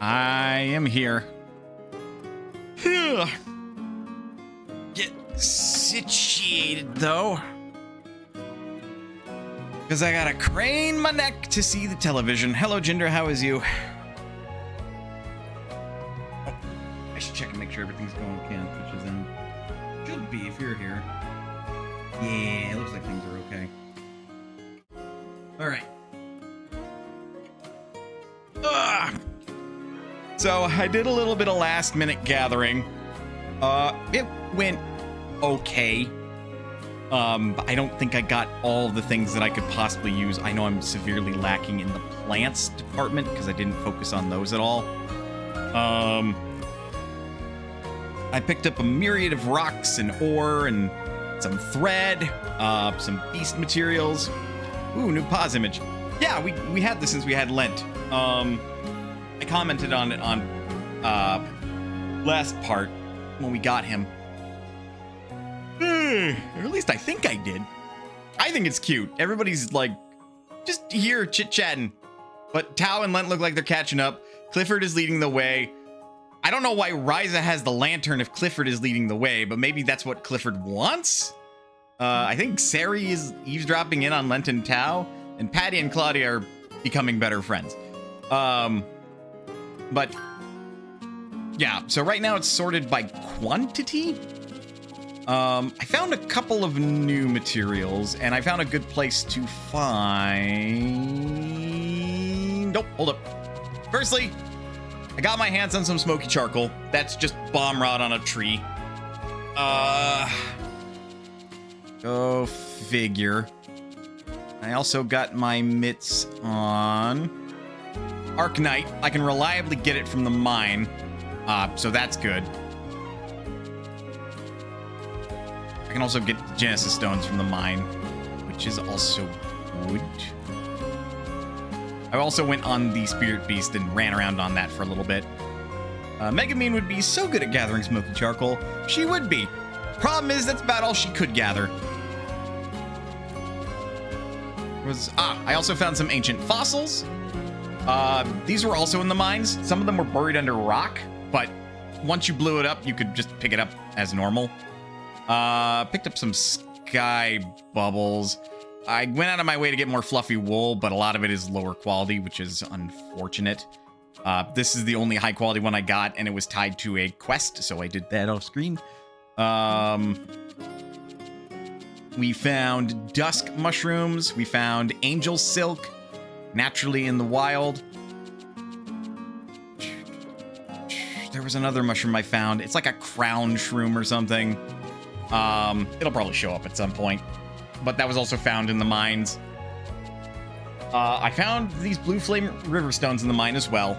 I am here. Get situated, though. Because I gotta crane my neck to see the television. Hello, Jinder, how is you? Oh, I should check and make sure everything's going can, which is in. Should be if you're here. Yeah, it looks like things are okay. Alright. So I did a little bit of last minute gathering. It went okay. But I don't think I got all the things that I could possibly use. I know I'm severely lacking in the plants department because I didn't focus on those at all. I picked up a myriad of rocks and ore and some thread, some beast materials. Ooh, new pause image. Yeah, we had this since we had Lent. I commented on it on last part when we got him. Or at least I think I did. I think it's cute. Everybody's like just here chit-chatting. But Tao and Lent look like they're catching up. Clifford is leading the way. I don't know why Ryza has the lantern if Clifford is leading the way, but maybe that's what Clifford wants? I think Sari is eavesdropping in on Lent and Tao, and Patty and Claudia are becoming better friends. But yeah, so right now it's sorted by quantity. I found a couple of new materials, and I found a good place to find... Nope, hold up. Firstly, I got my hands on some smoky charcoal. That's just bomb rod on a tree. Go figure. I also got my mitts on Arknite. I can reliably get it from the mine, so that's good. I can also get Genesis stones from the mine, which is also good. I also went on the Spirit Beast and ran around on that for a little bit. Megamine would be so good at gathering smoky charcoal. She would be. Problem is, that's about all she could gather. I also found some ancient fossils. These were also in the mines. Some of them were buried under rock, but once you blew it up, you could just pick it up as normal. Picked up some sky bubbles. I went out of my way to get more fluffy wool, but a lot of it is lower quality, which is unfortunate. This is the only high quality one I got, and it was tied to a quest, so I did that off screen. We found dusk mushrooms. We found angel silk, naturally in the wild. There was another mushroom I found. It's like a crown shroom or something. It'll probably show up at some point, but that was also found in the mines. I found these blue flame river stones in the mine as well.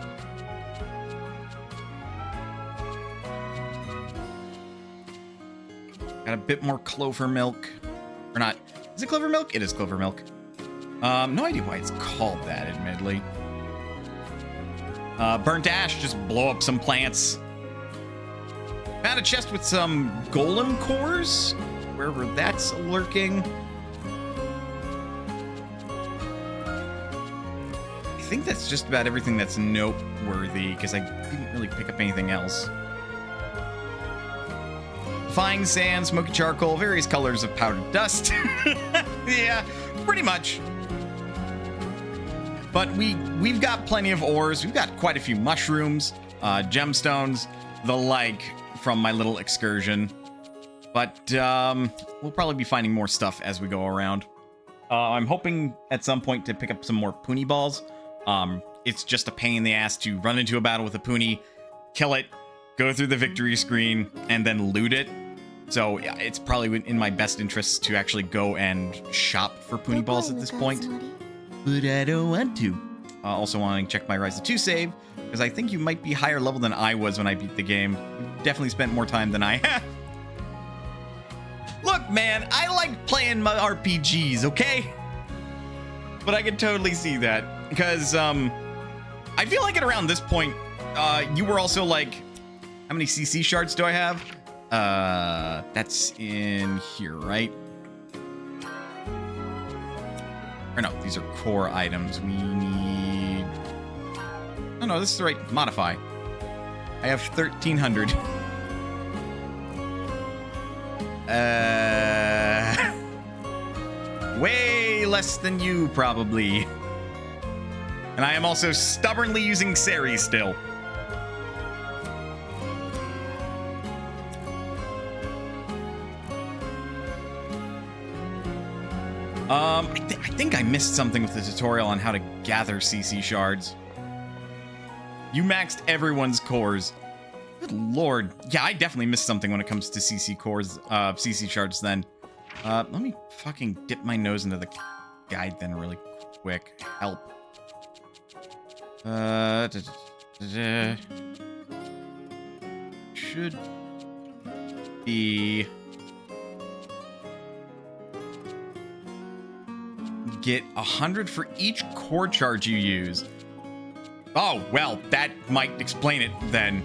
Got a bit more clover milk. Or not. Is it clover milk? It is clover milk. No idea why it's called that, admittedly. Burnt ash, just blow up some plants. Found a chest with some golem cores, wherever that's lurking. I think that's just about everything that's noteworthy, because I didn't really pick up anything else. Fine sand, smoky charcoal, various colors of powdered dust. Yeah, pretty much. But we've got plenty of ores. We've got quite a few mushrooms, gemstones, the like, from my little excursion. But we'll probably be finding more stuff as we go around. I'm hoping at some point to pick up some more Puni balls. It's just a pain in the ass to run into a battle with a Puni, kill it, go through the victory screen, and then loot it. So it's probably in my best interest to actually go and shop for Puni balls at this point. But I don't want to. Also wanting to check my Ryza 2 save, because I think you might be higher level than I was when I beat the game. You definitely spent more time than I have. Look, man, I like playing my RPGs, okay? But I can totally see that, because I feel like at around this point, you were also like, how many CC shards do I have? That's in here, right? Or no, these are core items. We need Oh no, this is the right modify. I have 1,300. Way less than you, probably. And I am also stubbornly using Seri still. I think I missed something with the tutorial on how to gather CC shards. You maxed everyone's cores. Good lord. Yeah, I definitely missed something when it comes to CC cores, CC shards then. Let me fucking dip my nose into the guide then really quick. Help. Should be... Get 100 for each core charge you use. Oh, well, that might explain it then.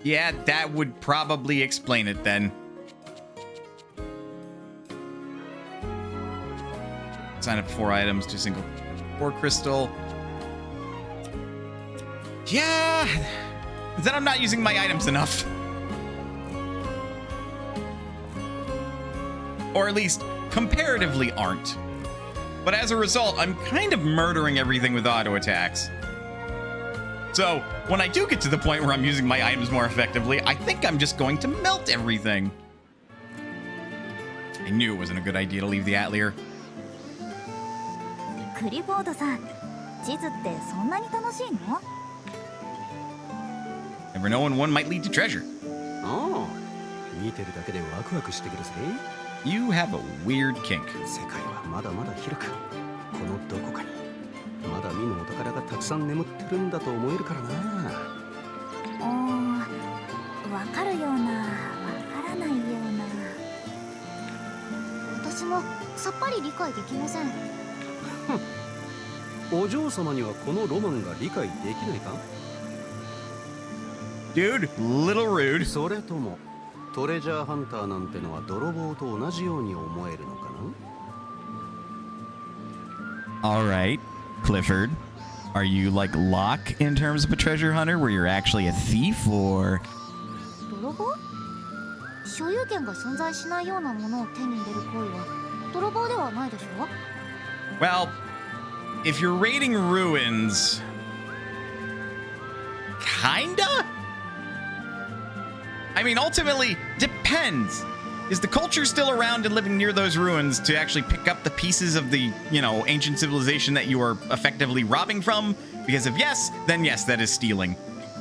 Yeah, that would probably explain it then. Sign up 4 items to single core crystal. Yeah, then I'm not using my items enough. Or at least comparatively aren't. But as a result, I'm kind of murdering everything with auto attacks. So when I do get to the point where I'm using my items more effectively, I think I'm just going to melt everything. I knew it wasn't a good idea to leave the Atelier. Never know when one might lead to treasure. Oh. You have a weird kink. Dude, little rude. All right, Clifford. Are you like Locke in terms of a treasure hunter, where you're actually a thief, or? Well, if you're raiding ruins, kinda? I mean, ultimately, depends. Is the culture still around and living near those ruins to actually pick up the pieces of the, ancient civilization that you are effectively robbing from? Because if yes, then yes, that is stealing.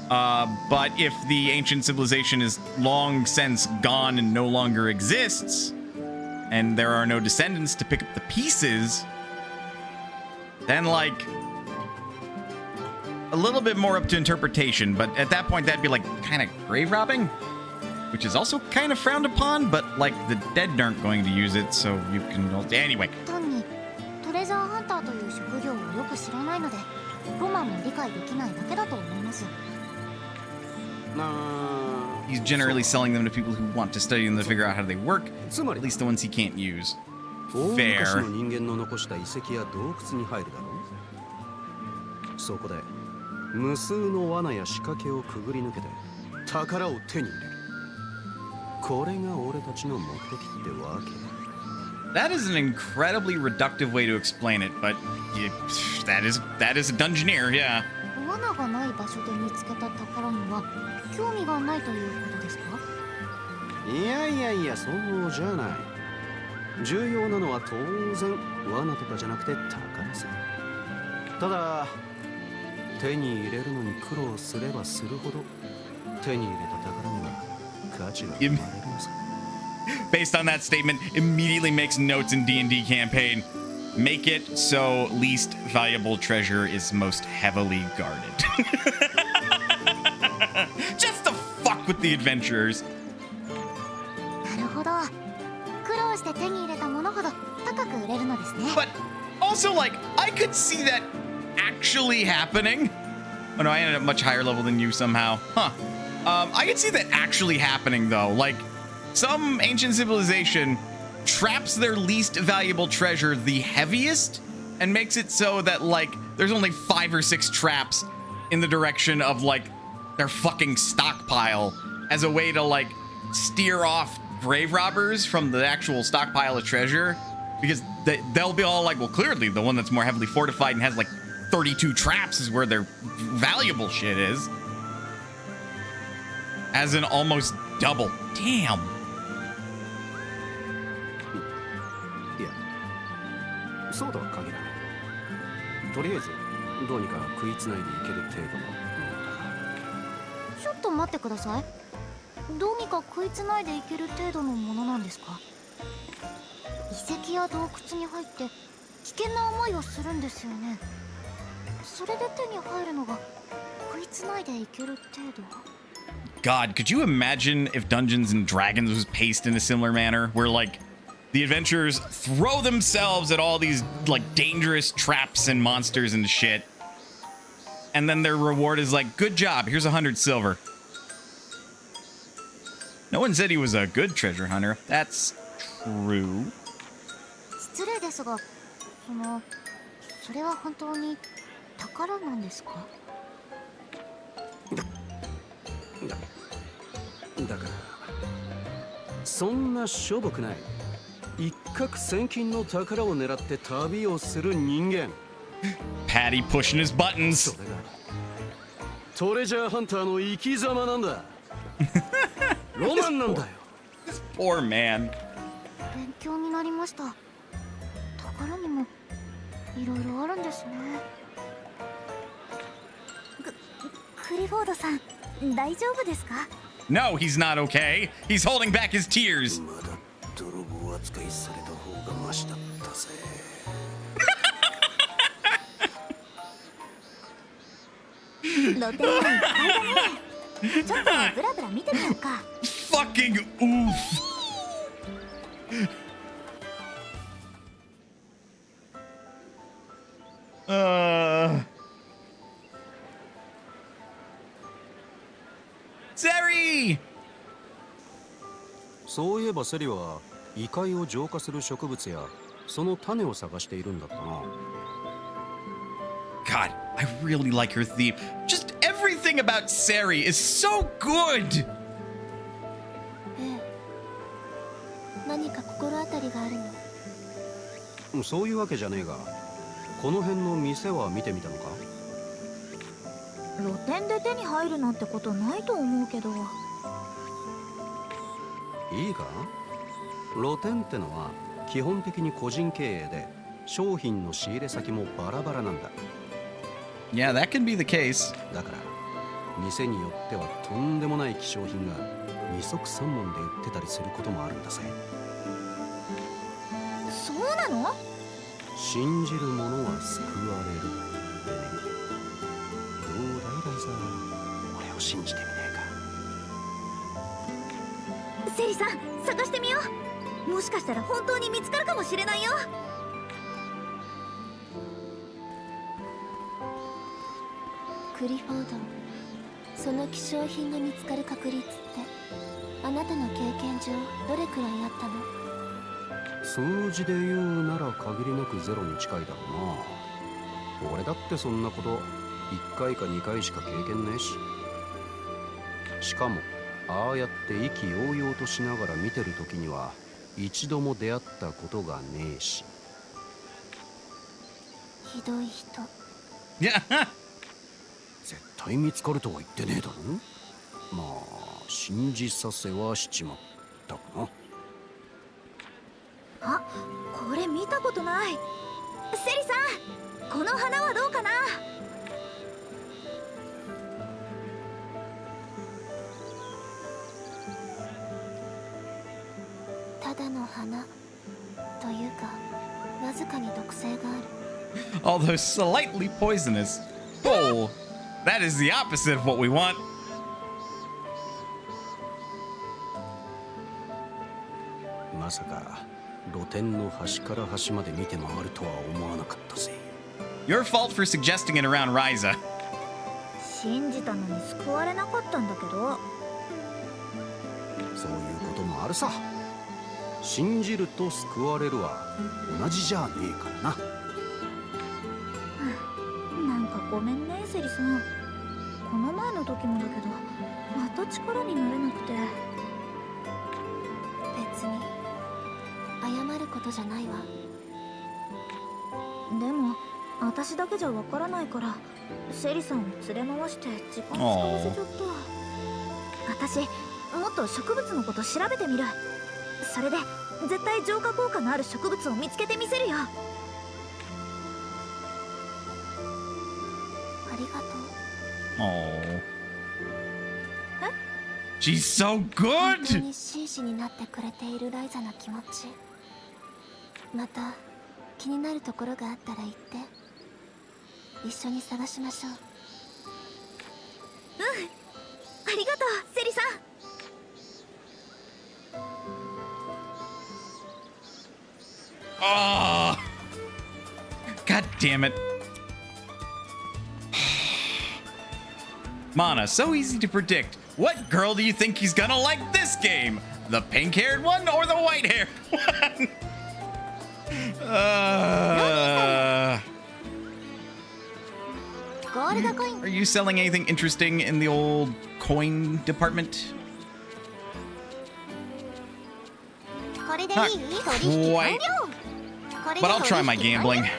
But if the ancient civilization is long since gone and no longer exists, and there are no descendants to pick up the pieces, then, like, a little bit more up to interpretation. But at that point, that'd be, like, kind of grave robbing, which is also kind of frowned upon, but, like, the dead aren't going to use it, so you can... Anyway. He's generally selling them to people who want to study them to figure out how they work, at least the ones he can't use. Fair. That is an incredibly reductive way to explain it, but that is a dungeoneer, yeah. Based on that statement, immediately makes notes in D&D campaign. Make it so least valuable treasure is most heavily guarded. Just to fuck with the adventurers. But also, like, I could see that actually happening. Oh no, I ended up much higher level than you somehow. Huh. I can see that actually happening though. Like, some ancient civilization traps their least valuable treasure the heaviest and makes it so that, like, there's only 5 or 6 traps in the direction of, like, their fucking stockpile as a way to, like, steer off grave robbers from the actual stockpile of treasure, because they'll be all like, well, clearly the one that's more heavily fortified and has like 32 traps is where their valuable shit is. As in almost double. Damn. Yeah. そうとは限らない。とりあえずどうにか食いつないでいける程度のものだが。ちょっと待ってください。どうにか食いつないでいける程度のものなんですか？遺跡や洞窟に入って危険な思いをするんですよね。それで手に入るのが食いつないでいける程度。God, could you imagine if Dungeons and Dragons was paced in a similar manner, where like the adventurers throw themselves at all these like dangerous traps and monsters and shit, and then their reward is like, good job, here's 100 silver. No one said he was a good treasure hunter. That's true. 失礼ですが、それは本当に宝なんですか？だからそんなしょぼくない一攫千金の宝を狙って旅をする人間。Patty pushing his buttons. それがトレジャーハンターの生き様なんだ。ロマンなんだよ。This poor man. 勉強になりました。宝にもいろいろあるんですね。クリフォードさん、大丈夫ですか？ No, he's not okay. He's holding back his tears. まだ泥棒扱いされた方がマシだったぜ。露店がいっぱいだね。ちょっとブラブラ見てみようか。Fucking oof. Zeri! そういえばセリは異界を浄化する植物やその種を探しているんだったな。God, I really like her theme. Just everything about Sari is so good. 何か心当たりがあるの？そういうわけじゃねえが、この辺の店は見てみたのか？露店で手に入るなんてことないと思うけど。いいか？露店ってのは基本的に個人経営で商品の仕入れ先もバラバラなんだ。Yeah, that can be the case. だから店によってはとんでもない希少品が二足三門で売ってたりすることもあるんだぜ。そうなの？信じる者は救われる。どうだいライザー、俺を信じてみねえか？セリさん、探してみよう。もしかしたら本当に見つかるかもしれないよ。クリフォード、その希少品が見つかる確率ってあなたの経験上どれくらいあったの？数字で言うなら限りなくゼロに近いだろうな。俺だってそんなこと1回か2回しか経験ねえし。しかもああやって意気揚々としながら見てる時には一度も出会ったことがねえし。ひどい人。絶対見つかるとは言ってねえだろ。まあ信じさせはしちまったかな。あ、これ見たことない。セリさん、この花はどうかな？ただの花というか、わずかに毒性がある。Although slightly poisonous. Oh, that is the opposite of what we want. まさか露店の端から端まで見て回るとは思わなかったぜ。 Your fault for suggesting it around Ryza. 信じたのに救われなかったんだけど。そういうこともあるさ。信じると救われるは同じじゃねえからな。なんかごめんねセリさん。この前の時もだけどまた力になれなくて。別に謝ることじゃないわ。でも私だけじゃわからないからセリさんを連れ回して時間使わせちゃった。私もっと植物のこと調べてみる。それで絶対浄化効果のある植物を見つけてみせるよ。ありがとう。Oh. She's so 本 good! 当に紳士になってくれているライザの気持ち、また気になるところがあったら言って。一緒に探しましょう。ありがとうセリさん。Oh! God damn it. Mana, so easy to predict. What girl do you think he's gonna like this game? The pink-haired one or the white-haired one? Are you selling anything interesting in the old coin department? Not quite. But I'll try my gambling.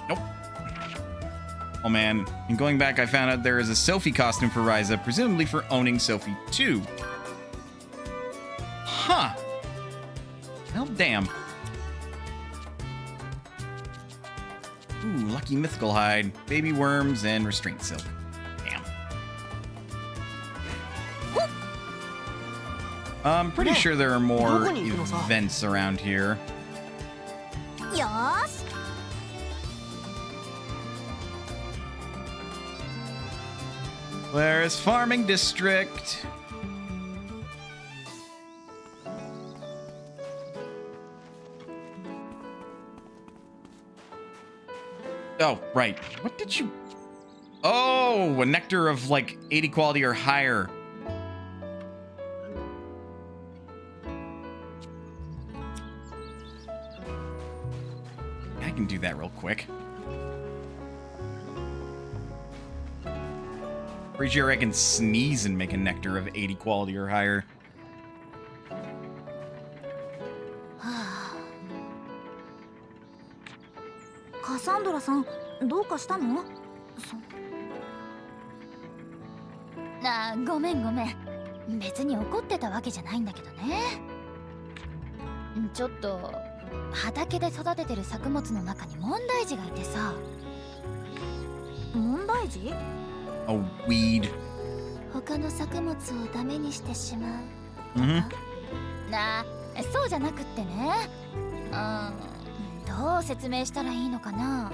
Nope. Oh man, and going back I found out there is a Sophie costume for Ryza, presumably for owning Sophie 2. Huh. Well, damn. Ooh, lucky mythical hide, baby worms, and restraint silk. Damn. I'm pretty sure there are more events around here. Yes. Where is Farming District? Oh, right. What did you... Oh, a nectar of like 80 quality or higher. I can do that real quick. Pretty sure I can sneeze and make a nectar of 80 quality or higher. Cassandra さん、どうかしたの？ごめんごめん。別に怒ってたわけじゃないんだけどね。ちょっと畑で育ててる作物の中に問題児がいてさ。問題児？A weed. 他の作物をダメにしてしまう。そうじゃなくってね。どう説明したらいいのかな。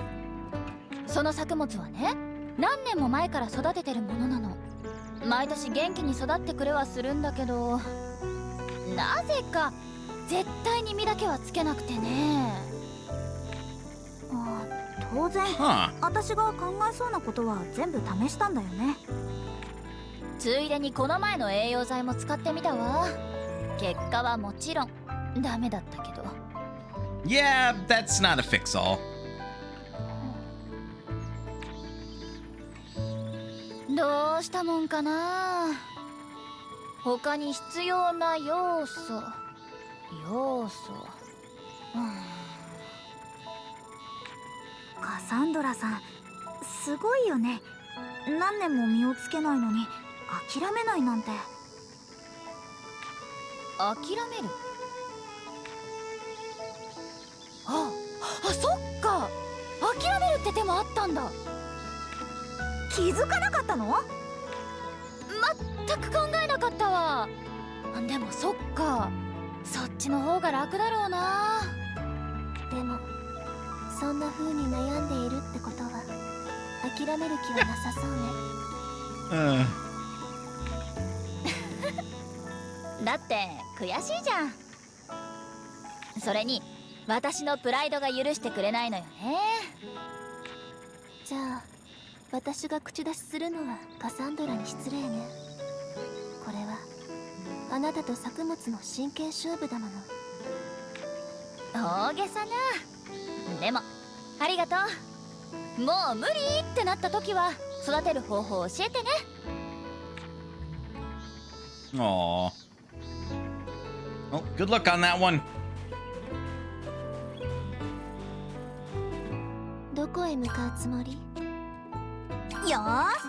その作物はね、何年も前から育ててるものなの。毎年元気に育ってくれはするんだけど、なぜか絶対に実だけはつけなくてね。当然、私が考えそうなことは全部試したんだよね。ついでにこの前の栄養剤も使ってみたわ。結果はもちろんダメだったけど。Yeah, that's not a fix-all. どうしたもんかな。他に必要な要素。カサンドラさん、すごいよね。何年も実をつけないのに諦めないなんて。諦める？そっか。諦めるって手もあったんだ。気づかなかったの？全く考えなかったわ。でもそっか。そっちの方が楽だろうな。でもそんな風に悩んでいるってことは諦める気はなさそうね。だって悔しいじゃん。それに私のプライドが許してくれないのよね。じゃあ私が口出しするのはカサンドラに失礼ね。これはあなたと作物の真剣勝負だもの。大げさな。でもありがとう。もう無理ってなった時は育てる方法を教えてね。Aww. Well, good luck on that one. どこへ向かうつもり？よーし。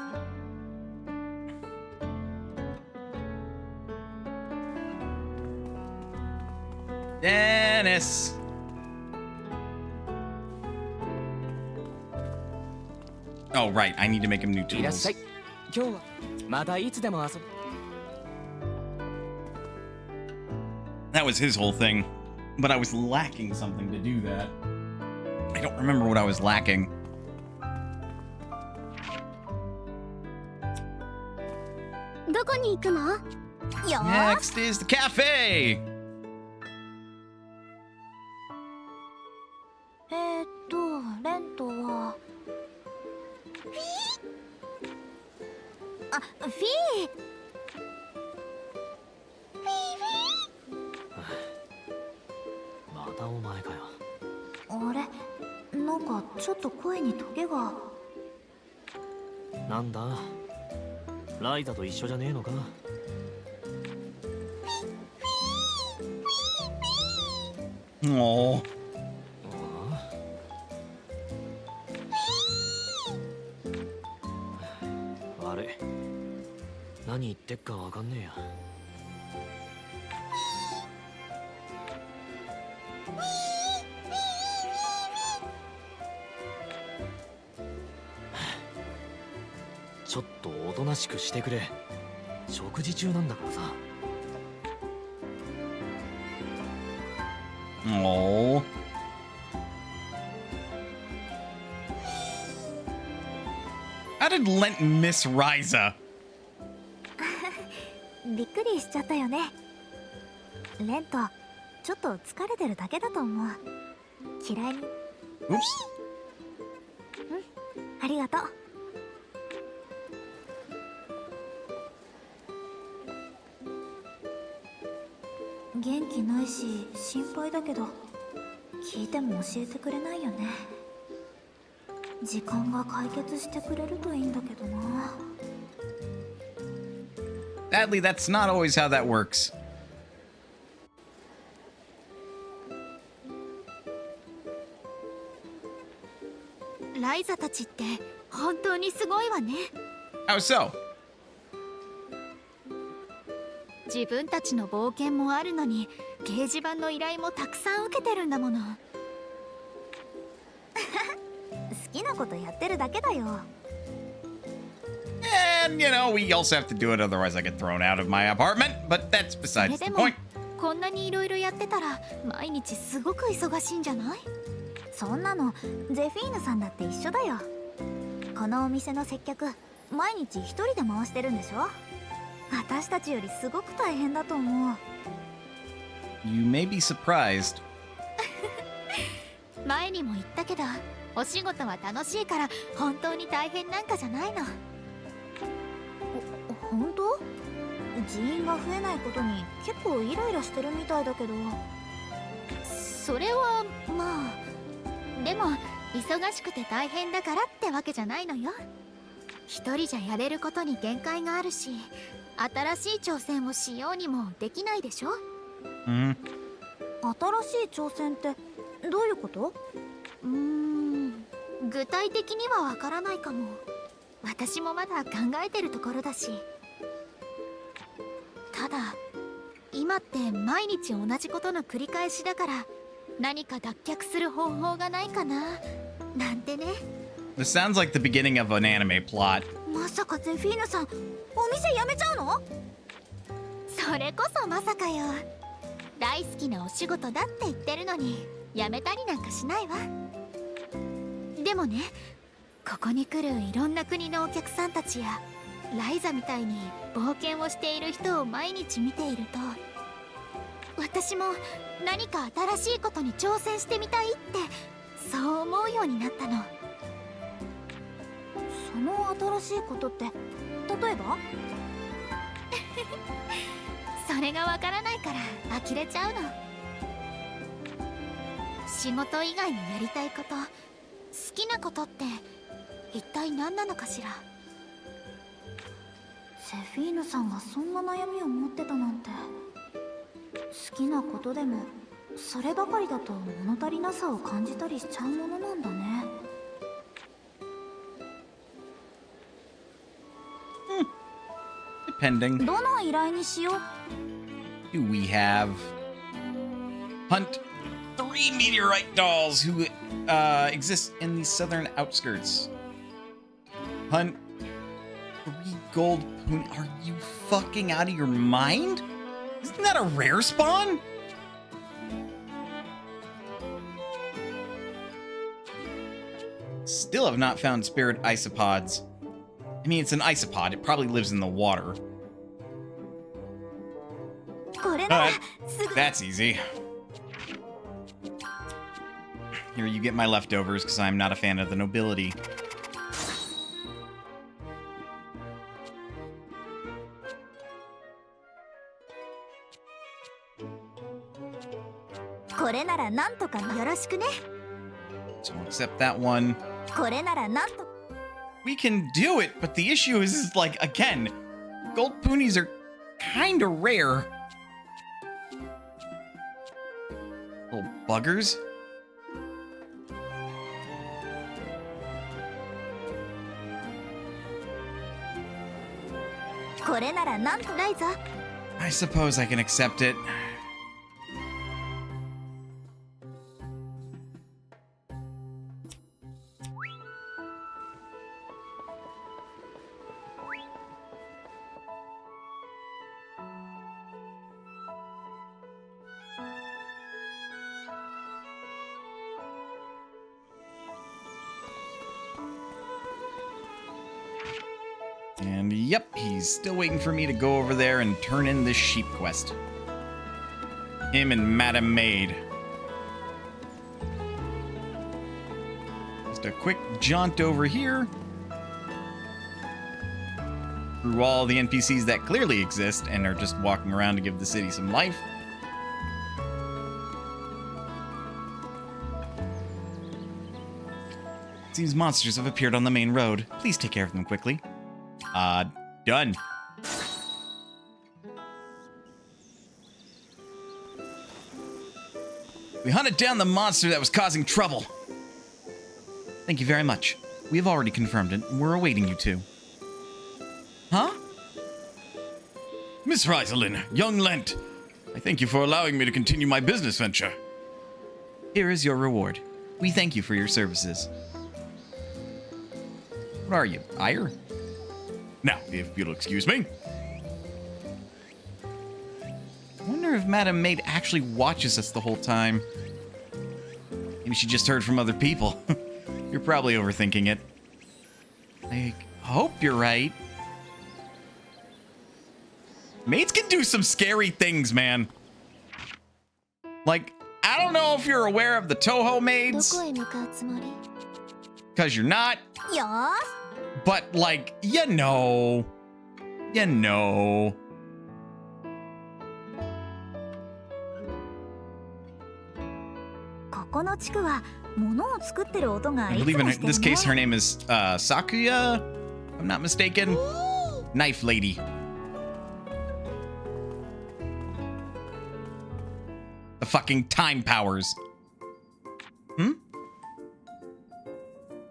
Dennis. Oh, right. I need to make him new いらっしゃ tools. い。今日はまたいつでも遊ぶ。 That was his whole thing. But I was lacking something to do that. I don't remember what I was lacking. どこに行くの？よーし。 Next is the cafe. レントはフィー。またお前かよ。あれ、なんかちょっと声にトゲが。なんだ、ライザと一緒じゃねえのか。Oh. 悪い。何言ってっかわかんねえや。ちょっとおとなしくしてくれ。食事中なんだからさ。 Oh. How did Lent miss Ryza? びっくりしちゃったよね。レント、ちょっと疲れてるだけだと思う。嫌いに。 Oops. ありがとう。元気ないし心配だけど、聞いても教えてくれないよね。時間が解決してくれるといいんだけどな。 Sadly, that's not always how that works. ライザたちって本当にすごいわね。 How so? 自分たちの冒険もあるのに掲示板の依頼もたくさん受けてるんだもの。好きなことやってるだけだよ。 And, you know, we also have to do it, otherwise I get thrown out of my apartment. But that's それ besides で the も point. こんなにいろいろやってたら毎日すごく忙しいんじゃない？そんなのゼフィーヌさんだって一緒だよ。このお店の接客毎日一人で回してるんでしょ。私たちよりすごく大変だと思う。 You may be surprised. 前にも言ったけどお仕事は楽しいから本当に大変なんかじゃないの。本当？人員が増えないことに結構イライラしてるみたいだけど。それはまあでも忙しくて大変だからってわけじゃないのよ。一人じゃやれることに限界があるし、新しい挑戦をしようにもできないでしょ。Mm-hmm. 新しい挑戦ってどういうこと？具体的にはわからないかも。私もまだ考えてるところだし。ただ今って毎日同じことの繰り返しだから、何か脱却する方法がないかななんてね。 This sounds like the beginning of an anime plot. まさかゼフィーヌさんお店辞めちゃうの？それこそまさかよ。大好きなお仕事だって言ってるのに辞めたりなんかしないわ。でもね、ここに来るいろんな国のお客さんたちやライザみたいに冒険をしている人を毎日見ていると、私も何か新しいことに挑戦してみたいってそう思うようになったの。その新しいことって例えば？それがわからないから呆れちゃうの。仕事以外にやりたいこと、好きなことって一体何なのかしら。セフィーヌさんがそんな悩みを持ってたなんて。好きなことでもそればかりだと物足りなさを感じたりしちゃうものなんだね。Depending. どの依頼にしよう？ Do we have hunt 3 meteorite dolls who exist in the southern outskirts? Hunt 3 gold pony. Are you fucking out of your mind? Isn't that a rare spawn? Still have not found spirit isopods. I mean, it's an isopod. It probably lives in the water. これなら That's easy. Here, you get my leftovers, because I'm not a fan of the nobility. これならなんとかよろしくね。 So we'll accept that one. これならなんと We can do it, but the issue is like, again, gold poonies are kinda rare. Little buggers. Ryza, I suppose I can accept it. And yep, he's still waiting for me to go over there and turn in this sheep quest. Him and Madam Maid. Just a quick jaunt over here. Through all the NPCs that clearly exist and are just walking around to give the city some life. Seems monsters have appeared on the main road. Please take care of them quickly. Done. We hunted down the monster that was causing trouble. Thank you very much. We have already confirmed it, and we're awaiting you two. Huh? Miss Ryza, young Lent, I thank you for allowing me to continue my business venture. Here is your reward. We thank you for your services. What are you, ire? Now, if you'll excuse me. I wonder if Madam Maid actually watches us the whole time. Maybe she just heard from other people. You're probably overthinking it. I hope you're right. Maids can do some scary things, man. Like, I don't know if you're aware of the Toho maids. どこへ向かうつもり？ Because you're not. よーし But, like, you know. You know. ここの地区は物を作ってる音が I いつ believe も in してる this ね case her name is Sakuya, if I'm not mistaken. Knife lady. The fucking time powers. Hmm?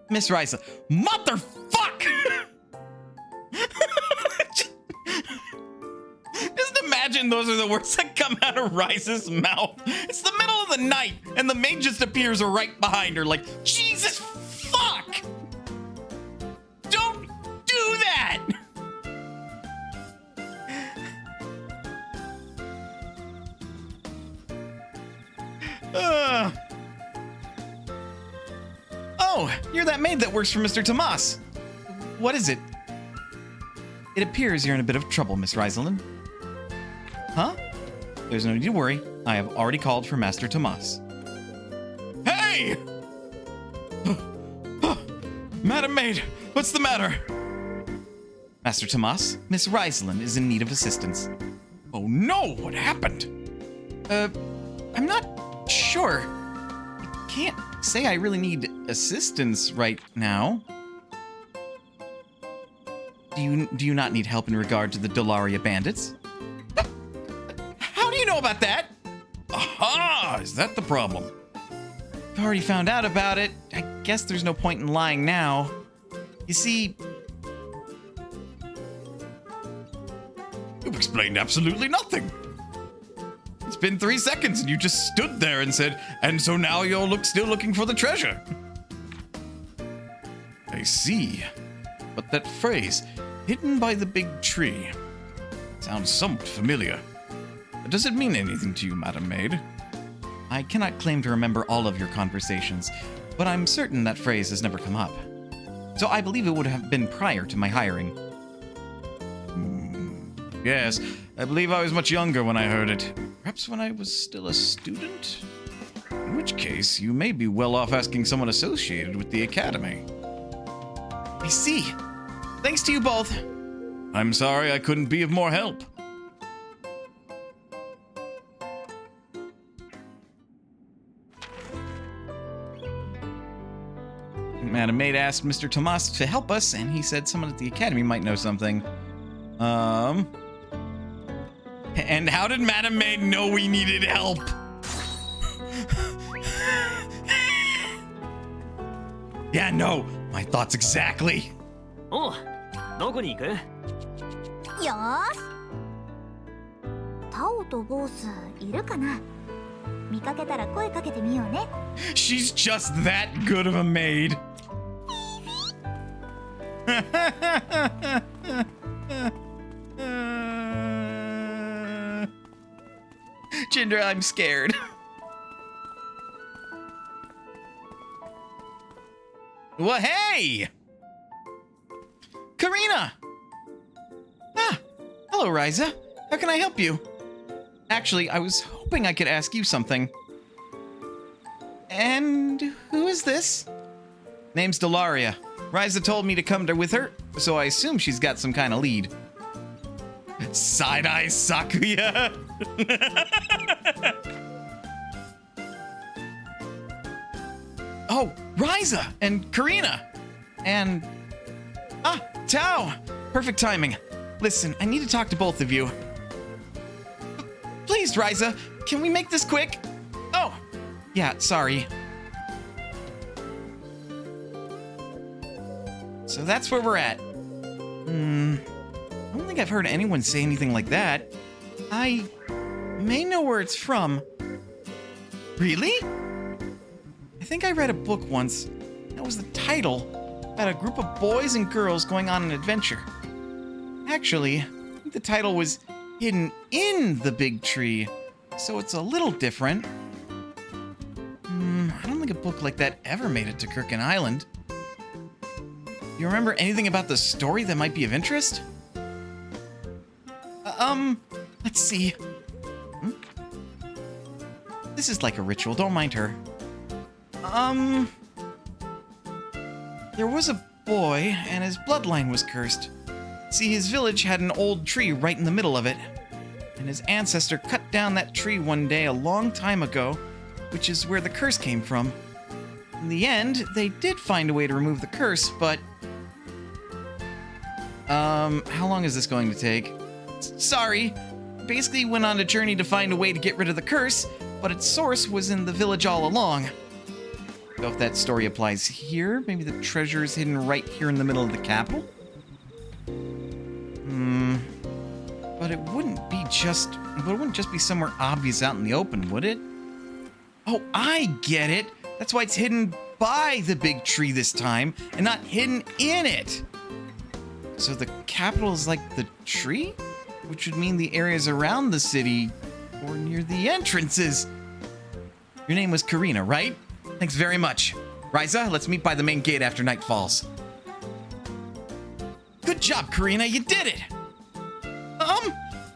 Miss Ryza. Motherfuck! Just imagine those are the words that come out of Ryza's mouth. It's the middle of the night, and the maid just appears right behind her, like, Jesus fuck! Don't do that! Oh, you're that maid that works for Mr. Tomas. What is it? It appears you're in a bit of trouble, Miss Ryza. Huh? There's no need to worry. I have already called for Master Tomas. Hey! Madam Maid, what's the matter? Master Tomas, Miss Ryza is in need of assistance. Oh no, what happened? I'm not sure. I can't say I really need assistance right now. Do you not need help in regard to the Dolaria bandits? How do you know about that? Aha! Is that the problem? I've already found out about it. I guess there's no point in lying now. You see, you've explained absolutely nothing. It's been 3 seconds and you just stood there and said, and so now you're still looking for the treasure. I see. But that phrase, hidden by the big tree, sounds somewhat familiar. Does it mean anything to you, Madam Maid? I cannot claim to remember all of your conversations, but I'm certain that phrase has never come up. So I believe it would have been prior to my hiring. Yes, I believe I was much younger when I heard it. Perhaps when I was still a student? In which case, you may be well off asking someone associated with the Academy. I see. Thanks to you both. I'm sorry I couldn't be of more help. Madam Maid asked Mr. Tomas to help us, and he said someone at the Academy might know something. And how did Madam Maid know we needed help? Yeah, no, my thoughts exactly. おう、どこに行く？よーし。タオとボースいるかな？見かけたら声かけてみようね。She's just that good of a maid. Jinder, I'm scared. Well, hey! Karina! Ah, hello, Ryza. How can I help you? Actually, I was hoping I could ask you something. And who is this? Name's Dolaria. Ryza told me to come with her, so I assume she's got some kind of lead. Side-eye Sakuya! Oh, Ryza and Karina! And... Ah, Tao! Perfect timing. Listen, I need to talk to both of you. Please, Ryza, can we make this quick? Oh, yeah, sorry. So that's where we're at. I don't think I've heard anyone say anything like that. I may know where it's from. Really? I think I read a book once. That was the title. About a group of boys and girls going on an adventure. Actually, I think the title was Hidden in the Big Tree, so it's a little different. I don't think a book like that ever made it to Kirkin Island. You remember anything about the story that might be of interest? Let's see. This is like a ritual, don't mind her. There was a boy, and his bloodline was cursed. See, his village had an old tree right in the middle of it. And his ancestor cut down that tree one day a long time ago, which is where the curse came from. In the end, they did find a way to remove the curse, but... how long is this going to take? Sorry. Basically went on a journey to find a way to get rid of the curse, but its source was in the village all along. So if that story applies here, maybe the treasure is hidden right here in the middle of the capital? But it wouldn't just be somewhere obvious out in the open, would it? Oh, I get it. That's why it's hidden by the big tree this time, and not hidden in it. So the capital is like the tree? Which would mean the areas around the city, or near the entrances. Your name was Karina, right? Thanks very much. Ryza, let's meet by the main gate after night falls. Good job, Karina. You did it.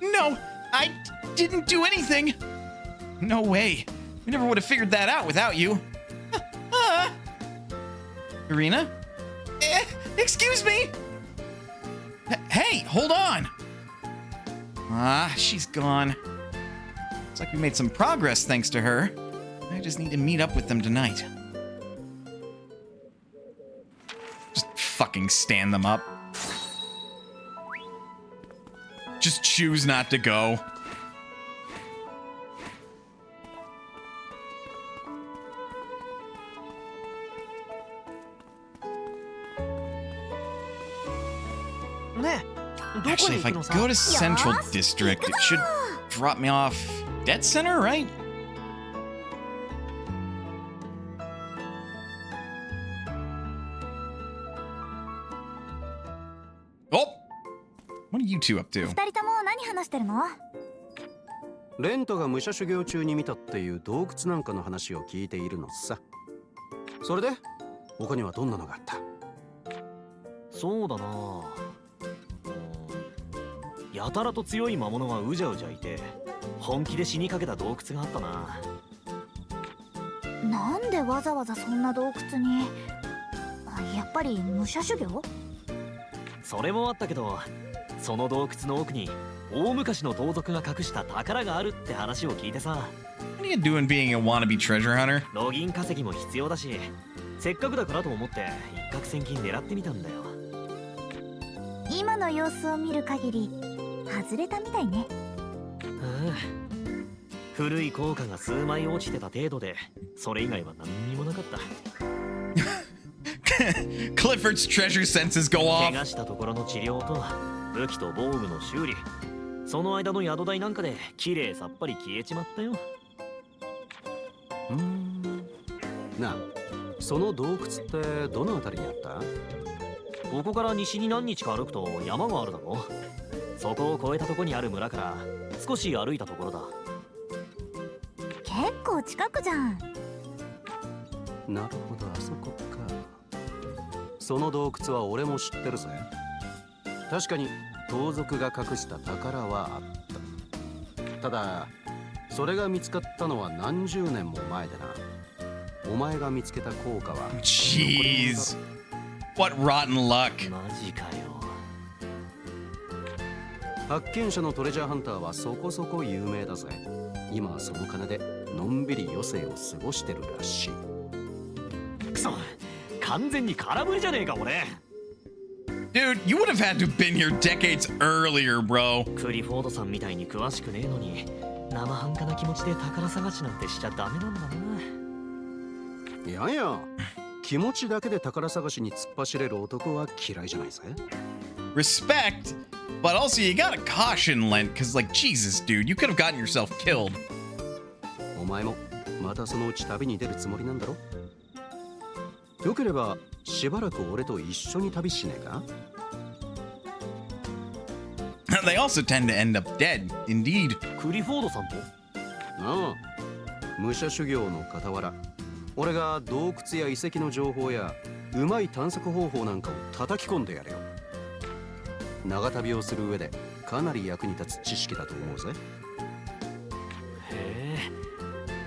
No, I didn't do anything. No way. We never would have figured that out without you. Karina? Excuse me? Hey, hold on. She's gone. Looks like we made some progress thanks to her. I just need to meet up with them tonight. Just fucking stand them up. Just choose not to go. Actually, if I go to Central District, it should drop me off Debt Center, right? Oh! What are you two up to? 二人とも何話してるの？レントが武者修行中に見たっていう洞窟なんかの話を聞いているのさ。それで他にはどんなのがあった？そうだな。やたらと強い魔物がうじゃうじゃいて、本気で死にかけた洞窟があったな。なんでわざわざそんな洞窟に？やっぱり武者修行？それもあったけど、その洞窟の奥に大昔の盗賊が隠した宝があるって話を聞いてさ。What are you doing being a wannabe treasure hunter? ロギン稼ぎも必要だし、せっかくだからと思って一攫千金狙ってみたんだよ。今の様子を見る限り外れたみたいね。古い硬貨が数枚落ちてた程度で、それ以外は何にもなかった。Clifford's treasure senses go off. 怪我したところの治療と武器と防具の修理、その間の宿代なんかで綺麗さっぱり消えちまったよ。なあ、その洞窟ってどの辺りにあった？ここから西に何日か歩くと山があるだろ。そこを越えたとこにある村から少し歩いたところだ。結構近くじゃん。なるほど、あそこか。その洞窟は俺も知ってるぜ。確かに盗賊が隠した宝はあった。ただそれが見つかったのは何十年も前でな。お前が見つけた硬貨は Jeez. What rotten luck. マジかよ。発見者のトレジャーハンターはそこそこ有名だぜ。今はその金でのんびり余生を過ごしてるらしい。くそ、完全に空振りじゃねえか俺。 Dude, you would have had to have been here decades earlier, bro. クリフォードさんみたいに詳しくねえのに生半可な気持ちで宝探しなんてしちゃダメなんだな。いやいや、気持ちだけで宝探しに突っ走れる男は嫌いじゃないぜ。 Respect, but also you gotta caution Lent, cause like, Jesus, dude, you could have gotten yourself killed. お前もまたそのうち旅に出るつもりなんだろ？よければしばらく俺と一緒に旅しねえか？ They also tend to end up dead, indeed. クリフォードさんと？ああ、武者修行の傍ら、俺が洞窟や遺跡の情報やうまい探索方法なんかを叩き込んでやるよ。長旅をする上でかなり役に立つ知識だと思うぜ。へえ、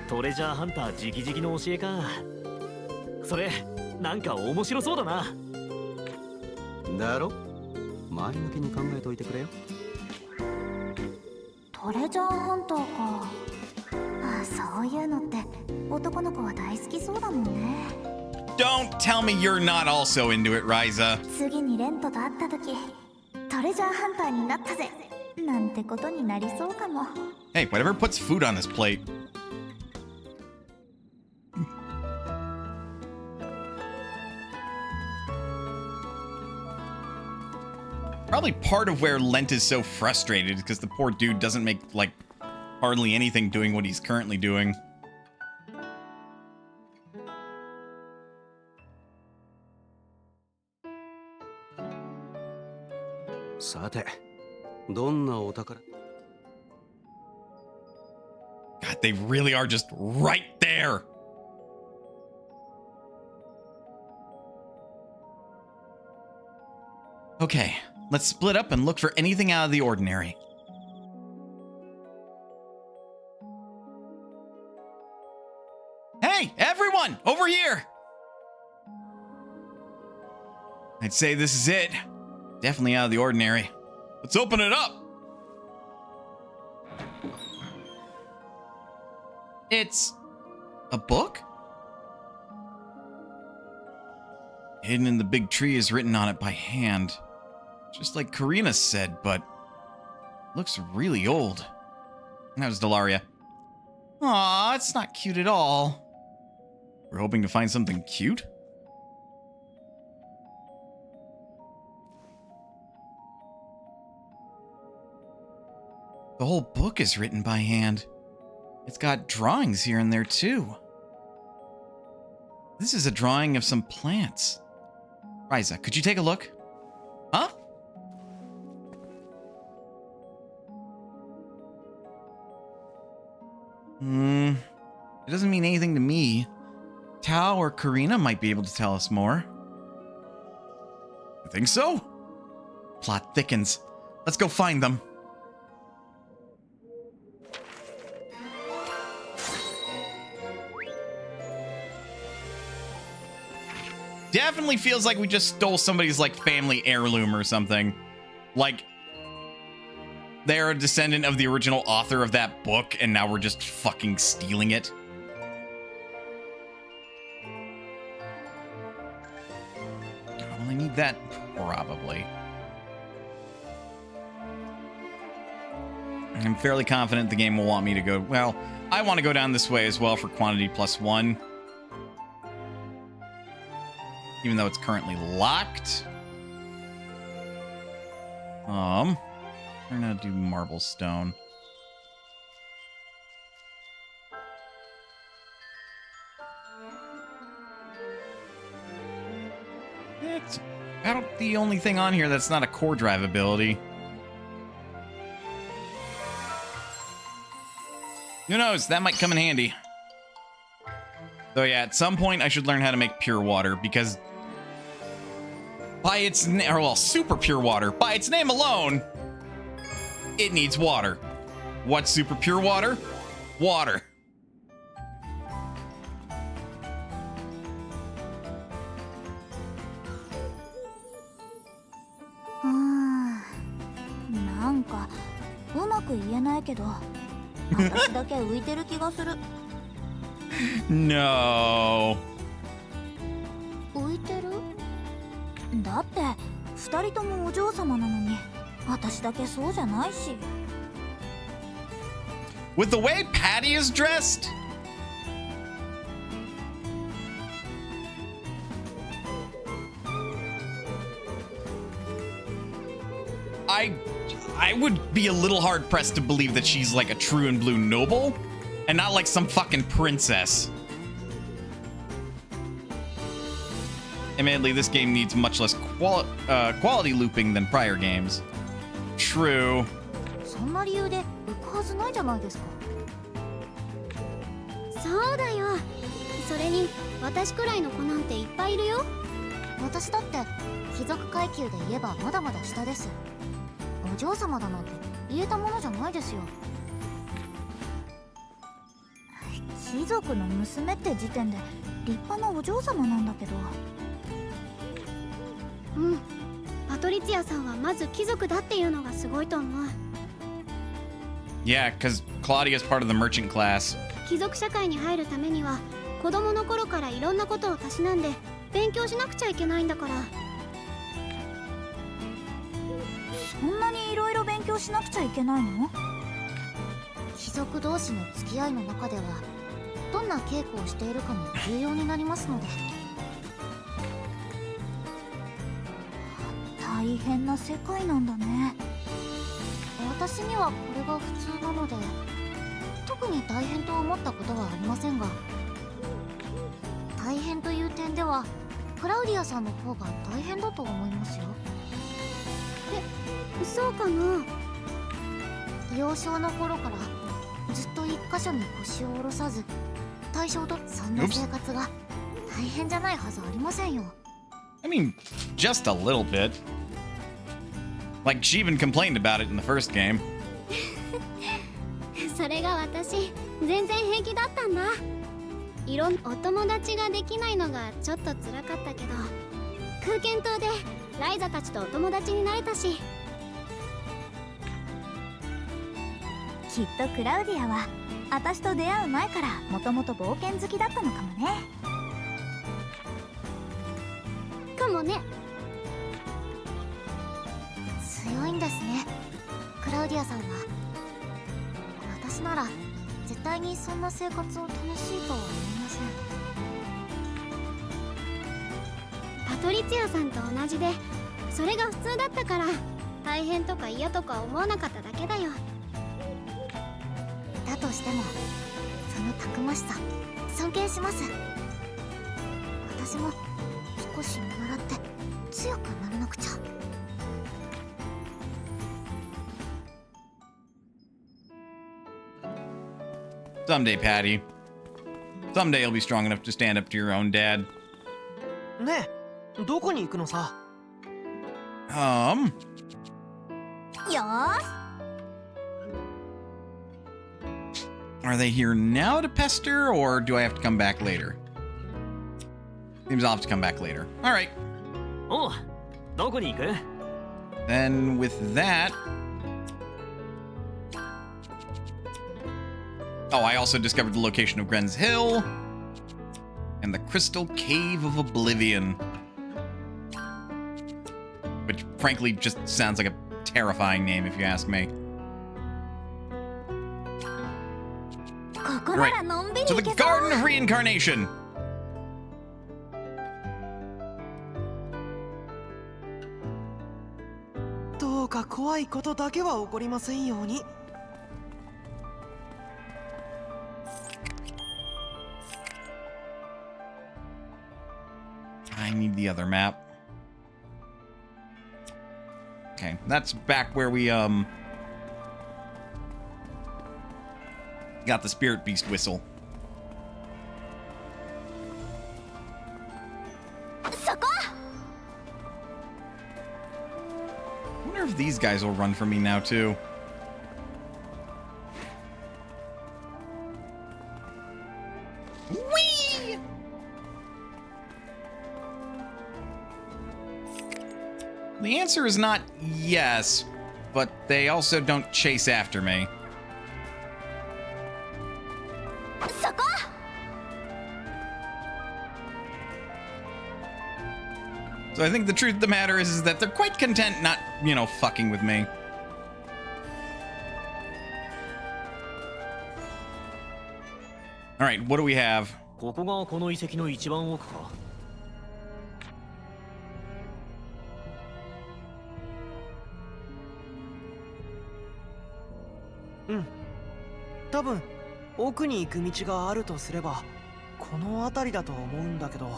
トレジャーハンター直々の教えか。それなんか面白そうだな。だろ？前向きに考えといてくれよ。トレジャーハンターか。そういうのって男の子は大好きそうだもんね。 Don't tell me you're not also into it, Ryza. 次にレントと会った時、トレジャーハンターになったぜなんてことになりそうかも。 Hey, whatever puts food on his plate. Probably part of where Lent is so frustrated is because the poor dude doesn't make, like, hardly anything doing what he's currently doing. さて、どんなお宝？ God, they really are just right there. Okay, let's split up and look for anything out of the ordinary. Hey, everyone, over here! I'd say this is it. Definitely out of the ordinary. Let's open it up. It's a book? Hidden in the big tree is written on it by hand. Just like Karina said, but looks really old. And that was Delaria. Aw, it's not cute at all. We're hoping to find something cute? The whole book is written by hand. It's got drawings here and there too. This is a drawing of some plants. Ryza, could you take a look? Huh? It doesn't mean anything to me. Tao or Karina might be able to tell us more. You think so? Plot thickens. Let's go find them. Definitely feels like we just stole somebody's, like, family heirloom or something. Like, they're a descendant of the original author of that book, and now we're just fucking stealing it. Well, I need that, probably. I'm fairly confident the game will want me to go... Well, I want to go down this way as well for quantity +1. Even though it's currently locked. We're gonna do marble stone. It's about the only thing on here that's not a core drive ability. Who knows? That might come in handy. Though yeah, at some point I should learn how to make pure water, because by its name, or well, super pure water, by its name alone, it needs water. What's super pure water? Water. No. 浮いてる？だって二人ともお嬢様なのに私だけそうじゃないし。 With the way Patty is dressed, I would be a little hard pressed to believe that she's like a true and blue noble and not like some fucking princess. Admittedly, this game needs much less quality looping than prior games. True. そんな理由で浮くはずないじゃないですか。そうだよ。それに私くらいの子なんていっぱいいるよ。私だって貴族階級で言えばまだまだ下です。お嬢様だなんて言えたものじゃないですよ。貴族の娘って時点で立派なお嬢様なんだけど。うん。パトリツィアさんはまず貴族だっていうのがすごいと思う。Yeah, because Claudia's part of the merchant class. 貴族社会に入るためには子供の頃からいろんなことをたしなんで勉強しなくちゃいけないんだから。そんなにいろいろ勉強しなくちゃいけないの？貴族同士の付き合いの中ではどんな稽古をしているかも重要になりますので。大変な世界なんだね。私にはこれが普通なので特に大変と思ったことはありませんが、大変という点ではクラウディアさんの方が大変だと思いますよ。そうかな。幼少の頃からずっと一箇所に腰を下ろさず対象と、そんな生活が大変じゃないはずありませんよ。I mean, just a little bit. Like, she even complained about it in the first game. それが私全然平気だったんだ。お友達ができないのがちょっと辛かったけど、空間島でライザたちとお友達になれたし。きっとクラウディアは私と出会う前からもともと冒険好きだったのかもね。かもね。強いんですね、クラウディアさんは。私なら絶対にそんな生活を楽しいとは思いません。パトリツィアさんと同じで、それが普通だったから大変とか嫌とか思わなかっただけだよ。だとしてもそのたくましさ尊敬します。私も少し見習って強くならなくちゃ。Someday, Patty. Someday you'll be strong enough to stand up to your own dad. ねえ、どこに行くのさ。よーし。 Are they here now to pester, or do I have to come back later? Seems I'll have to come back later. All right. おう、どこに行く？ Then with that... Oh, I also discovered the location of Gren's Hill and the Crystal Cave of Oblivion. Which, frankly, just sounds like a terrifying name, if you ask me. Right. So the Garden of Reincarnation. どうか怖いことだけは起こりませんように。I need the other map. Okay, that's back where we got the Spirit Beast whistle. I wonder if these guys will run for me now too. Whee! The answer is not yes, but they also don't chase after me. So I think the truth of the matter is that they're quite content not, you know, fucking with me. All right, what do we have? ここがこの遺跡の一番奥か。うん。多分奥に行く道があるとすればこの辺りだと思うんだけど。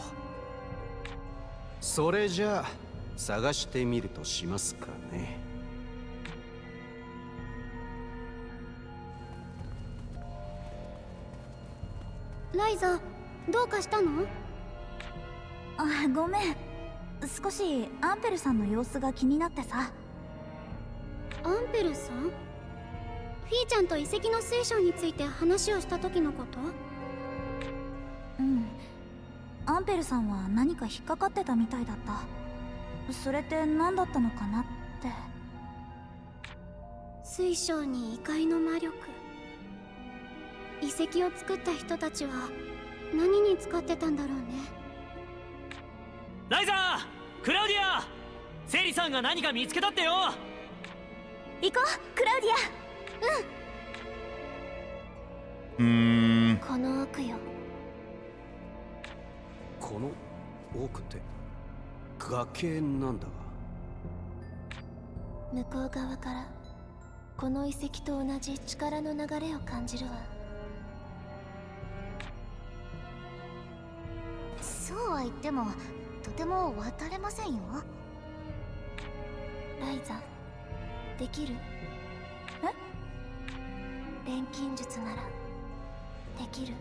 それじゃあ探してみるとしますかね。ライザ、どうかしたの？あ、ごめん。少しアンペルさんの様子が気になってさ。アンペルさん？フィーちゃんと遺跡の水晶について話をした時のこと？うん。アンペルさんは何か引っかかってたみたいだった。それって何だったのかなって。水晶に異界の魔力。遺跡を作った人たちは何に使ってたんだろうね。ライザー、クラウディア、セリさんが何か見つけたってよ。行こう、クラウディア。この奥よ。この奥って崖なんだが。向こう側からこの遺跡と同じ力の流れを感じるわ。そうは言ってもとても渡れませんよ。ライザ、できる？錬金術ならできる？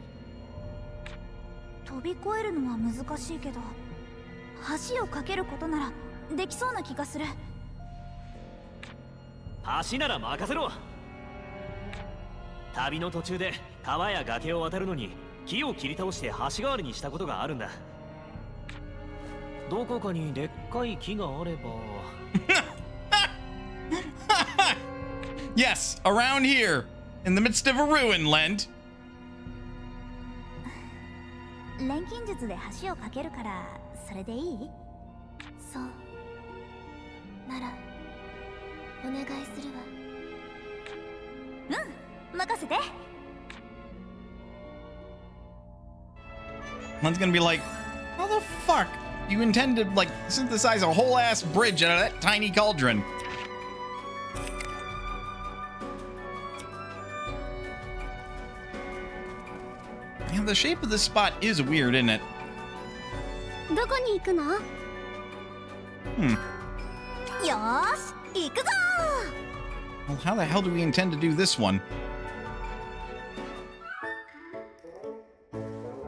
飛び越えるのは難しいけど橋を架けることならできそうな気がする。橋なら任せろ。旅の途中で川や崖を渡るのに木を切り倒して橋代わりにしたことがあるんだ。どこかにでっかい木があれば。Yes, around here, in the midst of a ruin, Lent. 錬金術で橋を架けるからそれでいい？そうならお願いするわ。任せて。 Lent's gonna be like, how the fuck you intend to like synthesize a whole ass bridge out of that tiny cauldron? Yeah, the shape of this spot is weird, isn't it? どこに行くの？よーし行くぞ Well, how the hell do we intend to do this one?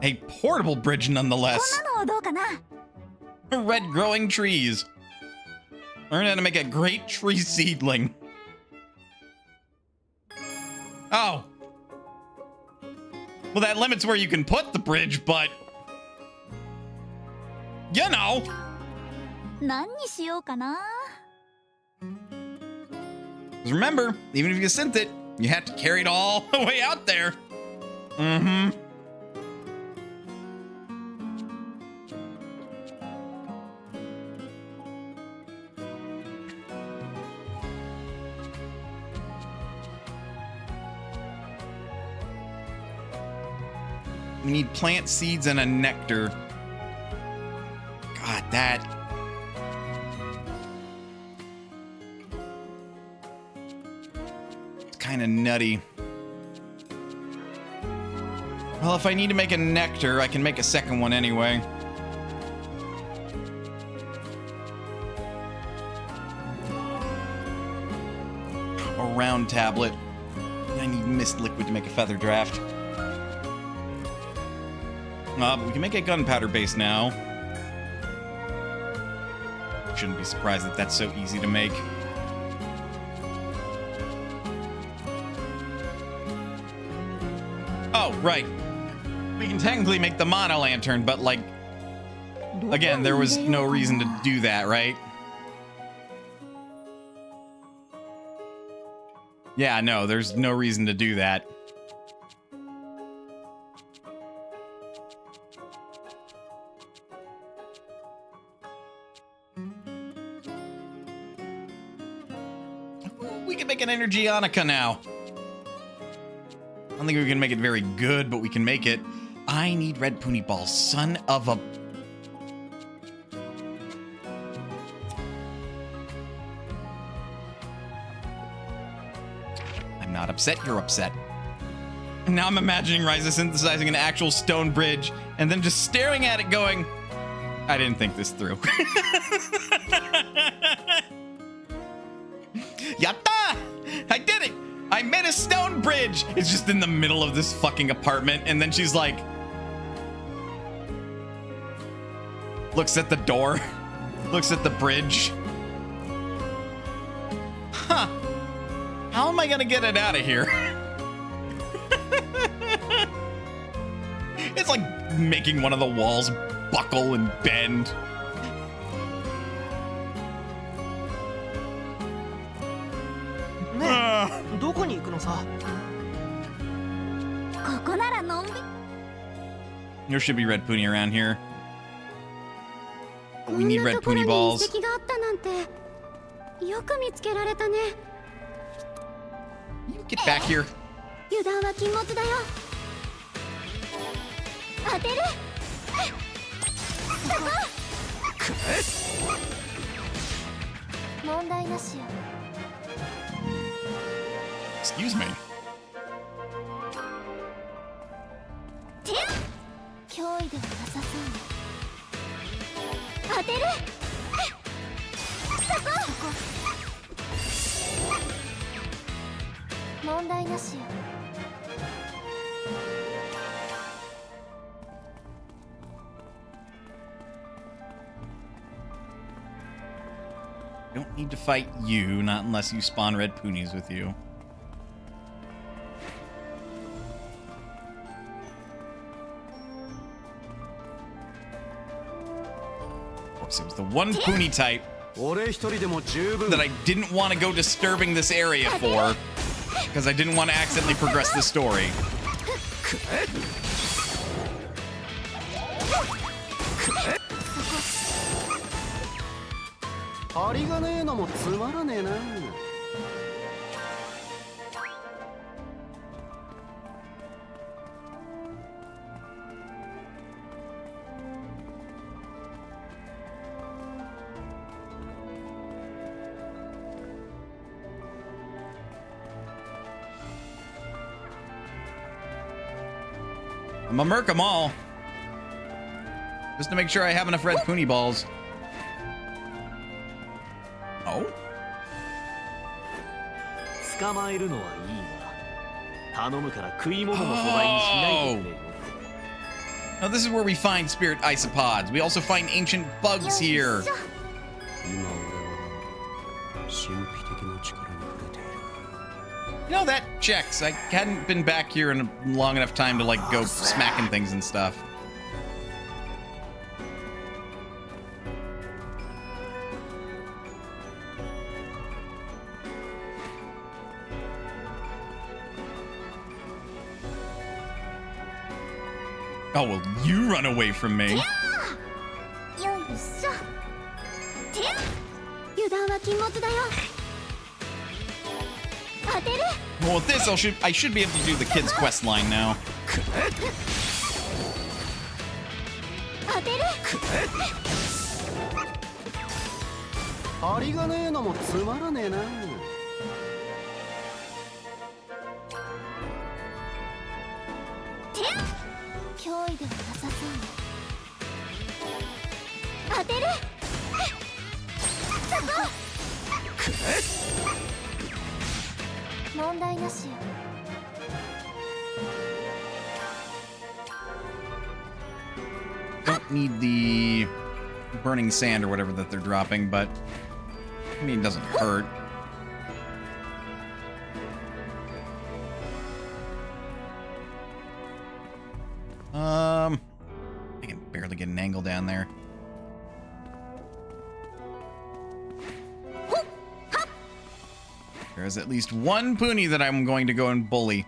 A portable bridge, こ nonetheless. んなのどうかな？ Red growing trees. Learn how to make a great tree seedling. Oh. Well, that limits where you can put the bridge, but... You know. 何にしようかな？ Because remember, even if you synth it, you have to carry it all the way out there. Mm-hmm. We need plant seeds and a nectar. God, that... It's kind of nutty. Well, if I need to make a nectar, I can make a second one anyway. A round tablet. I need mist liquid to make a feather draft. But we can make a gunpowder base now. Shouldn't be surprised that that's so easy to make. Oh, right. We can technically make the mono lantern, but like, again, there was no reason to do that, right? Yeah, no, there's no reason to do that. We can make an energy Anika now. I don't think we can make it very good, but we can make it. I need red pony balls, son of a... I'm not upset, you're upset. Now I'm imagining Ryza synthesizing an actual stone bridge and then just staring at it going, I didn't think this through. Yatta! I did it! I made a stone bridge! It's just in the middle of this fucking apartment, and then she's like... Looks at the door. Looks at the bridge. Huh. How am I gonna get it out of here? It's like making one of the walls buckle and bend. There should be red pony around here. But we need red pony balls. You get back here. Excuse me. Don't Need to fight you, not unless you spawn red poonies with you. Of course, it was the one poonie type that I didn't want to go disturbing this area for, because I didn't want to accidentally progress the story. I'm gonna murk them all, just to make sure I have enough red poonie balls. Oh? 捕まえるのはいいが、頼むから食い物の素材にしないでくれよ。 Now this is where we find spirit isopods. We also find ancient bugs here. You know, that checks. I hadn't been back here in a long enough time to, like, go smacking things and stuff. Oh, well, you run away from me. Well, with this, I should be able to do the kids' quest line now. Don't need the burning sand or whatever that they're dropping, but I mean, it doesn't hurt. I can barely get an angle down there. There's at least one poonie that I'm going to go and bully.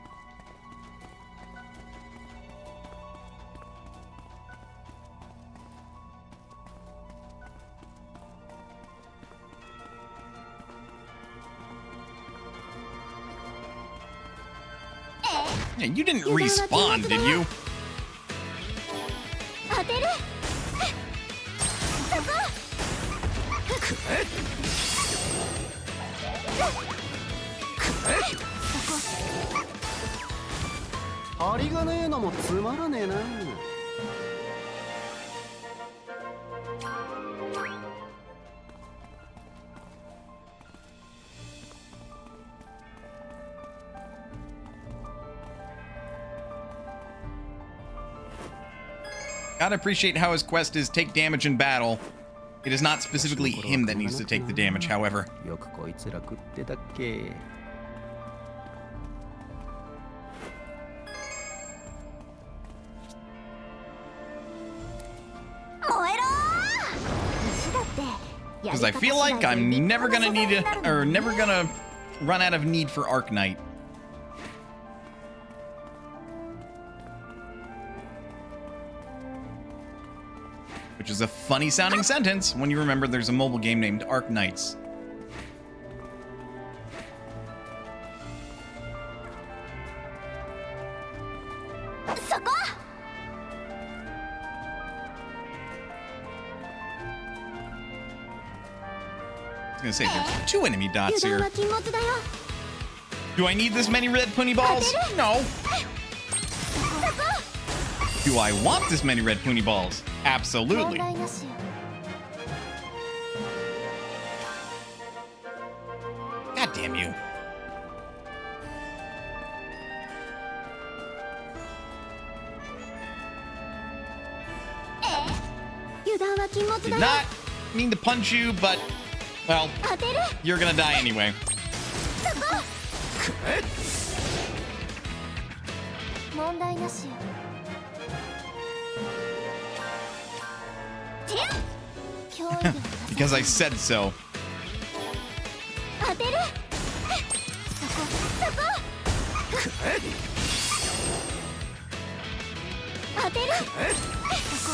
Yeah, you didn't respawn, did you? Gotta appreciate how his quest is take damage in battle. It is not specifically him that needs to take the damage, however. Because I feel like I'm never gonna need it, or never gonna run out of need for Arknight. Which is a funny sounding sentence when you remember there's a mobile game named Arknights. I was gonna say, there's 2 enemy dots here. Do I need this many red poonie balls? No. Do I want this many red poonie balls? Absolutely. God damn you. Did not mean to punch you, but Well, you're gonna die anyway. 問題なしよ。脅威ではなさ Because I said so. 当てる。そこそこ。当てる。そ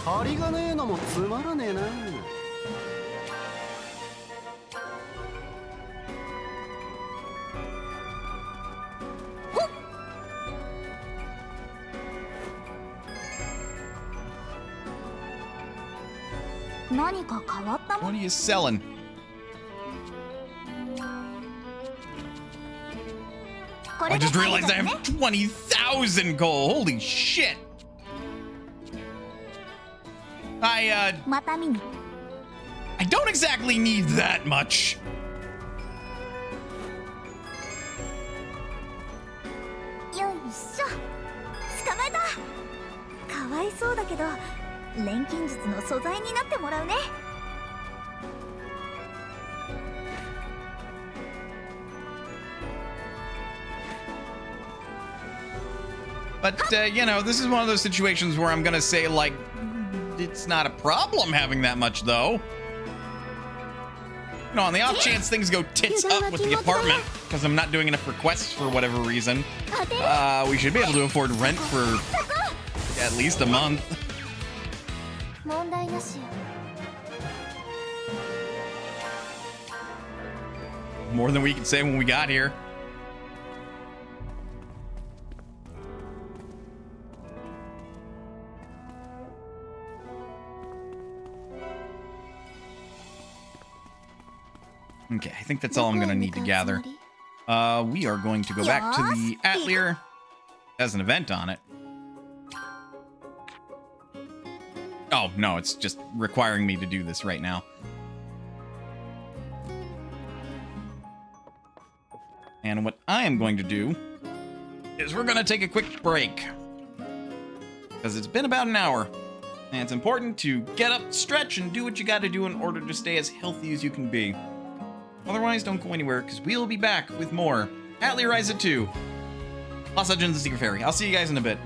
こ。針がねえのもつまらねえな。何か変わったも What are you selling? こ I れで just 最後 realized I だね have 20,000 gold. Holy shit. I また見に don't exactly need that much. よいしょ捕まえたかわいそうだけど錬金術の素材になってもらうね But, you know, this is one of those situations where I'm gonna say, like, it's not a problem having that much, though. You know, on the off chance things go tits up with the apartment, because I'm not doing enough requests for whatever reason, we should be able to afford rent for at least a month. 問題なしよ More than we could say when we got here. Okay, I think that's all I'm gonna need to gather. We are going to go back to the Atelier. Has an event on it. Oh, no, it's just requiring me to do this right now. And what I am going to do is we're going to take a quick break. Because it's been about an hour. And it's important to get up, stretch, and do what you got to do in order to stay as healthy as you can be. Otherwise, don't go anywhere, because we'll be back with more Atelier Ryza 2. Lost Legends of the Secret Fairy. I'll see you guys in a bit.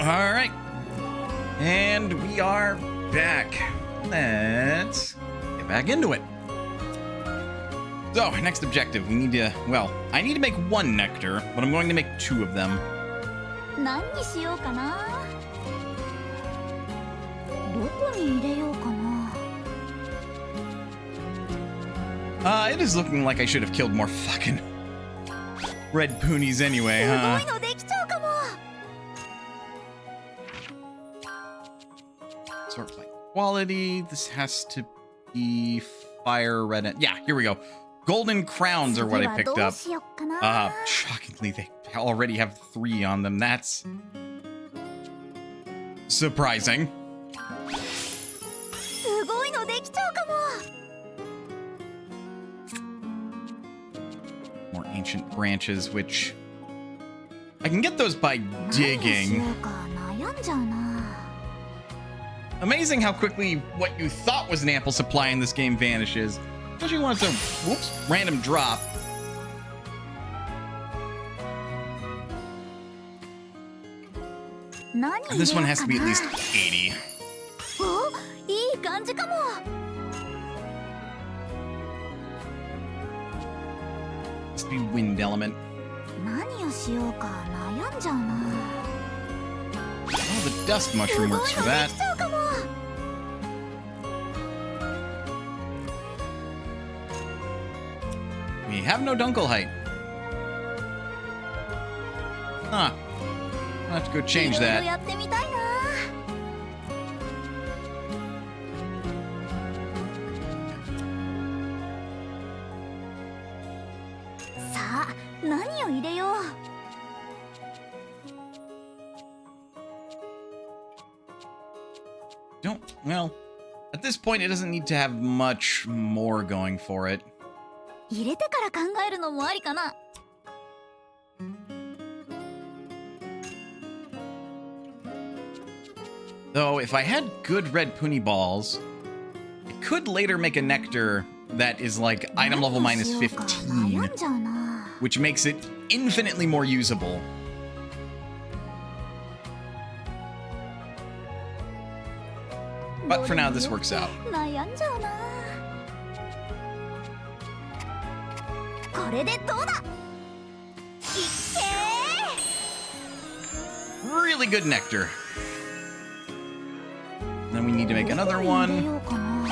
All right. And we are back. Let's get back into it. So, next objective. We need to, well, I need to make one nectar, but I'm going to make 2 of them. 何にしようかな。どこに入れようかな。 It is looking like I should have killed more fucking red poonies anyway, すご huh? いのできちゃうかも。 Sort by quality. This has to be fire red. Yeah, here we go. Golden crowns are what I picked 次はどう up. しよっかな。 Shockingly, they already have 3 on them. That's surprising. すごいのできちゃうかも。 More ancient branches, which I can get those by 何にし digging. ようか悩んじゃうな。 Amazing how quickly what you thought was an ample supply in this game vanishes. Especially when it's a, whoops, random drop. And this one has to be at least 80. お、いい感じかも。 Must be wind element. 何をしようか悩んじゃうな。 Oh, the dust すごい mushroom の works で for that. きちゃうかも。 We have no dunkel height. Huh. I'll have to go change いろいろ that. やってみたいな。さあ、何を入れよう。 Don't, well, at this point, it doesn't need to have much more going for it. 入れてから考えるのもありかな。 Though, if I had good red puni balls, I could later make a nectar that is like item level minus 15, 悩んじゃうな。 which makes it infinitely more usable. But for now, this works out. 悩んじゃうな。これでどうだ。いっけ Really good nectar. Then we need to ー。 make another どこに入れ one, ようかな。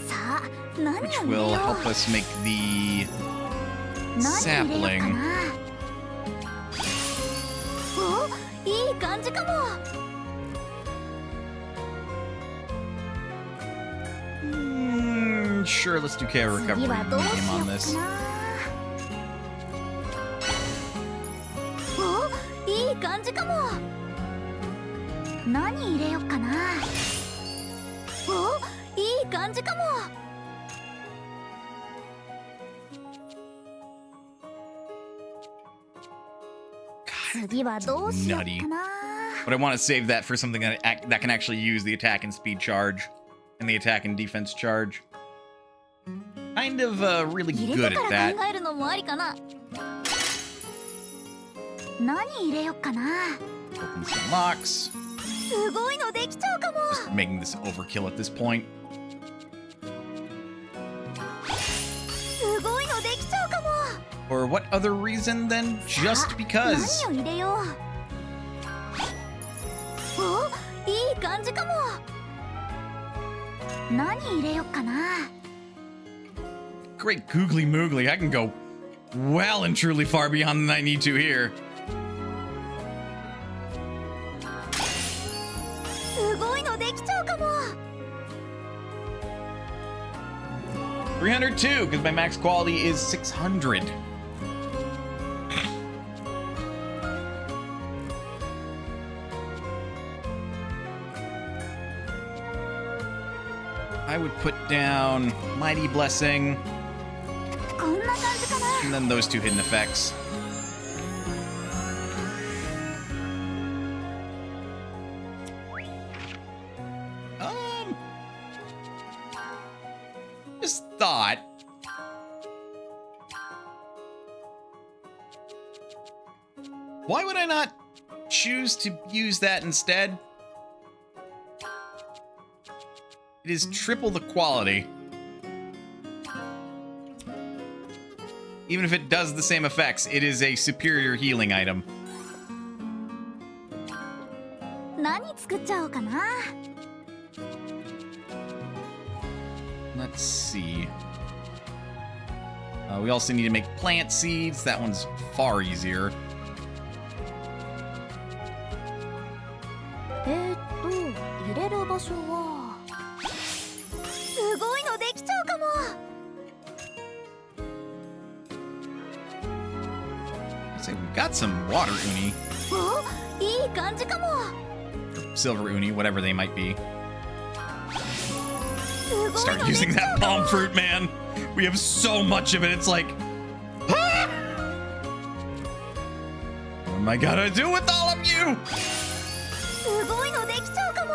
さあ、何を which 入れ will よ help う。 us make the 何入れようか sapling. な。お、いい感じかも。 Sure, let's do care 次 recovery はどうしよ medium う on か this. な。お、いい感じかも。何入れよっかな。お、いい感じかも。 次はどうしよっ nutty. かな。 But I want to save that for something that can actually use the attack and speed charge and the attack and defense charge. Kind of really 入 good れて at から that. 考えるのもありかな。何入れよっかな。 Open some locks. すごいのできちゃうかも。 Just making this overkill at this point. すごいのできちゃうかも。 For what other reason than just because? 何を入れよう。お、いい感じかも。何入れよっかな。 Great googly moogly. I can go well and truly far beyond than I need to here. すごいのできちゃうかも。 302, because my max quality is 600. I would put down Mighty Blessing, こんな感じかな。 and then those 2 hidden effects. Just thought. Why would I not choose to use that instead? It is triple the quality. Even if it does the same effects, it is a superior healing item. 何作っちゃおうかな。 Let's see. We also need to make plant seeds. That one's far easier. 入れる場所はすごいのできちゃうかも。 I'd say we've got some water uni. お、いい感じかも。 Silver uni, whatever they might be. すごいので Start き using ちゃ that うかも。 palm fruit, man. We have so much of it. It's like, ah! What am I gonna do with all of you? すごいのできちゃうかも。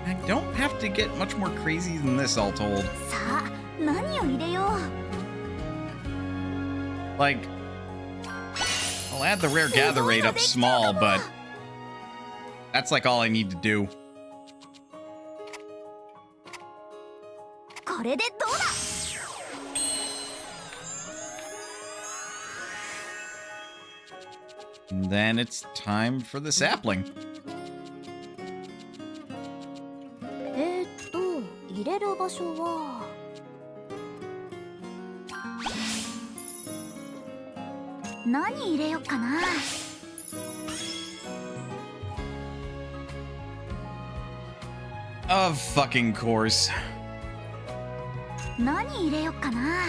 I don't have to get much more crazy than this, all told. さあ、何を入れよう。 Like, I'll add the rare gather rate up small, but that's like all I need to do. これでどうだ。 And then it's time for the sapling. 入れる場所は何入れよっかな。 Of fucking course. 何入れよっかな。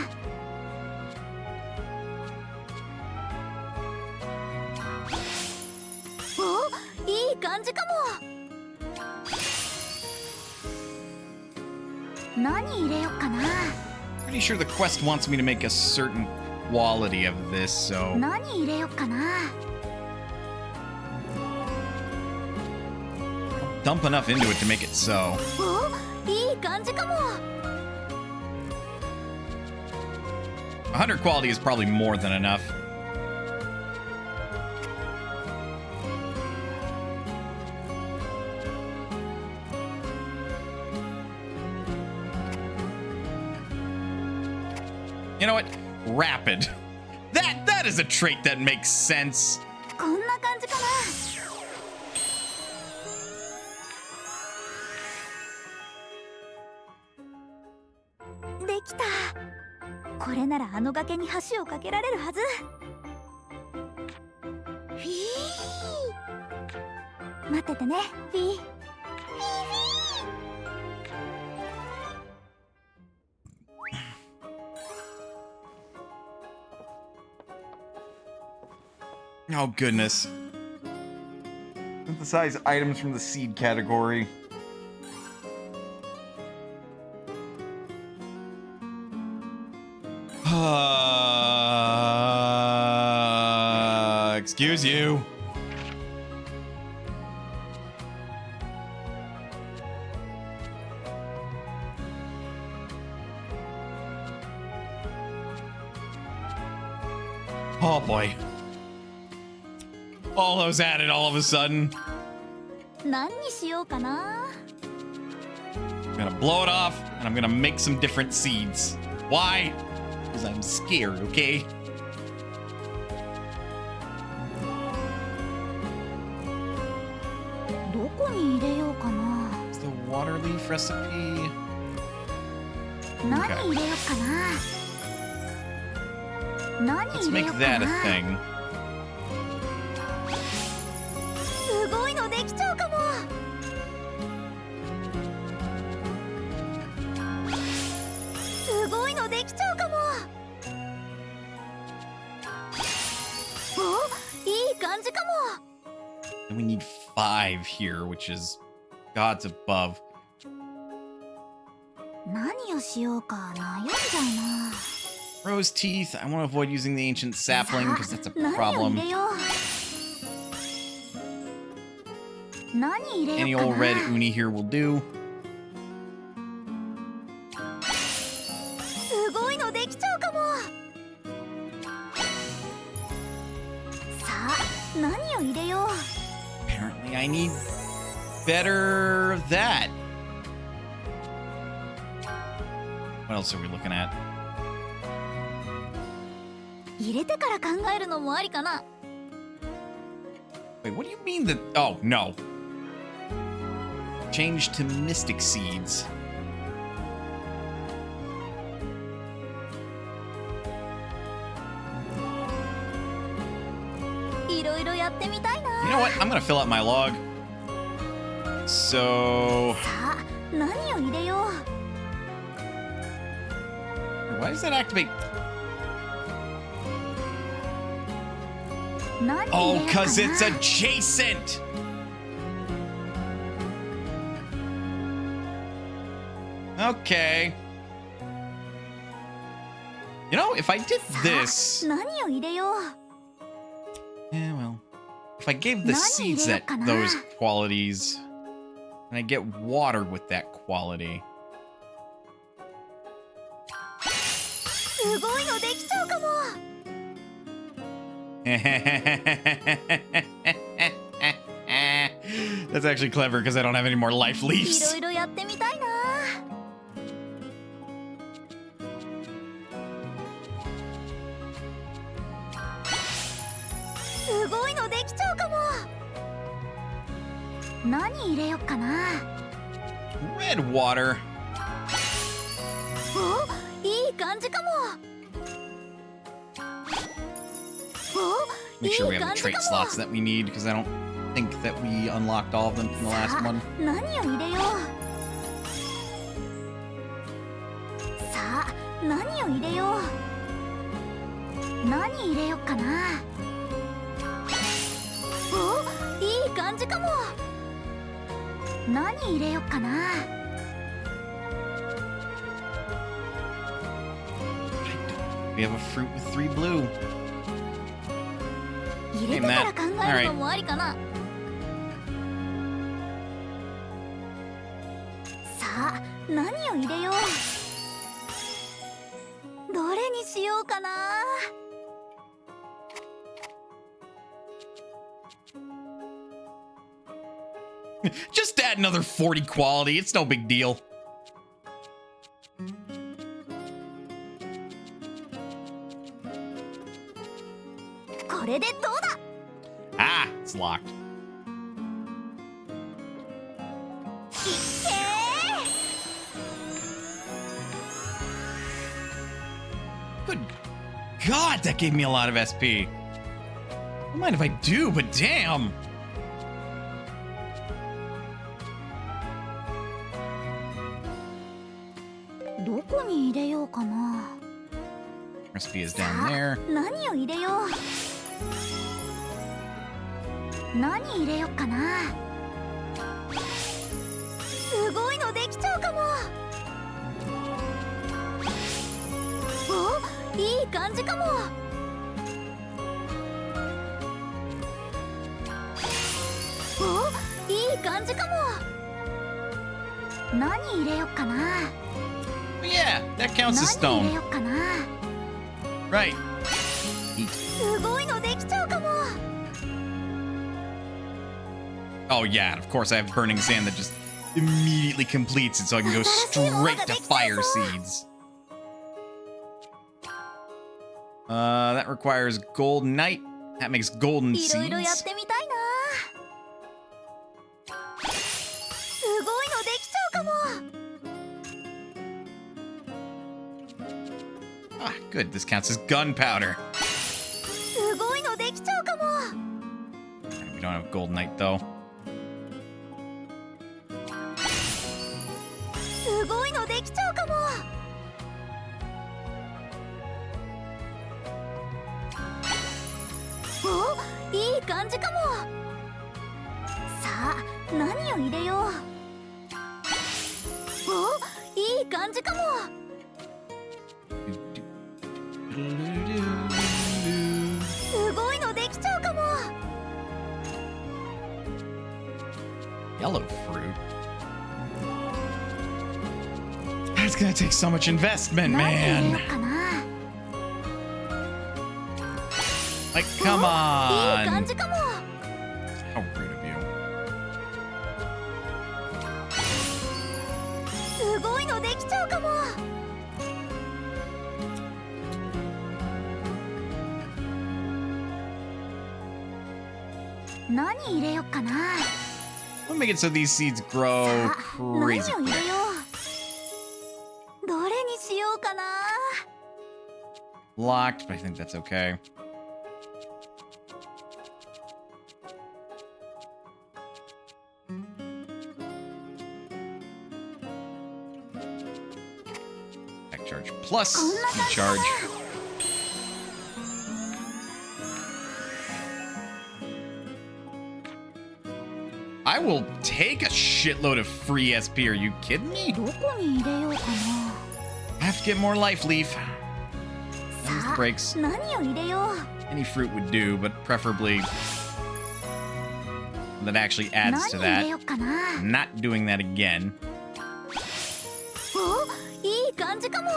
お、いい感じかも。 何入れよっかな。 Pretty sure the quest wants me to make a certain quality of this, so 何入れよっかな。 dump enough into it to make it so. お、いい感じかも。 100 quality is probably more than enough. You know what? Rapid. That is a trait that makes sense. こんな感じかな。 できた。これならあの崖に橋を架けられるはず。フィー。待っててね、フィー。 Oh, goodness. Synthesize items from the seed category. Excuse you. Oh, boy. All those added all of a sudden. 何にしようかな。 I'm gonna blow it off, and I'm gonna make some different seeds. Why? Because I'm scared, okay? It's the water leaf recipe. 何入れようかな。何 Let's 入れ make ようか that a な。 thing. すごいのできちゃうかも。すごいのできちゃうかも。お、いい感じかも。 And we need 5 here, which is gods above. 何をしようか悩んじゃうな。 Rose teeth. I want to avoid using the ancient sapling because that's a 何を problem. 入れよう。何入れ Any ようか old な。 red uni here will do. すごいのできちゃうかも。何を入れよう。 Apparently I need better that. What else are we looking at? 入れてから考えるのもありかな。 Wait, what do you mean that? Oh, no. Change to mystic seeds. いろいろやってみたいな。 You know what? I'm gonna fill out my log. So, さあ、何を入れよう。 why does that activate? 何入れ Oh, ようかな。 because it's adjacent. Okay. You know, if I did this, 何を入れよう。 yeah, well, if I gave the seeds that those qualities, and I get water with that quality. すごいのできちゃうかも。 That's actually clever because I don't have any more life い leaves. ろいろやってみたいな。すごいのできちゃうかも。何入れよっかな。 Red water. お、いい感じかも。お、 Make い sure we い have 感 the じ trait かも。 slots that we need because I don't think that we unlocked all of them from the last さあ one. 何を入れよう。さあ何を入れよう。何入れよっかな。お、いい感じかも。何入れよっかな。 We have a fruit with 3 blue. 入れてから考えるのもありかな。さあ何を入れよう。どれにしようかな。 Just add another 40 quality. It's no big deal. Ah, it's locked. Good God, that gave me a lot of SP. Don't mind if I do, but damn. Recipe is down there. 何を入れよう。何入れよっかな。すごいのできちゃうかも。お、いい感じかも。お、いい感じかも。何入れよっかな。 Yeah, that counts as 何入れ stone. よっかな。 Right. すごいのできちゃうかも。 Oh, yeah, and of course I have burning sand that just immediately completes it so I can go straight to fire seeds. That requires goldenite. That makes golden いろいろやっ seeds. てみたいな。すごいのできちゃうかも。 Ah, good. This counts as gunpowder. すごいのできちゃうかも。 We don't have goldenite, though. すごいのできちゃうかも。お、いい感じかも。さあ何を入れよう。お、いい感じかも。 すごいのできちゃうかも。 Yellow fruit. That's gonna take so much investment, 何入れよ man. うかな。 Like, come いい感 on. じかも。のできちゃうかも。何入れよっかな。 We'll make it so these seeds grow 何 crazy を入 quick. れよう。どれにしようかな。 Locked, but I think that's okay. Back charge plus charge. I will take a shitload of free SP. Are you kidding me? どこに入れようか I have to get more life leaf. な。さあ breaks. 何を入れよう。 Any fruit would do, but preferably that actually adds 何 to 入れ that. ようかな。 Not doing that again. お、いい感じかも。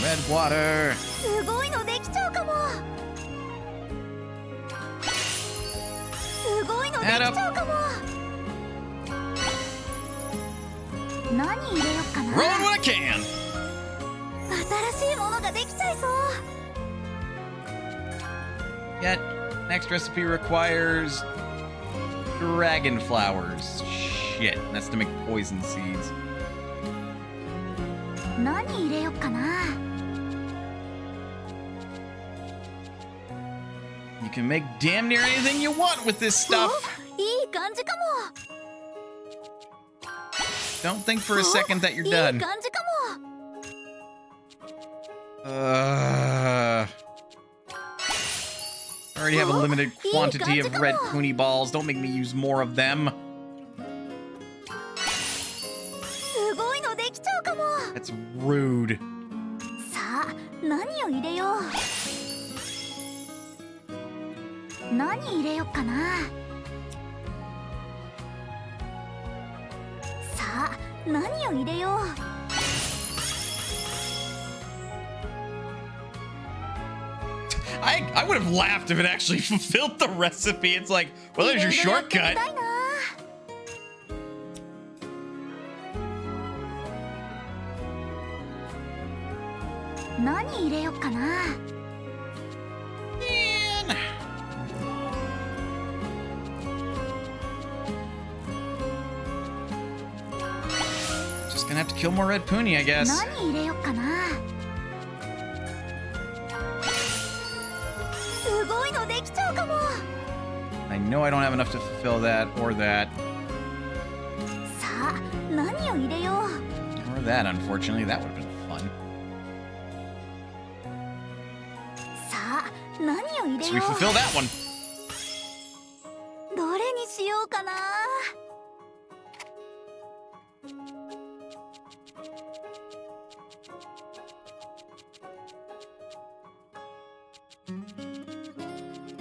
Red water. すごいのできちゃうかも。すごいのできちゃうかも。何入れよっかな。 Roll what I can. 新しいものができちゃいそう。 Yet, next recipe requires dragon flowers. Shit, that's to make poison seeds. 何入れよっかな。 You can make damn near anything you want with this stuff. いい感じかも。 Don't think for a second that you're いい done. 感じかも。 I already have a limited Oh, quantity of red come on. pony balls. Don't make me use more of them. すごいのできちゃうかも。 That's rude. さあ、何を入れよう。何入れよっかな。さあ、何を入れよう。 I would have laughed if it actually fulfilled the recipe. It's like, well, there's your いろいろやってみ shortcut. たいな。何入れよっかな。 Man. Just gonna have to kill more red pony, I guess. 何入れよっかな。すごいのできちゃうかも。 I know I don't have enough to fulfill that or that. さあ、何を入れよう。 Or that, unfortunately. That would have been fun. さあ、何を入れ So よ we fulfill that one. う。どれにしようかな。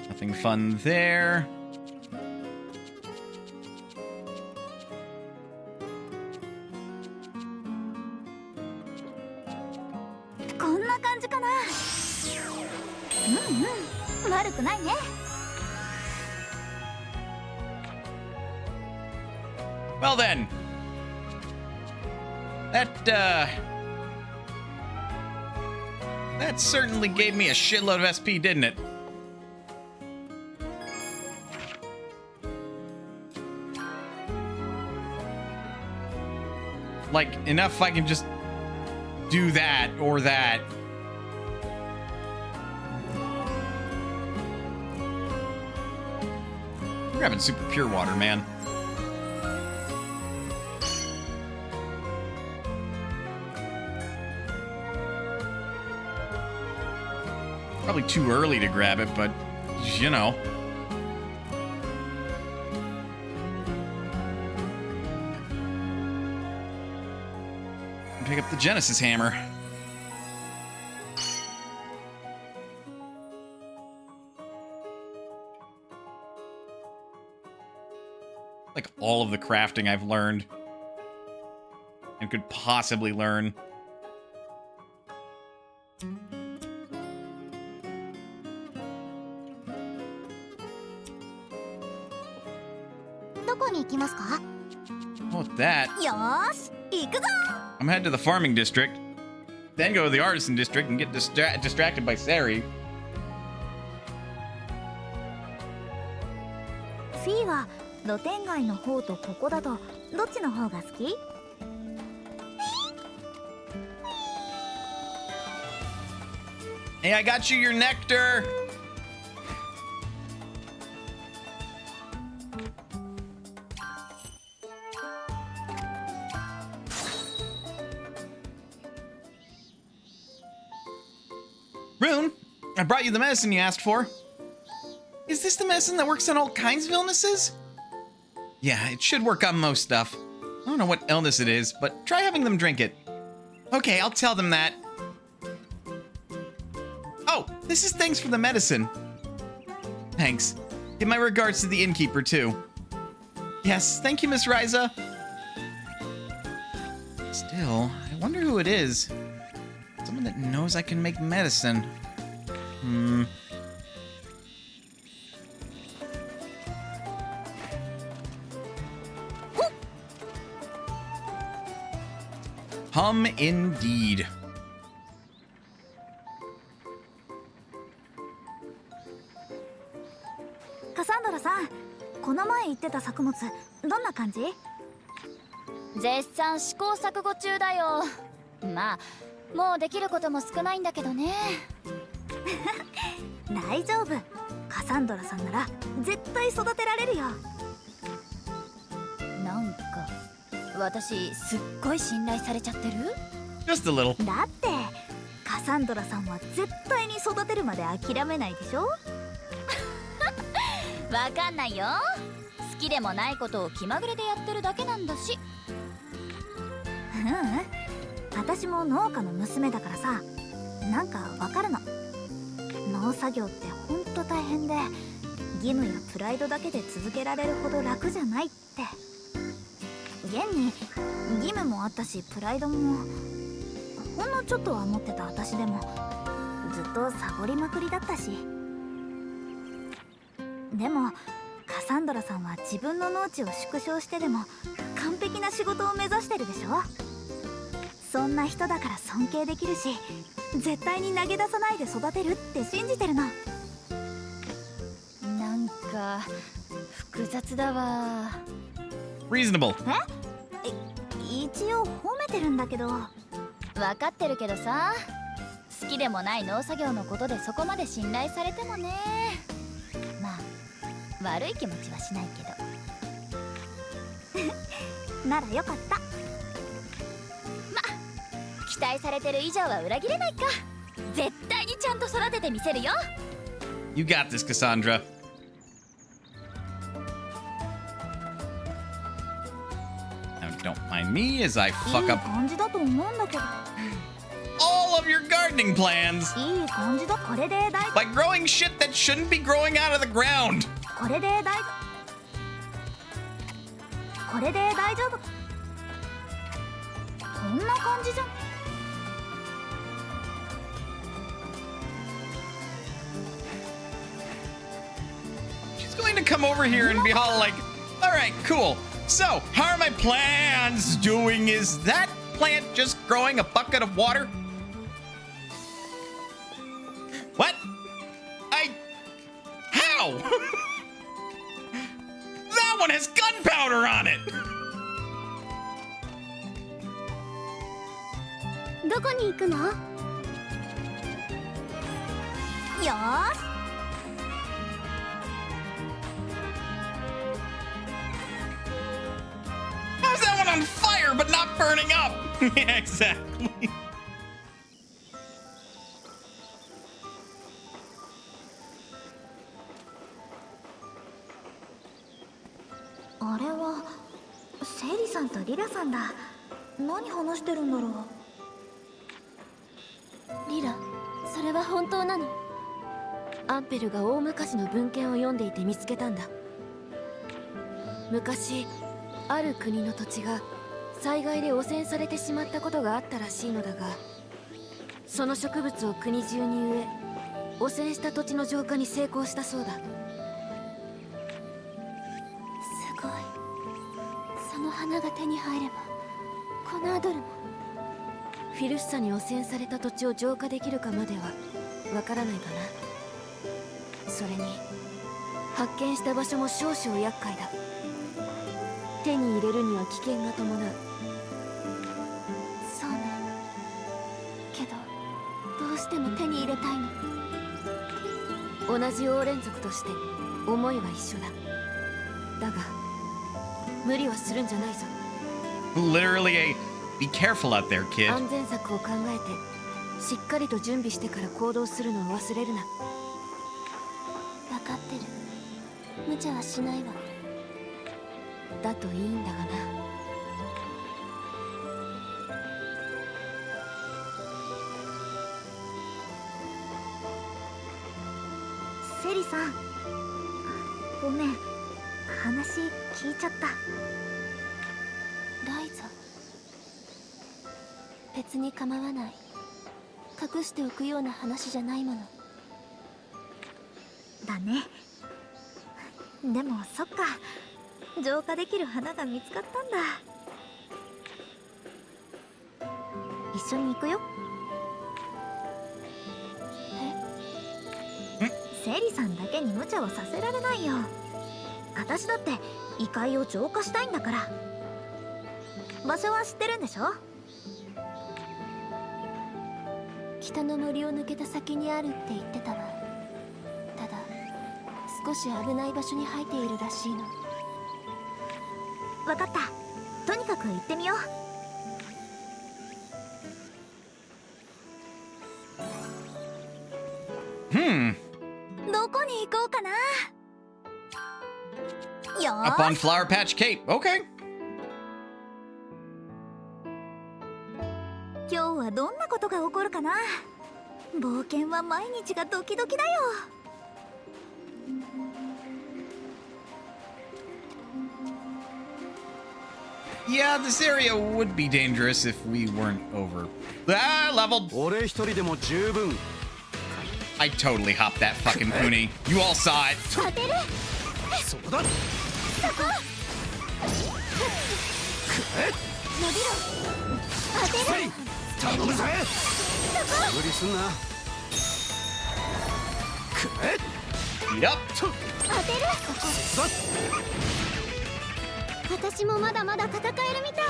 Nothing fun there. こんな感じかな。うん、悪くないね。 Well then. That certainly gave me a shitload of SP, didn't it? Like, enough I can just do that or that. I'm grabbing super pure water, man. Probably too early to grab it, but, you know. Pick up the Genesis hammer. Like all of the crafting I've learned and could possibly learn. どこに行きますか。 What with that? よーし、行くぞ。 I'm headed to the farming district, then go to the artisan district and get distracted by Sari. フィーは露天街の方とここだとどっちの方が好き？ Hey, I got you your nectar. Rune, I brought you the medicine you asked for. Is this the medicine that works on all kinds of illnesses? Yeah, it should work on most stuff. I don't know what illness it is, but try having them drink it. Okay, I'll tell them that. Oh, this is thanks for the medicine. Thanks. Give my regards to the innkeeper, too. Yes, thank you, Miss Ryza. Still, I wonder who it is. Someone that knows I can make medicine. Indeed. カサンドラさん、この前言ってた作物どんな感じ？絶賛試行錯誤中だよ。まあもうできることも少ないんだけどね。大丈夫。カサンドラさんなら絶対育てられるよ。なんか私すっごい信頼されちゃってる？ Just a little. だってカサンドラさんは絶対に育てるまで諦めないでしょ。わかんないよ。好きでもないことを気まぐれでやってるだけなんだし。私も農家の娘だからさ、なんかわかるの。農作業ってほんと大変で、義務やプライドだけで続けられるほど楽じゃないって。現に義務もあったし、プライドもほんのちょっとは持ってた私でもずっとサボりまくりだったし。でもカサンドラさんは自分の農地を縮小してでも完璧な仕事を目指してるでしょ。そんな人だから尊敬できるし、絶対に投げ出さないで育てるって信じてるの。なんか複雑だわ。 Reasonable. 一応褒めてるんだけど。分かってるけどさ、好きでもない農作業のことでそこまで信頼されてもね。まあ悪い気持ちはしないけど。ならよかった。期待されてる以上は裏切れないか。絶対にちゃんと育ててみせるよ。 You got this, Cassandra. Now, don't mind me as I い fuck い up 感じだと思うんだけど。 all of your gardening plans いい感じだ。これで大 by growing shit that shouldn't be growing out of the ground. これで大丈夫。こんな感じじゃん。She's going to come over here and be all like, all right, cool. So, how are my plants doing? Is that plant just growing a bucket of water? What? How? That one has gunpowder on it. どこに行くの？よーし。 How's that one on fire but not burning up? Yeah, exactly. あれはセリさんとリラさんだ。何話してるんだろう。リラ、それは本当なの？アンペルが大昔の文献を読んでいて見つけたんだ。昔ある国の土地が災害で汚染されてしまったことがあったらしいのだが、その植物を国中に植え、汚染した土地の浄化に成功したそうだ。すごい。その花が手に入ればこナードルも。フィルスサに汚染された土地を浄化できるかまではわからないかな。それに発見した場所も少々厄介だ。手に入れるには危険が伴う。そうね。けどどうしても手に入れたいの。同じオーレン族として思いは一緒だ。だが無理はするんじゃないぞ。 Literally a be careful out there, kid. 安全策を考えてしっかりと準備してから行動するのを忘れるな。分かってる。無茶はしないわ。だといいんだがな。セリさん、ごめん、話聞いちゃった。ライザ、別に構わない。隠しておくような話じゃないもの。だね。でもそっか、浄化できる花が見つかったんだ。一緒に行くよ。セリさんだけに無茶はさせられないよ。私だって異界を浄化したいんだから。場所は知ってるんでしょ？北の森を抜けた先にあるって言ってたわ。ただ少し危ない場所に生えているらしいの。分かった。とにかく行ってみよう。どこに行こうかな。よー Up on Flower Patch Cape. Okay. 今日はどんなことが起こるかな。冒険は毎日がドキドキだよ。Yeah, this area would be dangerous if we weren't over. Ah, leveled. 俺一人でも十分。 I totally hopped that fucking pony. You all saw it. 当てる。そうだ。伸びろ。当てる。頼むぜ。無理すんな。 Beat up. 当てる。私もまだまだ戦えるみたい。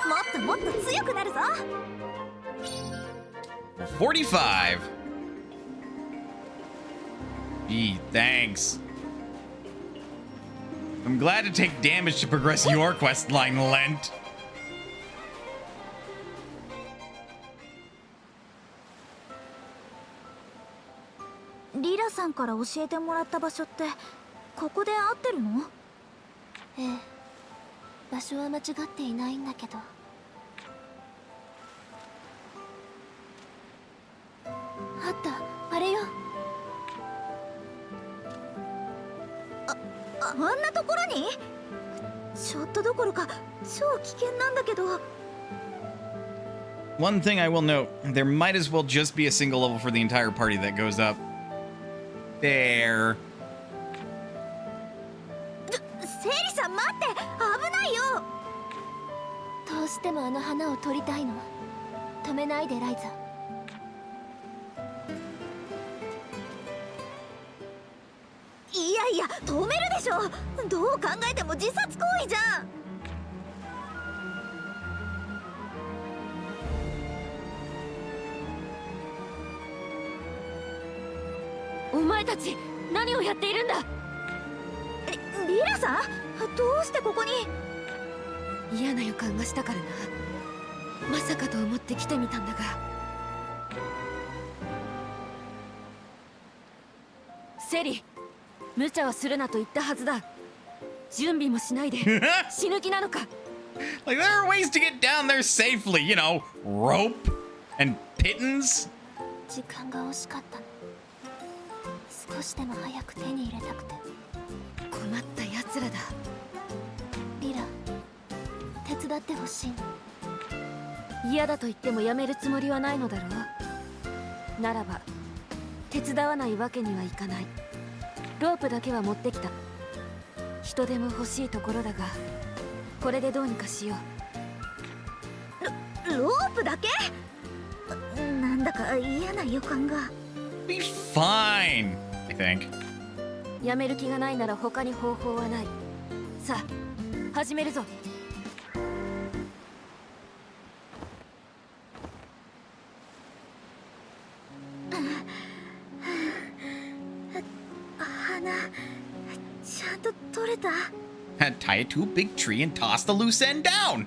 もっともっと強くなるぞ。 45. Gee, thanks. I'm glad to take damage to progress your quest line, Lent. リラさんから教えてもらった場所ってここで合ってるの？ええ、場所は間違っていないんだけど。あった、あれよ。あんなところに？ちょっとどころか超危険なんだけど。 One thing I will note, there might as well just be a single level for the entire party that goes up. There. セリさん待って、危ないよ。どうしてもあの花を取りたいの。止めないでライザ。いやいや止めるでしょ。どう考えても自殺行為じゃん。お前たち何をやっているんだ。リラさん、どうしてここに？嫌な予感がしたからな。まさかと思って来てみたんだが。セリ、無茶はするなと言ったはずだ。準備もしないで死ぬ気なのか。 Like, there are ways to get down there safely, you know, rope and pittance. 時間が惜しかったの。少しでも早く手に入れたくて。困ったやつらだ。リラ、手伝ってほしいの。嫌だと言ってもやめるつもりはないのだろう。ならば手伝わないわけにはいかない。ロープだけは持ってきた。人手も欲しいところだが、これでどうにかしよロープだけ？なんだか嫌な予感が。Be fine, I think. う。やめる気がないなら他に方法はない。さあ始めるぞ。花ちゃんと取れた？ Tie it to a big tree and toss the loose end down.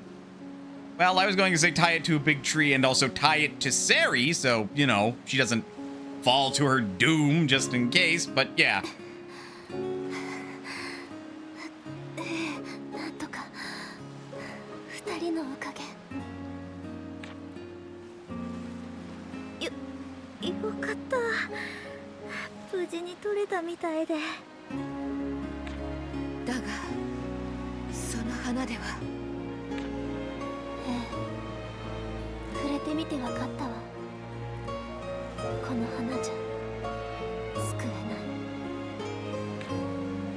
Well, I was going to say tie it to a big tree and also tie it to Sari, so, you know, she doesn't fall to her doom just in case, but yeah. なんとか二人のおかげ。よかった。無事に取れたみたいで。だがその花では。触れてみてわかったわ。この花じゃ救え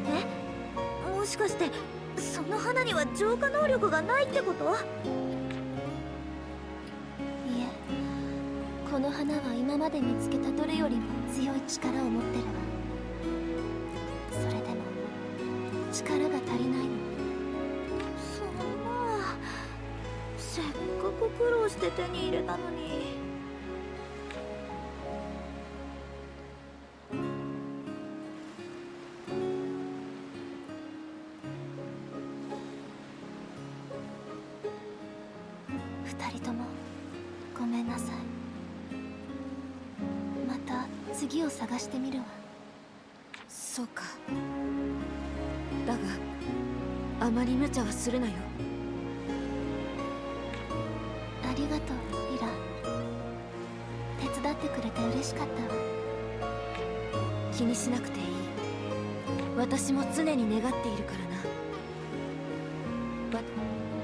ない。え？もしかしてその花には浄化能力がないってこと？いえ、この花は今まで見つけたどれよりも強い力を持ってるわ。それでも力が足りないの。そんな、せっかく苦労して手に入れたのに。二人ともごめんなさい。また次を探してみるわ。そうか。だがあまり無茶はするなよ。ありがとう、リラ。手伝ってくれて嬉しかったわ。気にしなくていい。私も常に願っているか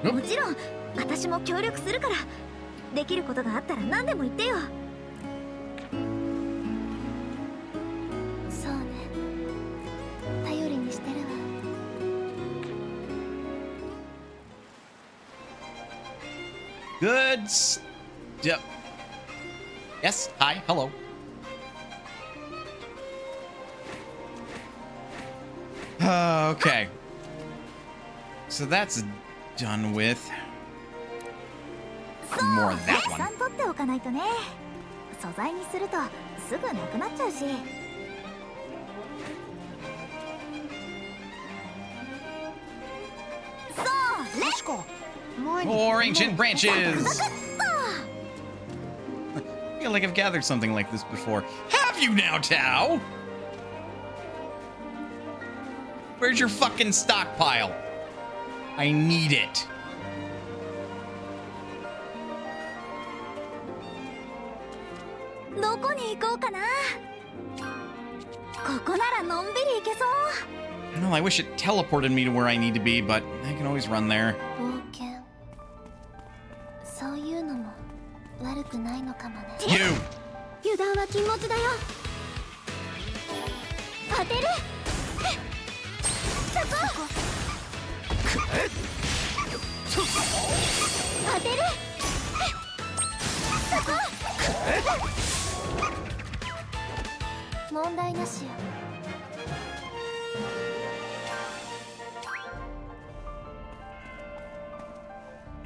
らな。もちろん私も協力するから。できることがあったら何でも言ってよ。そうね、頼りにしてるわ。Good stuff. Yes, hi, hello. Okay. So that's done with. More of that たくさん one. 取っておかないとね。素材にするとすぐなくなっちゃうし。そうね。確か前に More ancient branches. ザクザクっ I feel like I've gathered something like this before. Have you now, Tao? Where's your fucking stockpile? I need it. とどこに行こうかな。ここならのんびり行けそう。 Well, I wish it teleported me to where I need to be, but I can always run there. 冒険、そういうのも悪くないのかもね。 You! 油断は禁物だよ。当てる。そこ。当てる。そこ。問題なしよ。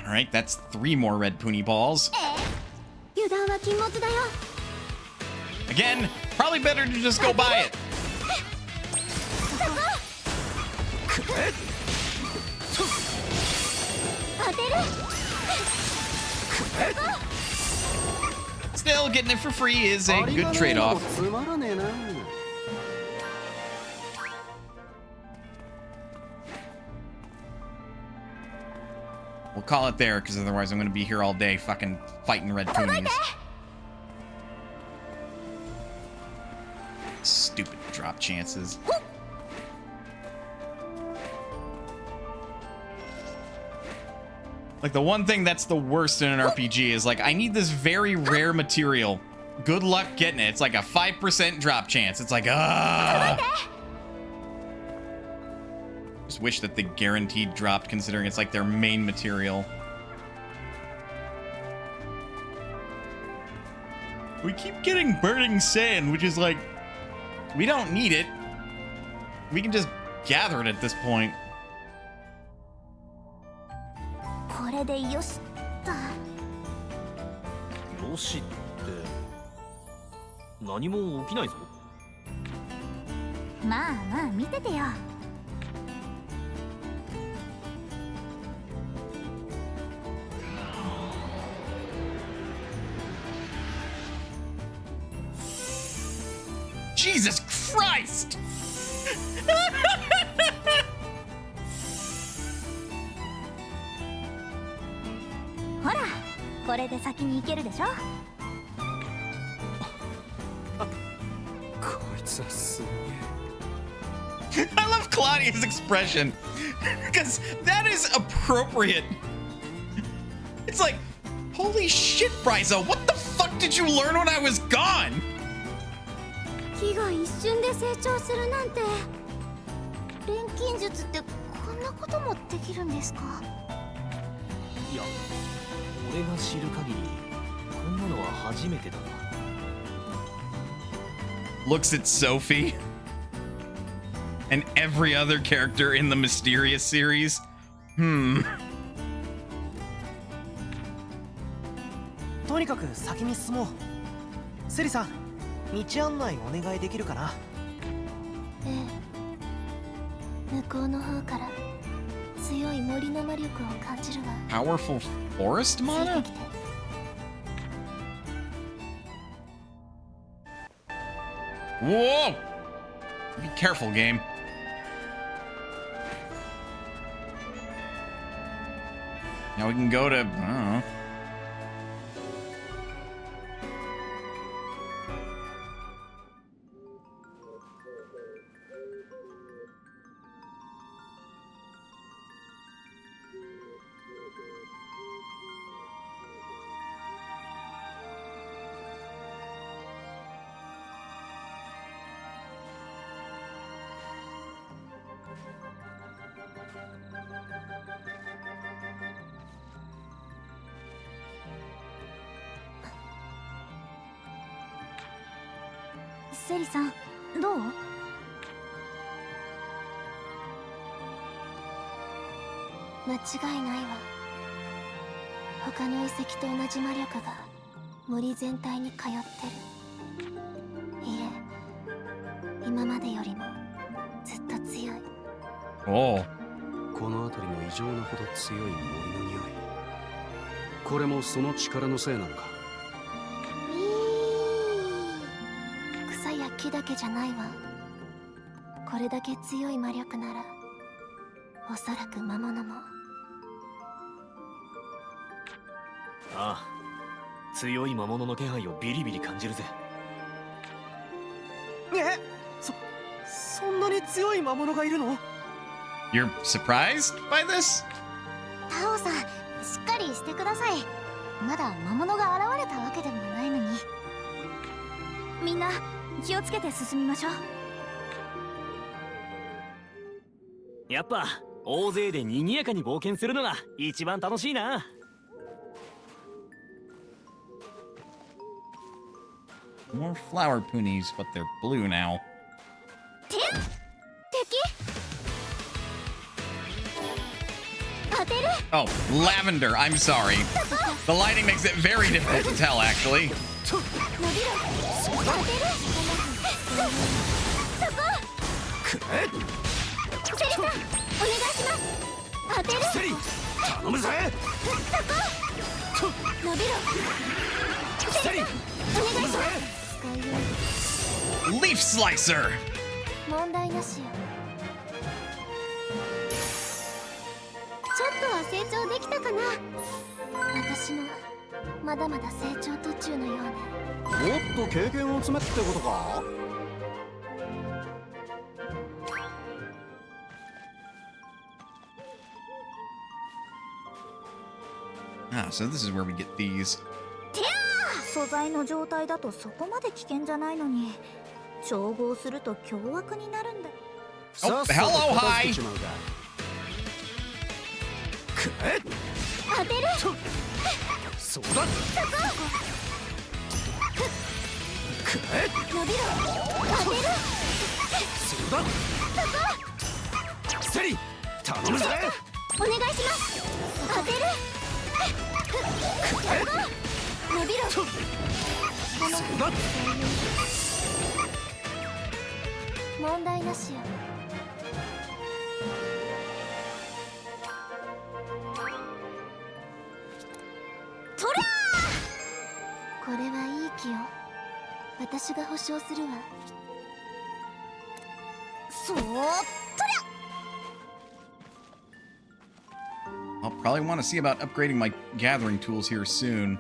All right, that's 3 more red Poonie balls. 油断は禁物だよ。 Again, probably better to just go buy it. Still, getting it for free is a good trade-off. つまらねえな。 We'll call it there, because otherwise I'm going to be here all day fucking fighting red Poonies. Stupid drop chances. Like, the one thing that's the worst in an RPG is, like, I need this very rare material. Good luck getting it. It's like a 5% drop chance. It's like, ah. Just wish that the guaranteed dropped, considering it's like their main material. We keep getting burning sand, which is like, we don't need it. We can just gather it at this point. これでよしっと。よしって何も起きないぞ。まあまあ見ててよ。Jesus Christ! ほら、これで先に行けるでしょ。こいつはすげえ。 I love Claudia's expression because that is appropriate. It's like, holy shit, Ryza, what the fuck did you learn when I was gone? 木が一瞬で成長するなんて。錬金術ってこんなこともできるんですか？いや、俺が知る限りこんなのは初めてだな。 Looks at Sophie and every other character in the Mysterious series. とにかく先に進もう。セリさん、道案内お願いできるかな。ええ。向こうの方から強い森の魔力を感じるわ。 Powerful forest つい mana? てきて。Whoa! Be careful, game. Now we can go to, I don't know.「セリさん、どう？」間違いないわ。他の遺跡と同じ魔力が森全体に通ってる。いえ、今までよりもずっと強い。 Oh. この辺りの異常なほど強い森の匂い。これもその力のせいなのか。草や木だけじゃないわ。これだけ強い魔力ならおそらく魔物も。ああ、強い魔物の気配をビリビリ感じるぜ。え、そんなに強い魔物がいるの？ You're surprised by this? タオさん、しっかりしてください。まだ魔物が現れたわけでもないのに。みんな気をつけて進みましょう。やっぱ大勢で賑やかに冒険するのが一番楽しいな。 More flower ponies, but they're blue now. 敵？当てる？ Oh, lavender. I'm sorry. The lighting makes it very difficult to tell, actually. 伸びろ。当てる？そこ！セリさん、お願いします。当てる？セリ、頼むぜ。そこ！伸びろ。セリさん、お願いします。 Leaf slicer. 問題なしよ。ちょっとは成長できたかな。私もまだまだ成長途中のようね。もっと経験を積めってことか。 Ah, so this is where we get these. 素材の状態だとそこまで危険じゃないのに、調合すると凶悪になるんだ。 Oh, hello, hi. 当てるそうだ。伸びろ当てるそうだ。セリ頼むぜ。お願いします当てる伸びろそうだ。問題なしよ。とらこれはいい気よ。私が保証するわ。そーっとりゃ I'll probably want to see about upgrading my gathering tools here soon.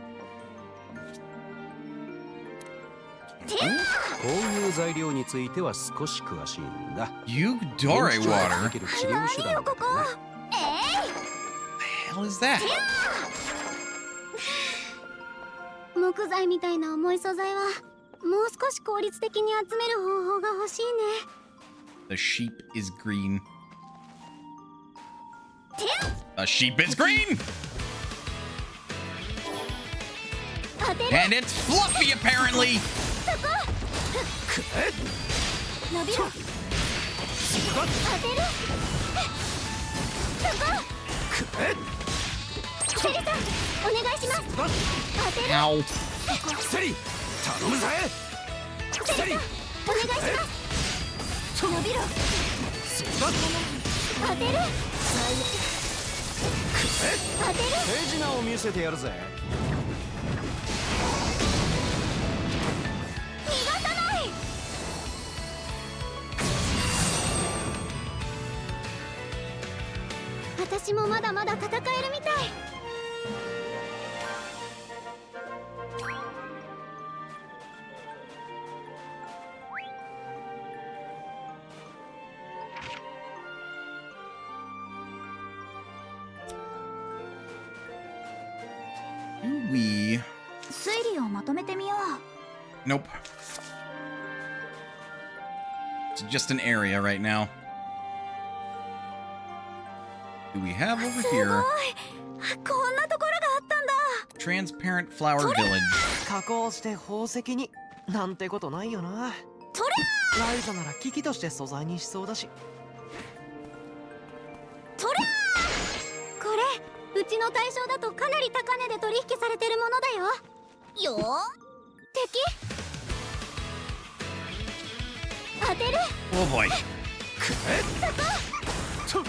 こういう材料については少し詳しいんだ。 Yugdore で water? きる治療手段だからな。 Hell is that? 木材みたいな重い素材はもう少し効率的に集める方法が欲しいね。 The sheep is green. The sheep is green! 当てる And it's fluffy, apparently! 伸びろ当てるそこセリさんお願いします当てる Ow. セリ頼むぜ。セリお願いします伸びろそうだ。当てる当てる手品を見せてやるぜ。逃がさない私もまだまだ戦えるみたい。Do we? 推理をまとめてみよう。 Nope. It's just an area right now. Do we have over すごい here こんなところがあったんだ。 Transparent Flower Village? 加工して宝石になんてことないよな。とライザなら機器として素材にしそうだし。とりゃーこれうちの対象だとかなり高値で取引されてるものだよ。よー敵当てる Oh boy. そう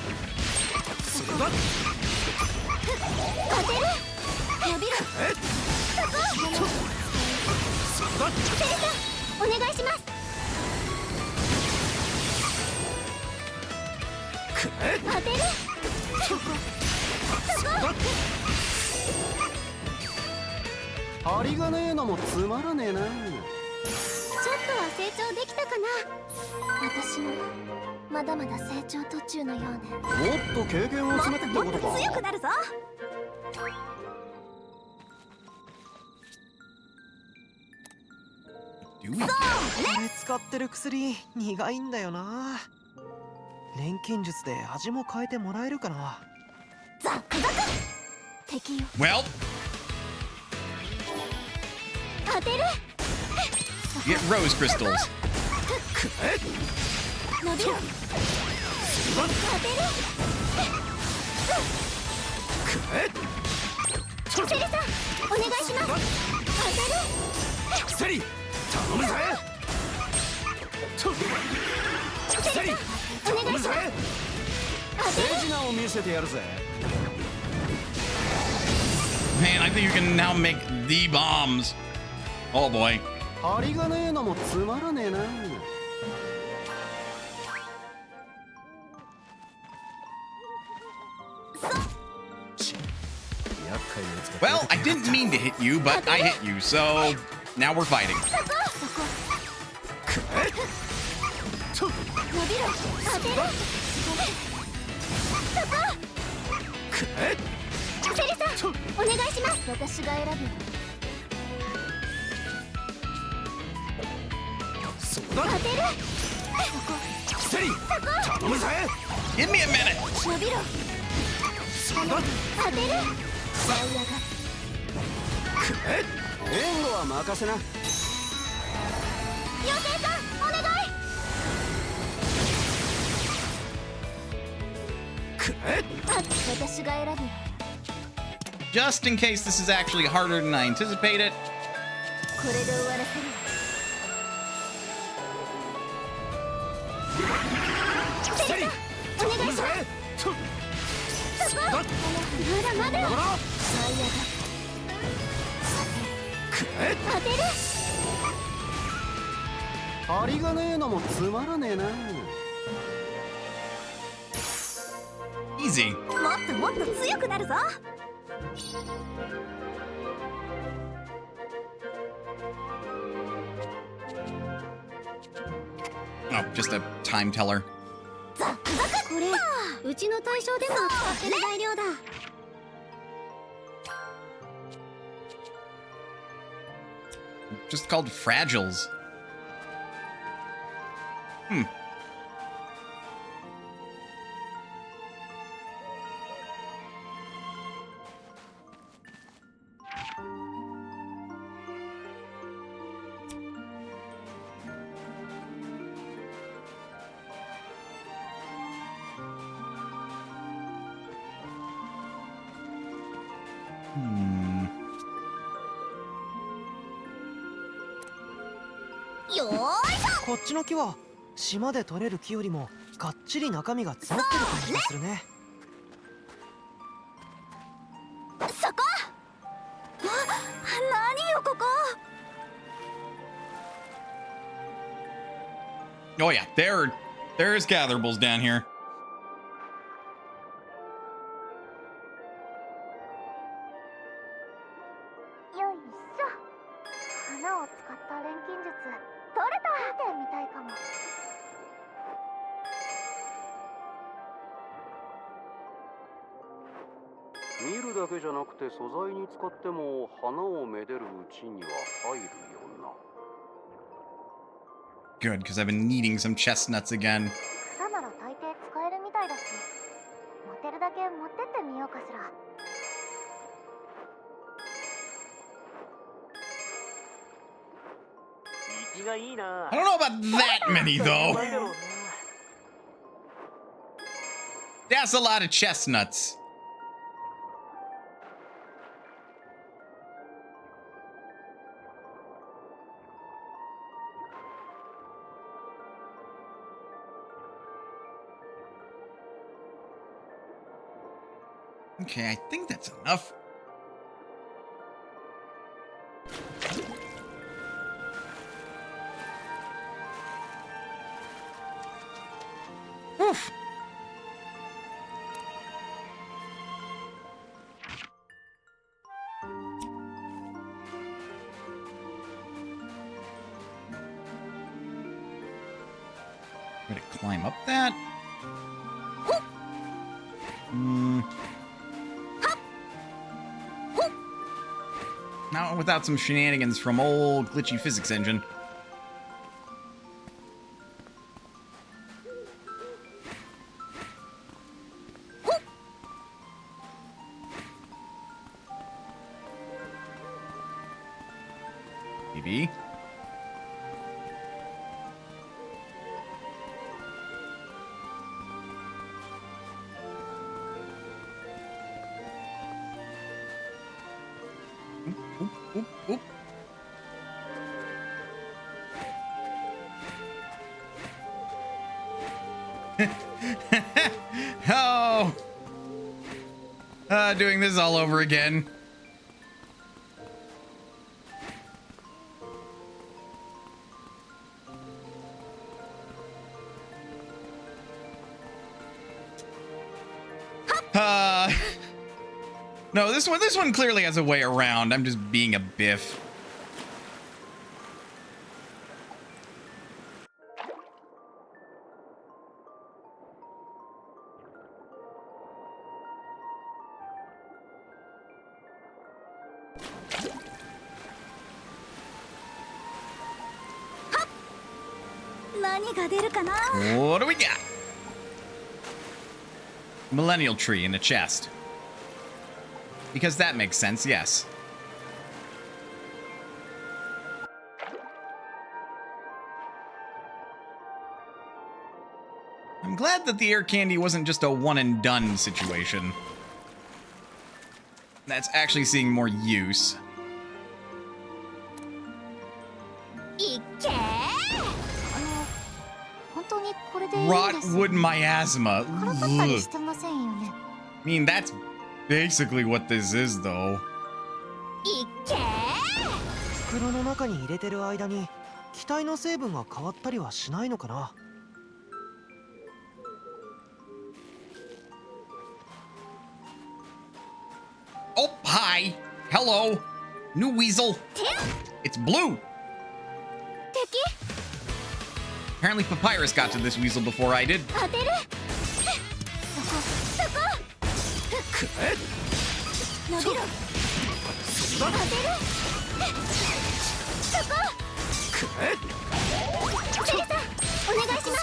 だ。当てる伸びろそうだ。セリさんお願いします。当てるそこ針がねえのもつまらねえな。ちょっとは成長できたかな。私もまだまだ成長途中のようね。もっと経験を積めってことか。強くなるぞ。 Do we? これ使ってる薬苦いんだよな。錬金術で味も変えてもらえるかな。ザクザク敵よ Well, 当てる get rose crystals. 伸びろ当てるセリさんお願いします当てるセリ頼むぜ。セリお願いします当てる手品を見せてやるぜ。 Man, I think you can now make the bombs. Oh boy. 針がねえのもつまらねえな。 Well, I didn't mean to hit you, but I hit you, so now we're fighting. 伸びろ当てるそこセリさんお願いします私が選ぶわ。そうだ。当てるセリ頼むぜ。 Give me a minute. 伸びろ当当てる。援護は任せな。妖精さんお願い。私が選ぶ。 Just in case this is actually harder than I anticipated. これで終わらせる。セリさんお願いします。そこまだまだ。当てる。ありがねえのもつまらねえな。 Easy. もっともっと強くなるぞ。 Oh, just a time teller. ザクザク。これうちの対象でも使ってる材料だ。 Just called fragiles. Hmm. Hmm. よーいしょ。こっちの木は島で採れる木よりもがっちり中身が詰まってる感じがするね。そこ。何よここ。 Oh yeah, there's gatherables down here. よいしょ。花を使った錬金術取れた。見てみたいかも。見るだけじゃなくて素材に使っても花をめでるうちには入るよな。 Good, because I've been needing some chestnuts again. 草なら大抵使えるみたいだし、持てるだけ持ってってみようかしら。 息がいいな。 I don't know about that many though. That's a lot of chestnuts. Okay, I think that's enough. Oof. Gonna climb up that. Not without some shenanigans from old glitchy physics engine. Maybe. Oop, oop, oop. Oh! Doing this all over again. No, this one clearly has a way around. I'm just being a biff. What do we got? Millennial tree in a chest. Because that makes sense, yes. I'm glad that the air candy wasn't just a one and done situation. That's actually seeing more use. いっけー。本当にこれでいいんです Rotwood miasma. からかったりしてませんよね。I mean, that's basically what this is, though. いっけー。袋の中に入れてる間に気体の成分が変わったりはしないのかな。Oh, hi. Hello. New weasel. It's blue. Apparently Papyrus got to this weasel before I did. 当てる。そこ。伸びろ。当てる。そこ。セリさん、お願いします。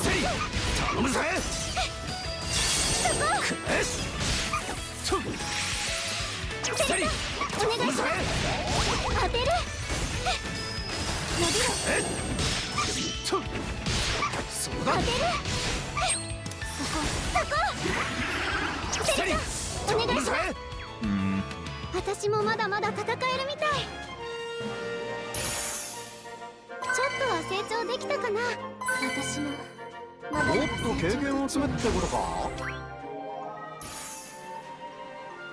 セリ、頼むぜ。そこ。セリさん、お願いします。当てる。伸びろ。そうだ。当てる。そこ。セリさん、お願いします。私もまだまだ戦えるみたい。ちょっとは成長できたかな。私もまだもっと経験を積めってことか。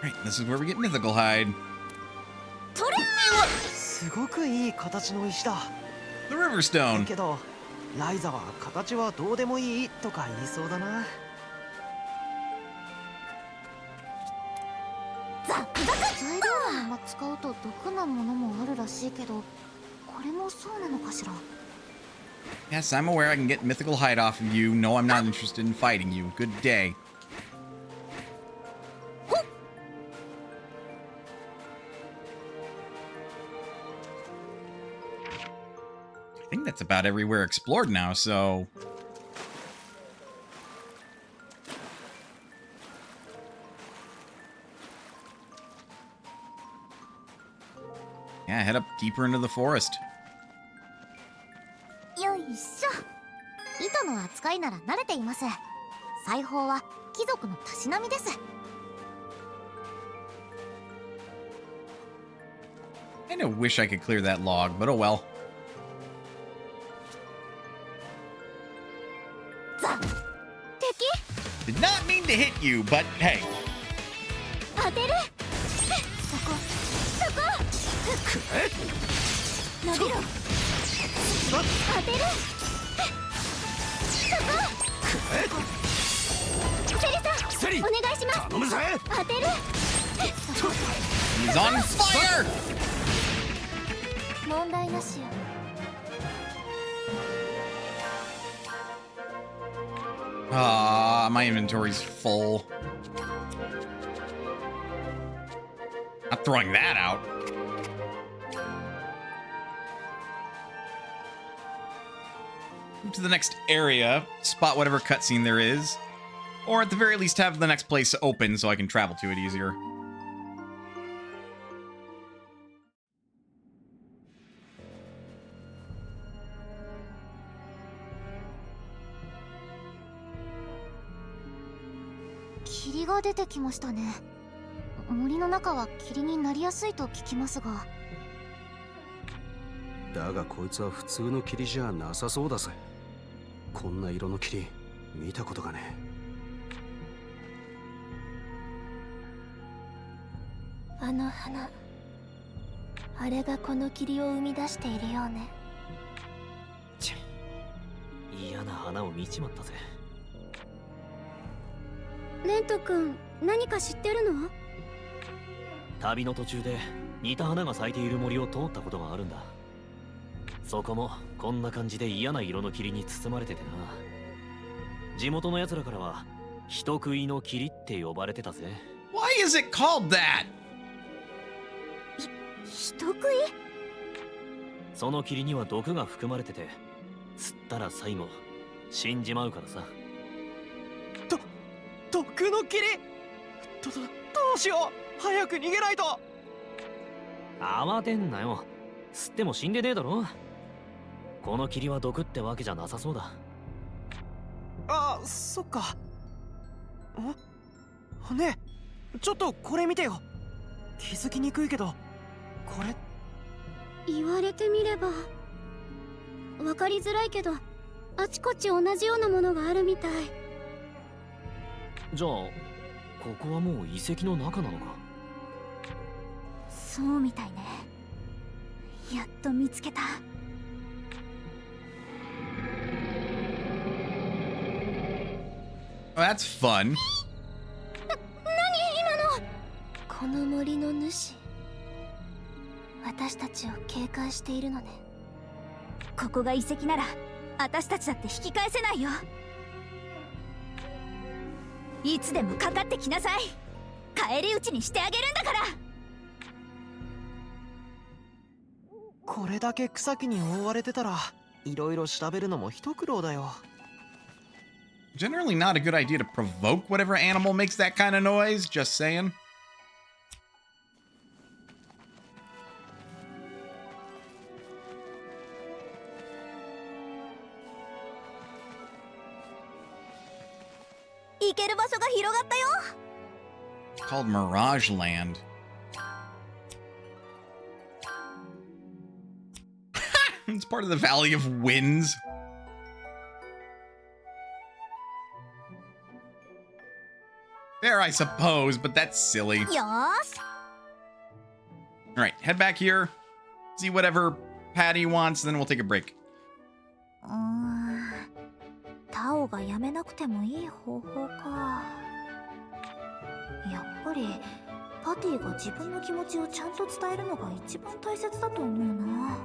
Right, this is where we get Mythical Hide. すごくいい形の石だ。 The River Stone. けどライザは形はどうでもいいとか言いそうだな。材料のまま使うと毒なものもあるらしいけど、これもそうなのかしら。 Yes, I'm aware I can get Mythical Hide off of you. No, I'm not interested in fighting you. Good day. I think that's about everywhere explored now, so... Yeah, head up deeper into the forest. よいしょ。糸の扱いなら慣れています。裁縫は貴族のたしなみです。 I kinda wish I could clear that log, but oh well. 敵。 Did not mean to hit you, but hey. 当てる。そこ。伸びろ。当てる。そこ。セリさん、お願いします。頼むぜ。当てる。 He's on fire! 問題なしよ。 Ah, my inventory's full. Not throwing that out. Move to the next area, spot whatever cutscene there is, or at the very least have the next place open so I can travel to it easier.「霧が出てきましたね。森の中は霧になりやすいと聞きますが。だがこいつは普通の霧じゃなさそうだぜ。こんな色の霧見たことがねえ。あの花、あれがこの霧を生み出しているようね。ちゃ、嫌な花を見ちまったぜ。レント君、何か知ってるの？旅の途中で似た花が咲いている森を通ったことがあるんだ。そこもこんな感じで嫌な色の霧に包まれててな。地元の奴らからは人食いの霧って呼ばれてたぜ。 Why is it called that? 人食い？その霧には毒が含まれてて、吸ったら最後死んじまうからさ。毒の霧？うしよう、早く逃げないと。慌てんなよ。吸っても死んでねえだろ。この霧は毒ってわけじゃなさそうだ。あ、そっか。ねえ、ちょっとこれ見てよ。気づきにくいけど、これ言われてみればわかりづらいけど、あちこち同じようなものがあるみたい。じゃあここはもう遺跡の中なのか。そうみたいね。やっと見つけた。That's fun. この森の主、私たちを警戒しているのね。ここが遺跡なら私たちだって引き返せないよ。いつでもかかってきなさい。返り討ちにしてあげるんだから。これだけ草木に覆われてたら、いろいろ調べるのも一苦労だよ。Generally not a good idea to provoke whatever animal makes that kind of noise, just saying. 行ける場所が広がったよ。It's called Mirage Land. It's part of the Valley of Winds. Fair, I suppose, but that's silly. よーし。 All right, head back here. See whatever Patty wants, then we'll take a break. タオがやめなくてもいい方法か。やっぱりパティが自分の気持ちをちゃんと伝えるのが一番大切だと思うな。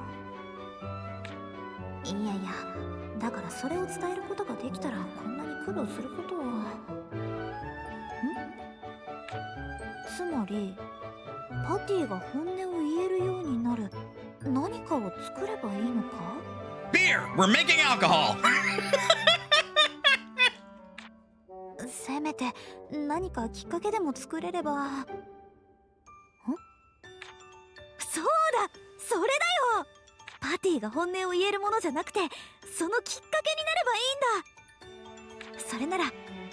いやいや、だからそれを伝えることができたらこんなに苦労することは。つまりパティが本音を言えるようになる何かを作ればいいのか。 Beer! We're making alcohol! せめて何かきっかけでも作れれば。そうだ、それだよ。パティが本音を言えるものじゃなくて、そのきっかけになればいいんだ。それなら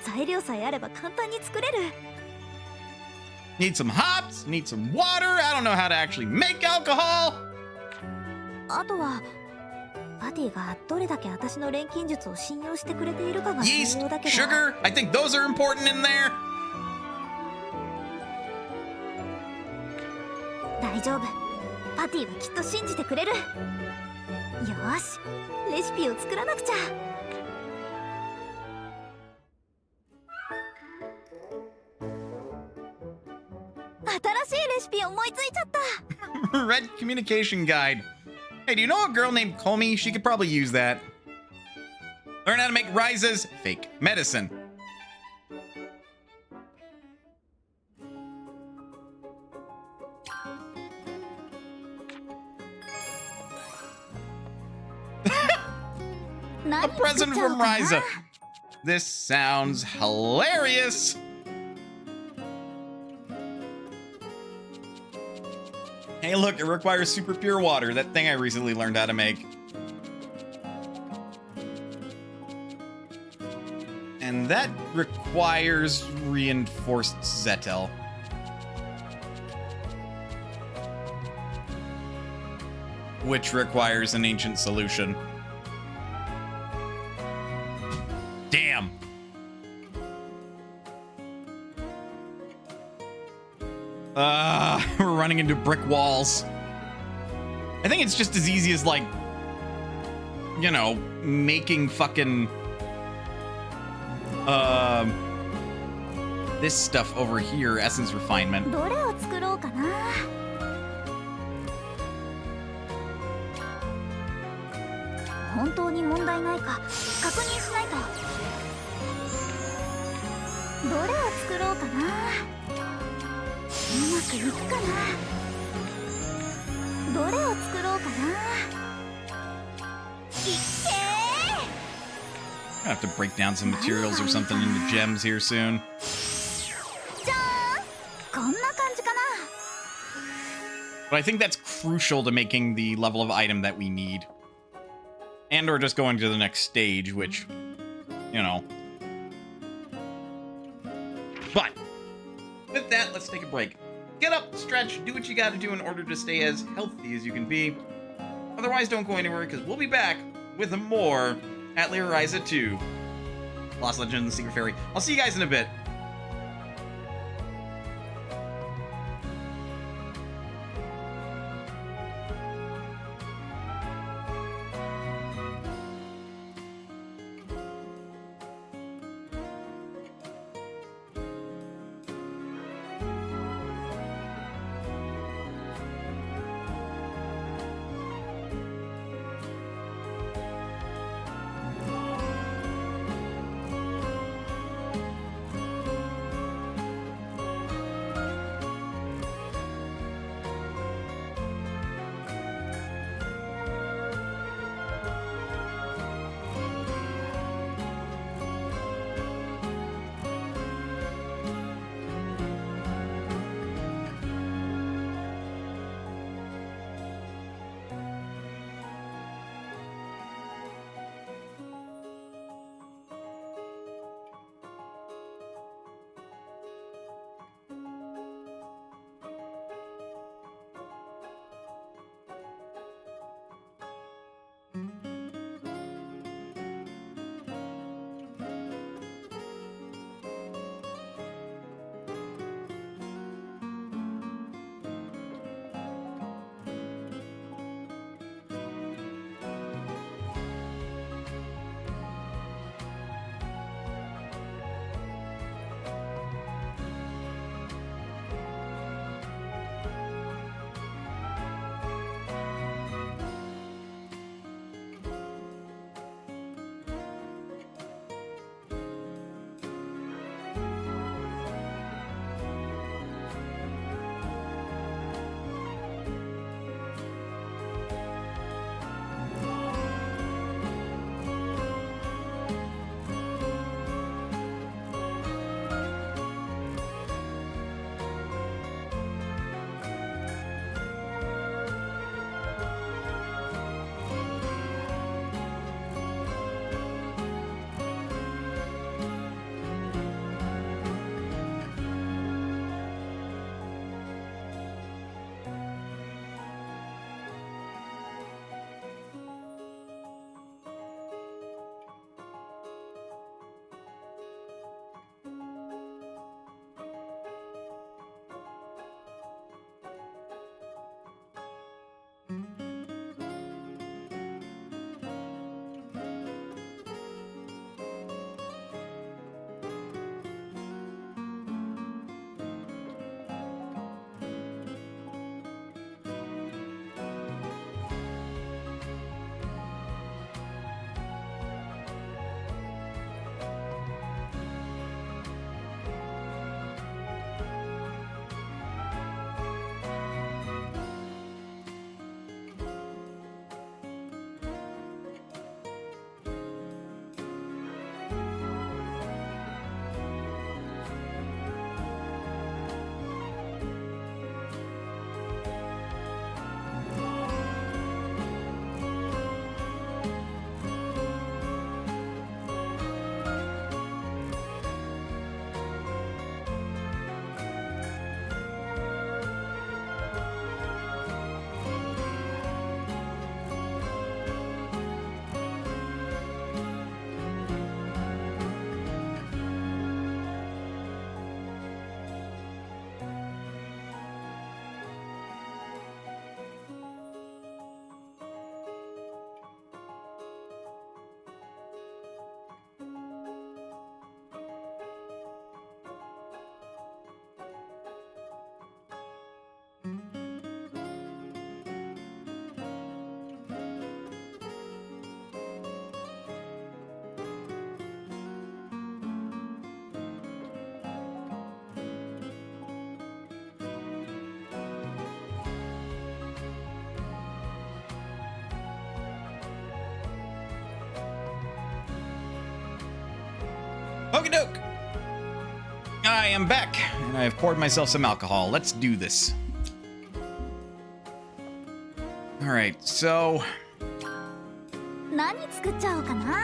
材料さえあれば簡単に作れる。 Need some hops, need some water. I don't know how to actually make alcohol. あとはパティがどれだけ私の錬金術を信用してくれているかが重 Yeast, 要だけど。 sugar, I think those are important in there. 大丈夫。パティはきっと信じてくれる。よーし、レシピを作らなくちゃ。新しいレシピ思いついちゃった。Red communication guide. Hey, do you know a girl named Komi? She could probably use that. Learn how to make Ryza's fake medicine. A present from Ryza. This sounds hilarious. Hey, look, it requires super pure water. That thing I recently learned how to make. And that requires reinforced Zetel. Which requires an ancient solution. Damn. We're running into brick walls. I think it's just as easy as, like, you know, making fucking this stuff over here, essence refinement. どれを作ろうかな。本当に問題ないか確認しないと。どれを作ろうかな。うまくいくかな。どれを作ろうかな。いっけー。 I have to break down some materials or something into gems here soon. じゃーん。But I think that's crucial to making the level of item that we need. And or just going to the next stage, which, you know. But, with that, let's take a break. Get up, stretch, do what you gotta do in order to stay as healthy as you can be. Otherwise, don't go anywhere, because we'll be back with more Atelier Ryza 2. Lost Legend and the Secret Fairy. I'll see you guys in a bit. Okie doke. I am back, and I have poured myself some alcohol. Let's do this. Alright, so... 何作っちゃおうかな。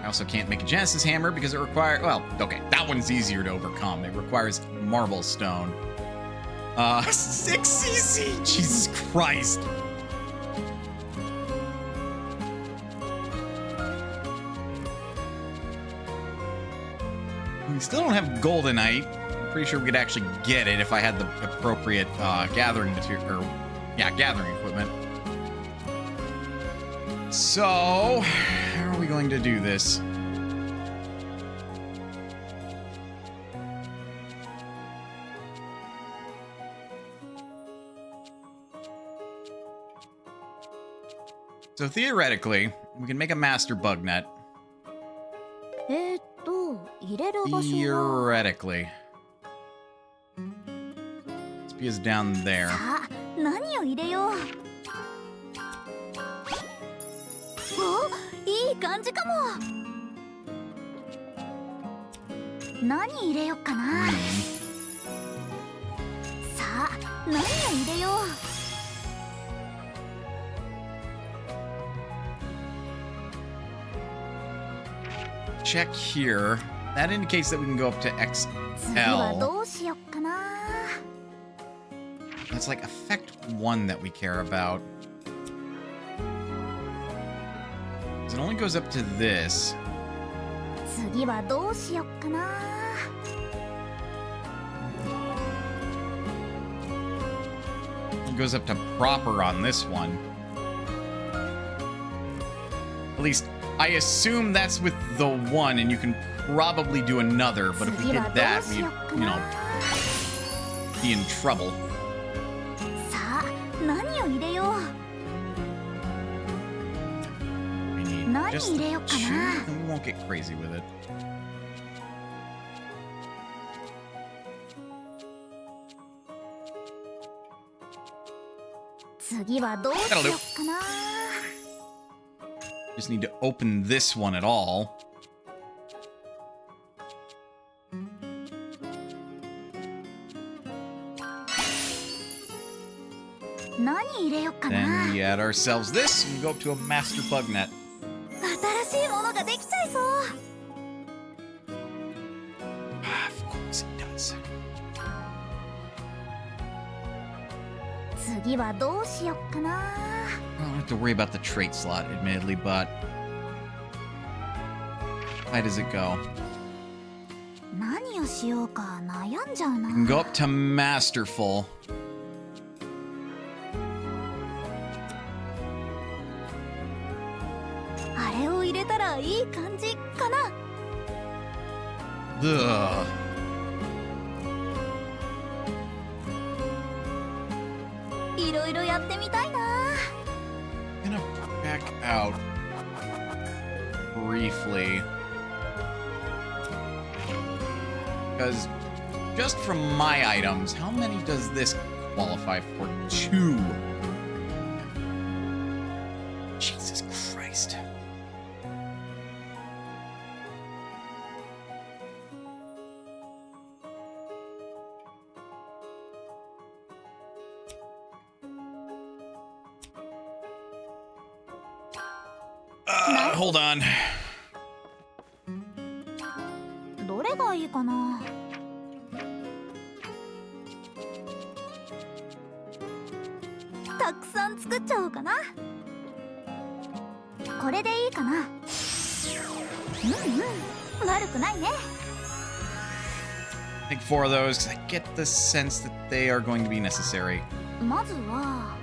I also can't make a Genesis hammer because it requires... Well, okay, that one's easier to overcome. It requires marble stone. 6 CC! Jesus Christ! We still don't have goldenite. I'm pretty sure we could actually get it if I had the appropriate gathering material, or yeah, gathering equipment. So, how are we going to do this? So theoretically, we can make a master bug net. 入れる場所は Theoretically. This is down there. さあ、何を入れよう。お、いい感じかも。何入れよっかな。さあ、何を入れよう。 Check here. That indicates that we can go up to 次は XL. どうしよっかな。 That's like effect 1 that we care about. 'Cause it only goes up to this. 次はどうしよっかな。 It goes up to proper on this one. At least, I assume that's with the one, and you can probably do another, but if we did that, we'd, you know, be in trouble. さあ、何を入れよう。 We need 何 just 入 the れよっか two, な。 and we won't get crazy with it. 次はどうしよっかな。 Just need to open this one at all. 何入れよっかな。 Then we add ourselves this, and we go up to a master bug net. 新しいものができちゃいそう。 Of course it does. 次はどうしよっかな。 I don't have to worry about the trait slot, admittedly, but... How does it go? 何をしようか悩んじゃうな。 We can go up to masterful. あれを入れたらいい感じかな。 Ugh. いろいろやってみたいな。 Gonna back out briefly. Because just from my items, how many does this qualify for? 2. Jesus Christ. Hold on. どれがいいかな。たくさん作っちゃおうかな。これでいいかな。うんうん、悪くないね。 I think 4 of those, because I get the sense that they are going to be necessary. まずは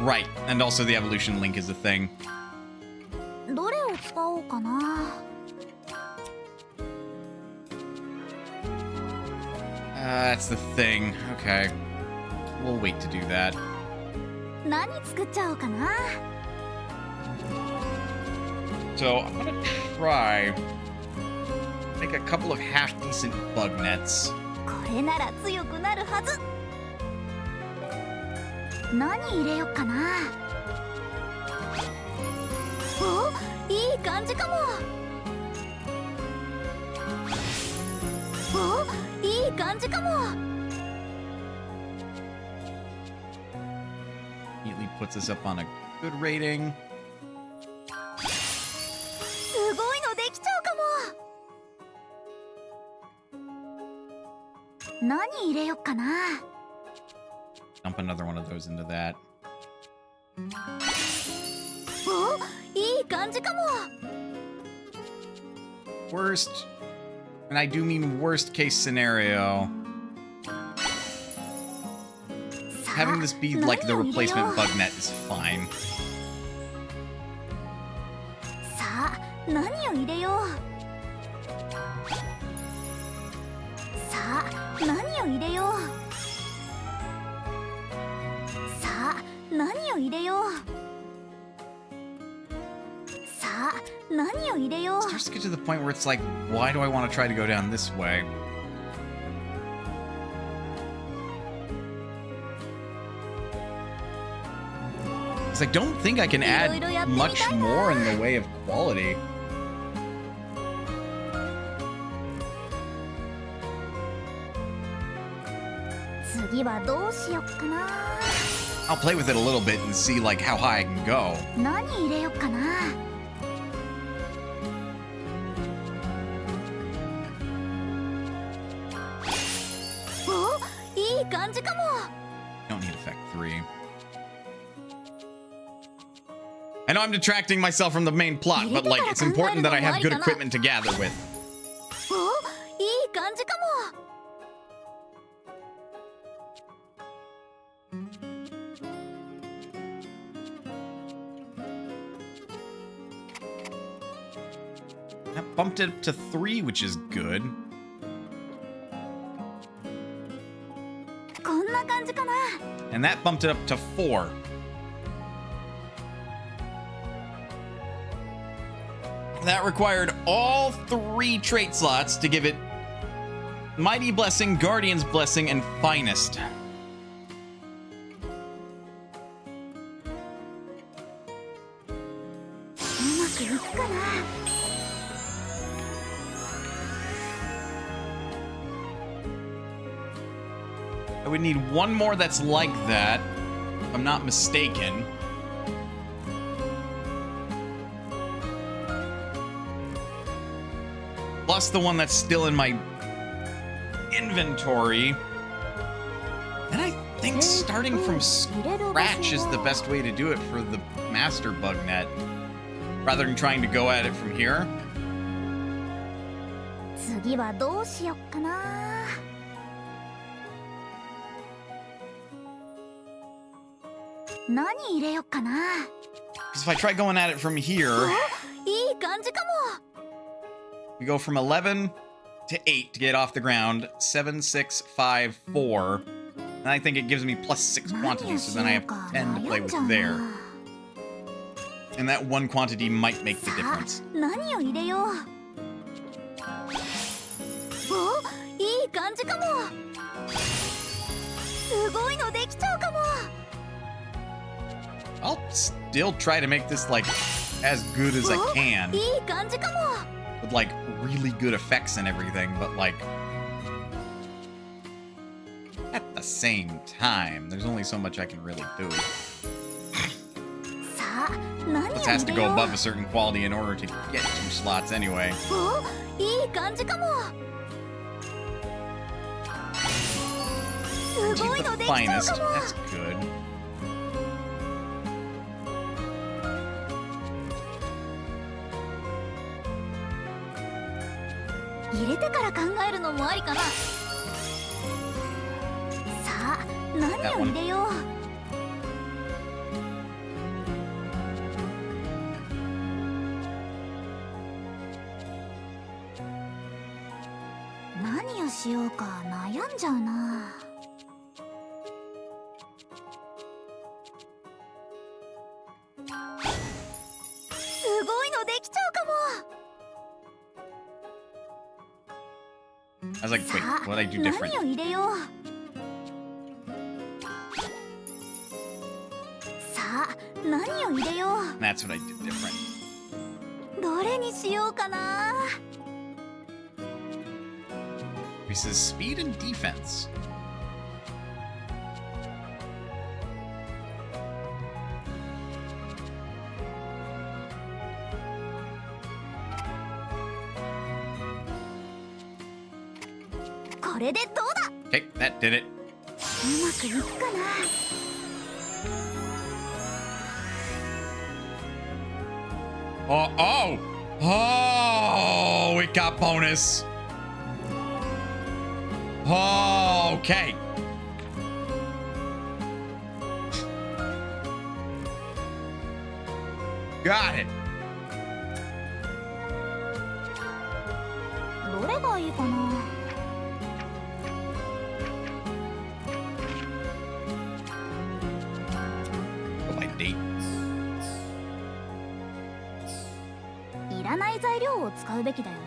Right, and also the evolution link is a thing. どれを使おうかな。 That's the thing. Okay. We'll wait to do that. 何作っちゃおうかな。 So I'm gonna try make a couple of half-decent bug nets. これなら強くなるはず。何入れよっかな。お、いい感じかも。お、いい感じかも。puts us up on a good rating. すごいのできちゃうかも。何入れよっかな。 Dump another one of those into that. お、いい感じかも。 Worst, and I do mean worst case scenario. Having this be like the replacement bug net is fine. さあ、何を入れよう。さあ、何を入れよう。さあ、何を入れよう。さあ、何を入れよう。 It starts to get to the point where it's like, why do I want to try to go down this way? Because I don't think I can add much more in the way of quality. I'll play with it a little bit and see like how high I can go. 何入れよっかな。お、いい感じかも。 Don't need effect 3. I know I'm detracting myself from the main plot, but like it's important that I have good equipment to gather with. お、いい感じかも。 That bumped it up to 3, which is good. こんな感じかな。 And that bumped it up to 4. That required all 3 trait slots to give it Mighty Blessing, Guardian's Blessing, and Finest. I would need one more that's like that, if I'm not mistaken. Plus the one that's still in my inventory. And I think starting from scratch is the best way to do it for the master bug net, rather than trying to go at it from here. 次はどうしよっかな。何入れよっかな。 Because if I try going at it from here, いい感じかも。 we go from 11 to 8 to get off the ground. 7, 6, 5, 4. And I think it gives me plus 6 quantities, so then I have 10 to play with there. And that one quantity might make the difference. 何を入れよう。お、いい感じかも。すごいのできちゃうかも。 I'll still try to make this like as good as I can. いい感じかも。 With like really good effects and everything, but like at the same time, there's only so much I can really do. さあ、何を This 入 has to れよ go う。 above a certain quality in order to get 2 slots anyway. お、いい感じかも。す Keep ごいの the できちゃう finest. かも。 That's good. 入れてから考えるのもありかな。さあ、何を入れよう。何をしようか悩んじゃうな。すごいのできちゃうかも。 I was like, wait, what did I do different? 何を入れよう。さあ、何を入れよう。 That's what I did different. どれにしようかな。 Increases speed and defense. れでどうだ。 Okay, that did it. うまくいくかな。Oh, it got bonus. Oh, okay. Got it. どれがいいかな。 Go by date. いらない材料を使うべきだよね。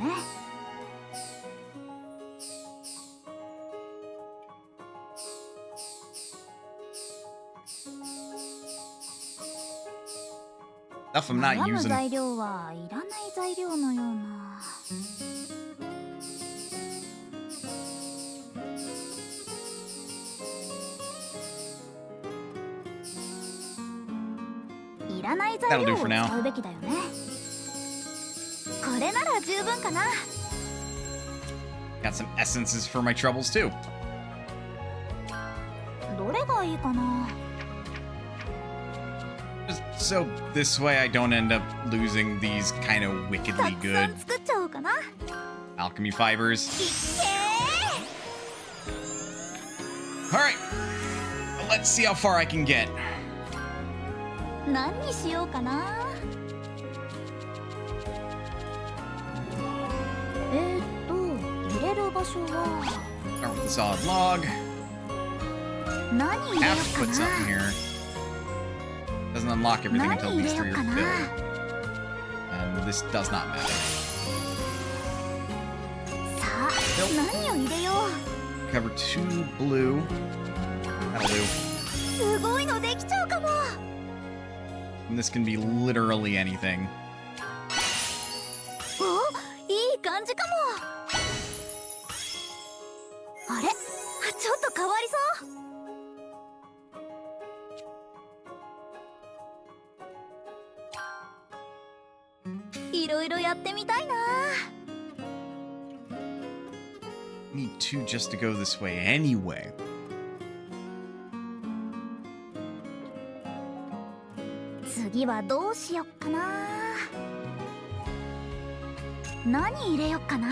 Stuff I'm not 悩む using. 材料はいらない材料のような。いらない材 That'll 料 do を for now. 使うべきだよね。これなら十分かな。 Got some essences for my troubles too. どれがいいかな。 Just so this way I don't end up losing these kind of た wickedly くさ good ん作っちゃおうかな。 alchemy fibers. いっけ All right, let's see how far I can get. ー。何にしようかな。入れる場所は Start with the solid log. 何入れよ Have う to か put な。 something here. Doesn't unlock everything until 何入 these れよ three う are かな。 filled. And this does not matter. さあ、何を入れよう。 Cover 2 blue. That'll do. すごいのできちゃうかも。 And this can be literally anything. お、いい感じかも。あれ、ちょっと変わりそう。いろいろやってみたいな。 Need 2 just to go this way anyway. 次はどうしよっかな。何入れよっかな。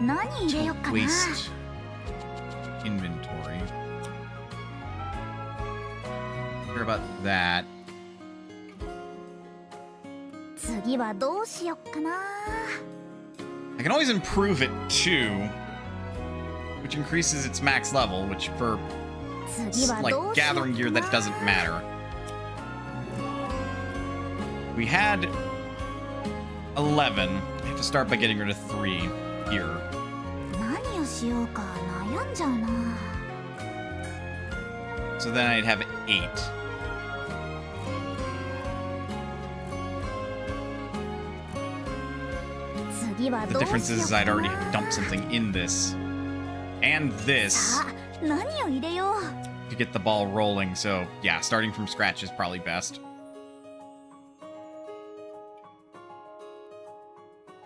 何入れよっかな。 Waste inventory. Care about that. 次はどうしよっかな。 I can always improve it too, which increases its max level, which for 次は like どうしよっかな。 gathering gear that doesn't matter. We had 11. I have to start by getting rid of 3 here. 何をしようか悩んじゃうな。 So then I'd have 8. The difference is I'd already dumped something in this and this さあ、何を入れよう。 to get the ball rolling. So yeah, starting from scratch is probably best.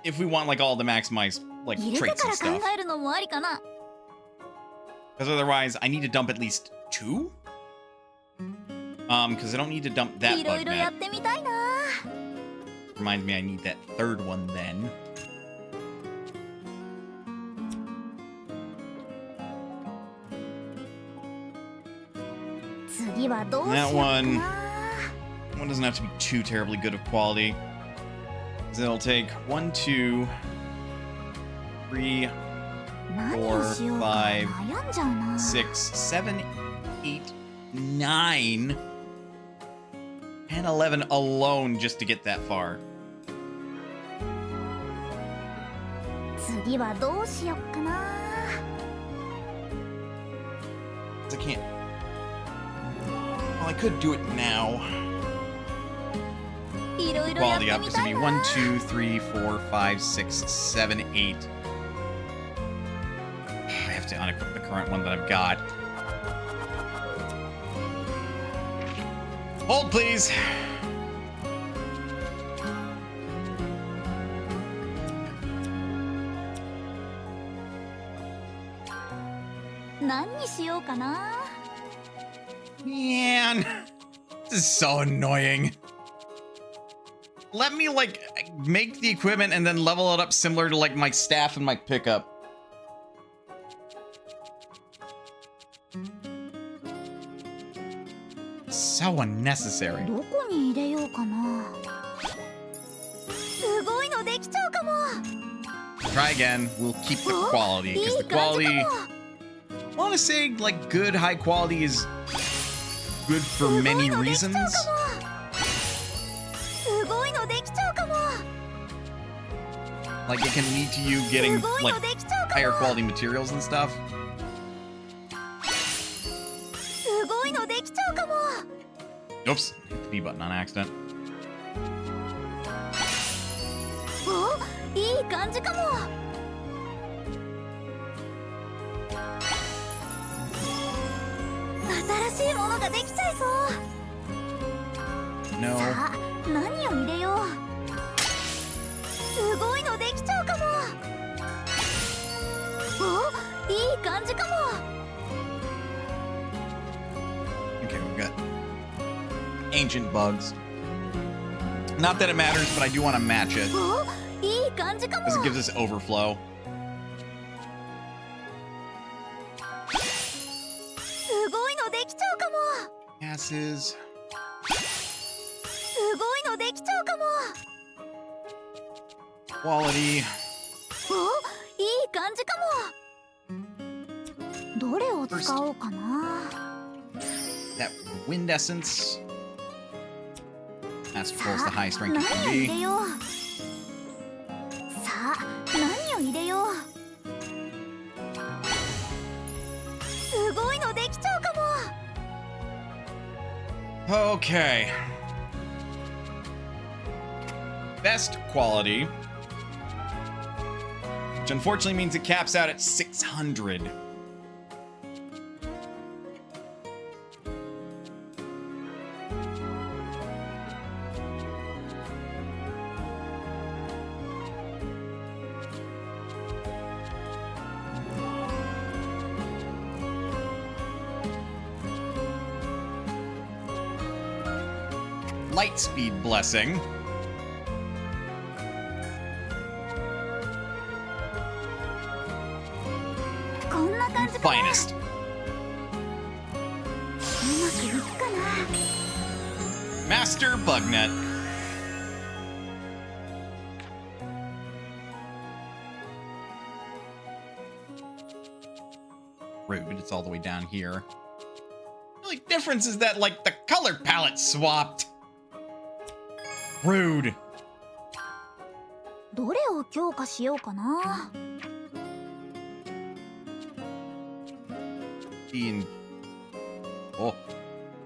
If we want like all the maximized like 入れて traits か and ら考 stuff. えるのもありかな。 Because otherwise I need to dump at least 2? Because I don't need to dump that いろ bug いろや net. ってみたいな。 Reminds me I need that 3rd one then. That one doesn't have to be too terribly good of quality. 'Cause it'll take 1, 2, 3, 4, 5, 6, 7, 8, 9, and 11 alone just to get that far. 次はどうしよっかな。 'Cause I can't. Well, I could do it now. いろいろやって Quality up み is た gonna い be な。 1, 2, 3, 4, 5, 6, 7, 8. I have to unequip the current one that I've got. Hold, please. 何にしようかな。 Man, this is so annoying. Let me, like, make the equipment and then level it up similar to, like, my staff and my pickup. So unnecessary. どこに入れようかな。すごいのできちゃうかも。 Try again. We'll keep the quality, because the quality, I want to say, like, good high quality is good for many reasons. すごいのできちゃうかも。 Like, it can lead to you getting, すごい like, のできちゃうかも。 higher quality materials and stuff. すごいのできちゃうかも。 Oops, hit the B button on accident. お、いい感じかも。新しいものができちゃいそう。 No. さあ、何を入れよう。すごいのできちゃうかも。お、いい感じかも。 Okay, we've got ancient bugs. Not that it matters, but I do want to match it, お、いい感じかも。 because it gives us overflow. すごいのできちゃうかも。 Gases. すごいのできちゃうかも。 Quality. お、いい感じかも。どれを使おうかな。 That wind essence. That's close to high strength 何 it を can 入 be. れよう。さあ、何を入れよう。すごいのできちゃうかも。 Okay. Best quality. Which unfortunately means it caps out at 600. Lightspeed blessing. Finest. うまくいくかな。 Master Bugnet. Rude, it's all the way down here. The only difference is that, like, the color palette swapped. Rude. どれを強化しようかな。 Being... Oh.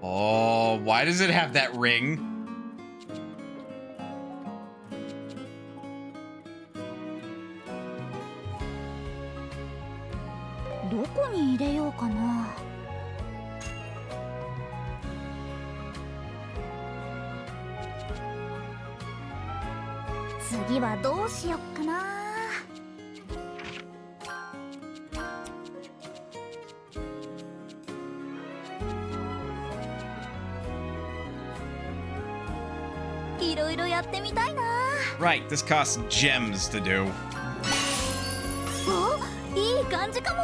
Oh, why does it have that ring? どこに入れようかな。次はどうしよっかな。いろいろやってみたいな。 Right, this costs gems to do. お、いい感じかも。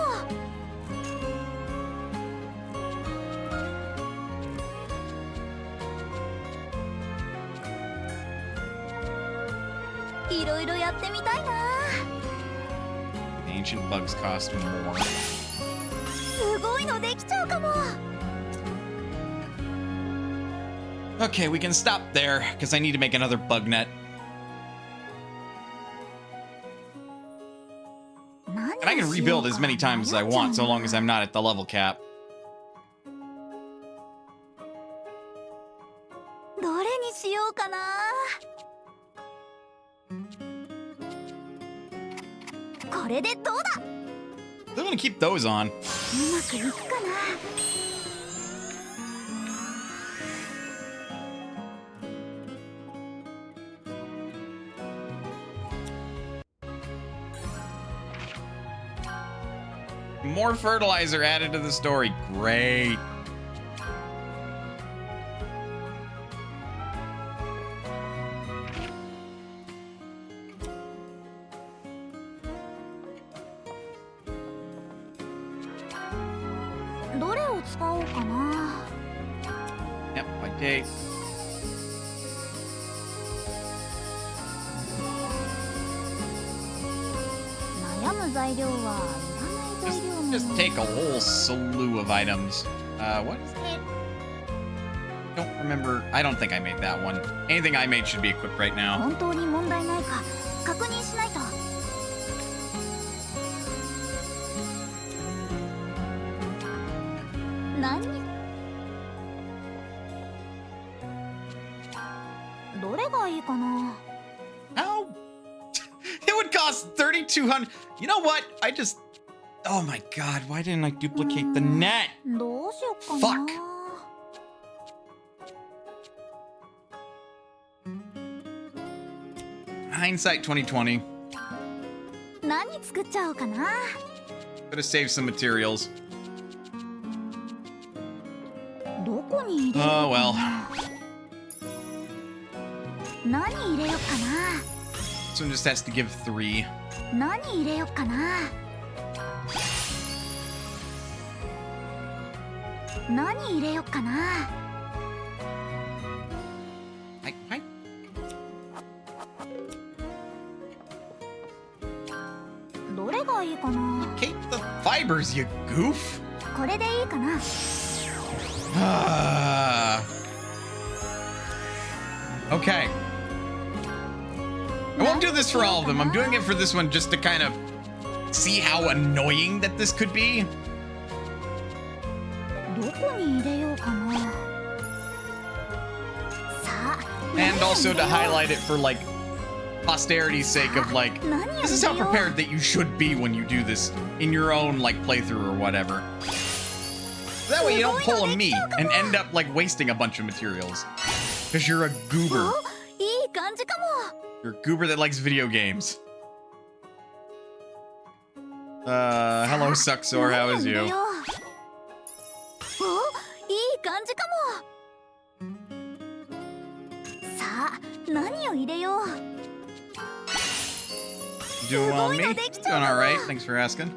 いろいろやってみたいな。 The ancient bugs cost more. すごいのできちゃうかも。 Okay, we can stop there, because I need to make another bug net. And I can rebuild as many times as I want, so long as I'm not at the level cap. どれにしようかな。これでどうだ。 I'm gonna keep those on. うまくいくかな。More fertilizer added to the story. Great. Yep, by date. Just take a whole slew of items. What is it? Don't remember. I don't think I made that one. Anything I made should be equipped right now. 本当に問題ないか確認しないと。何？どれがいいかな？ How? It would cost 3,200. You know what? Oh my god, why didn't I duplicate the net? どうしよっかな。 Fuck. Hindsight 2020. 何作っちゃおうかな。 Could have saved some materials. どこに入れようかな。 Oh well. 何入れようかな。 This one just has to give 3. 何入れようかな。何入れようかな。はい。どれがいいかな。 Keep the fibers, you goof. これでいいかな。 Okay. I won't do this for all of them. I'm doing it for this one just to kind of see how annoying that this could be. どこに入れようかな。さあ。 And also to highlight it for like posterity's sake of like, this is how prepared that you should be when you do this in your own like playthrough or whatever. That way you don't pull a me and end up like wasting a bunch of materials. Because you're a goober. いい感じかも。 You're a goober that likes video games. Hello Suxor, how is you? いい感じかも。さあ、何を入れよう。 Doing well on me? Doing alright, thanks for asking.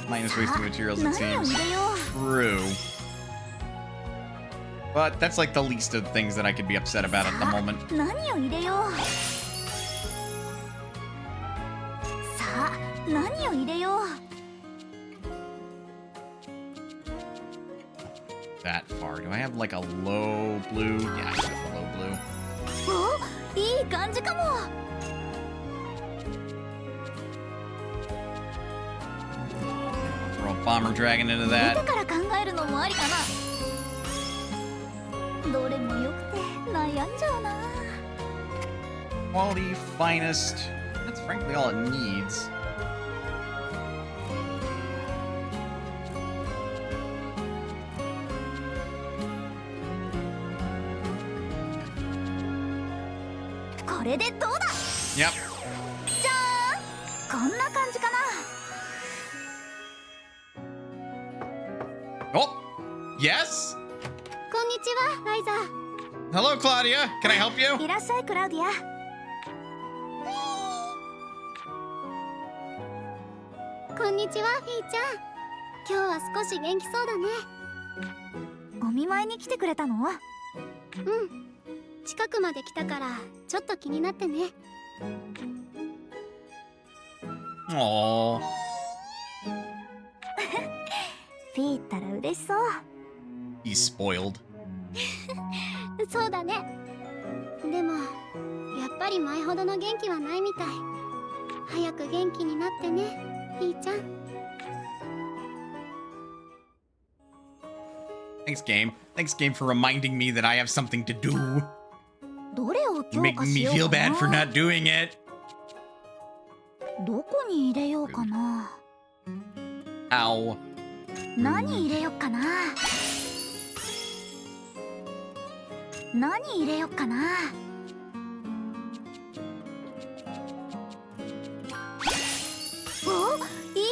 Minus wasting materials, it seems. True. But that's like the least of the things that I could be upset about at the moment. 何を入れよう。さあ、何を入れよう。 That far. Do I have like a low blue? Yeah, I have a low blue. お、いい感じかも。 Throw a bomber dragon into 後 that. から考えるのもありかな。どれも良くて悩んじゃうな。 Quality, finest. That's frankly all it needs. Yep. じゃーん、こんな感じかな。 Oh, yes. こんにちは、ライザ。 Hello, Claudia. Can I help you? いらっしゃい、クラウディア。こんにちは、フィーちゃん。今日は少し元気そうだね。お見舞いに来てくれたの？うん。近くまで来たからちょっと気になってね。 Aww. フィーったら嬉しそう。 He's spoiled. そうだね。でもやっぱり前ほどの元気はないみたい。早く元気になってね、フィーちゃん。 Thanks, game. Thanks, game, for reminding me that I have something to do. どれを You're 強化 making し me よ feel うか bad for な。 not doing it. どこに入れようかな。 Ow. 何入れようかな。何入れようかな。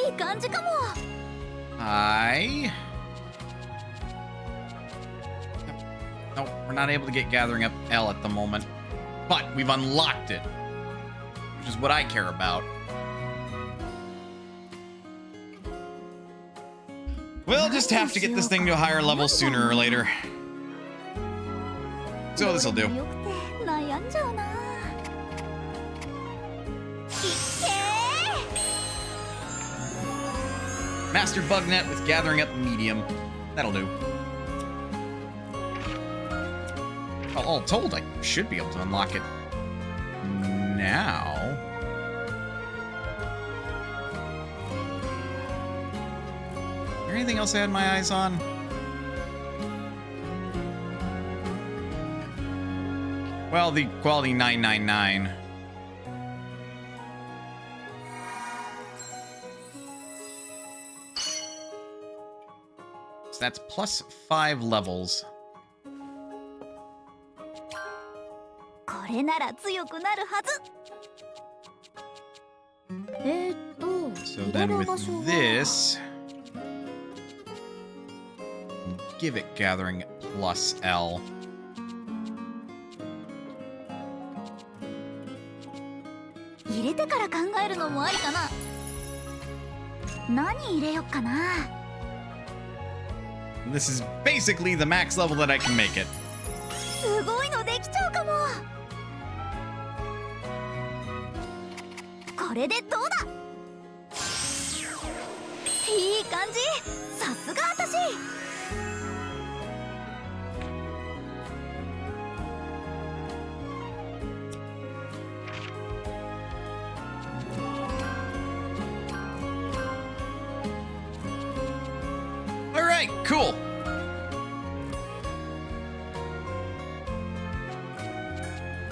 いい感じかも。Nope, we're not able to get gathering up L at the moment. But we've unlocked it, which is what I care about. We'll just have to get this thing to a higher level sooner or later. So this'll do. よくて悩んじゃうな。いっけー。 Master Bugnet with gathering up medium. That'll do. All told, I should be able to unlock it now. Is there anything else I had my eyes on? Well, the quality 999. So that's plus 5 levels. これなら強くなるはず。So then with this, give it gathering plus L. 入れてから考えるのもありかな。何入れよっかな。 This is basically the max level that I can make it. すごいのできちゃうかも。これでどうだ。いい感じ。さすが私。All right, cool.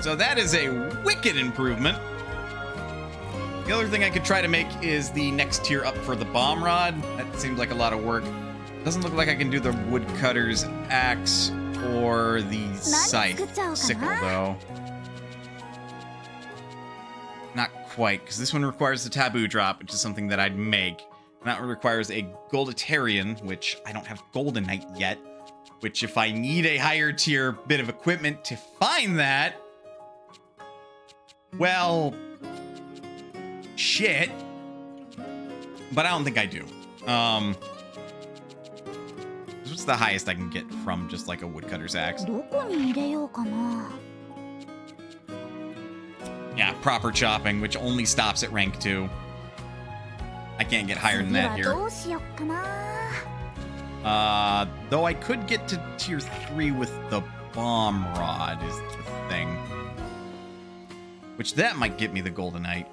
So that is a wicked improvement. The other thing I could try to make is the next tier up for the bomb rod. That seems like a lot of work. Doesn't look like I can do the woodcutter's axe or the scythe sickle, though. Not quite, because this one requires the taboo drop, which is something that I'd make. And that one requires a Golditarian, which I don't have Goldenite yet. Which, if I need a higher tier bit of equipment to find that, well, shit. But I don't think I do. What's the highest I can get from just like a woodcutter's axe? どこに入れようかな。 Yeah, proper chopping, which only stops at rank 2. I can't get higher than that 次は here. どうしよっかな。 Though I could get to tier 3 with the bomb rod is the thing. Which that might get me the Goldenite.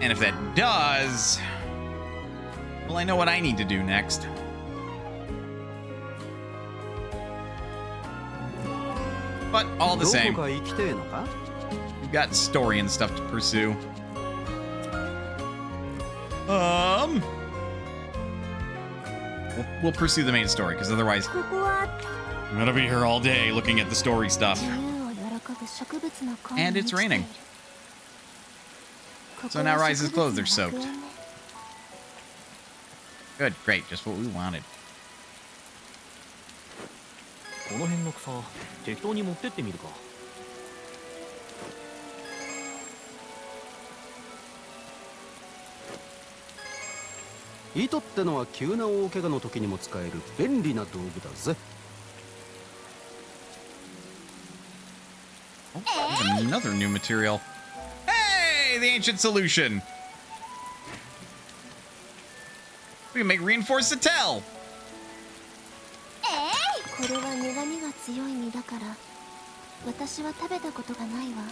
And if that does, well, I know what I need to do next. But all the same, we've got story and stuff to pursue. We'll pursue the main story, because otherwise, ここは I'm gonna be here all day looking at the story stuff. 自由を喜ぶ植物の声に And it's 満ちている。 raining. ここ So は now 植 Ryza's 物 clothes の are soaked. 楽園ね。 Good, great, just what we wanted. この辺の草適当に持ってってみるか。糸ってのは急な大怪我の時にも使える便利な道具だぜ。 Oh, there's another new material. Hey, the ancient solution. We can make reinforced Atelier. これは苦味が強い実だから私は食べたことがないわ。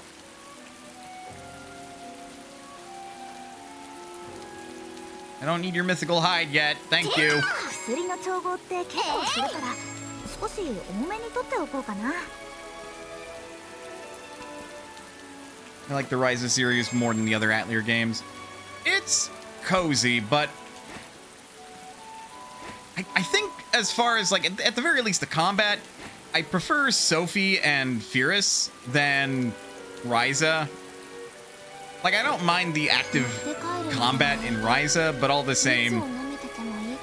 I don't need your mythical hide yet. Thank you. 薬の調合って結構するから少し多めに取っておこうかな。 I like the Ryza series more than the other Atelier games. It's cozy, but I think as far as, like, at the very least, the combat, I prefer Sophie and Fierce than Ryza. Like, I don't mind the active combat in Ryza, but all the same,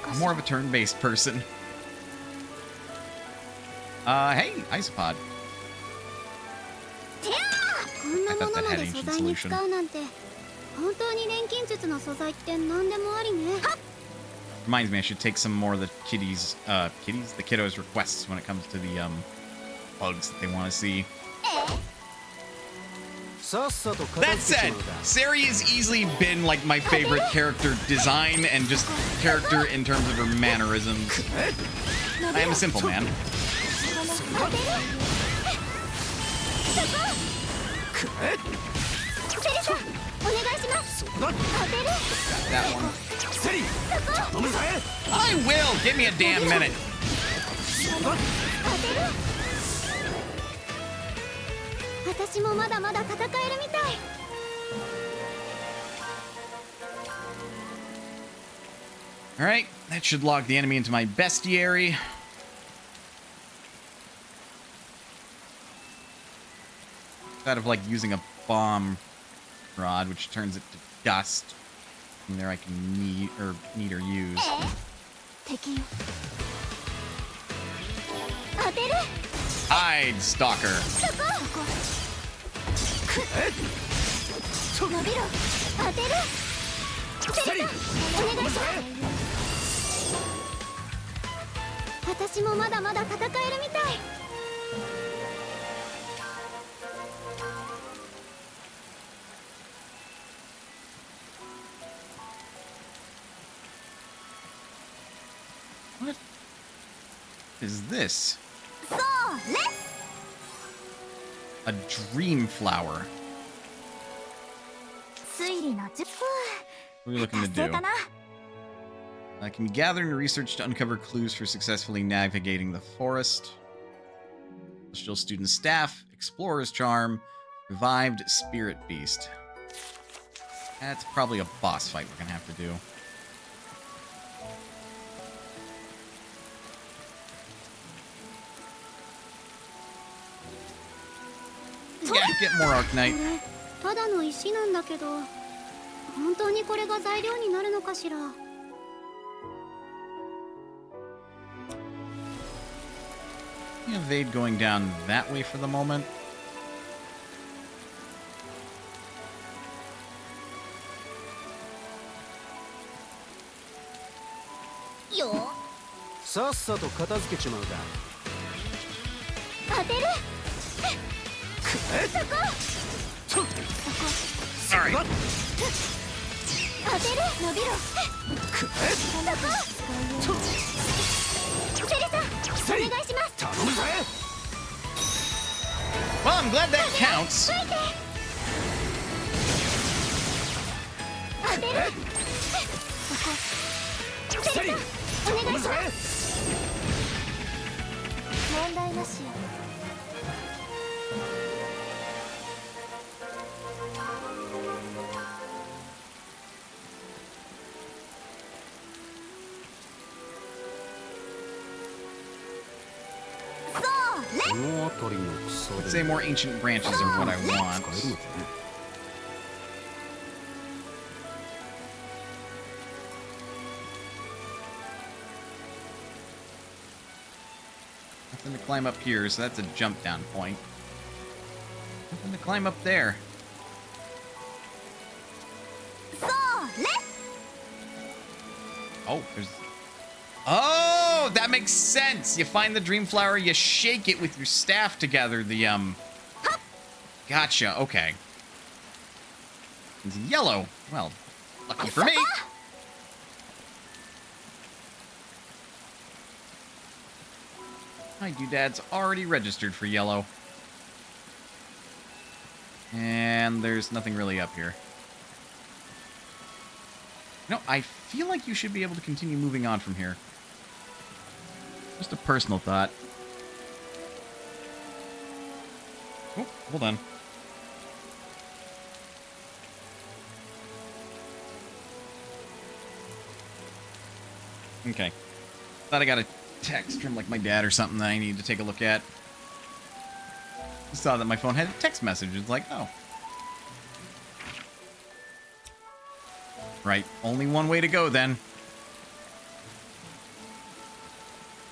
I'm more of a turn-based person. Hey, Isopod. こんなものまで素材に使うなんて本当に錬金術の素材って何でもありね。 Reminds me, I should take some more of the the kiddos' requests when it comes to the bugs that they want to see. That said, Sari has easily been like my favorite character design and just character in terms of her mannerisms. I am a simple man. That one. I will! Give me a damn minute. Alright, that should log the enemy into my bestiary. Instead of like using a bomb rod, which turns it to dust. From there I can need or use. Hide, stalker. What is this? A dream flower. What are we looking to do? Can be gathered and researched to uncover clues for successfully navigating the forest. Celestial student staff, explorer's charm, revived spirit beast. That's probably a boss fight we're gonna have to do. Yeah, get more Arknight. ただの石なんだけど、本当にこれが材料になるのかしら。Evade going down that way for the moment. Yo. さっさと片付けちまうか。当てる。Sorry. 当てる。伸びろ。セリさん、お願いします。頼むぜ。Well, I'm glad that counts. 当てる。セリさん、お願いします。問題なし。Let's say more ancient branches are what I want. Nothing to climb up here, so that's a jump down point. Nothing to climb up there. Oh, there's... Oh, that makes sense. You find the dream flower, you shake it with your staff to gather the, Gotcha, okay. It's yellow. Well, lucky for me. My doodad's already registered for yellow. And there's nothing really up here. No, I feel like you should be able to continue moving on from here. Just a personal thought. Oh, hold on. Okay. Thought I got a text from like my dad or something that I need to take a look at. I saw that my phone had a text message. It's like, oh. Right, only one way to go then.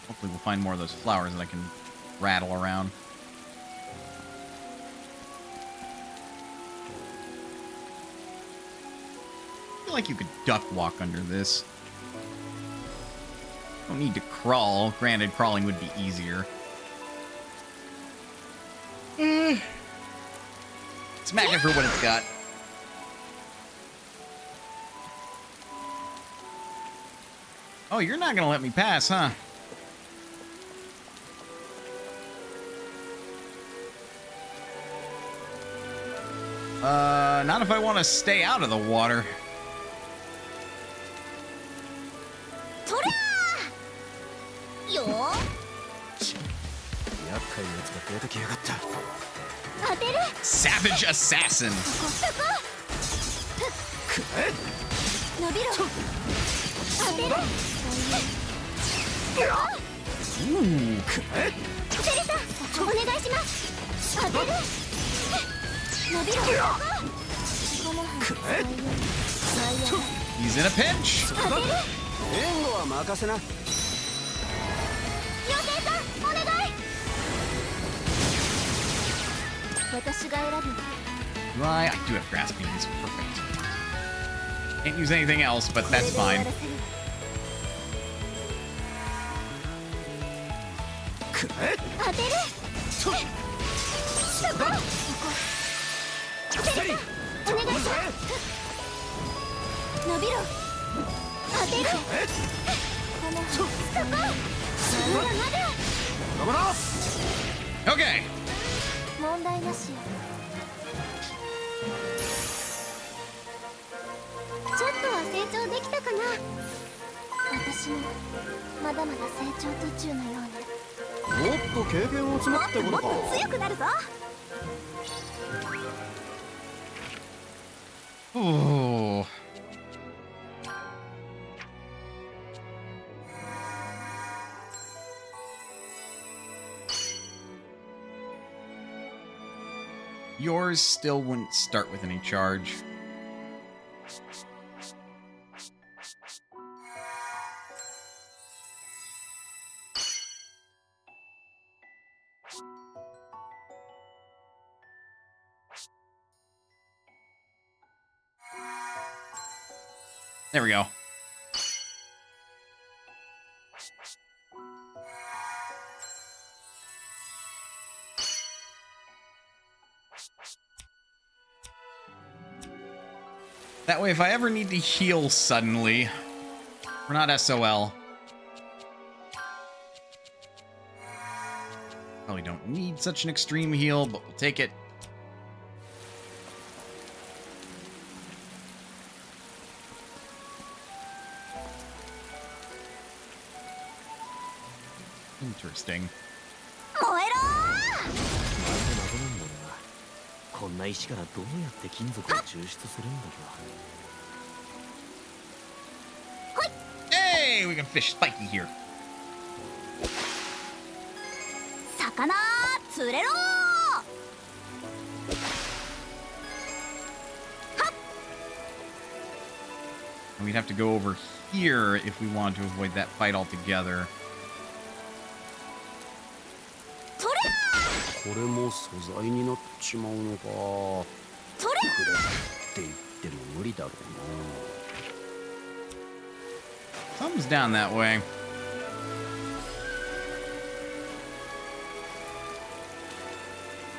Hopefully we'll find more of those flowers that I can rattle around. I feel like you could duck walk under this. Don't need to crawl. Granted, crawling would be easier. Smack it for what it's got. Oh, you're not gonna let me pass, huh? Not if I want to stay out of the water. とりゃーよー厄介なやつが出てきやがった。当てる Savage assassin. 伸びろ当てる Ooh. セリさんお願いします当てる伸びろこの葉使いよ He's in a pinch. 当てる援護は任せな。妖精さんお願い私が選ぶ Right, I do have grass beans. Perfect. Can't use anything else, but that's fine. 当てるそこセリさんお願いします伸びろ当てるこのそこまだまだ Okay. 問題なしちょっとは成長できたかな私もまだまだ成長途中のようねもっと経験を積むってことか。もっと強くなるぞ Ooh. Yours still wouldn't start with any charge. There we go. That way, if I ever need to heal suddenly, we're not SOL. Probably don't need such an extreme heal, but we'll take it. Interesting. 燃えろこんな石からどうやって金属を抽出するんだろう。 Hey, we can fish spiky here. 魚釣れろ And we'd have to go over here if we want to avoid that fight altogether. とりゃこれも素材になっちまうのか。とりって言っても無理だろうな。 Something's down that way.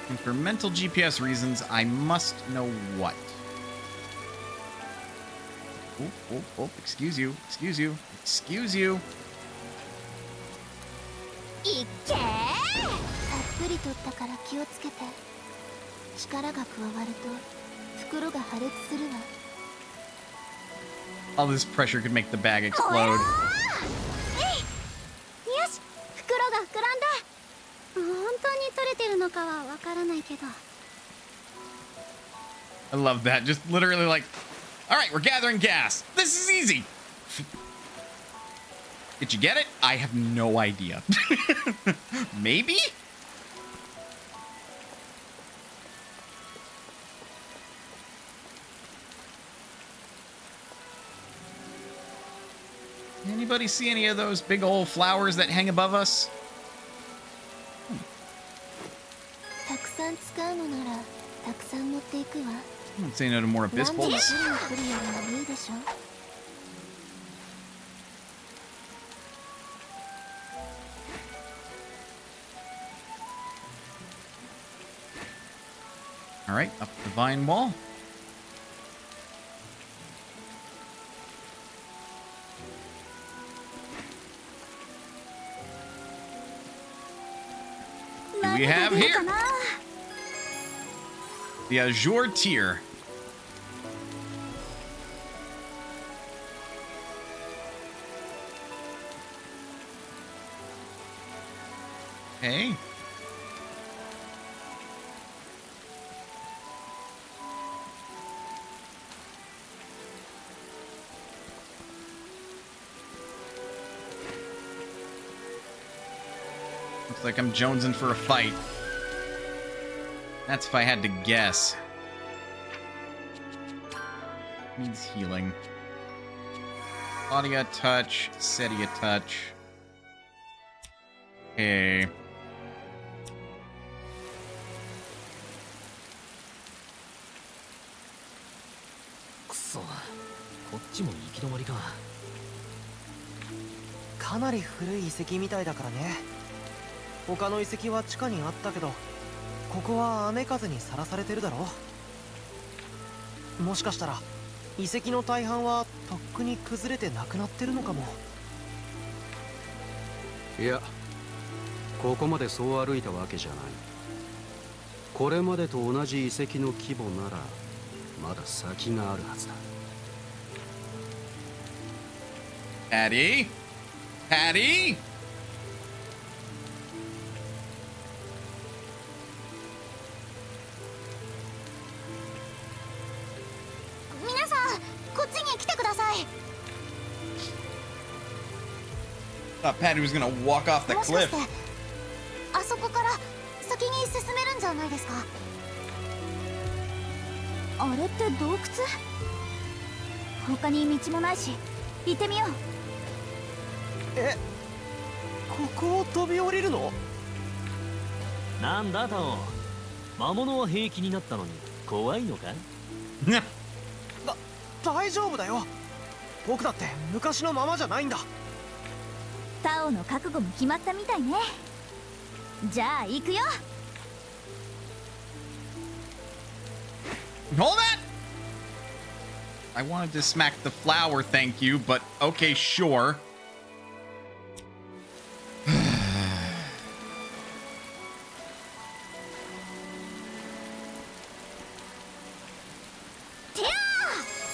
And for mental GPS reasons, I must know what. Oh, excuse you, excuse you, excuse you. いっけーたっぷり取ったから気をつけて力が加わると袋が破裂するわ All this pressure could make the bag 燃え explode. ろーよし袋が膨らんだ本当に取れてるのかはわからないけど I love that. Just literally like, all right, we're gathering gas. This is easy. Did you get it? I have no idea. Maybe? Anybody see any of those big old flowers that hang above us? たくさん使うのならたくさん持っていくわ。 Don't say no to more 何で abyss も bulbs. すぐに来るよりもいいでしょ。 All right, up the vine wall. What do we have here? The Azure Tier. Okay. Looks like I'm jonesing for a fight. That's if I had to guess. Needs healing. Claudia touch, Setia touch. Okay. くそ、こっちも行き止まりか。かなり古い遺跡みたいだからね。他の遺跡は地下にあったけど、ここは雨風にさらされてるだろ。もしかしたら遺跡の大半はとっくに崩れてなくなってるのかも。いや、ここまでそう歩いたわけじゃない。これまでと同じ遺跡の規模ならまだ先があるはずだ。 Patty? Patty? 皆さんこっちに来てください。 Thought Patty was gonna walk off the もしか cliff. してあそこから先に進めるんじゃないですか。あれって洞窟？他に道もないし行ってみよう。え、ここを飛び降りるの？なんだタオ、魔物は平気になったのに怖いのか？大丈夫だよ。僕だって昔のままじゃないんだ。タオの覚悟も決まったみたいね。じゃあ行くよ。 Hold that! I wanted to smack the flower, thank you, but okay, sure.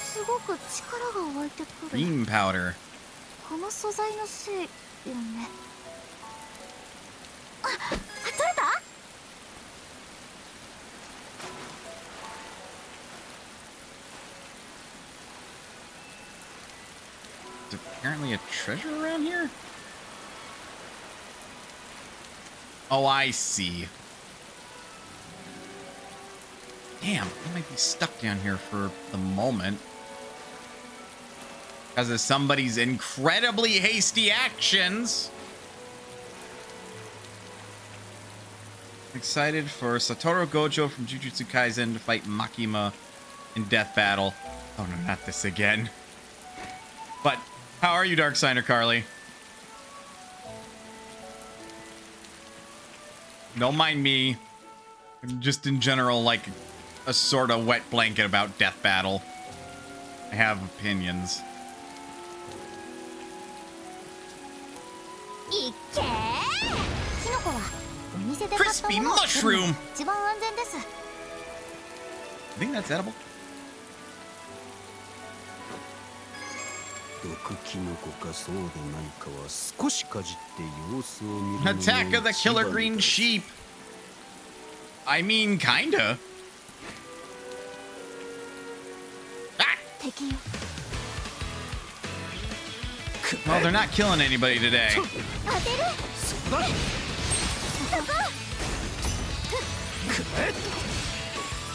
すごく力が湧いてくる。 Green powder. この素材のせいよね。あ、取れたThere's apparently a treasure around here? Oh, I see. Damn, I might be stuck down here for the moment. Because of somebody's incredibly hasty actions. Excited for Satoru Gojo from Jujutsu Kaisen to fight Makima in death battle. Oh no, not this again. But how are you, Dark Signer Carly? Don't mind me. Just in general, like a sort of wet blanket about death battle. I have opinions. いっけー。キノコはお店で買ったものを作るのが一番安全です。 I think that's edible. 毒キノコかそうでないかは少しかじって様子を見るのが Attack of the 一番 Killer だ。 Green Sheep. I mean, kinda. Ah! 敵よ。 Well, they're not killing anybody today. 当てる。そこ。当てる。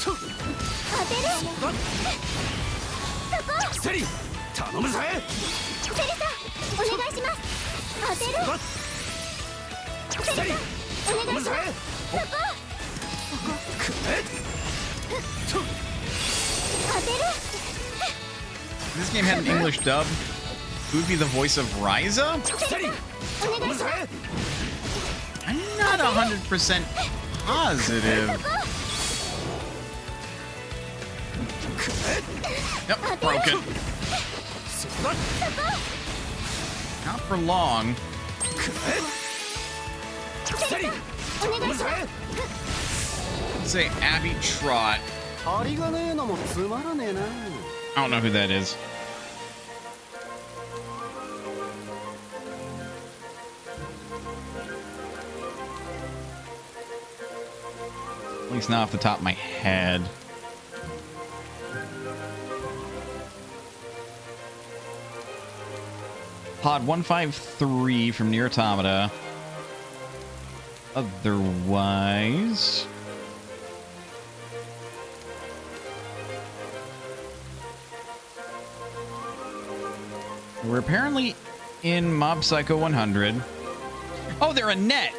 そこ。頼むぜ。セリさんお願いします。当てる。セリさんお願いします。そこ当てる。 If this game had an English dub, who would be the voice of Ryza? お願いします。 I'm not 100% positive. Yep, broken. Not for long. お願いします。 Let's say Abby Trot. 針がねえのもつまらねえな。 I don't know who that is. At least not off the top of my head. Pod 153 from Nier Automata. Otherwise... we're apparently in Mob Psycho 100. Oh, they're a net!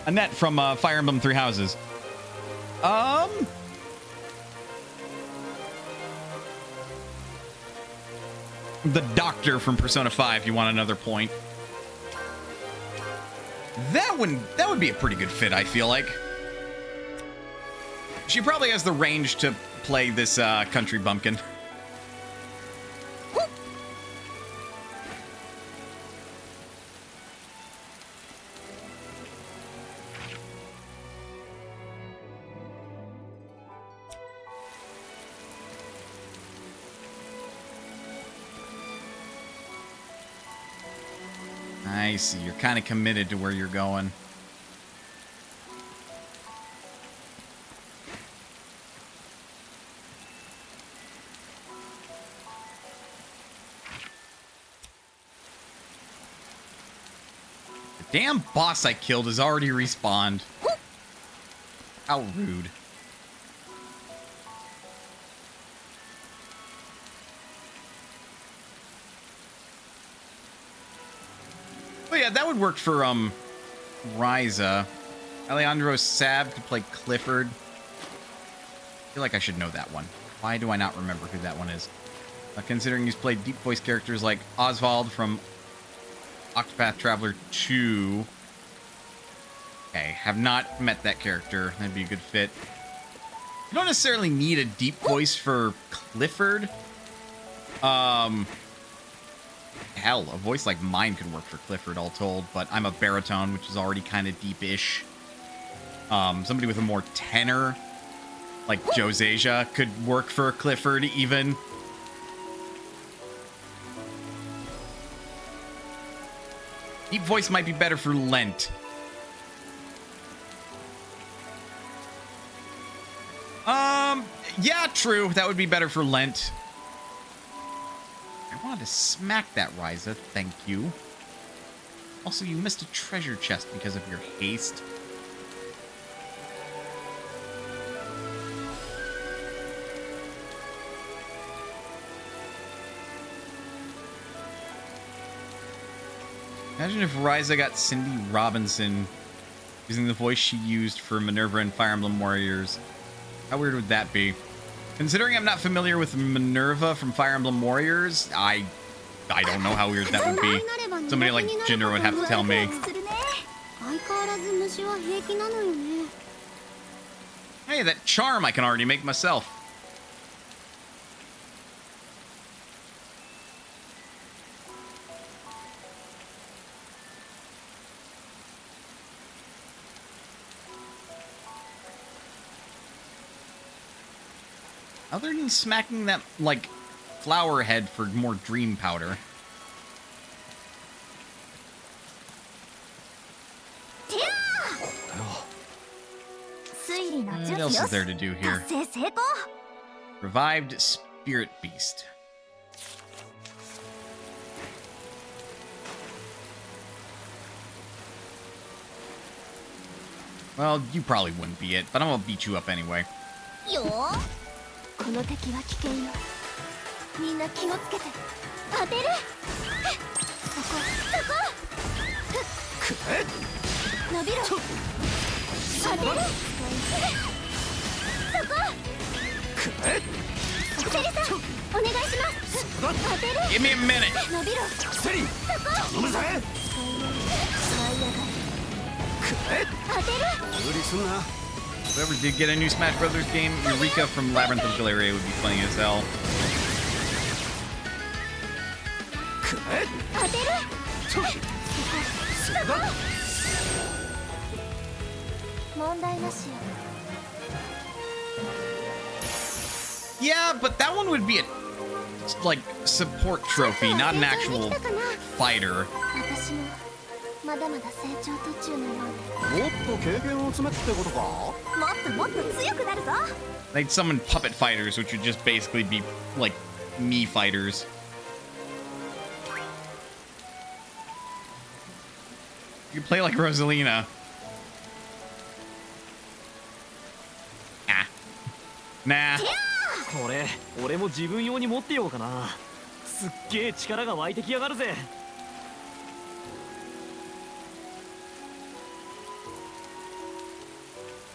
Annette from Fire Emblem Three Houses. The Doctor from Persona 5, you want another point. That would be a pretty good fit, I feel like. She probably has the range to play this country bumpkin. I see. You're kind of committed to where you're going. The damn boss I killed has already respawned. How rude. But yeah, that would work for Ryza. Alejandro Sab could play Clifford. I feel like I should know that one. Why do I not remember who that one is? Considering he's played deep voice characters like Oswald from Octopath Traveler 2. Okay, have not met that character. That'd be a good fit. You don't necessarily need a deep voice for Clifford. Hell, a voice like mine could work for Clifford, all told, but I'm a baritone, which is already kind of deep-ish. Somebody with a more tenor, like Josasia, could work for Clifford, even. Deep voice might be better for Lent. Yeah, true. That would be better for Lent. I wanted to smack that Ryza, thank you. Also, you missed a treasure chest because of your haste. Imagine if Ryza got Cindy Robinson using the voice she used for Minerva in Fire Emblem Warriors. How weird would that be? Considering I'm not familiar with Minerva from Fire Emblem Warriors, I don't know how weird that would be. Somebody like Jinder would have to tell me. Hey, that charm I can already make myself. Other than smacking that, like, flower head for more dream powder. What else is there to do here? Revived Spirit Beast. Well, you probably wouldn't be it, but I'm gonna beat you up anyway. よーこの敵は危険よ。みんな気をつけて。当てる伸びろ。当てるセリさんお願いします当てる Give me a minute. 伸びろセリン頼むぜ。当てる無理すんな。 Whoever did get a new Smash Brothers game, Eureka from Labyrinth of Atelier would be funny as hell. 当てる 問題なしよ Yeah, but that one would be a like support trophy, not an actual fighter. 私もまだまだ成長途中なのでもっと経験を積めってことか。もっともっと強くなるぞ They'd summon puppet fighters, which would just basically be like me fighters. You play like Rosalina. Ah. Nah. これ俺も自分用に持ってようかな。すっげえ力が湧いてきやがるぜ。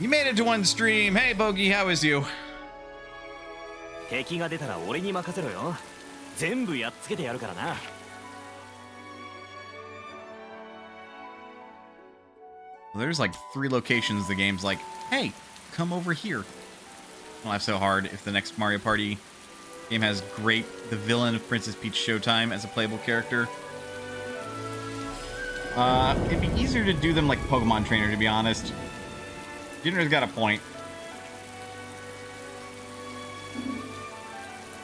You made it to one stream. Hey, Bogey, how is you? 敵が出たら俺に任せろよ。全部やっつけてやるからな。There's like 3 locations the game's like, hey, come over here. Don't laugh so hard if the next Mario Party game has the villain of Princess Peach Showtime as a playable character. It'd be easier to do them like Pokemon Trainer, to be honest. Jinner's got a point.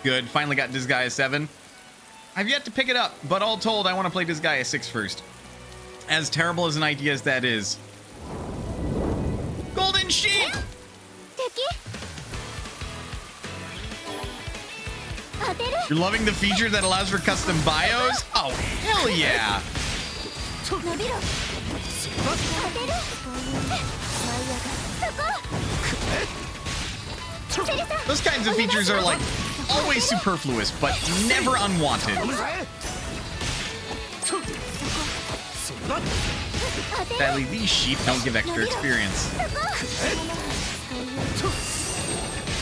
Good, finally got Disgaea 7. I've yet to pick it up, but all told, I want to play Disgaea 6 first. As terrible as an idea as that is. Golden Sheep! 敵当てる You're loving the feature that allows for custom bios? Oh, hell yeah! 伸びろ当てるそこセリさん Those kinds of features are like always superfluous, but never unwanted. Sadly, these sheep don't give extra experience.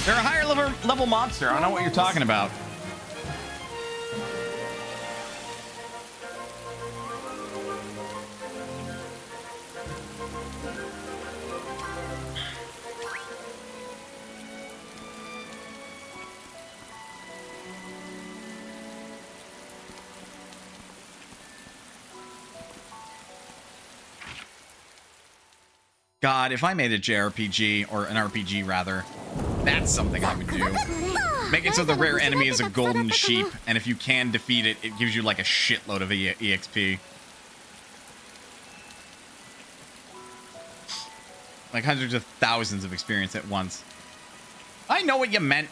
They're a higher level monster. I don't know what you're talking about. God, if I made a JRPG, or an RPG rather, that's something I would do. Make it so the rare enemy is a golden sheep, and if you can defeat it, it gives you like a shitload of EXP. Like hundreds of thousands of experience at once. I know what you meant.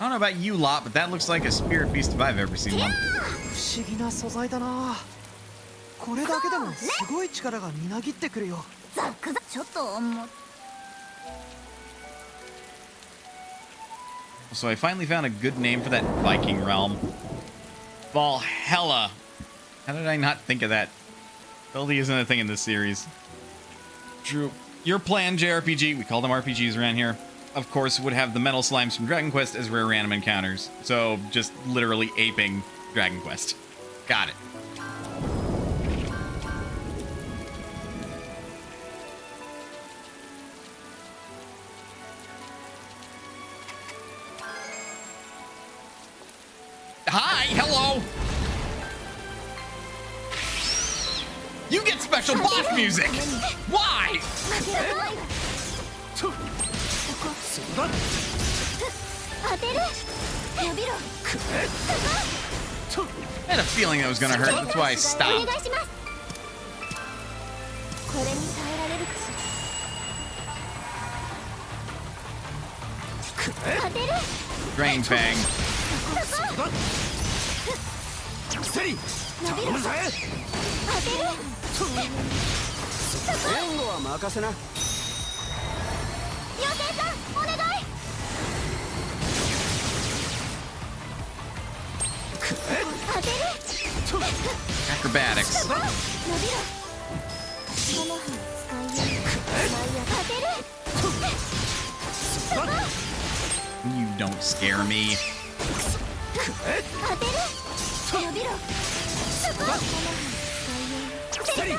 I don't know about you lot, but that looks like a spirit beast if I've ever seen one. 不思議な素材だな。これだけでもすごい力がみなぎってくるよ。ザックザちょっと重い So I finally found a good name for that Viking realm. Valhalla. How did I not think of that? Building isn't a thing in this series. True. Your plan, JRPG, we call them RPGs around here, of course, would have the metal slimes from Dragon Quest as rare random encounters. So just literally aping Dragon Quest. Got it. Hi, hello. You get special boss music. Why? 当てる伸びろ I had a feeling that was gonna hurt. That's why I お stopped. 願いしますこれに耐えられるかしら当てる Drain Fang. セリ頼むぜ。援護は任せな。妖精さんお願い。 Acrobatics. 伸びろ。モモハン使いよ。当てる。 You don't scare me. 当てる。伸びろ。モモハン使いよ。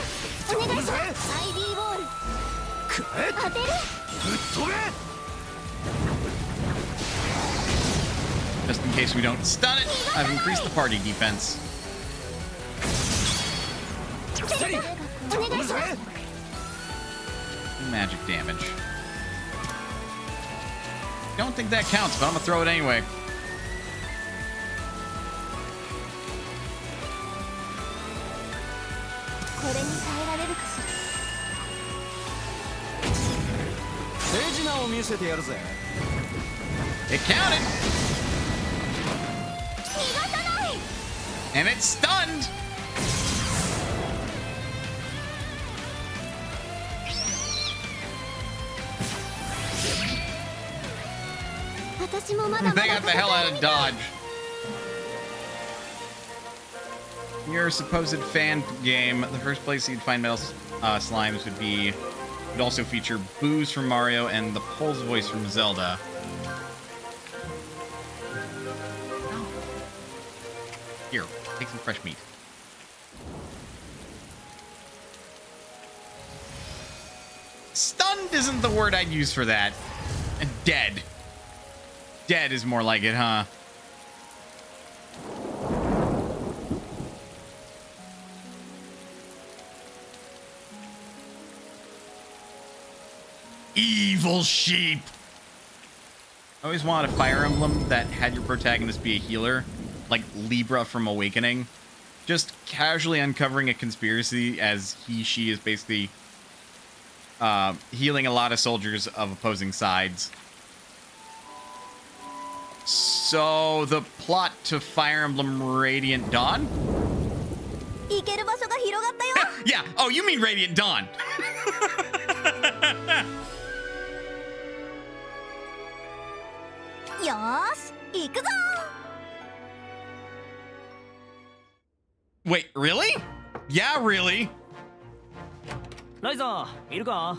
お願いします。アイビーボール。当てる。 Just in case we don't stun it, I've increased the party defense. お願いします。 Magic damage. Don't think that counts, but I'm gonna throw it anyway. It counted! And it's stunned! They got the hell out of dodge. Your supposed fan game, the first place you'd find metal slimes would also feature Boo's from Mario and the Pole's voice from Zelda. Here, take some fresh meat. Stunned isn't the word I'd use for that. Dead. Dead is more like it, huh? Evil sheep. I always wanted a Fire Emblem that had your protagonist be a healer, like Libra from Awakening. Just casually uncovering a conspiracy as she is basically healing a lot of soldiers of opposing sides. So, the plot to Fire Emblem Radiant Dawn? Yeah, oh, you mean Radiant Dawn. Wait, really? Yeah, really? Ryza, いるか?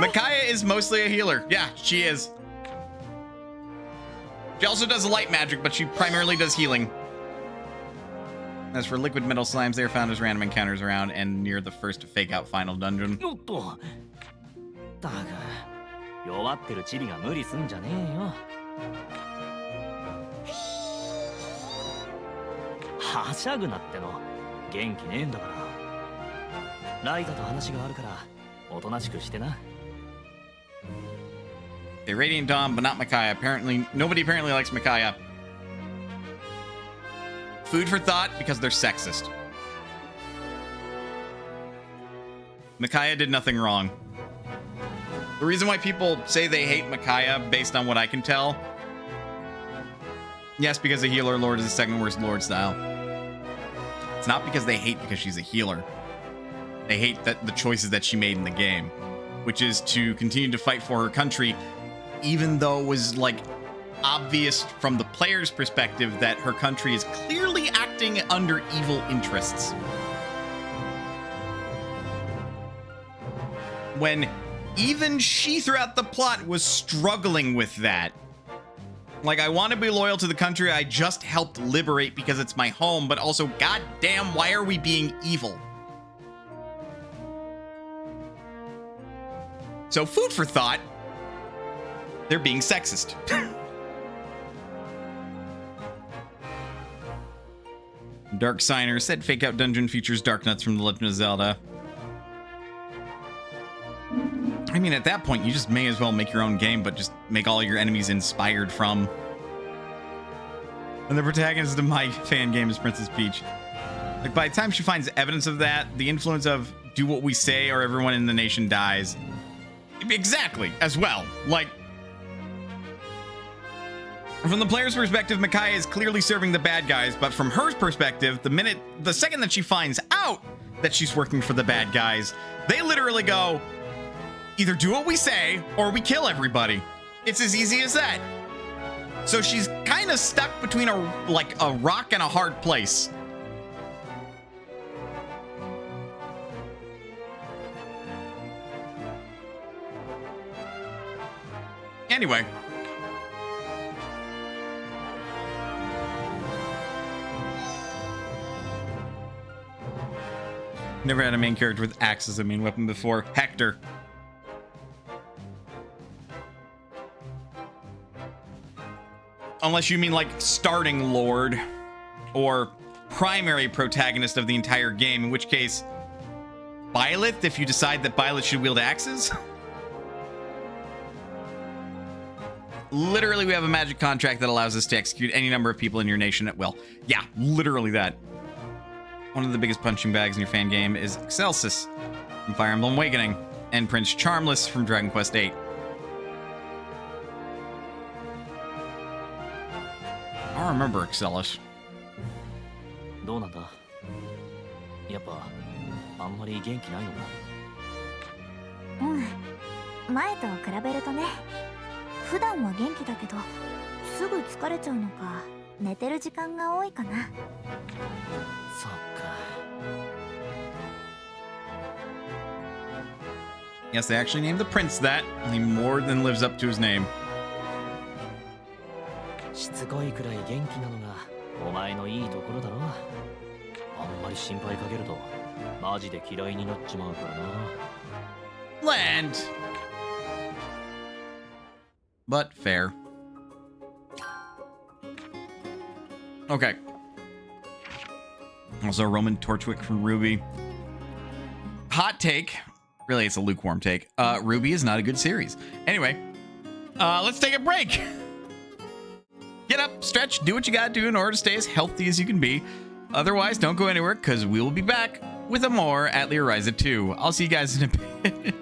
Micaiah is mostly a healer. Yeah, she is. She also does light magic, but she primarily does healing. As for liquid metal slimes, they are found as random encounters around and near the first fake-out final dungeon. おっと。だが、弱ってるチビが無理すんじゃねえよ。はしゃぐなっての。元気ねえんだから。ライザと話があるから、おとなしくしてな。Okay, Radiant Dawn, but not Micaiah. Nobody apparently likes Micaiah. Food for thought, because they're sexist. Micaiah did nothing wrong. The reason why people say they hate Micaiah, based on what I can tell, yes, because the healer lord is the second worst lord style. It's not because they hate because she's a healer. They hate the choices that she made in the game, which is to continue to fight for her country, even though it was like obvious from the player's perspective that her country is clearly acting under evil interests. When even she throughout the plot was struggling with that. Like, I want to be loyal to the country I just helped liberate because it's my home, but also, goddamn, why are we being evil? So, food for thought, they're being sexist. Dark Signer said Fake Out Dungeon features Dark Nuts from The Legend of Zelda. I mean, at that point, you just may as well make your own game, but just make all your enemies inspired from. And the protagonist of my fan game is Princess Peach. Like, by the time she finds evidence of that, the influence of do what we say or everyone in the nation dies. Exactly, as well. Like, From the player's perspective, Micaiah is clearly serving the bad guys, but from her perspective, the second that she finds out that she's working for the bad guys, they literally go, either do what we say or we kill everybody. It's as easy as that. So she's kind of stuck between a rock and a hard place. Anyway. Never had a main character with axe as a main weapon before. Hector. Unless you mean like starting Lord or primary protagonist of the entire game, in which case Byleth, if you decide that Byleth should wield axes. Literally, we have a magic contract that allows us to execute any number of people in your nation at will. Yeah, literally that. One of the biggest punching bags in your fan game is Excelsis from Fire Emblem Awakening and Prince Charmless from Dragon Quest VIII. I remember Excellis. どうなんだやっぱあんまり元気ないのか前と比べるとね。普段は元気だけど、すぐ疲れちゃうのか、寝てる時間が多いかな。そっか Yes, they actually named the prince that, and he more than lives up to his name. しつこいくらい元気なのがお前のいいところだろあんまり心配かけるとマジで嫌いになっちまうからな Land! But fair. Okay. Also, Roman Torchwick from Ruby. Hot take. Really, it's a lukewarm take. Ruby is not a good series. Anyway, let's take a break. Get up, stretch, do what you gotta do in order to stay as healthy as you can be. Otherwise, don't go anywhere, because we will be back with a more Atelier Ryza 2. I'll see you guys in a bit.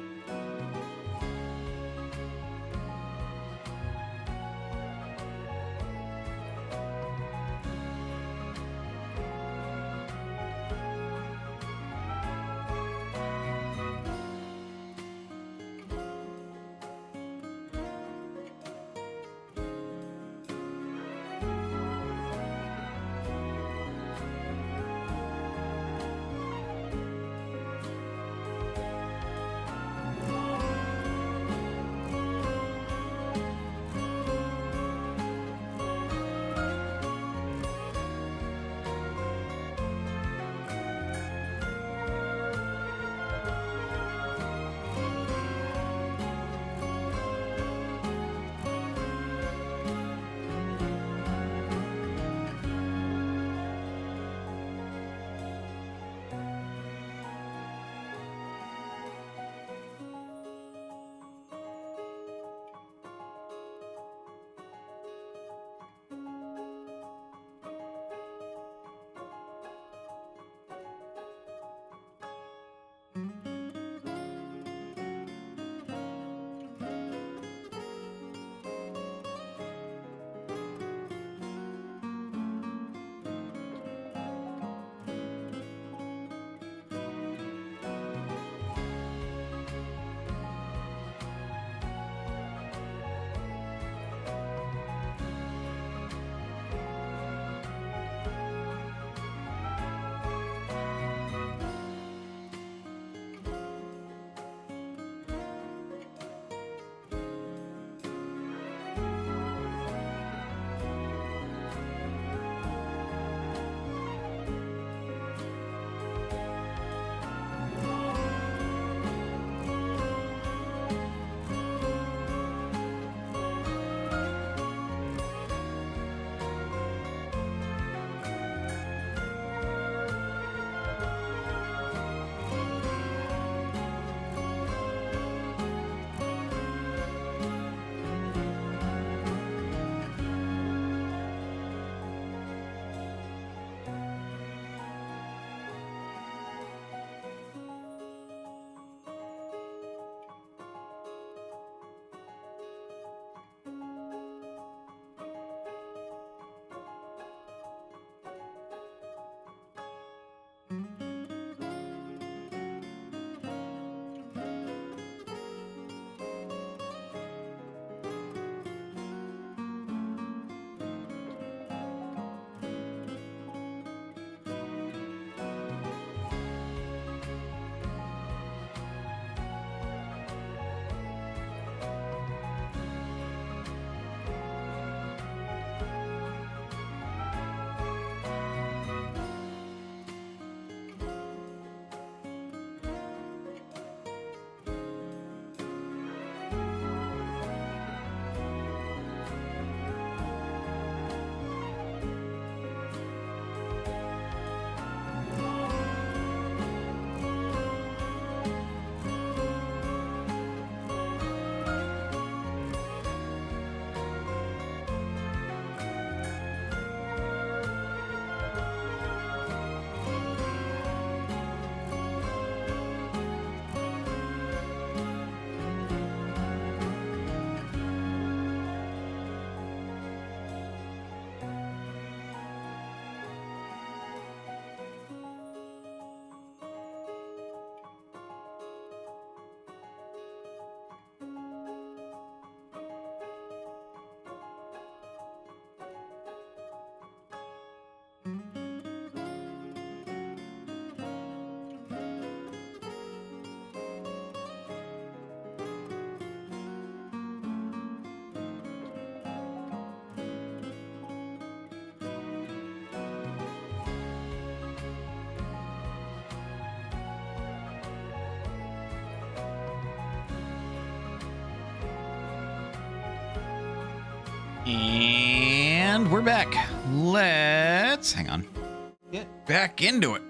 And we're back. Let's hang on. Get back into it.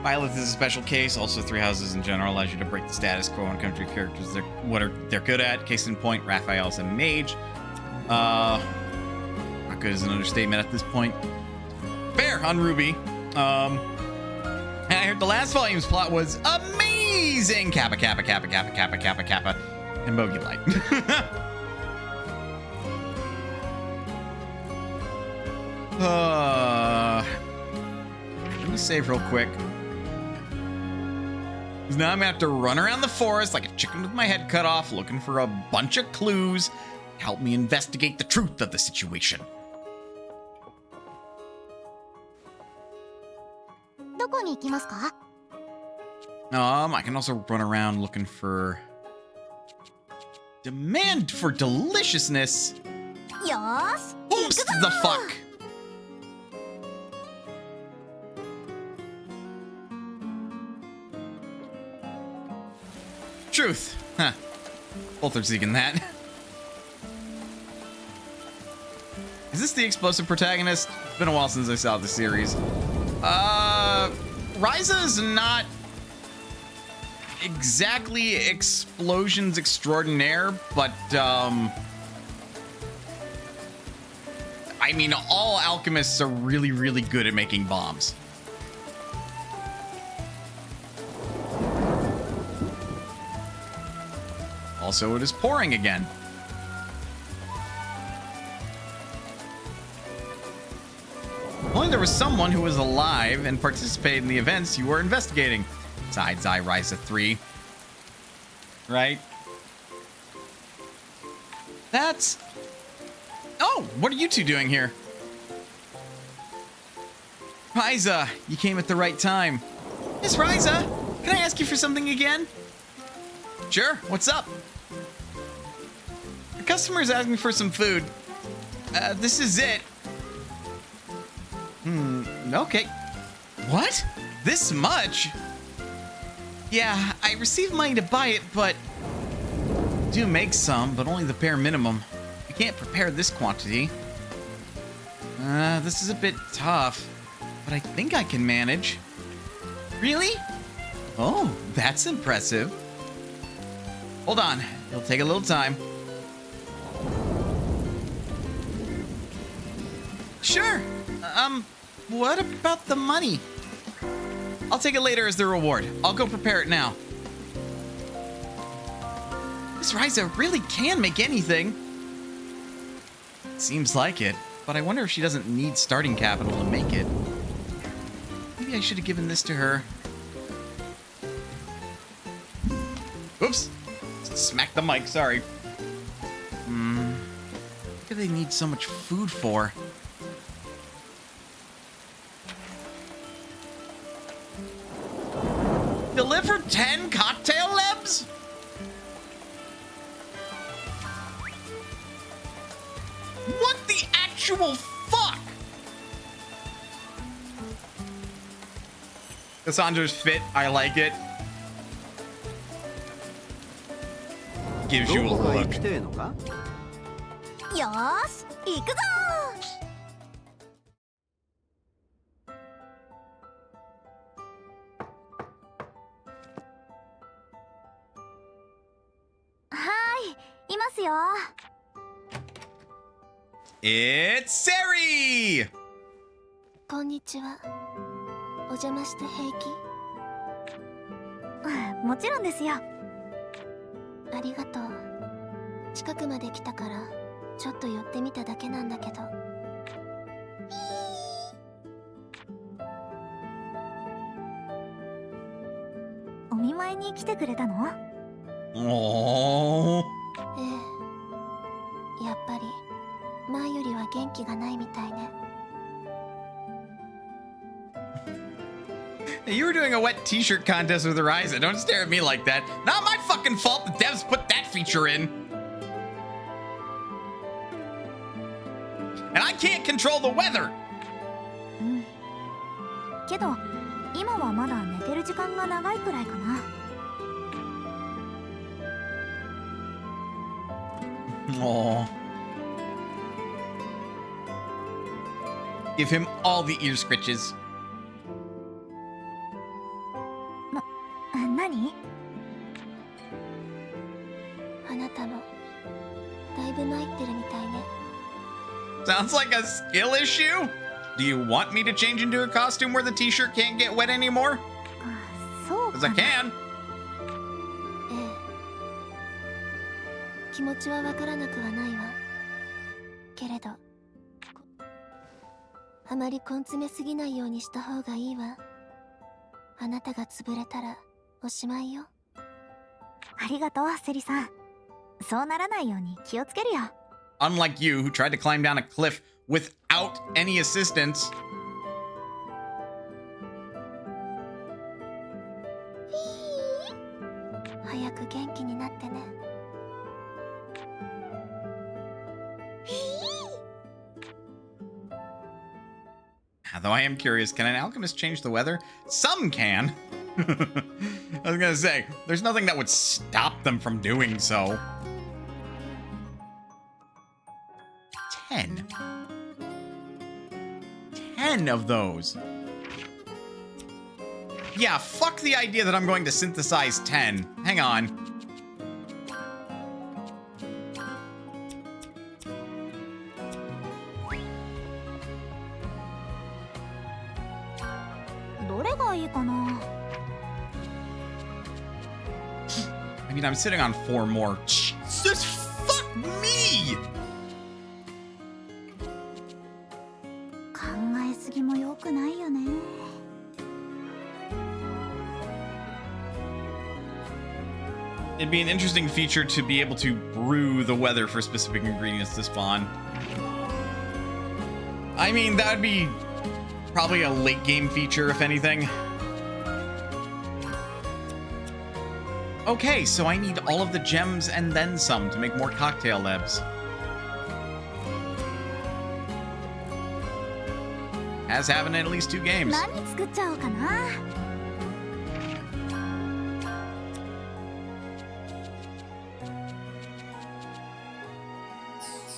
Violet is a special case. Also, 3 houses in general allows you to break the status quo on country characters. They're good at. Case in point, Raphael's a mage. Not good is an understatement at this point. Fair on Ruby. And I heard the last volume's plot was amazing. Kappa, Kappa, Kappa, Kappa, Kappa, Kappa, Kappa, and Bogey Light. Let me save real quick. Because now I'm gonna have to run around the forest like a chicken with my head cut off, looking for a bunch of clues to help me investigate the truth of the situation. どこに行きますか? I can also run around looking for demand for deliciousness. よーし Oops, the fuck. Truth. Huh. Both are seeking that. Is this the explosive protagonist? It's been a while since I saw the series. Ryza is not exactly explosions extraordinaire, but, I mean, all alchemists are really, really good at making bombs. Also, it is pouring again. Only there was someone who was alive and participated in the events you were investigating. Besides Ryza 3. Right? That's... Oh, what are you two doing here? Ryza, you came at the right time. Miss Ryza, can I ask you for something again? Sure, what's up? The customer's asking for some food. This is it. Okay. What? This much? Yeah, I received money to buy it, but... I do make some, but only the bare minimum. I can't prepare this quantity. This is a bit tough, but I think I can manage. Really? Oh, that's impressive. Hold on, it'll take a little time. Sure. What about the money? I'll take it later as the reward. I'll go prepare it now. Miss Ryza really can make anything. Seems like it, but I wonder if she doesn't need starting capital to make it. Maybe I should have given this to her. Oops. Smack the mic, sorry. What do they need so much food for? Deliver 10 cocktail lebs? What the actual fuck? Cassandra's fit, I like it. Gives you a look. よーし行くぞー。いますよ。It's Sari! こんにちは。お邪魔して平気？もちろんですよ。ありがとう。近くまで来たからちょっと寄ってみただけなんだけど。お見舞いに来てくれたの？おー。ええ。やっぱり前よりは元気がないみたいね。You were doing a wet t-shirt contest with Ryza. Don't stare at me like that. Not my fucking fault the devs put that feature in. And I can't control the weather. けど今はまだ寝てる時間が長いくらいかな。Aww. Give him all the ear scritches. 何？あなたもだいぶ参ってるみたいね。 Sounds like a skill issue? Do you want me to change into a costume where the t-shirt can't get wet anymore? そう Because か I な。 can. ええ。気持ちはわからなくはないわ。けれど、あまり根詰めすぎないようにした方がいいわ。あなたが潰れたらおしまいよ。ありがとう、セリさん。そうならないように気をつけるよ。 Unlike you, who tried to climb down a cliff without any assistance. 早く元気になってね。 Though I am curious, can an alchemist change the weather? Some can. I was gonna say, there's nothing that would stop them from doing so. 10. 10 of those. Yeah, fuck the idea that I'm going to synthesize 10. Hang on. I mean, I'm sitting on 4 more. Jesus, fuck me! 考えすぎも良くないよね。 It'd be an interesting feature to be able to brew the weather for specific ingredients to spawn. I mean, that would be probably a late game feature, if anything. Okay, so I need all of the gems and then some to make more cocktail labs. Has happened in at least 2 games. 何作っちゃおうかな。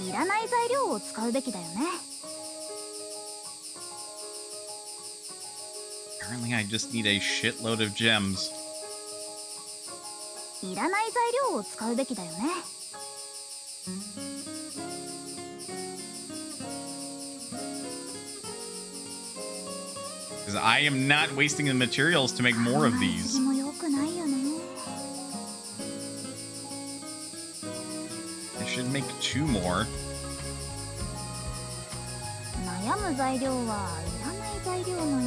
いらない材料を使うべきだよね。 Apparently, I just need a shitload of gems. いらない材料を使うべきだよね。 Because I am not wasting the materials to make more of 考えす these. ぎも良くないよね。 I should make 2 more. 悩む材料はいらない材料のような。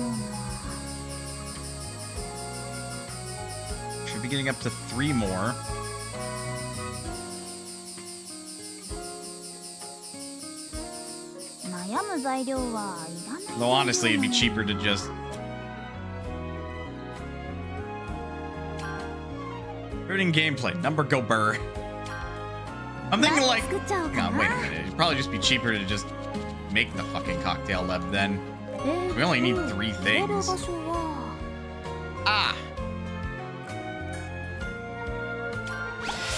Should be getting up to 3 more. 悩む材料はいらない。 Though honestly, it'd be cheaper to just... Hurting gameplay. Number go burr. I'm thinking like... 作っちゃおう Hang か on, な。 wait a minute. It'd probably just be cheaper to just make the fucking cocktail lab then. We only need 3 入れる things. 場所は Ah!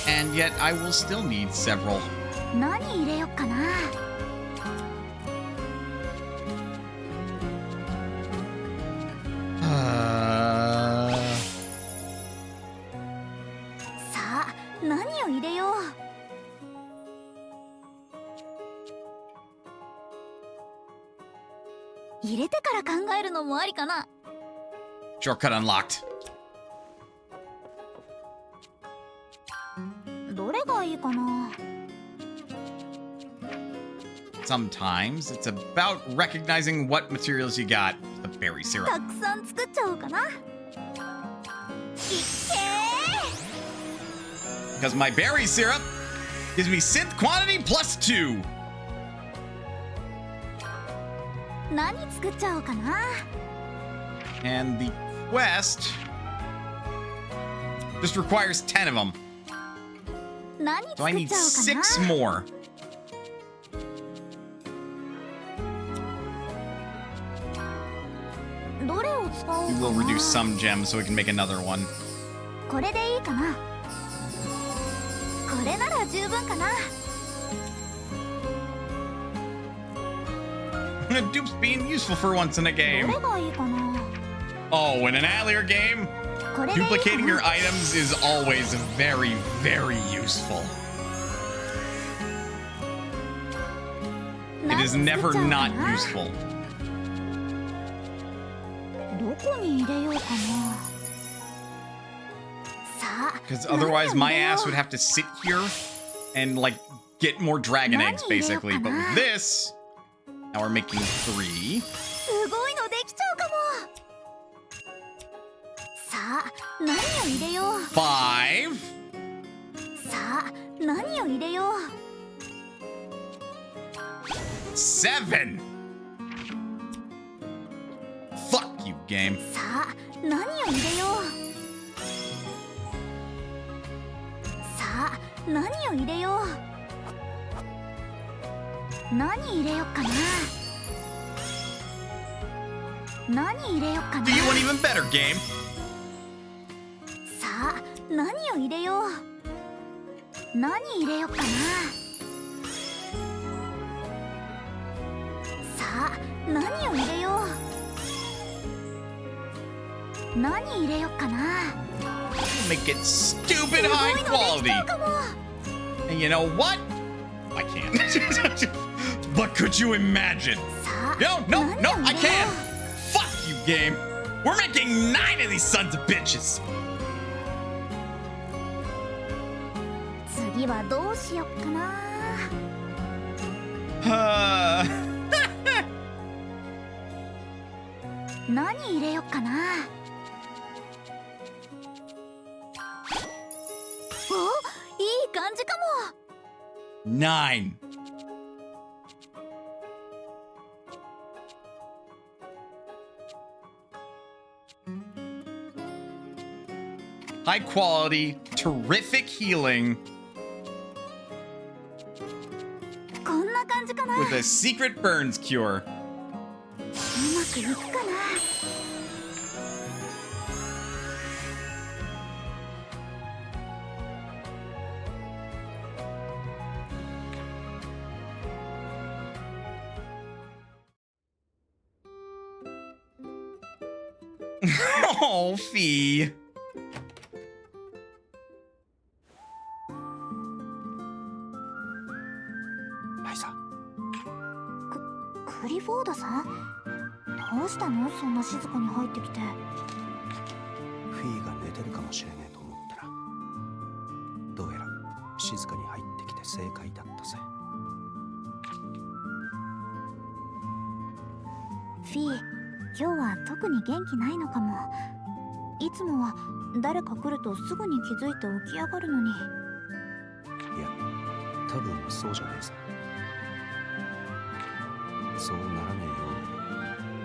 And yet, I will still need several. 何入れよっかな。 さあ、何を入れよう。 入れてから考えるのもありかな。 Shortcut unlocked. どれがいいかな。 Sometimes it's about recognizing what materials you got. The berry syrup. たくさん作っちゃおうかな。いっけ Because my berry syrup gives me synth quantity plus 2. ー。何作っちゃおうかな。 And the quest just requires 10 of them. 何 So I 作っ need ちゃおうか 6 な。 more. どれを使おう We か will な。 reduce some gems so we can make another one. これでいいかな。これなら十分かな。Dupe's being useful for once in a ど game. れがいいかな。 Oh, in an Atelier game, これでいいか duplicating な。 your items is always very, very useful. It 何 is 作っ never ちゃおうか not な。 useful. どこに入れようかな。さあ。 Because otherwise, my 何を入れよう ass would have to sit here and like get more dragon eggs, basically. But with this, now we're making 3. すごいのできちゃうかも。さあ、何を入れよう。 5. さあ、何を入れよう。 7. Fuck you, game. さあ、何を入れよう。さあ、何を入れよう。何入れよっかな。何入れよっかな。 Do you want even better, game? さあ、何を入れよう。何入れよっかな。さあ、何を入れよう。何入れよっかな。 Make it stupid すご high いのでき quality. ちゃうかも。 And you know what? I can't. But could you imagine? さあ、 No, no, 何 no, を I 入れよ can't. Fuck you, game. We're making 9 of these sons of bitches. う。次はどうしよっかな。 何入れよっかな。お、いい感じかも。 9. High quality, terrific healing こんな感じかな。うま with a secret burns cure. くいくかな。 Oh, Fee. ライザ、クリフォードさん、どうしたの？そんな静かに入ってきて。フィーが寝てるかもしれねえと思ったら、どうやら静かに入ってきて正解だったぜ。フィー、今日は特に元気ないのかも。いつもは誰か来るとすぐに気づいて起き上がるのに。いや、多分そうじゃねえさ。そうならねえよ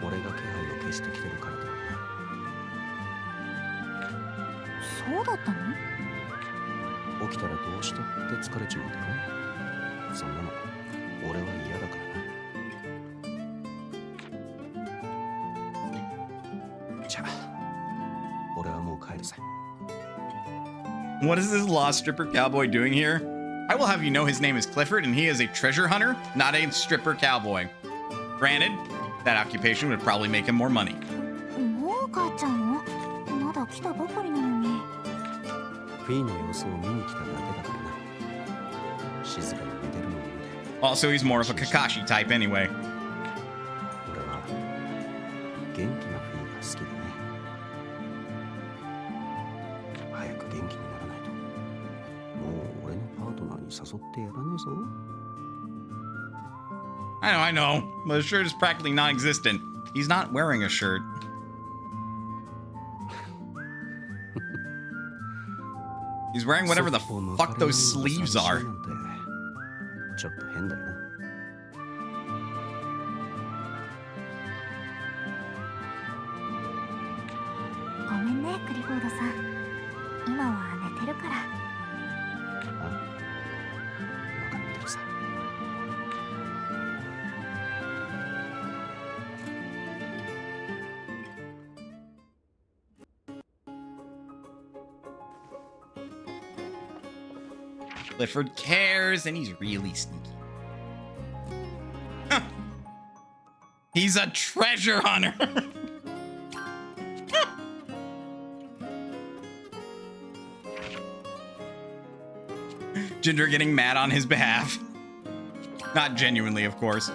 うに俺が気配を消してきてるからだよそうだったの？な。起きたらどうしたって疲れちまうだろ。そんなの俺は嫌だからな。じゃあ俺はもう帰るぜ。 What is this lost stripper cowboy doing here? I will have you know his name is Clifford, and he is a treasure hunter, not a stripper cowboy. Granted, that occupation would probably make him more money. もう帰っちゃうの？まだ来たばかりなのに。フィーの様子を見に来ただけだからな。静かに寝てるのを見て。 Also, he's more of a Kakashi type anyway. 俺は元気なフィーが好きだね。早く元気にならないと、もう俺のパートナーに誘ってやらねえぞ。I know, but the shirt is practically non-existent. He's not wearing a shirt. He's wearing whatever the fuck those sleeves are. ちょっと変だよな。ごめんね、クリフォードさん。今は寝てるから。あ、分かってるさ。Clifford cares, and he's really sneaky. Huh. He's a treasure hunter. Ginger getting mad on his behalf. Not genuinely, of course.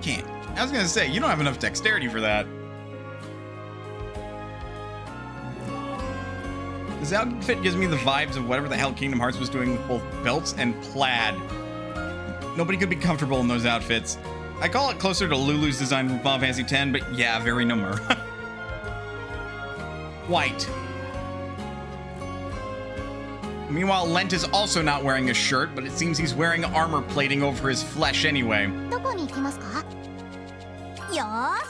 Can't. I was gonna say, you don't have enough dexterity for that. This outfit gives me the vibes of whatever the hell Kingdom Hearts was doing with both belts and plaid. Nobody could be comfortable in those outfits. I call it closer to Lulu's design from Final Fantasy X, but yeah, very Nomura. White. Meanwhile, Lent is also not wearing a shirt, but it seems he's wearing armor plating over his flesh anyway. どこに行きますか? よーし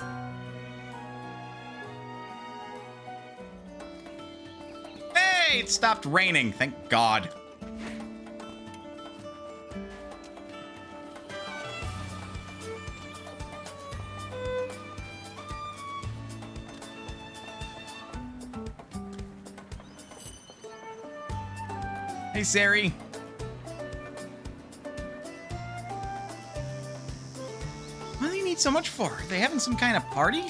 Hey, it stopped raining, thank God. Hey, Sari. What do they need so much for? Are they having some kind of party?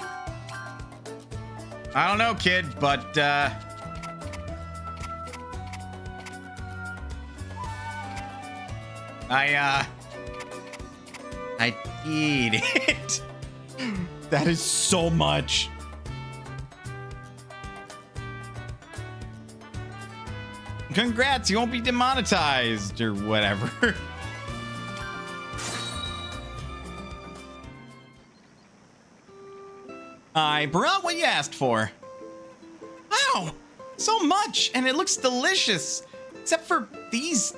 I don't know, kid, but, I need it. That is so much. Congrats, you won't be demonetized or whatever. I brought what you asked for. Wow, so much, and it looks delicious. Except for these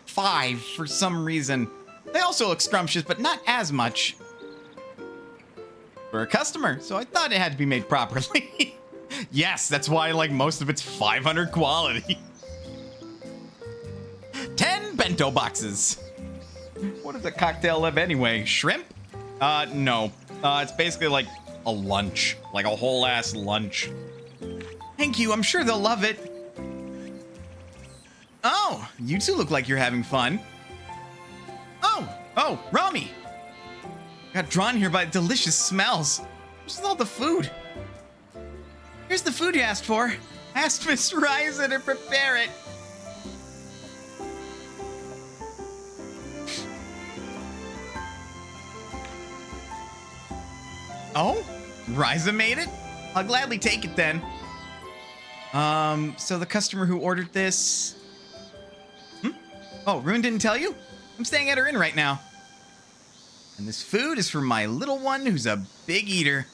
5 for some reason. They also look scrumptious, but not as much. We're a customer, so I thought it had to be made properly. Yes, that's why like most of it's 500 quality. 10 bento boxes. What is a cocktail of anyway? Shrimp? No. It's basically like a lunch. Like a whole ass lunch. Thank you, I'm sure they'll love it. Oh, you two look like you're having fun. Oh, Rami. Got drawn here by delicious smells. What's with all the food? Here's the food you asked for. I asked Miss Ryza to prepare it. Oh, Ryza made it? I'll gladly take it then. So the customer who ordered this... Oh, Rune didn't tell you? I'm staying at her inn right now. And this food is for my little one who's a big eater.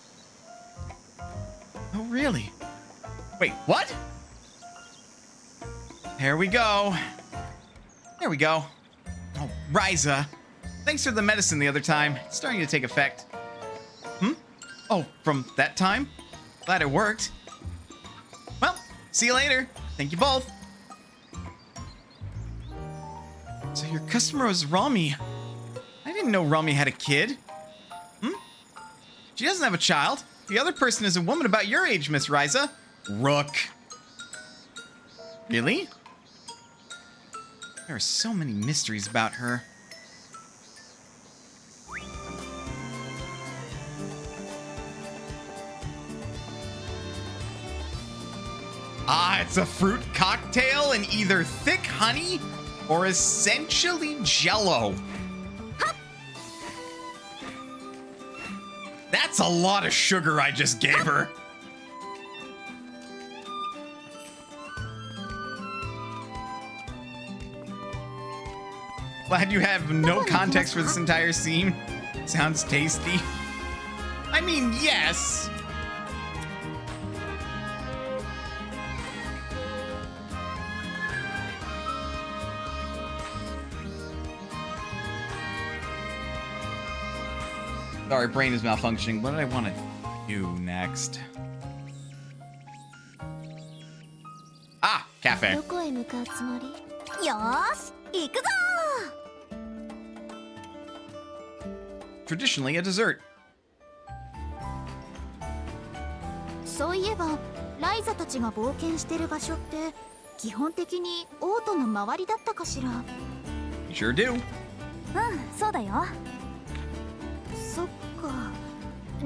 Oh, really? Wait, what? There we go. There we go. Oh, Ryza. Thanks for the medicine the other time. It's starting to take effect. Oh, from that time? Glad it worked. Well, see you later. Thank you both. So your customer was Rami. I didn't know Rami had a kid. She doesn't have a child. The other person is a woman about your age, Miss Ryza. Rook. Really? There are so many mysteries about her. Ah, it's a fruit cocktail in either thick honey or essentially jello. That's a lot of sugar I just gave her. Glad you have no context for this entire scene. Sounds tasty. I mean, yes. Sorry, brain is malfunctioning. What did I want to do next? cafe. どこへ向かうつもり？よーし行くぞ Traditionally a dessert. そういえばライザたちが冒険してる場所って基本的にオートの周りだったかしら。 You sure do. うんそうだよそっか。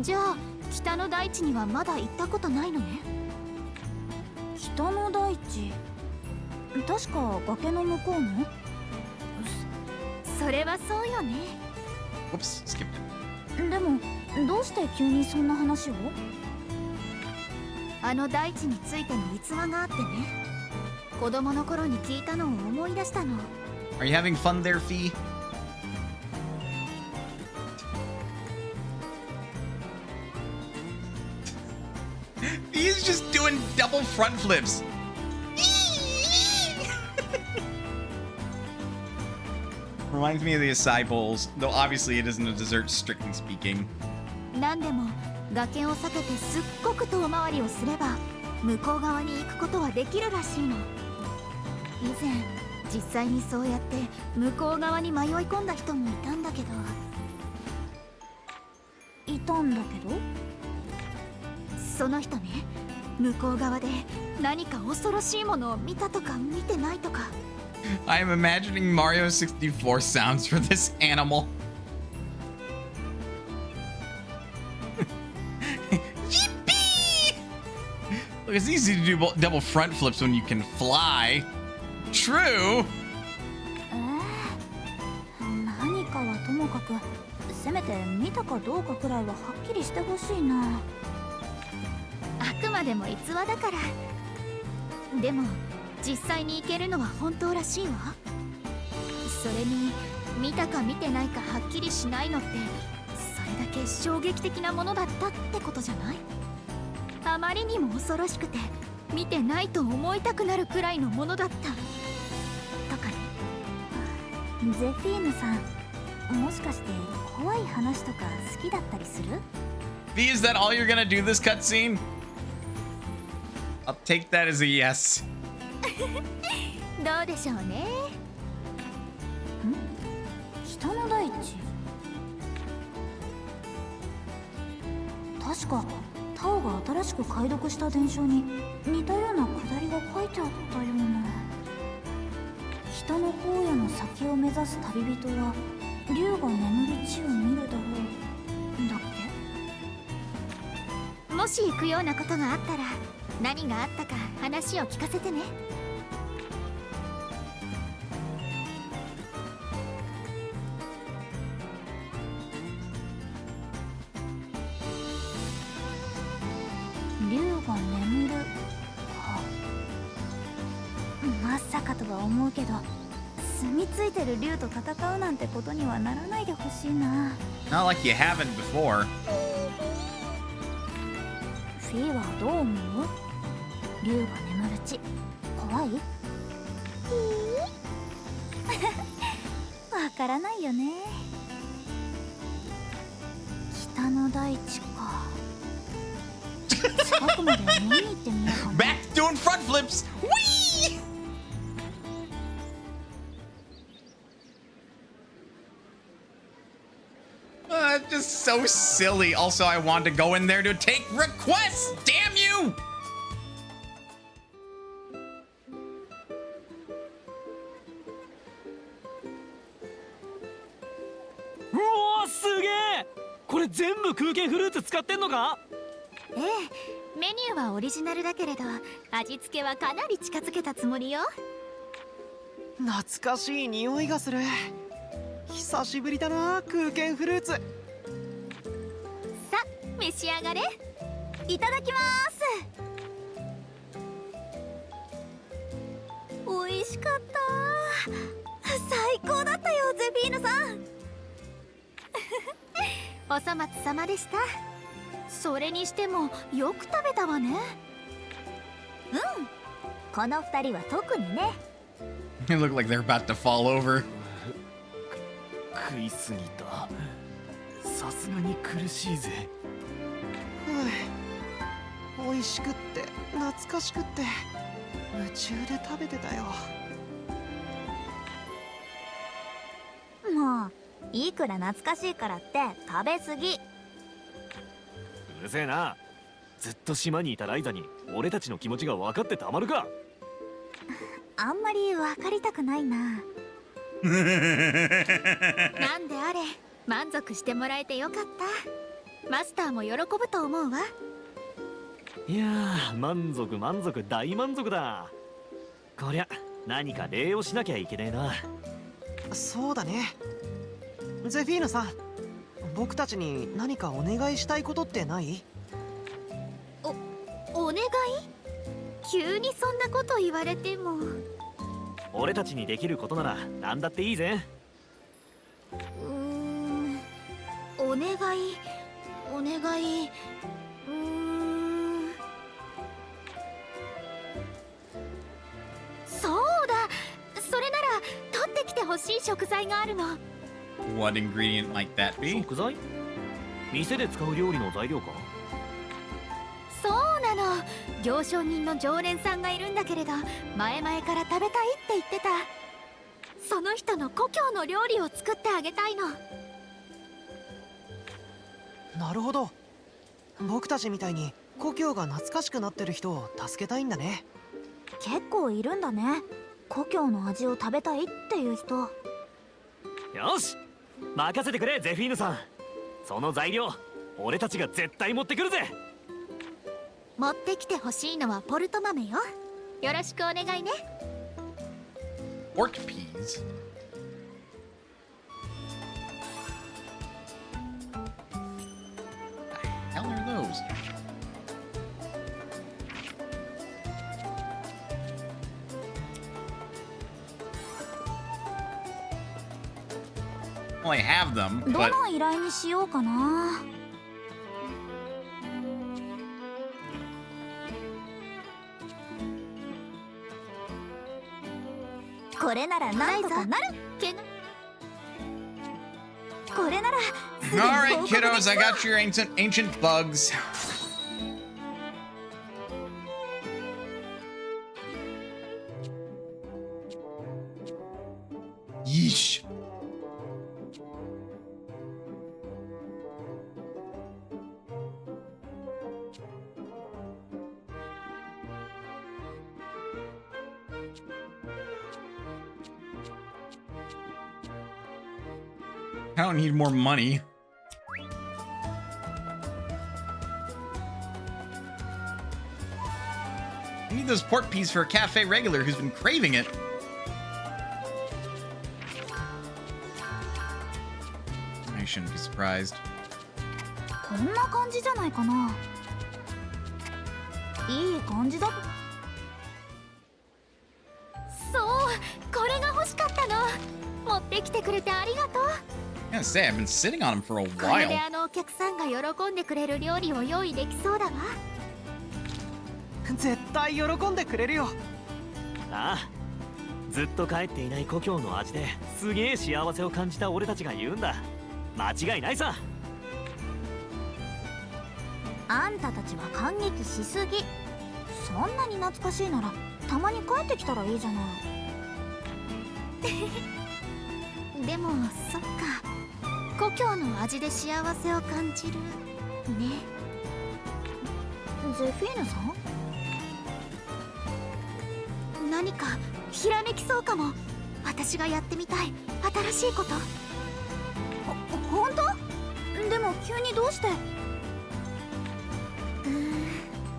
じゃあ北の大地にはまだ行ったことないのね。北の大地確か崖の向こうのそれはそうよね。 Whoops, skipped it. でもどうして急にそんな話をあの大地についての逸話があってね。子供の頃に聞いたのを思い出したの。 Are you having fun there, Fee? He's just doing double front flips. Reminds me of the acai bowls, though obviously it isn't a dessert strictly speaking. なんでも崖を避けてすっごく遠回りをすれば向こう側に行くことはできるらしいの。以前実際にそうやって向こう側に迷い込んだ人もいたんだけど。いたんだけどその人ね、向こう側で何か恐ろしいものを見たとか見てないとか。 I am imagining Mario 64 sounds for this animal. Yippee! Look, it's easy to do double front flips when you can fly. True. 何かはともかくせめて見たかどうかくらいははっきりしてほしいなあくまでも逸話だから。でも実際に行けるのは本当らしいわ。それに見たか見てないかはっきりしないのってそれだけ衝撃的なものだったってことじゃない？あまりにも恐ろしくて見てないと思いたくなるくらいのものだったとかね。ゼフィーヌさんもしかして怖い話とか好きだったりする V, is that all you're gonna do this cutscene? I'll take that as a yes. どうでしょうね。北の大地確かタオが新しく解読した伝承に似たようなくだりが書いてあったような。北の荒野の先を目指す旅人は竜が眠る地を見るだろうだっけ。もし行くようなことがあったら何があったか話を聞かせてね。竜が眠るか。まさかとは思うけど住み着いてる竜と戦うなんてことにはならないでほしいな。 Not like you haven't before. フィーはどう思う？竜が眠る地怖い？わからないよね。北の大地か。近くまで見に行ってみようかな。 Back to doing front flips. Whee! Just so silly. Also, I wanted to go in there to take requests. Damn you! うわーすげえ。これ全部空間フルーツ使ってんのか？ええ、メニューはオリジナルだけれど味付けはかなり近づけたつもりよ。懐かしい匂いがする。久しぶりだな、空間フルーツ。さあ召し上がれ。いただきます。美味しかった。最高だったよゼフィーヌさん。お粗末様でした。それにしてもよく食べたわね。この二人は特にね。 They look like they're about to fall over. 食いすぎた。さすがに苦しいぜ。美味しくって懐かしくって夢中で食べてたよ。もういくら懐かしいからって食べ過ぎ。うるせえな。ずっと島にいたライザに俺たちの気持ちが分かってたまるか。あんまり分かりたくないな。なんであれ満足してもらえてよかった。マスターも喜ぶと思うわ。いやー、満足満足大満足だ。こりゃ何か礼をしなきゃいけねえな。そうだね。ゼフィーヌさん、僕たちに何かお願いしたいことってない？お願い？急にそんなこと言われても。俺たちにできることなら何だっていいぜ。お願いお願い。そうだ、それなら取ってきてほしい食材があるの。What ingredient might that be? 食材？店で使う料理の材料か？そうなの。行商人の常連さんがいるんだけれど、前々から食べたいって言ってた。その人の故郷の料理を作ってあげたいの。なるほど。僕たちみたいに故郷が懐かしくなってる人を助けたいんだね。結構いるんだね、故郷の味を食べたいっていう人。よし、任せてくれゼフィーヌさん。その材料俺たちが絶対持ってくるぜ。持ってきてほしいのはポルト豆よ。よろしくお願いね。Pork peas. The hell are those? Well, I have them, ど but の依頼にしようかな。これならなんとかなる。けがこれならすぐに all right, 報告でき kiddos, そう I got your ancient bugs. Yeesh. I don't need more money. I need those pork peas for a cafe regular who's been craving it. I shouldn't be surprised. こんな感じじゃないかな。いい感じだ。そう、これが欲しかったの。持ってきてくれてありがとう。I gotta say, I've been sitting on them for a これで while. あのお客さんが喜んでくれる料理を用意できそうだわ。絶対喜んでくれるよ。ああ、ずっと帰っていない故郷の味ですげえ幸せを感じた俺たちが言うんだ。間違いないさ。あんたたちは感激しすぎ。そんなに懐かしいならたまに帰ってきたらいいじゃない。でもそっか、故郷の味で幸せを感じるね。ゼフィーヌさん、何かひらめきそうかも。私がやってみたい新しいこと。本当？でも急にどうして？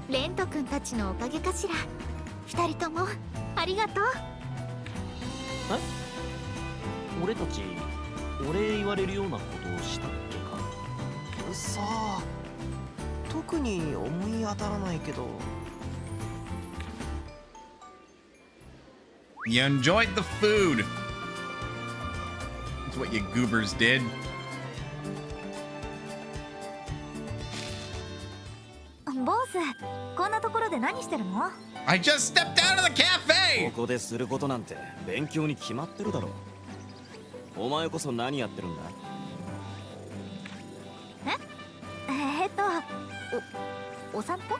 レント君たちのおかげかしら。二人ともありがとう。俺たちお礼言われるようなことをしたっけか。さあ、特に思い当たらないけど。You enjoyed the food. That's what you goobers did. ボス、こんなところで何してるの？ I just stepped out of the こ cafe! こですることなんて勉強に決まってるだろう。お前こそ何やってるんだ？お散歩？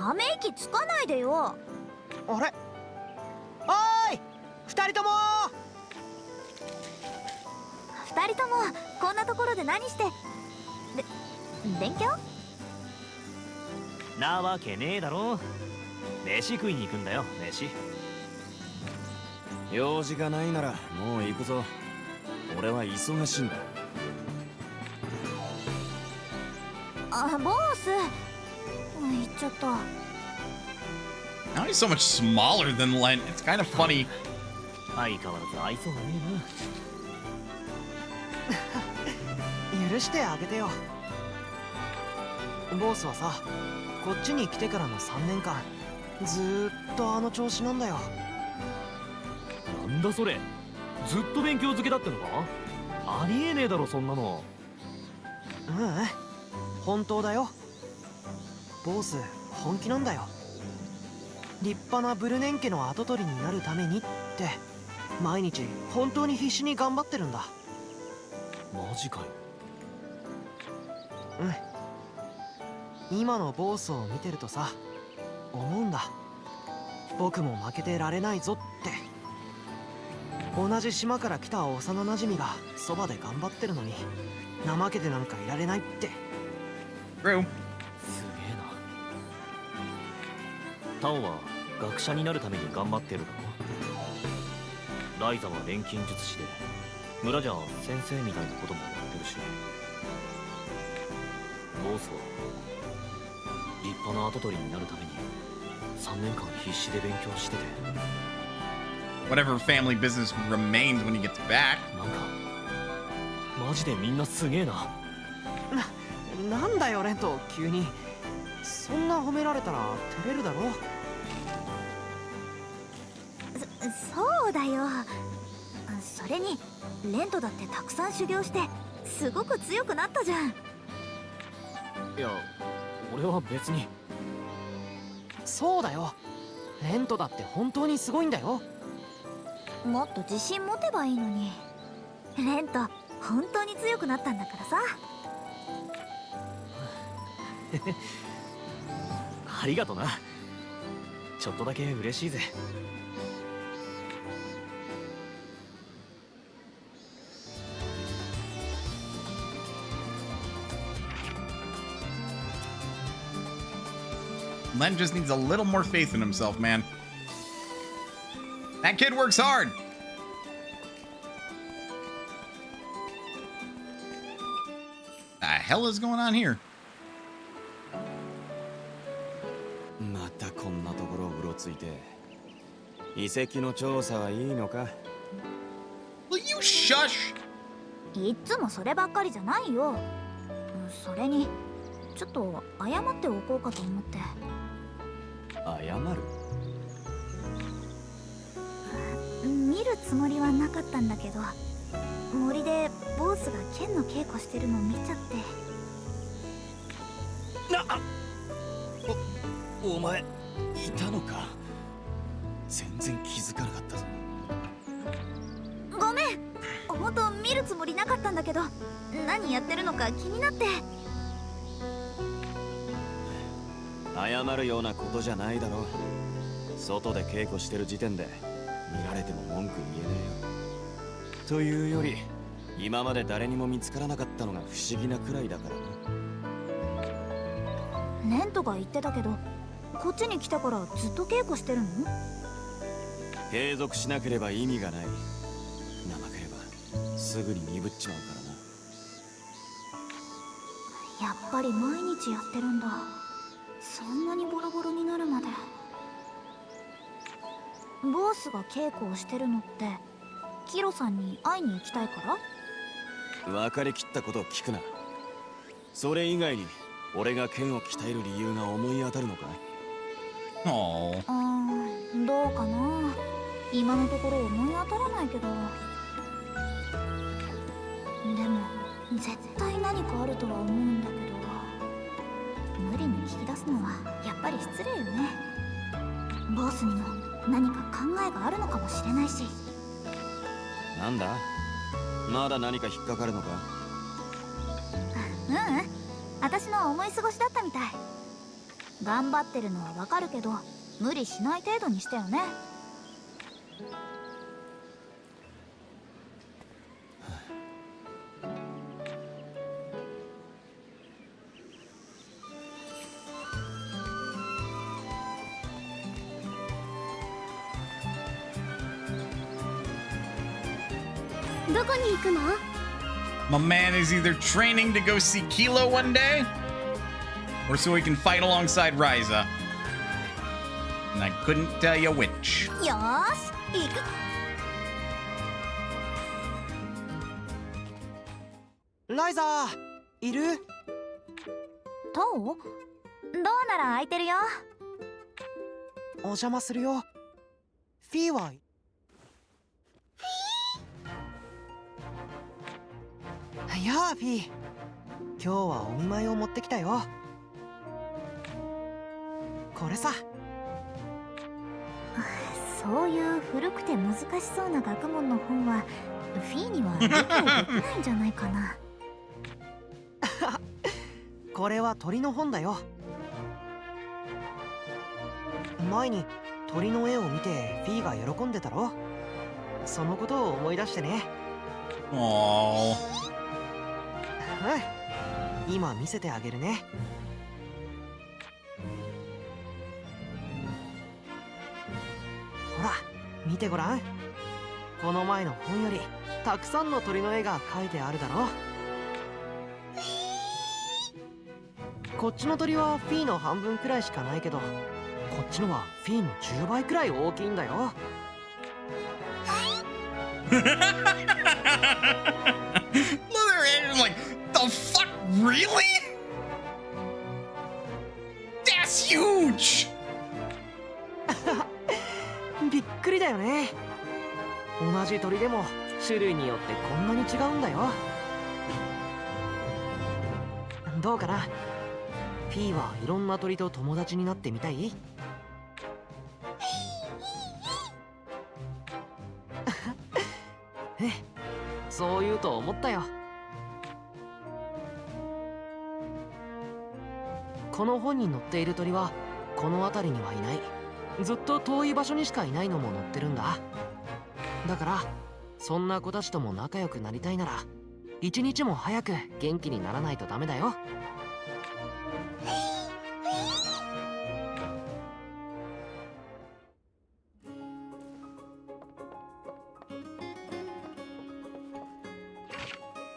ため息つかないでよ。あれ、おーい二人とも二人ともこんなところで何して勉強？なわけねえだろ。飯食いに行くんだよ、飯。用事がないならもう行くぞ。俺は忙しいんだ。あ、ボス。言っちゃった。Now he's so much smaller than Len. It's kind of funny. 相変わらず愛想がね許してあげてよ。ボースはさ、こっちに来てからの3年間ずーっとあの調子なんだよ。えな。なんだそれ、ずっと勉強漬けだってのか。ありえねえだろそんなの。本当だよ。ボース本気なんだよ。立派なブルネン家の跡取りになるためにって毎日本当に必死に頑張ってるんだ。マジかよ。今のボースを見てるとさ、思うんだ。僕も負けてられないぞって。同じ島から来た幼なじみがそばで頑張ってるのに怠けてなんかいられないって。True. すげえな。タオは学者になるために頑張ってるだろ。ライザは錬金術師で村じゃ先生みたいなこともやってるし、ボスは立派な跡取りになるために3年間必死で勉強してて、 Whatever family business remains when he gets back. なんかマジでみんなすげえな。なんだよレント、急にそんな褒められたら照れるだろ。そうだよ。それにレントだってたくさん修行してすごく強くなったじゃん。いや俺は別に。そうだよ、レントだって本当にすごいんだよ。もっと自信持てばいいのに。レント本当に強くなったんだからさ。ありがとな。ちょっとだけ嬉しいぜ。Len just needs a little more faith in himself, man. That kid works hard. The hell is going on here? またこんなところをうろついて。遺跡の調査はいいのか？ Will you shush? いっつもそればっかりじゃないよ。それにちょっと謝っておこうかと思って。謝る？見るつもりはなかったんだけど、森でボスが剣の稽古してるの見ちゃって。お前いたのか。全然気づかなかったぞ。ごめん、本当見るつもりなかったんだけど、何やってるのか気になって。謝るようなことじゃないだろう。外で稽古してる時点で見られても文句言えねえよ。というより今まで誰にも見つからなかったのが不思議なくらいだからな。レントが言ってたけど、こっちに来たからずっと稽古してるの？継続しなければ意味がない。怠ければすぐに鈍っちまうからな。やっぱり毎日やってるんだ。そんなにボロボロになるまで。ボースが稽古をしてるのってキロさんに会いに行きたいから？分かりきったことを聞くな。それ以外に俺が剣を鍛える理由が思い当たるのか？ Oh. どうかな。今のところ思い当たらないけど。でも絶対何かあるとは思うんだけど、無理に聞き出すのはやっぱり失礼よね。ボスにも何か考えがあるのかもしれないし。なんだ？まだ何か引っかかるのか？私の思い過ごしだったみたい。頑張ってるのはわかるけど無理しない程度にしてよね。どこに行くの？ My man is either training to go see Kilo one day, or so he can fight alongside Ryza. And I couldn't tell you which. よーし行く。ライザーいる？トウ？どうなら空いてるよ。お邪魔するよ。フィーは？やあフィー、今日はお見舞いを持ってきたよ。これさ。そういう古くて難しそうな学問の本はフィーには理解できないんじゃないかな。これは鳥の本だよ。前に鳥の絵を見てフィーが喜んでたろ。そのことを思い出してね。Aww. うん、今見せてあげるね。ほら見てごらん。この前の本よりたくさんの鳥の絵が描いてあるだろ。こっちの鳥はフィーの半分くらいしかないけど、こっちのはフィーの10倍くらい大きいんだよ。Like, the fuck? Really? That's huge! びっくりだよね。同じ鳥でも種類によってこんなに違うんだよ。どうかな？フィーはいろんな鳥と友達になってみたい？そう言うと思ったよ。この本に載っている鳥はこの辺りにはいない。ずっと遠い場所にしかいないのも載ってるんだ。だからそんな子たちとも仲良くなりたいなら一日も早く元気にならないとダメだよ。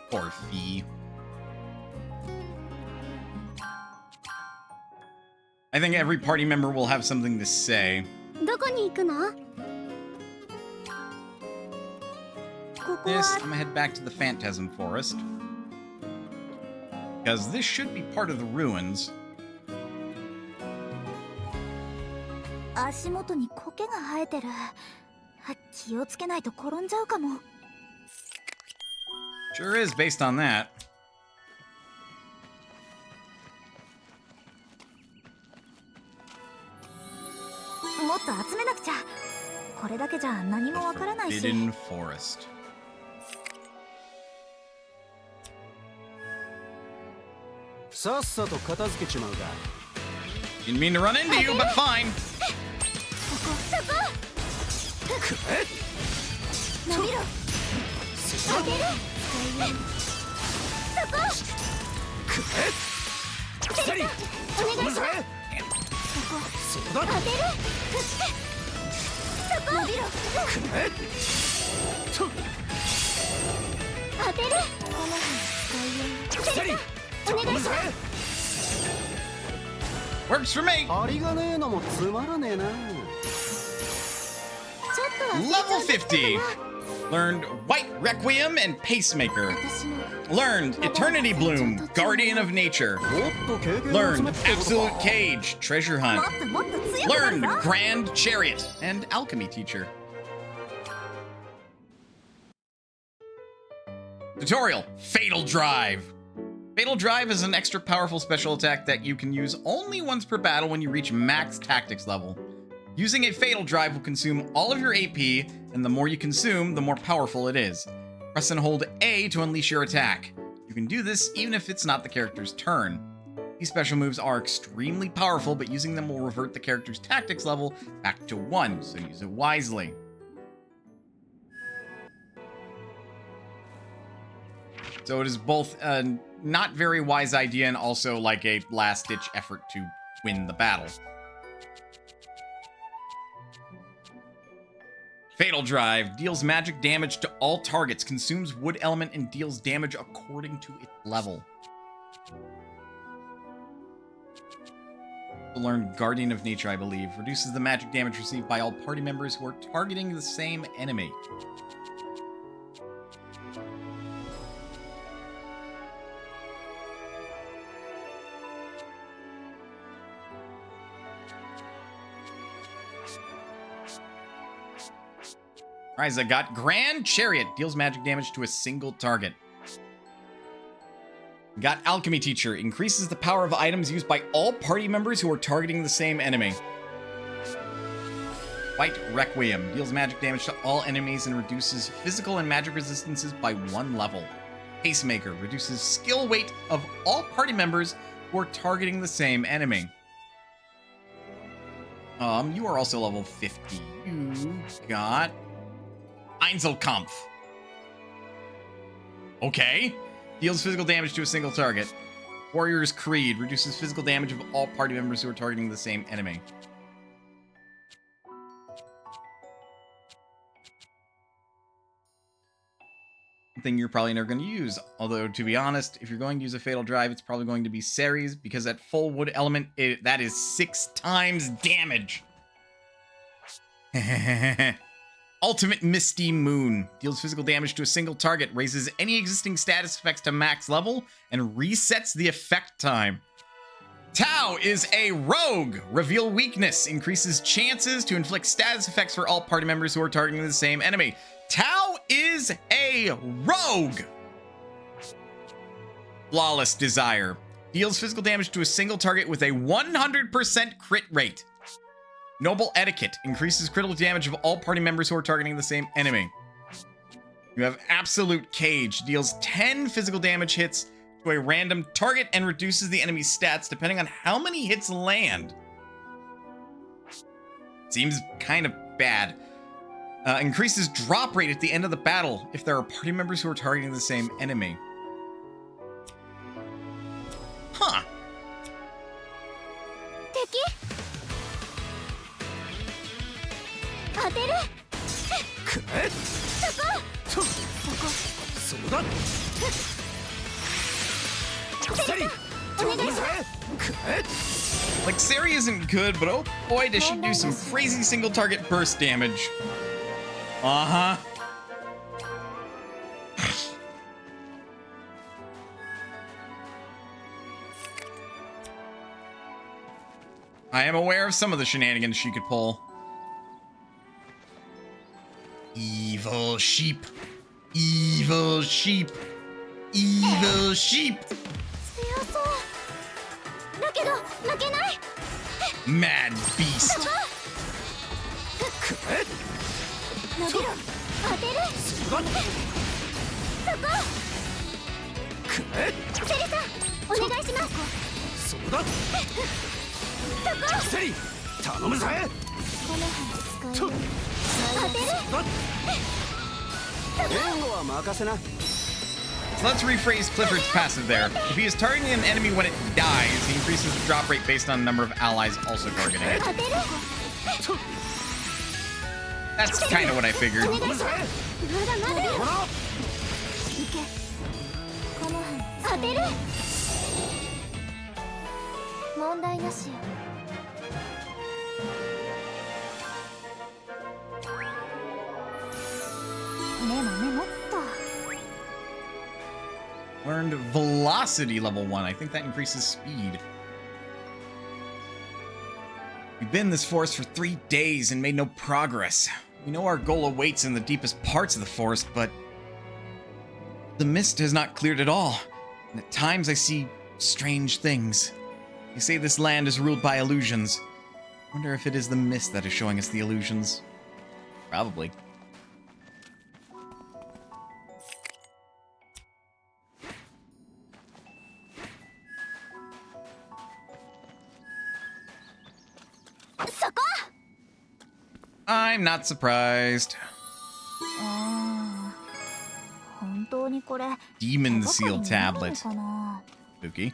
Poor Fee. I think every party member will have something to say. どこに行くの？ここ This, は I'm gonna head back to the Phantasm Forest. Because this should be part of the ruins. 足元に苔が生えてる。気をつけないと転んじゃうかも。Sure is based on that. もっと集めなくちゃ。これだけじゃ何もわからないし。 Hidden Forest. さっさと片付けちまうか。 Didn't mean to run into you, but fine. 伸びろ。あげる。そこ。セリ。お願いします。当てる。そこ。伸びろ。当てる。セリ。お願いします。 Works for me. 針がねえのもつまらねえな。ちょっと Level 50. Learned White Requiem and Pacemaker. Learned Eternity Bloom, Guardian of Nature. もっと経験を集 Learned めてってことか Absolute Cage, Treasure も Hunt. っともっと強くなる Learned ぞ。 Grand Chariot and Alchemy Teacher. Tutorial, Fatal Drive. Fatal Drive is an extra powerful special attack that you can use only once per battle when you reach max tactics level. Using a Fatal Drive will consume all of your AP, and the more you consume, the more powerful it is. Press and hold A to unleash your attack. You can do this even if it's not the character's turn. These special moves are extremely powerful, but using them will revert the character's tactics level back to 1, so use it wisely. So it is both a not very wise idea and also like a last-ditch effort to win the battle. Fatal Drive deals magic damage to all targets, consumes wood element, and deals damage according to its level. Learn Guardian of Nature, I believe. Reduces the magic damage received by all party members who are targeting the same enemy. Ryza got Grand Chariot. Deals magic damage to a single target. Got Alchemy Teacher. Increases the power of items used by all party members who are targeting the same enemy. Fight Requiem. Deals magic damage to all enemies and reduces physical and magic resistances by 1 level. Pacemaker. Reduces skill weight of all party members who are targeting the same enemy. You are also level 50. You got Einzelkampf. Okay. Deals physical damage to a single target. Warrior's Creed. Reduces physical damage of all party members who are targeting the same enemy. Thing you're probably never going to use. Although, to be honest, if you're going to use a Fatal Drive, it's probably going to be Ceres, because at full wood element, that is 6 times damage. Ultimate Misty Moon. Deals physical damage to a single target, raises any existing status effects to max level, and resets the effect time. Tau is a rogue. Reveal weakness. Increases chances to inflict status effects for all party members who are targeting the same enemy. Tau is a rogue. Flawless Desire. Deals physical damage to a single target with a 100% crit rate. Noble Etiquette. Increases critical damage of all party members who are targeting the same enemy. You have Absolute Cage. Deals 10 physical damage hits to a random target and reduces the enemy's stats depending on how many hits land. Seems kind of bad. Increases drop rate at the end of the battle if there are party members who are targeting the same enemy. Huh. Like, Sari isn't good, but oh boy, does she do some crazy single target burst damage. Uh-huh. I am aware of some of the shenanigans she could pull. Evil sheep. Evil sheep. Evil sheep. Mad beast. So let's rephrase Clifford's passive there. If he is targeting an enemy when it dies, he increases the drop rate based on the number of allies also targeting it. That's kind of what I figured. Learned Velocity level 1. I think that increases speed. We've been in this forest for 3 days and made no progress. We know our goal awaits in the deepest parts of the forest, but the mist has not cleared at all. And at times I see strange things. They say this land is ruled by illusions. I wonder if it is the mist that is showing us the illusions. Probably. I'm not surprised. 本当にこれ Demon 手がかり Seal になるの Tablet. かな Spooky.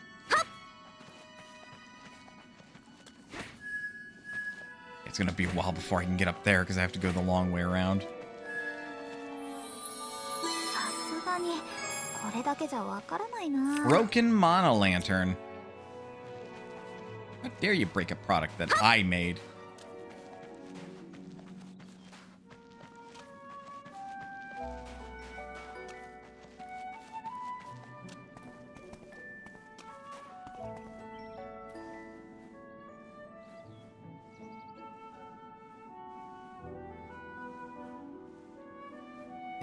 It's gonna be a while before I can get up there because I have to go the long way around. さすがにこれだけじゃわからないな。 Broken Mono Lantern. How dare you break a product that I made?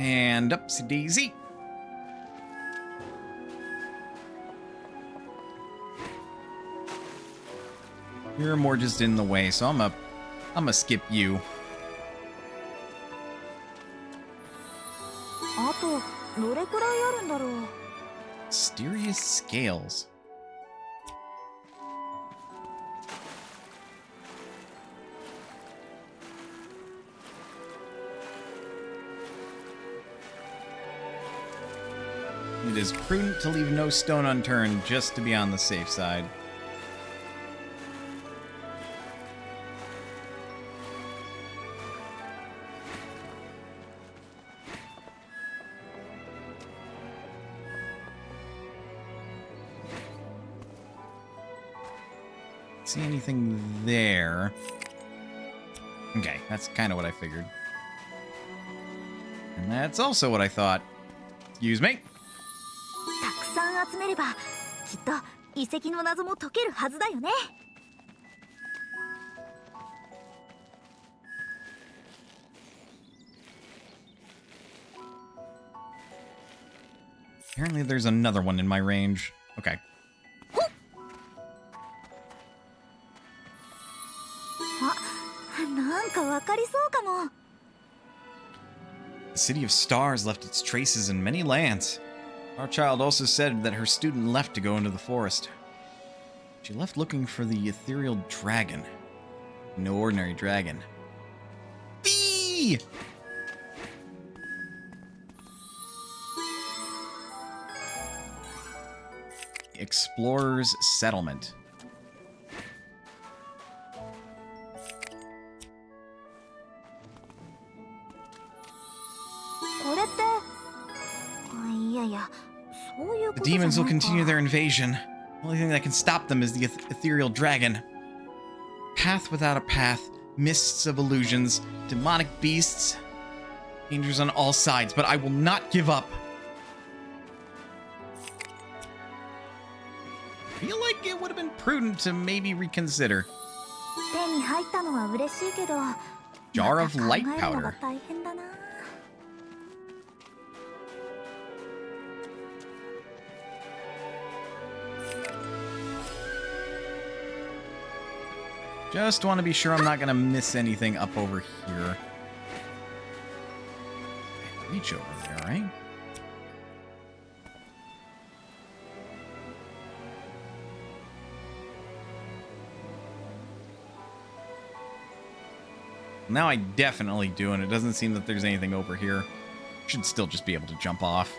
And upsy daisy. You're more just in the way, so I'm a skip you. あとどれくらいあるんだろう。 Mysterious scales. It is prudent to leave no stone unturned just to be on the safe side. See anything there? Okay, that's kind of what I figured. And that's also what I thought. Excuse me. たくさん集めればきっと遺跡の謎も解けるはずだよね。 Apparently there's another one in my range. Okay. あ、なんかわかりそうかも。 The City of Stars left its traces in many lands. Our child also said that her student left to go into the forest. She left looking for the ethereal dragon. No ordinary dragon. Bee! Explorer's Settlement. The demons will continue their invasion. The only thing that can stop them is the ethereal dragon. Path without a path, mists of illusions, demonic beasts, dangers on all sides, but I will not give up. I feel like it would have been prudent to maybe reconsider. 手に入ったのは嬉しいけど、 Jar of また light 考えるの powder. が大変だな。 Just want to be sure I'm not going to miss anything up over here. Reach over there, right? Now I definitely do, and it doesn't seem that there's anything over here. Should still just be able to jump off.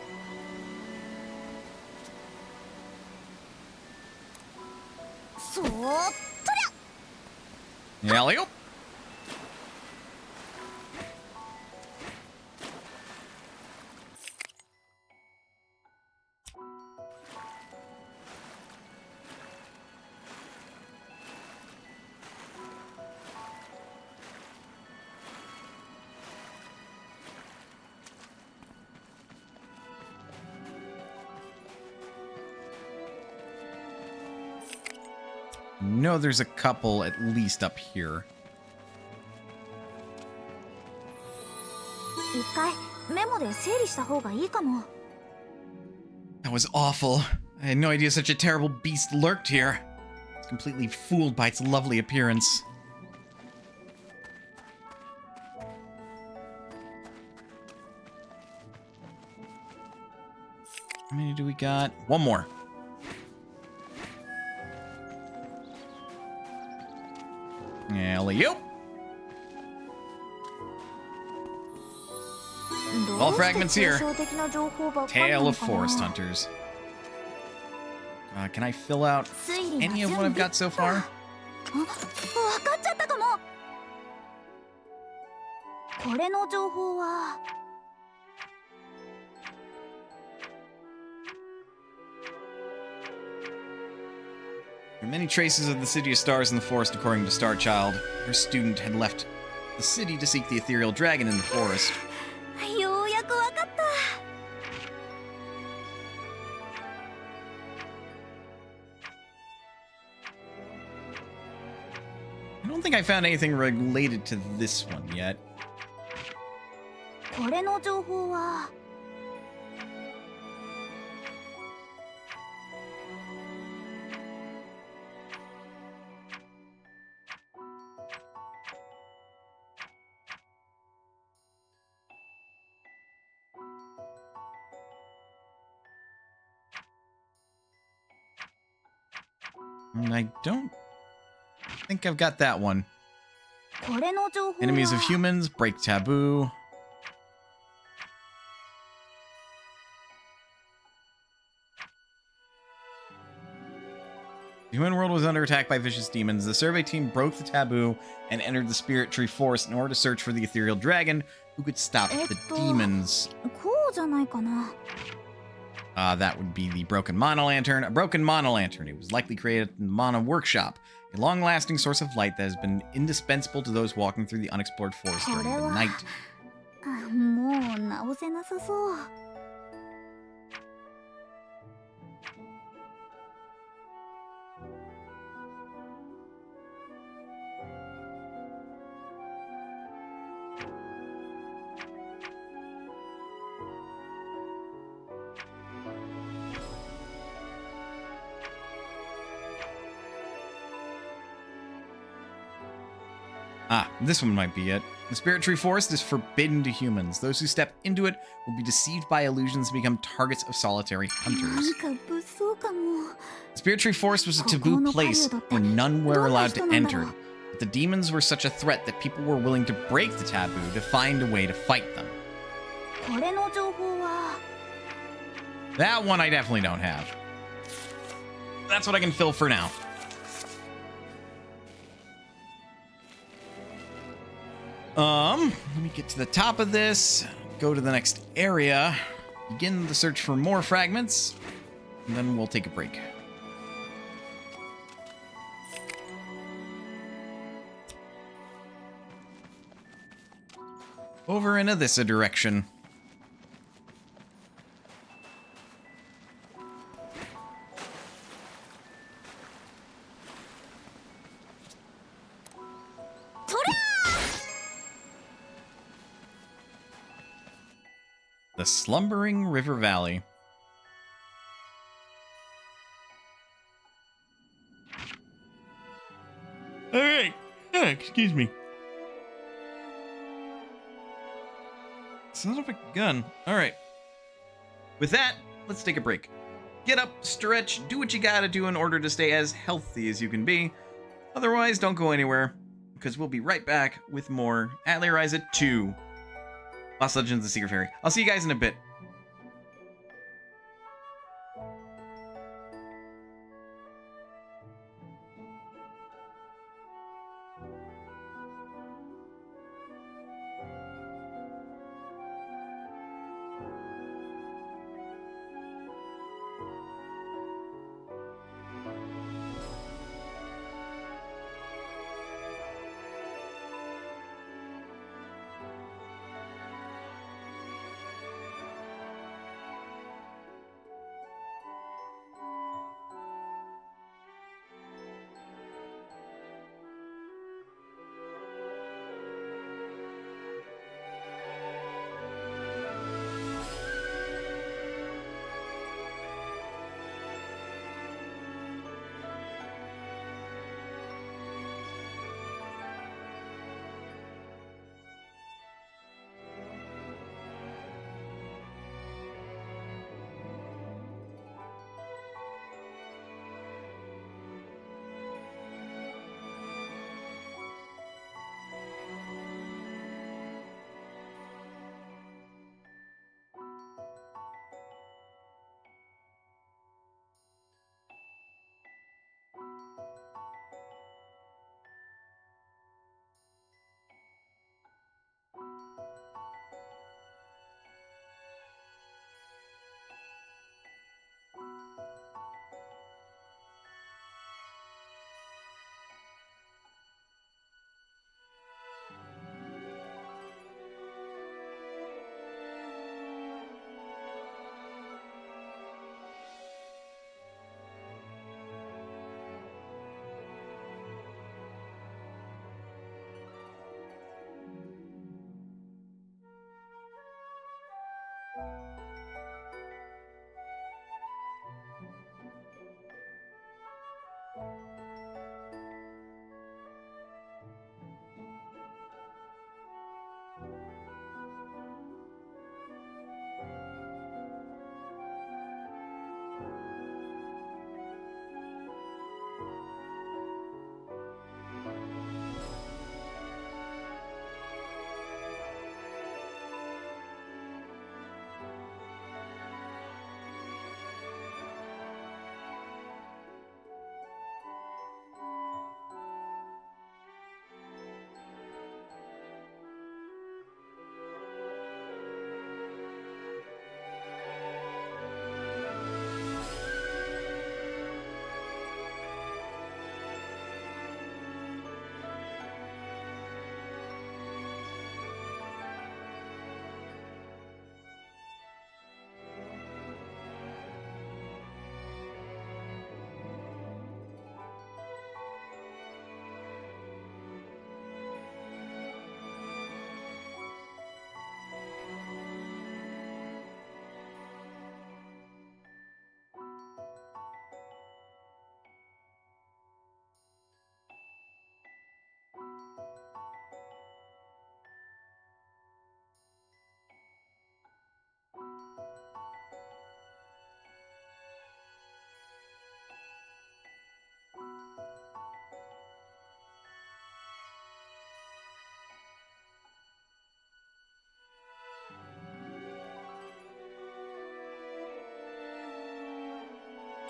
Alley-oop. No, there's a couple at least up here. 一回メモで整理した方がいいかも。 That was awful. I had no idea such a terrible beast lurked here. I was completely fooled by its lovely appearance. How many do we got? One more. Alley-oop. All fragments here. 抽象的な情報ばっかりな Tale の of かな Forest Hunters. Can I fill out 推理が any of what I've got so far? わかっちゃったかも。これの情報は There are many traces of the City of Stars in the forest, according to Starchild. Her student had left the city to seek the ethereal dragon in the forest. ようやくわかった。 I don't think I found anything related to this one yet. これの情報は I don't think I've got that one. これの情報は Enemies of humans, break taboo. The human world was under attack by vicious demons. The survey team broke the taboo and entered the Spirit Tree Forest in order to search for the ethereal dragon who could stop the demons. こうじゃないかな。 That would be the broken mana lantern. A broken mana lantern. It was likely created in the mana workshop, a long-lasting source of light that has been indispensable to those walking through the unexplored forest during the night. もう直せなさそう。 This one might be it. The Spirit Tree Forest is forbidden to humans. Those who step into it will be deceived by illusions and become targets of solitary hunters. なんか物騒かも。 The Spirit Tree Forest was a taboo place where none were allowed to enter. But the demons were such a threat that people were willing to break the taboo to find a way to fight them. これの情報は That one I definitely don't have. That's what I can fill for now. Let me get to the top of this, go to the next area, begin the search for more fragments, and then we'll take a break. Over into this direction. The Slumbering River Valley. All right. Excuse me. Son of a gun. All right. With that, let's take a break. Get up, stretch, do what you gotta do in order to stay as healthy as you can be. Otherwise, don't go anywhere, because we'll be right back with more Atelier Ryza 2. Lost Legends of the Secret Fairy. I'll see you guys in a bit.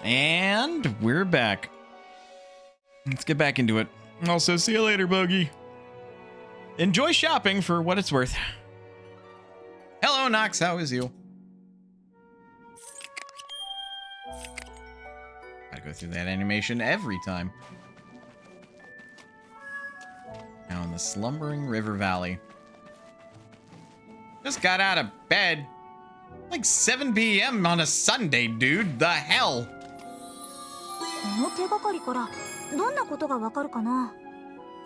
And we're back. Let's get back into it. Also, see you later, Bogey. Enjoy shopping for what it's worth. Hello, Nox. How is you? Gotta go through that animation every time. Now in the slumbering river valley. Just got out of bed. Like 7 p.m. on a Sunday, dude. The hell? この手がかりからどんなことがわかるかな?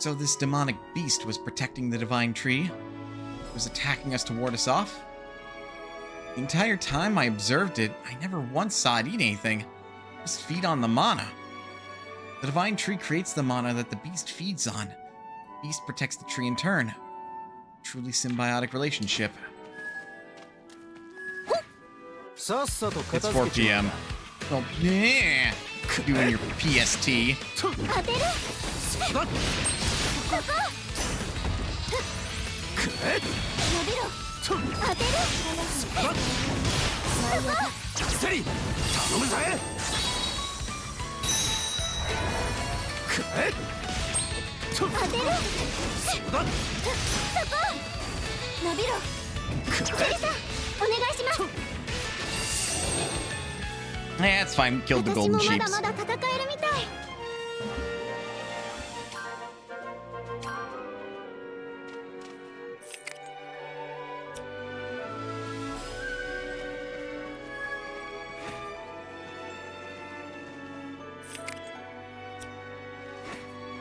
So this demonic beast was protecting the divine tree? It was attacking us to ward us off? The entire time I observed it, I never once saw it eat anything. Just feed on the mana. The divine tree creates the mana that the beast feeds on. The beast protects the tree in turn. Truly symbiotic relationship. It's 4 p.m. Oh, yeah. Doing your PST. Yeah, it's fine. Killed the golden sheeps.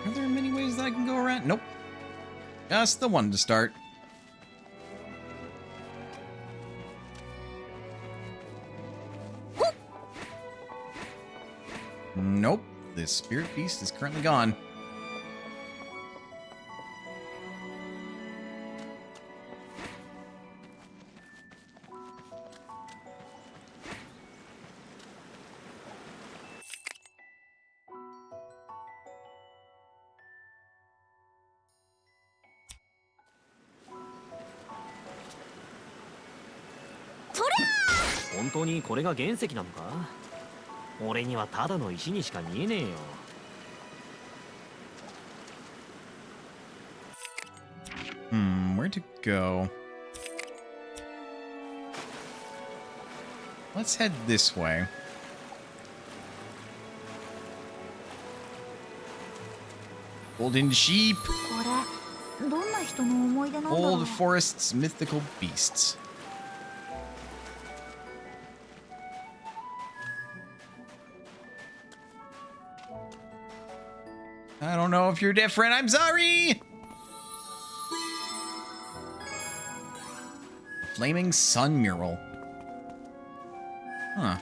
Are there many ways that I can go around? Nope. Just the one to start. Nope. This spirit beast is currently gone.本当にこれが原石なのか？俺にはただの石にしか見えねえよ。Where to go? Let's head this way. Golden sheep. これどんな人の思い出なんだろう? Old forest's mythical beasts. I don't know if you're different. I'm sorry. Flaming sun mural. Huh.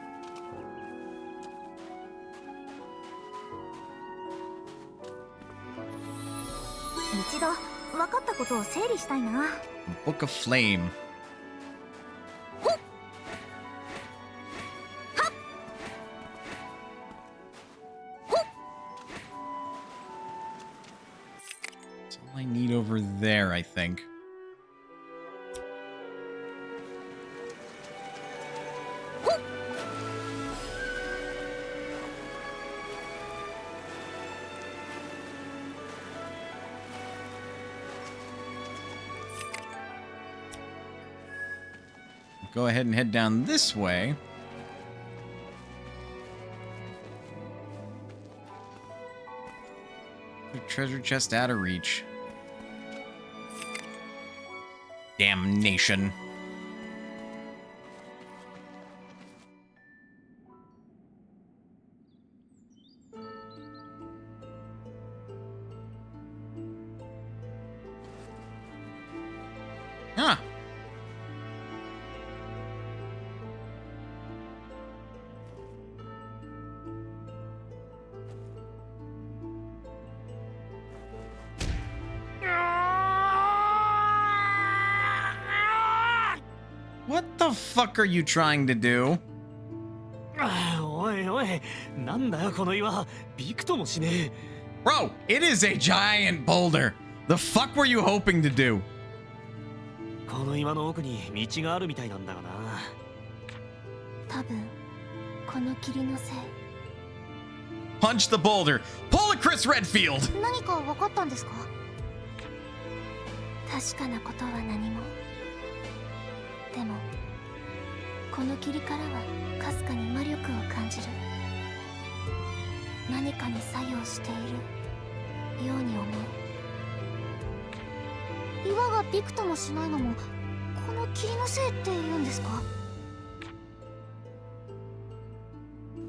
Book of Flame. That's all I need over there, I think. Go ahead and head down this way. The treasure chest out of reach. Damnation. Huh. What the fuck are you trying to do? おいおい、なんだよこの岩、びくともしねえ。 Bro, it is a giant boulder. The fuck were you hoping to do? この岩の奥に道があるみたいなんだがな。多分この霧のせい。 Punch the boulder. Pull a Chris Redfield. 何か分かったんですか？確かなことは何も。でもこの霧からはかすかに魔力を感じる。何かに作用しているように思う。岩がびくともしないのもこの霧のせいって言うんですか？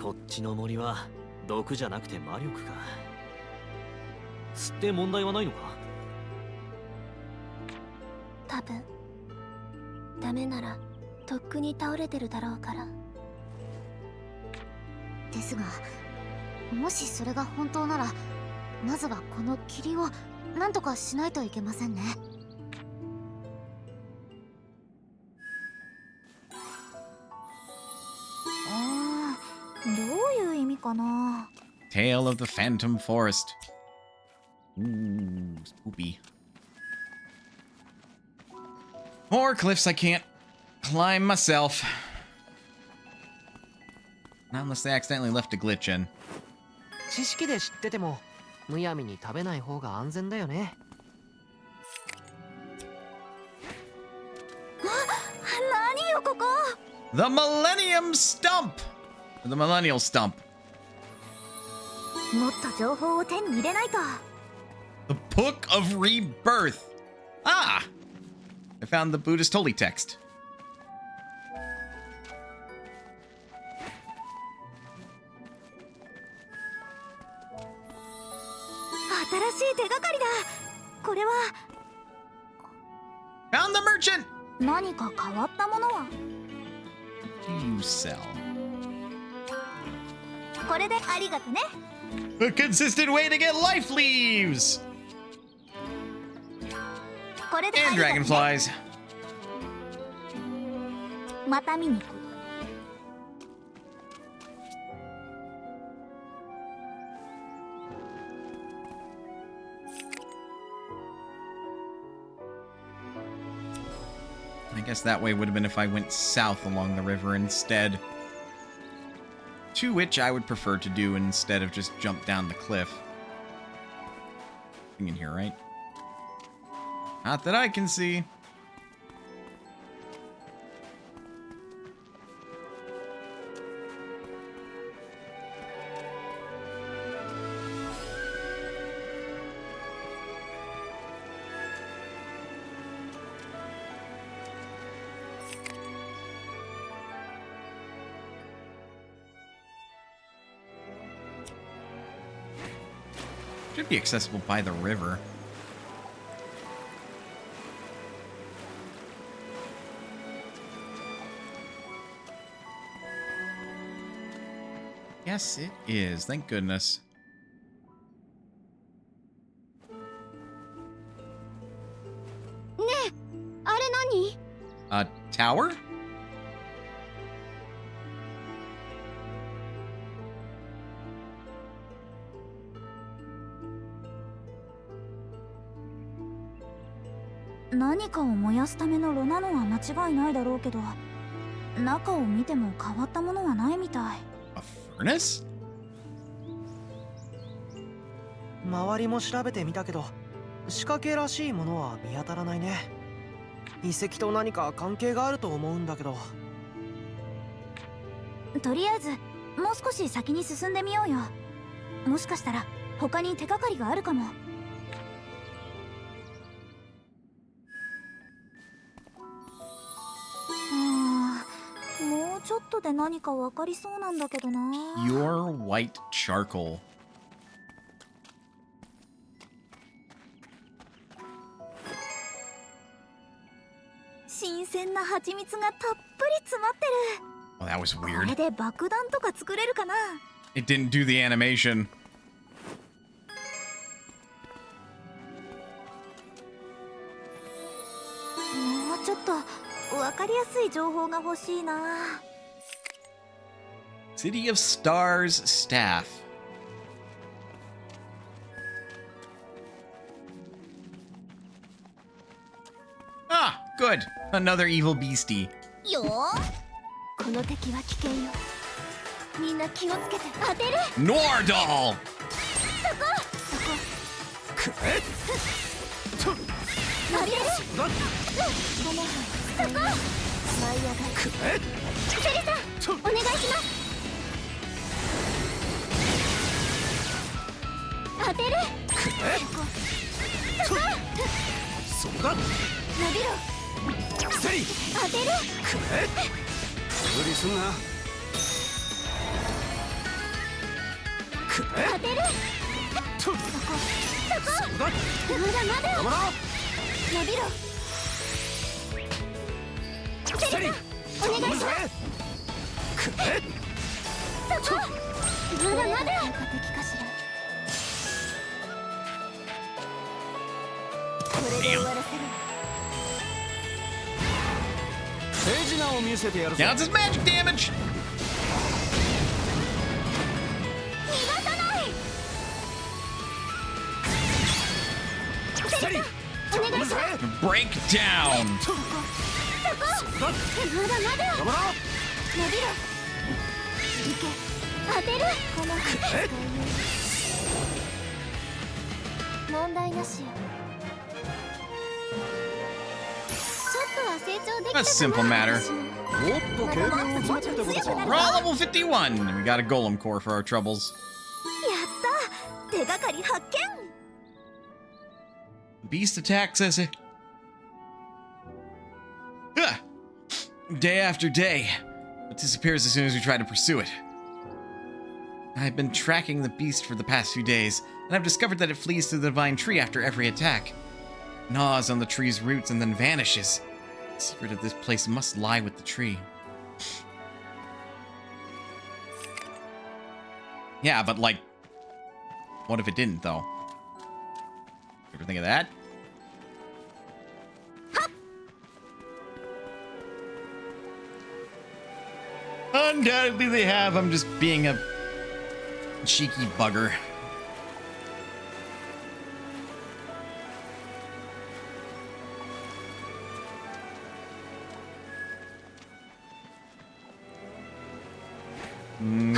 こっちの森は毒じゃなくて魔力か。吸って問題はないのか？多分ダメならとっくに倒れてるだろうから。ですがもしそれが本当ならまずはこの霧を何とかしないといけませんね。どういう意味かな。 Tale of the Phantom Forest. Ooh, spoopy. More cliffs I can't climb myself. Not unless they accidentally left a glitch in. 知識で知っててもむやみに食べない方が安全だよね。何よここ。 The Millennium Stump! Or the Millennial Stump. もっと情報を手に入れないと。 The Book of Rebirth. Ah! I found the Buddhist holy text. 新しい手がかりだ。これは Found the merchant! 何か変わったものは。 You sell. これでありがとね。 A consistent way to get life leaves! これであ And りがとね。 dragonflies. また見に行く。 I guess that way would have been if I went south along the river instead. To which I would prefer to do instead of just jump down the cliff. Nothing in here, right? Not that I can see. Should be accessible by the river. Yes, it is. Thank goodness. あれ何？ A tower? 何かを燃やすための炉なのは間違いないだろうけど、中を見ても変わったものはないみたい。 A furnace? 周りも調べてみたけど、仕掛けらしいものは見当たらないね。遺跡と何か関係があると思うんだけど。とりあえずもう少し先に進んでみようよ。もしかしたら他に手がかりがあるかも。もうちょっとで何か分かりそうなんだけどな。 Pure white charcoal. 新鮮な蜂蜜がたっぷり詰まってる。 Well, that was これ weird. で爆弾とか作れるかな。 It didn't do the animation. もうちょっと分かりやすい情報が欲しいな。 City of Stars staff. Ah, good. Another evil beastie. よー、この敵は危険よ。みんな気をつけて。当てる。 Nordal! なりる。ごめん。そこ。舞い上がる。セリさん、お願いします。当てる。そこ。そこだ。伸びろ。セリ。当てる。無理すんな。当てる。そこ。そこだ。まだまだ。頑張ろ伸びろ。セリさん、お願いします。そこ。まだまだ。敵かしら。これで終わらせる。手品を見せてやるぞ。 Counts as magic damage! 逃がさない。セリさん、お願いします。 Break down! そこ。まだまだ。頑張ろ伸びろ。いけ。当てる。この問題なしよ。ちょっとは成長できたかな。 A simple matter. おっと経験を詰まってってことか。 We're all level 51. We got a golem core for our troubles. やった。手がかり発見。 Beast attacks us. Day after day. It disappears as soon as we try to pursue it. I've been tracking the beast for the past few days, and I've discovered that it flees to the divine tree after every attack. Gnaws on the tree's roots and then vanishes. The secret of this place must lie with the tree. Yeah, but like, what if it didn't, though? Ever think of that? Undoubtedly they have. I'm just being a cheeky bugger.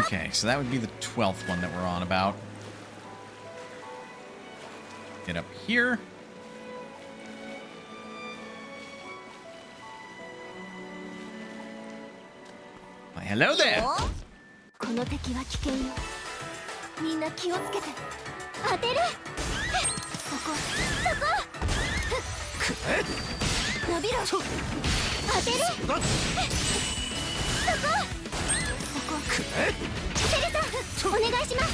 Okay, so that would be the 12th one that we're on about. Get up here. Why, hello there. この敵は危険よ。みんな気をつけて。当てる。そこ。伸びろ。当てる。そこ。セリさん、お願いします。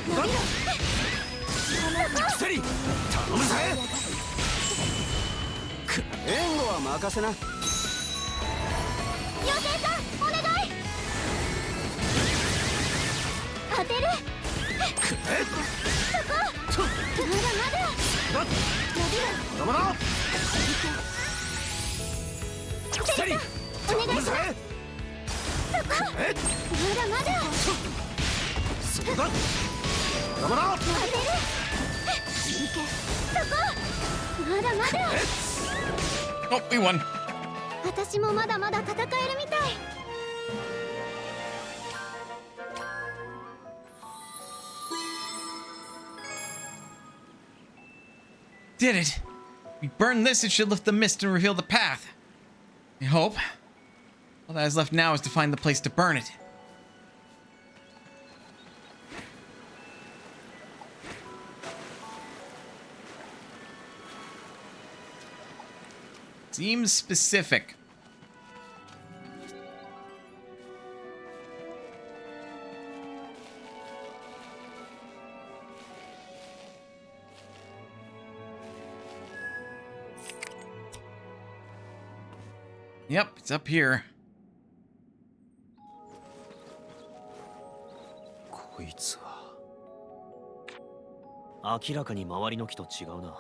伸びろ。セリ、頼むぜ。援護は任せな。妖精さん、お願い。まだそこだ。ダメだ。まだまだ Oh, we won. 私もまだまだ戦えるみたい。Did it. We burn this, it should lift the mist and reveal the path. I hope. All that is left now is to find the place to burn it. Seems specific. Yep, it's up here. こいつは。明らかに周りの木と違うな。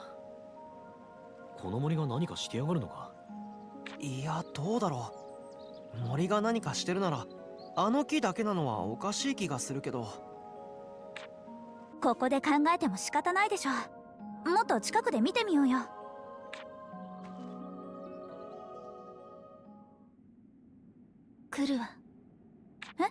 この森が何かしてやがるのか。いや、どうだろう。森が何かしてるならあの木だけなのはおかしい気がするけど。ここで考えても仕方ないでしょ。もっと近くで見てみようよ。来るわ。え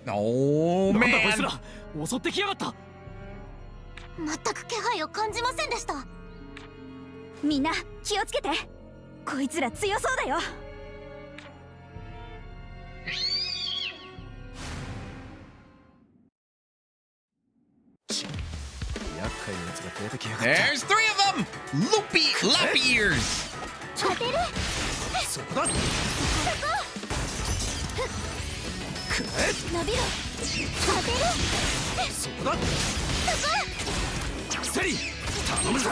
Oh なんだこいつ man. ら、襲ってきやがった。全く気配を感じませんでした。みんな気をつけて。こいつら強そうだよ。厄介なやつが出てきやがった。 There's 3 of them! Loopy Lappy Ears! 当てる。そこだ。伸びろ。当てる。そこだ。セリ、頼むぜ。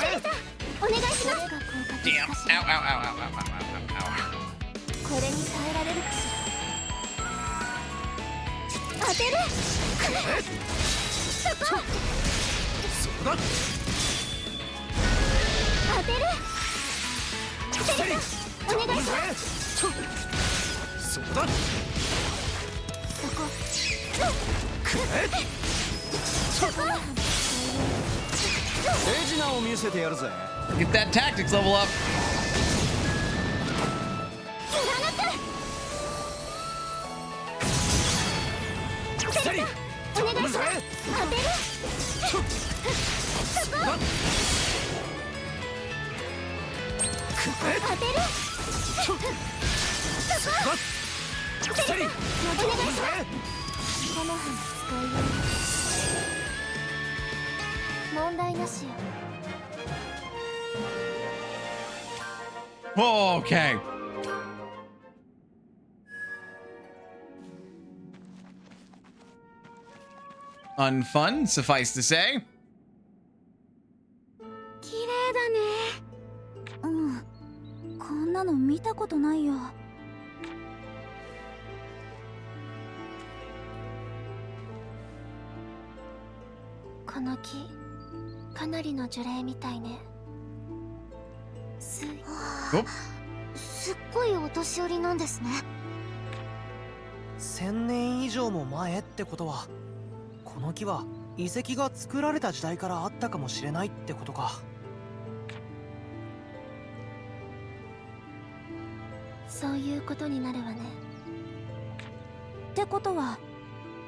お願いします。 Damn. Ow, ow, ow, ow, ow, ow, ow, ow, ow. これに耐えられるかしら。当てる。そこだ。当てる。セリ、お願いします。そこだ。手品を見せてやるぜ。 Get that tactics level up. セリ、お願いします。当てる。当てる。セリ、お願いします。この葉の使いよう。問題なしよ。 Okay. Unfun, suffice to say. 綺麗だね。うん。こんなの見たことないよ。この木、かなりの樹齢みたいね。おすっごいお年寄りなんですね。1000年以上も前ってことは、この木は遺跡が作られた時代からあったかもしれないってことか。そういうことになるわね。ってことは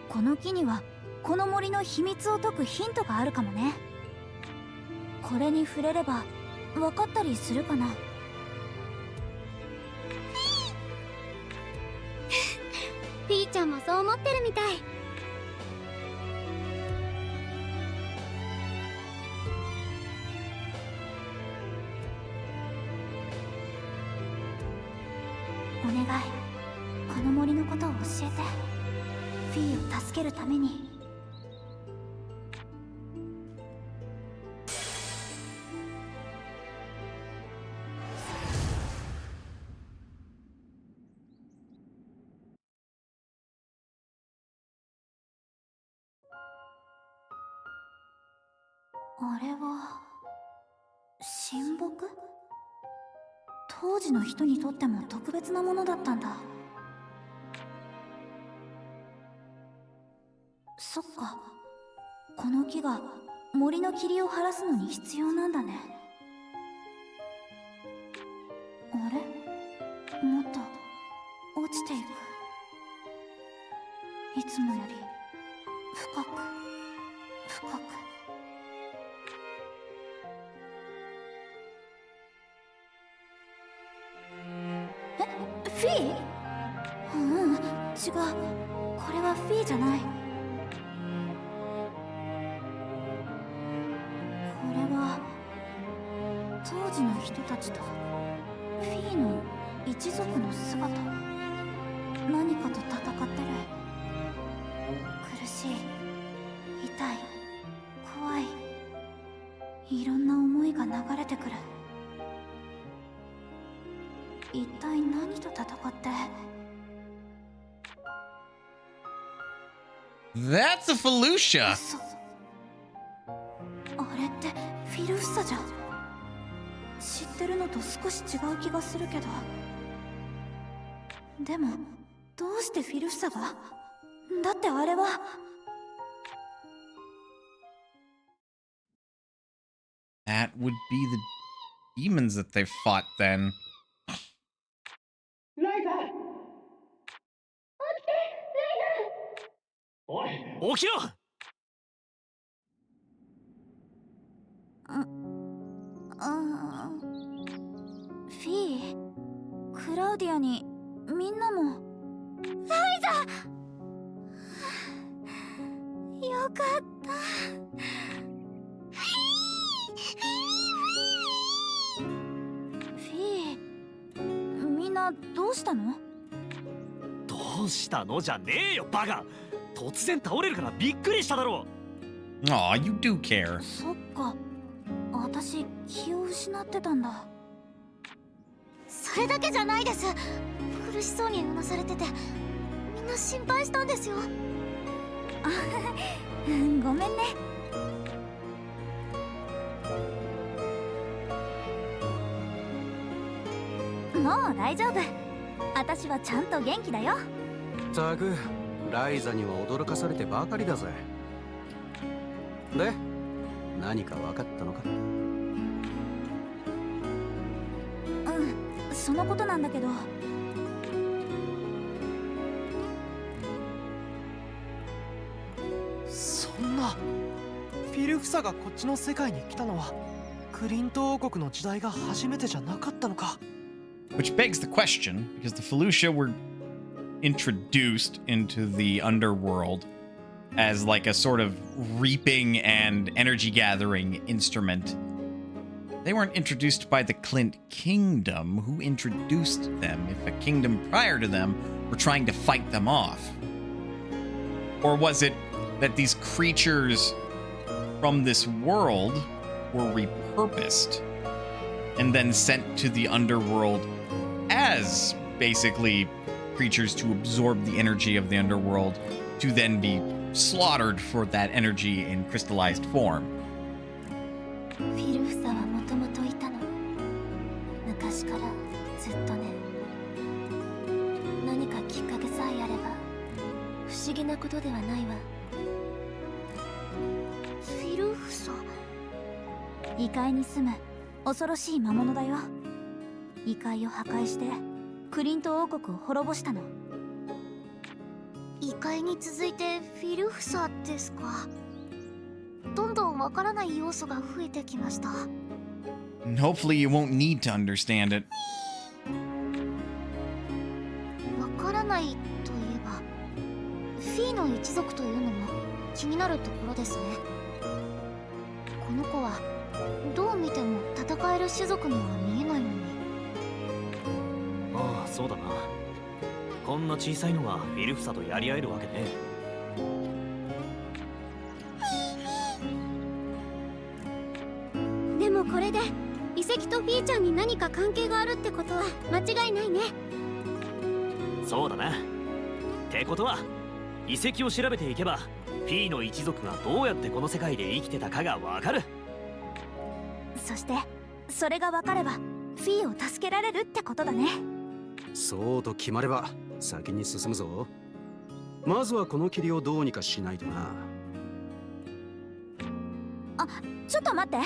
この木にはこの森の秘密を解くヒントがあるかもね。これに触れれば分かったりするかな。ピーちゃんもそう思ってるみたい。お願い、この森のことを教えて。フィーを助けるために。あれは神木？当時の人にとっても特別なものだったんだ。そっか、この木が森の霧を晴らすのに必要なんだね。あれ、もっと落ちていく。いつもより深く深く。フィー？うん、違う。これはフィーじゃない。これは当時の人たちとフィーの一族の姿。何かと戦ってる。苦しい、痛い、怖い、いろんな思いが流れてくる。一体何と戦って。 That's a Felucia! あれってフィルフサじゃん。知ってるのと少し違う気がするけど。でもどうしてフィルフサが？だってあれは。That would be the demons that they fought then. Ryza! おい、起きろ！フィー、クラウディアにみんなも。ライザ！よかった。フィー、みんなどうしたの？どうしたのじゃねえよ、バカ！突然倒れるからびっくりしただろう。Aw, you do care. そっか、私気を失ってたんだ。それだけじゃないです。苦しそうにうなされててみんな心配したんですよ。あ、ごめんね。もう大丈夫。私はちゃんと元気だよ。ったく、ライザには驚かされてばかりだぜ。で、何か分かったのか？うん、そのことなんだけど。そんな、フィルフサがこっちの世界に来たのはクリント王国の時代が初めてじゃなかったのか。 Which begs the question, because the Felucia were introduced into the underworld as like a sort of reaping and energy gathering instrument. They weren't introduced by the Clint Kingdom, who introduced them if a kingdom prior to them were trying to fight them off. Or was it that these creatures from this world were repurposed and then sent to the underworld as basically creatures to absorb the energy of the underworld to then be slaughtered for that energy in crystallized form? フィルフサはもともといたの。昔からずっとね。何かきっかけさえあれば不思議なことではないわ。フィルフサ、異界に住む恐ろしい魔物だよ。異界を破壊してクリント王国を滅ぼしたの。異界に続いてフィルフサですか。どんどんわからない要素が増えてきました。And hopefully you won't need to understand it. わからないといえば、フィーの一族というのも気になるところですね。この子はどう見ても戦える種族には見えないのに。ああ、そうだな。こんな小さいのがフィルフサとやり合えるわけね。でもこれで遺跡とフィーちゃんに何か関係があるってことは間違いないね。そうだな。ってことは遺跡を調べていけばフィーの一族がどうやってこの世界で生きてたかがわかる。そしてそれが分かればフィーを助けられるってことだね。そうと決まれば先に進むぞ。まずはこの霧をどうにかしないとな。あ、ちょっと待って。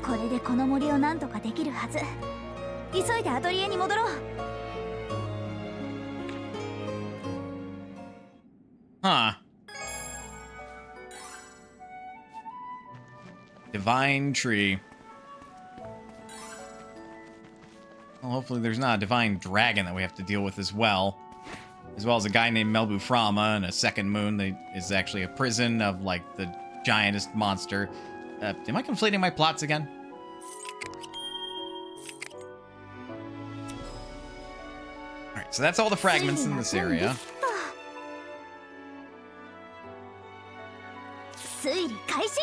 これでこの森をなんとかできるはず。急いでアトリエに戻ろう。Huh. Divine tree. Well, hopefully there's not a divine dragon that we have to deal with as well. As well as a guy named Melbu Frama and a second moon that is actually a prison of, like, the giantest monster. Am I conflating my plots again? Alright, so that's all the fragments in this area. 推理開始。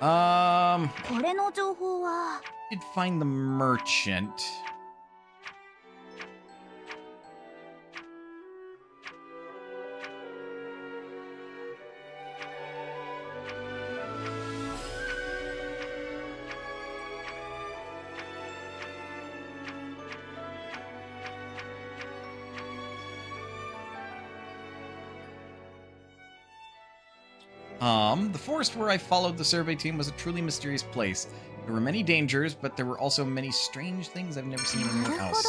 これの情報は did find the merchant. The forest where I followed the survey team was a truly mysterious place. There were many dangers, but there were also many strange things I've never seen anywhere else.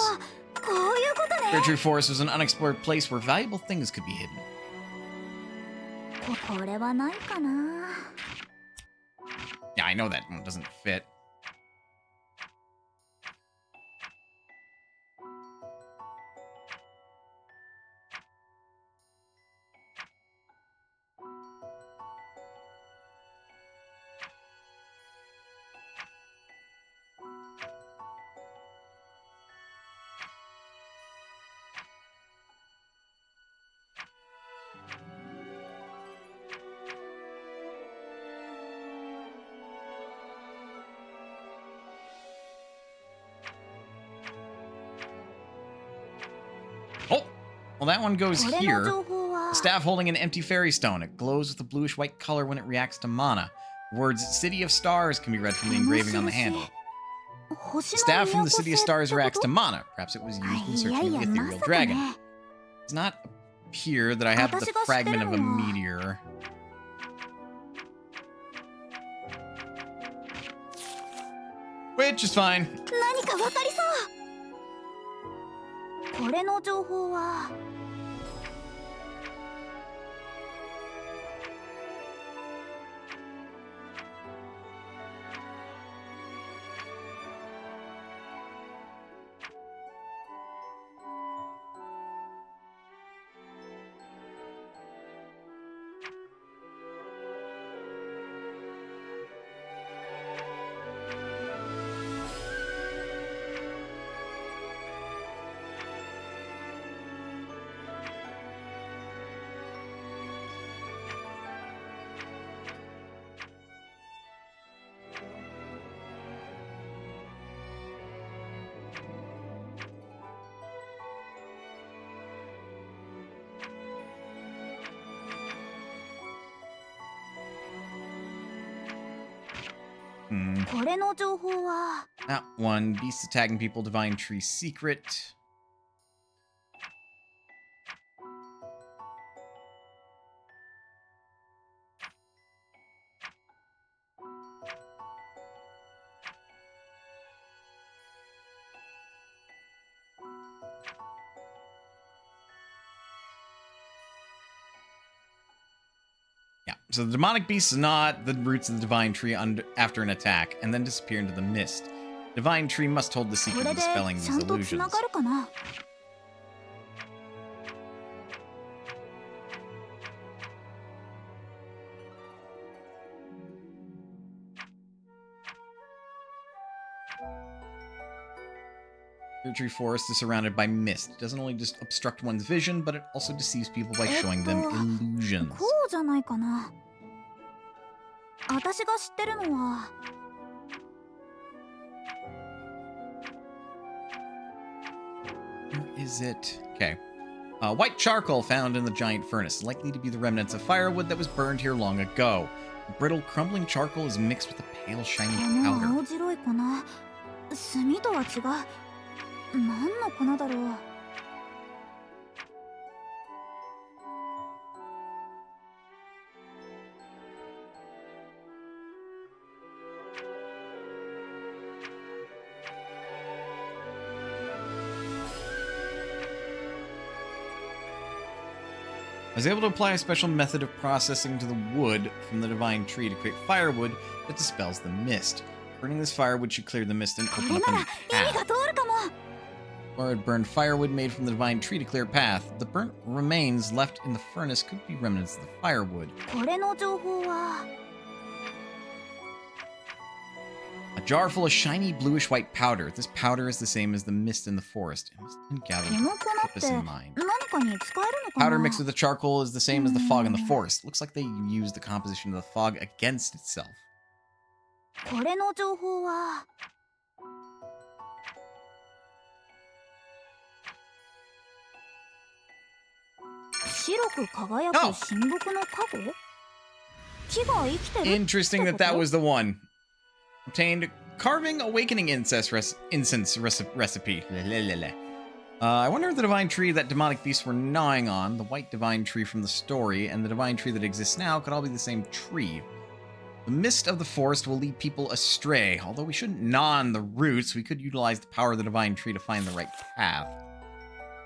Fairtree Forest was an unexplored place where valuable things could be hidden. これはないかな。 Yeah, I know that one doesn't fit. Oh, well, that one goes here. A staff holding an empty fairy stone. It glows with a bluish-white color when it reacts to mana. The words City of Stars can be read from the engraving on the handle. The staff from the City of Stars reacts to mana. Perhaps it was used in searching of the ethereal dragon. It does not appear that I have the fragment of a meteor. Which is fine. 何か分かりそう。これの情報は これの情報は That one. Beasts attacking people. Divine tree secret. Yeah, so the demonic beast is not the roots of the divine tree after an attack, and then disappear into the mist. Divine tree must hold the こ secret れ of で dispelling ち these ゃんとつな illusions. がるかな。 Fairtree Forest is surrounded by mist. It doesn't only just obstruct one's vision, but it also deceives people by showing them illusions. こうじゃないかな。私が知ってるのは Huh. Where is it? Okay. White charcoal found in the giant furnace, likely to be the remnants of firewood that was burned here long ago. Brittle, crumbling charcoal is mixed with a pale, shiny この powder. 青白い粉、炭とは違う。何の粉だろう。I was able to apply a special method of processing to the wood from the divine tree to create firewood that dispels the mist. Burning this firewood should clear the mist and こ open れ up な a ら new 意味が path. 通るかも。Or it burned firewood made from the divine tree to clear a path. The burnt remains left in the furnace could be remnants of the firewood. これの情報は A jar full of shiny bluish white powder. This powder is the same as the mist in the forest. It must have been gathered こ with の a 粉って purpose in mind. 何かに使えるのかな。 Powder mixed with the charcoal is the same as the fog in the forest. Looks like they used the composition of the fog against itself. これの情報は白く輝く Oh. 神木の加護。木が生きてるって Interesting that こと？ that was the one. Obtained carving awakening incense recipe. I wonder if the divine tree that demonic beasts were gnawing on, the white divine tree from the story, and the divine tree that exists now could all be the same tree. The mist of the forest will lead people astray. Although we shouldn't gnaw on the roots, we could utilize the power of the divine tree to find the right path.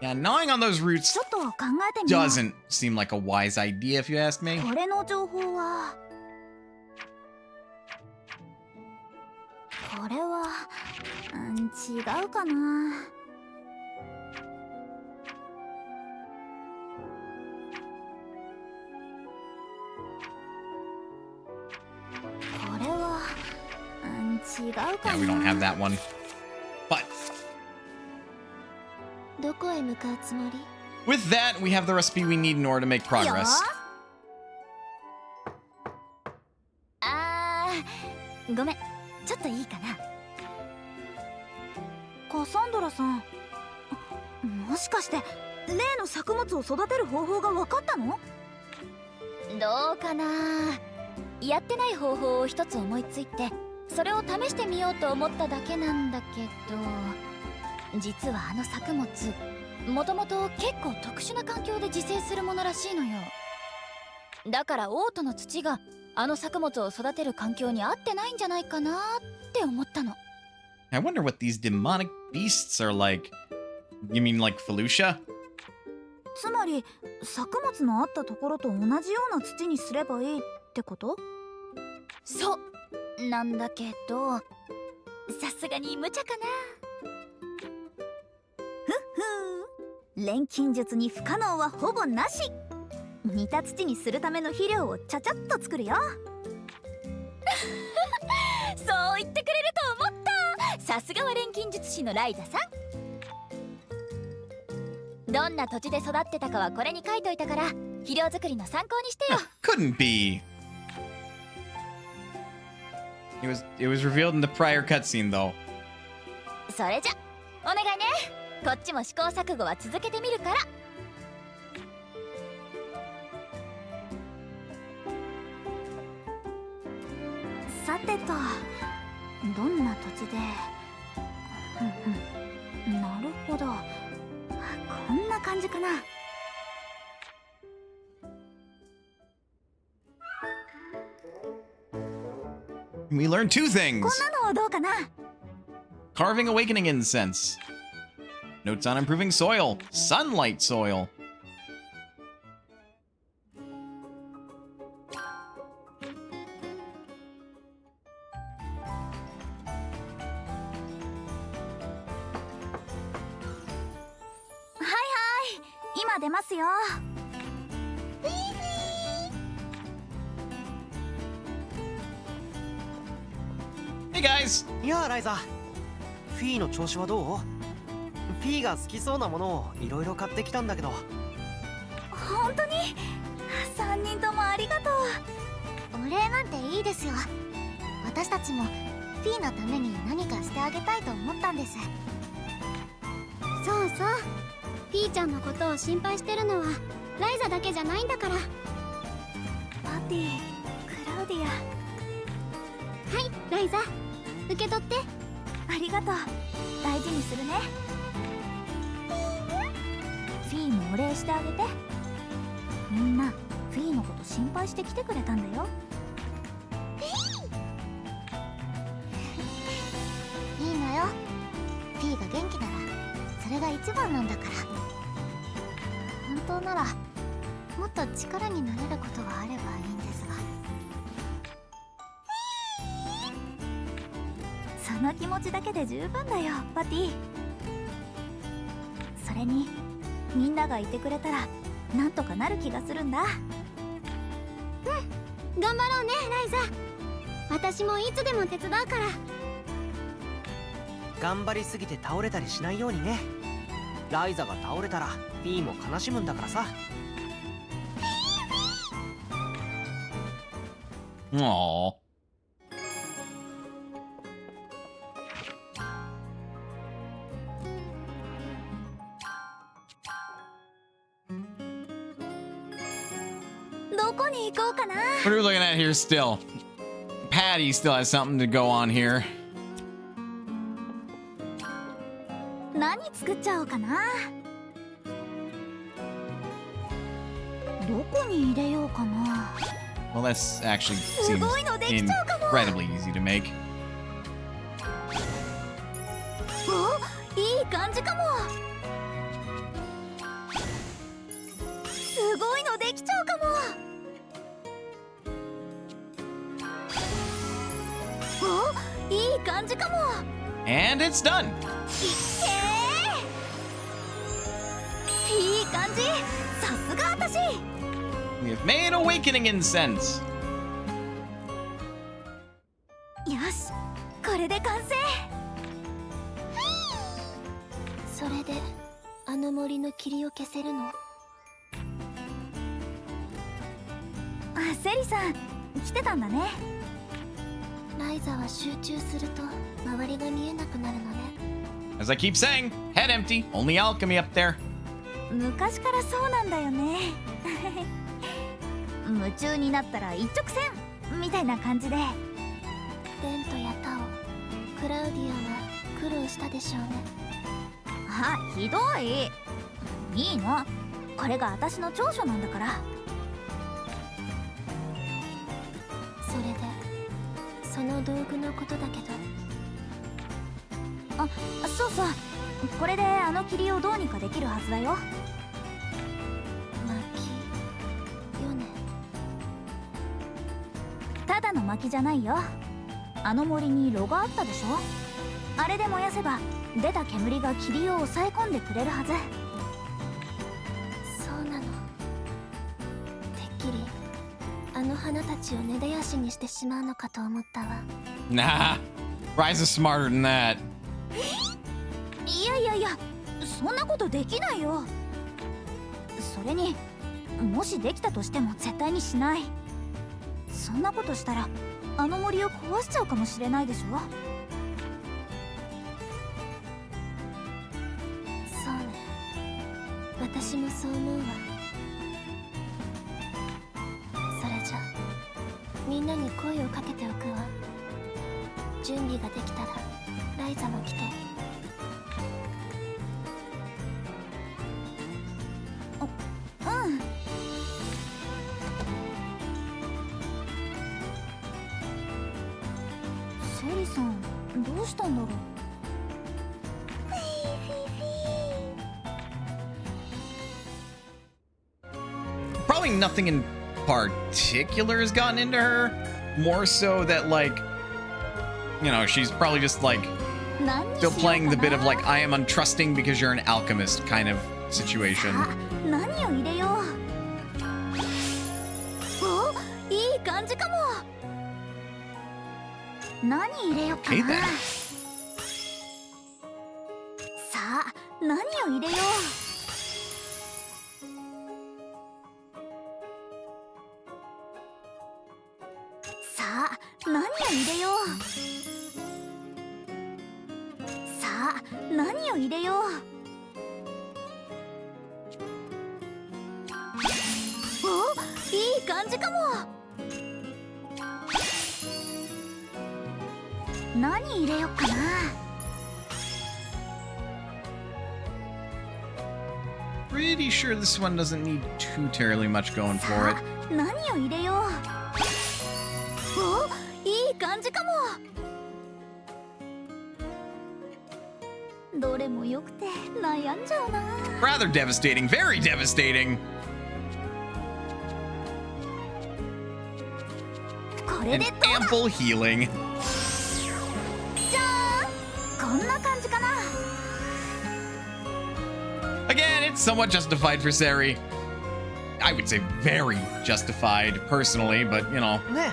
Yeah, gnawing on those roots ちょっと考えてみよう。 doesn't seem like a wise idea, if you ask me. これの情報はこれは、違うかな。これは、違うか Yeah, we don't な。 have that one. But どこへ向かうつもり？ with that, we have the recipe we need in order to make progress. ごめん、ちょっといいかな。カサンドラさん、もしかして例の作物を育てる方法が分かったの？どうかな。やってない方法を一つ思いついて、それを試してみようと思っただけなんだけど、実はあの作物、もともと結構特殊な環境で自生するものらしいのよ。だから王都の土があの作物を育てる環境に合ってないんじゃないかなって思ったの。I wonder what these demonic beasts are like. You mean like Felucia? つまり作物のあったところと同じような土にすればいいってこと？そうなんだけど、さすがに無茶かな。錬金術に不可能はほぼなし。似た土にするための肥料をちゃちゃっと作るよ。そう言ってくれると思った。さすがは錬金術師のライザさん。どんな土地で育ってたかはこれに書いといたから、肥料作りの参考にしてよ。Couldn't be. It was revealed in the prior cutscene, though. それじゃお願いね。こっちも試行錯誤は続けてみるから。さてと、どんな土地で、なるほど、こんな感じかな。We learned two こ things. んなのはどうかな。 Carving awakening incense. Notes on improving soil. Sunlight soil. Hi, 今出ますよ。Hey guys. いやあライザ、フィーの調子はどう？フィーが好きそうなものをいろいろ買ってきたんだけど。本当に3人ともありがとう。お礼なんていいですよ。私たちもフィーのために何かしてあげたいと思ったんです。そうそう、ピーちゃんのことを心配してるのはライザだけじゃないんだから。パティ、クラウディア。はいライザ、受け取って。ありがとう。大事にするね。フィーもお礼してあげて。みんなフィーのこと心配して来てくれたんだよ。いいのよ。フィーが元気ならそれが一番なんだから。本当ならもっと力になれることがあればいいんですが。その気持ちだけで十分だよパティ。それにみんながいてくれたらなんとかなる気がするんだ。頑張ろうねライザ。私もいつでも手伝うから。頑張りすぎて倒れたりしないようにね。ライザが倒れたらフィーも悲しむんだからさ。Aww. What are we looking at here still? Patty still has something to go on here. 何作っちゃおうかな。どこに入れようかな。Well, this actually seems incredibly easy to make. お、いい感じかも。すごいのできちゃうかも。お、いい感じかも。And it's done. いい感じ。さすが私。We have made awakening incense. よし、これで完成。それであの森の霧を消せるの？あ、セリさん来てたんだね。ライザは集中すると周りが見えなくなるのね。 As I keep saying, head empty, only alchemy up there. 昔からそうなんだよね。夢中になったら一直線みたいな感じで。レントやタオ、クラウディアは苦労したでしょうね。あ、ひどい。いいの、これが私の長所なんだから。それでその道具のことだけど。あ、そうそう、これであの霧をどうにかできるはずだよ。薪よね。ただの薪じゃないよ。あの森に炉があったでしょ。あれで燃やせば出た煙が霧を抑え込んでくれるはず。そうなの。てっきりあの花たちを根絶やしにしてしまうのかと思ったわ。Nah, Ryza's smarter than that. いやいやいや、そんなことできないよ。それにもしできたとしても絶対にしない。そんなことしたらあの森を壊しちゃうかもしれないでしょ。そうね、私もそう思うわ。それじゃみんなに声をかけておくわ。準備ができたらライザも来て。うん。セリさん、どうしたんだろう。Probably nothing in particular has gotten into her. More so that, like, you know, she's probably just like still playing the bit of like, I am untrusting because you're an alchemist kind of situation. 何を入れよう。お、いい感じかも。何入れようかな。 Okay, then. さあ、何を入れよう。さあ、何を入れよう。さあ、何を入れよう。じかも。何入れよっかな。Pretty sure this one doesn't need too terribly much going for it. 何を入れよう。お、いい感じかも。どれも良くて悩んじゃうな。Rather devastating, very devastating. これ And でどうだ。 ample healing. じゃーん、こんな感じかな。Again, it's somewhat justified for Seri. I would say very justified, personally, but you know, ね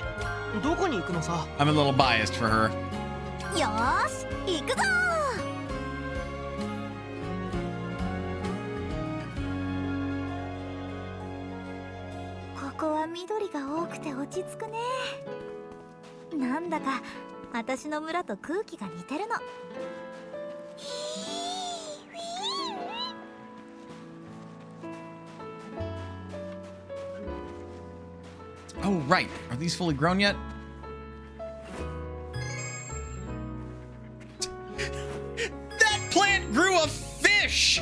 え、どこに行くのさ。 I'm a little biased for her. よーし、行くぞー。ここは緑が多くて落ち着くね。なんだか私の村と空気が似てるの。Oh, right. Are these fully grown yet? That plant grew a fish!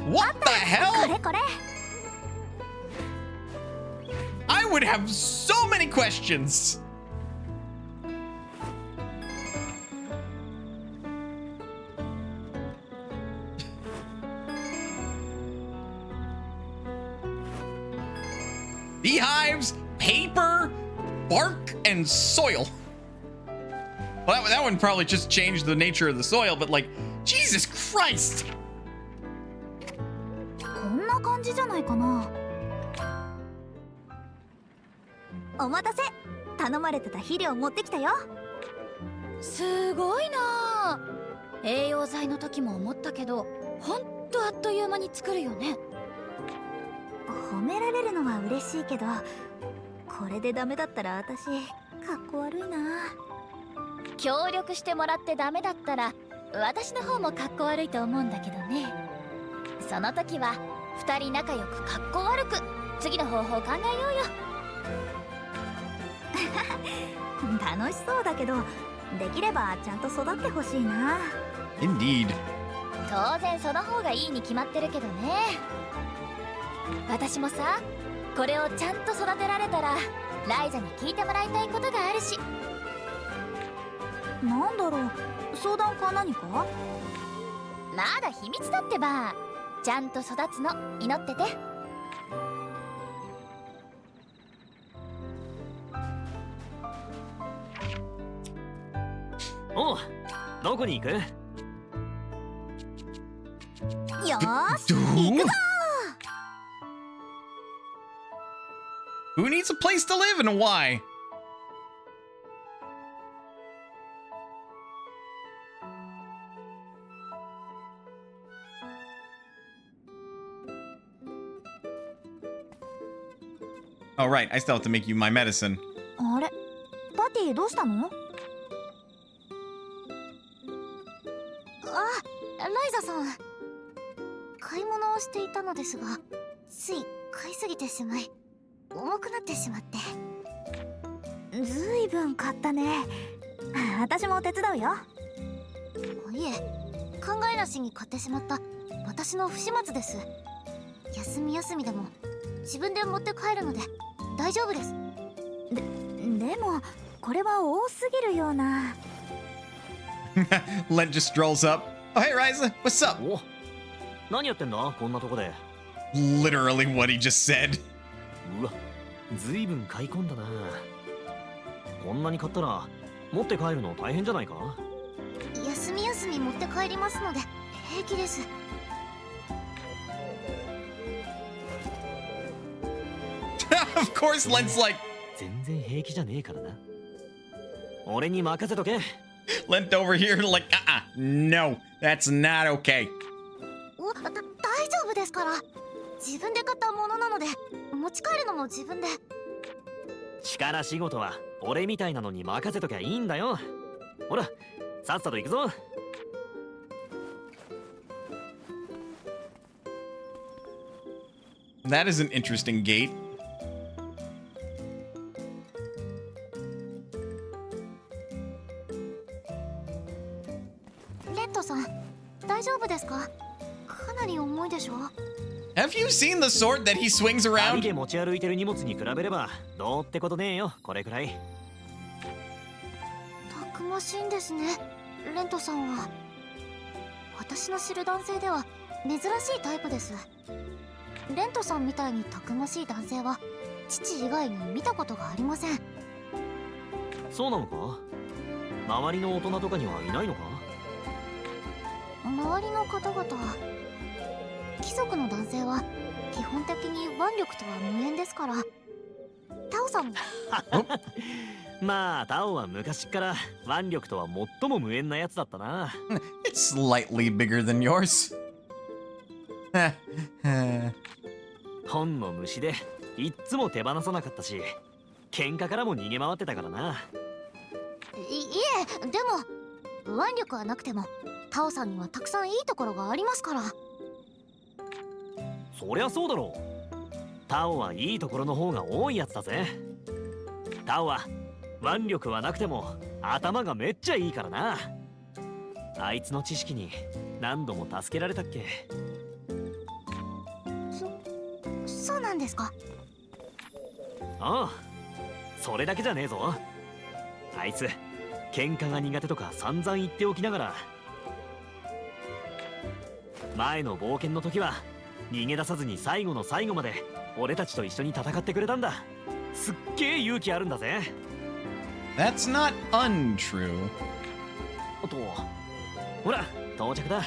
What the こ hell? れこれ。 I would have so many questions. Beehives, paper, bark, and soil. Well, that one probably just changed the nature of the soil, but like, Jesus Christ! こんな感じじゃないかな。お待たせ。頼まれてた肥料持ってきたよ。すごいな。栄養剤の時も思ったけど、ほんとあっという間に作るよね。褒められるのは嬉しいけど、これでダメだったら私かっこ悪いな。協力してもらってダメだったら私の方もかっこ悪いと思うんだけどね。その時は2人仲良くかっこ悪く次の方法を考えようよ。楽しそうだけど、できればちゃんと育ってほしいな。 Indeed. 当然その方がいいに決まってるけどね。私もさ、これをちゃんと育てられたらライザに聞いてもらいたいことがあるし。なんだろう、相談か何か。まだ秘密だってば。ちゃんと育つの祈ってて。おう、どこに行く？よーし、行くぞ。 Who needs a place to live and why? Oh, right. I still have to make you my medicine. あれ、パティどうしたの？ライザさん、買い物をしていたのですが、つい買いすぎてしまい重くなってしまって。ずいぶん買ったね。私も手伝うよ。いえ、考えなしに買ってしまった私の不始末です。休み休みでも自分で持って帰るので大丈夫です。でもこれは多すぎるような。Lent just strolls up. Oh, hey, Ryza. What's up? お、何やってんだこんなとこで。 Literally what he just said. うわ、ずいぶん買い込んだな。こんなに買ったら持って帰るの大変じゃないか？休み休み持って帰りますので平気です。Of course, Lent's like, 全然平気じゃねえからな。俺に任せとけ。 Lent over here, like, no, that's not okay. 大丈夫ですから。自分で買ったものなので持ち帰るのも自分で。力仕事は俺みたいなのに任せときゃいいんだよ。ほら、さっさと行くぞ。That is an interesting gate. レッドさん、大丈夫ですか？かなり重いでしょ？ Have you seen the sword that he swings 旅 around? で持ち歩いてる荷物に比べればどうってことねえよ、これくらい。たくましいんですね、レントさんは。私の知る男性では珍しいタイプです。レントさんみたいにたくましい男性は父以外に見たことがありません。そうなのか？周りの大人とかにはいないのか？周りの方々は、貴族の男性は基本的に腕力とは無縁ですから。タオさんもまあタオは昔っから腕力とは最も無縁なやつだったな。It's slightly bigger than yours. 本の虫でいっつも手放さなかったし、喧嘩からも逃げ回ってたからな。いえ、でも腕力はなくてもタオさんにはたくさんいいところがありますから。そりゃそうだろう。タオはいいところの方が多いやつだぜ。タオは腕力はなくても頭がめっちゃいいからな。あいつの知識に何度も助けられたっけ。そうなんですか？ああ、それだけじゃねえぞ。あいつ喧嘩が苦手とか散々言っておきながら、前の冒険の時は逃げ出さずに最後の最後まで俺たちと一緒に戦ってくれたんだ。すっげえ勇気あるんだぜ。 That's not untrue. おっと、ほら到着だ。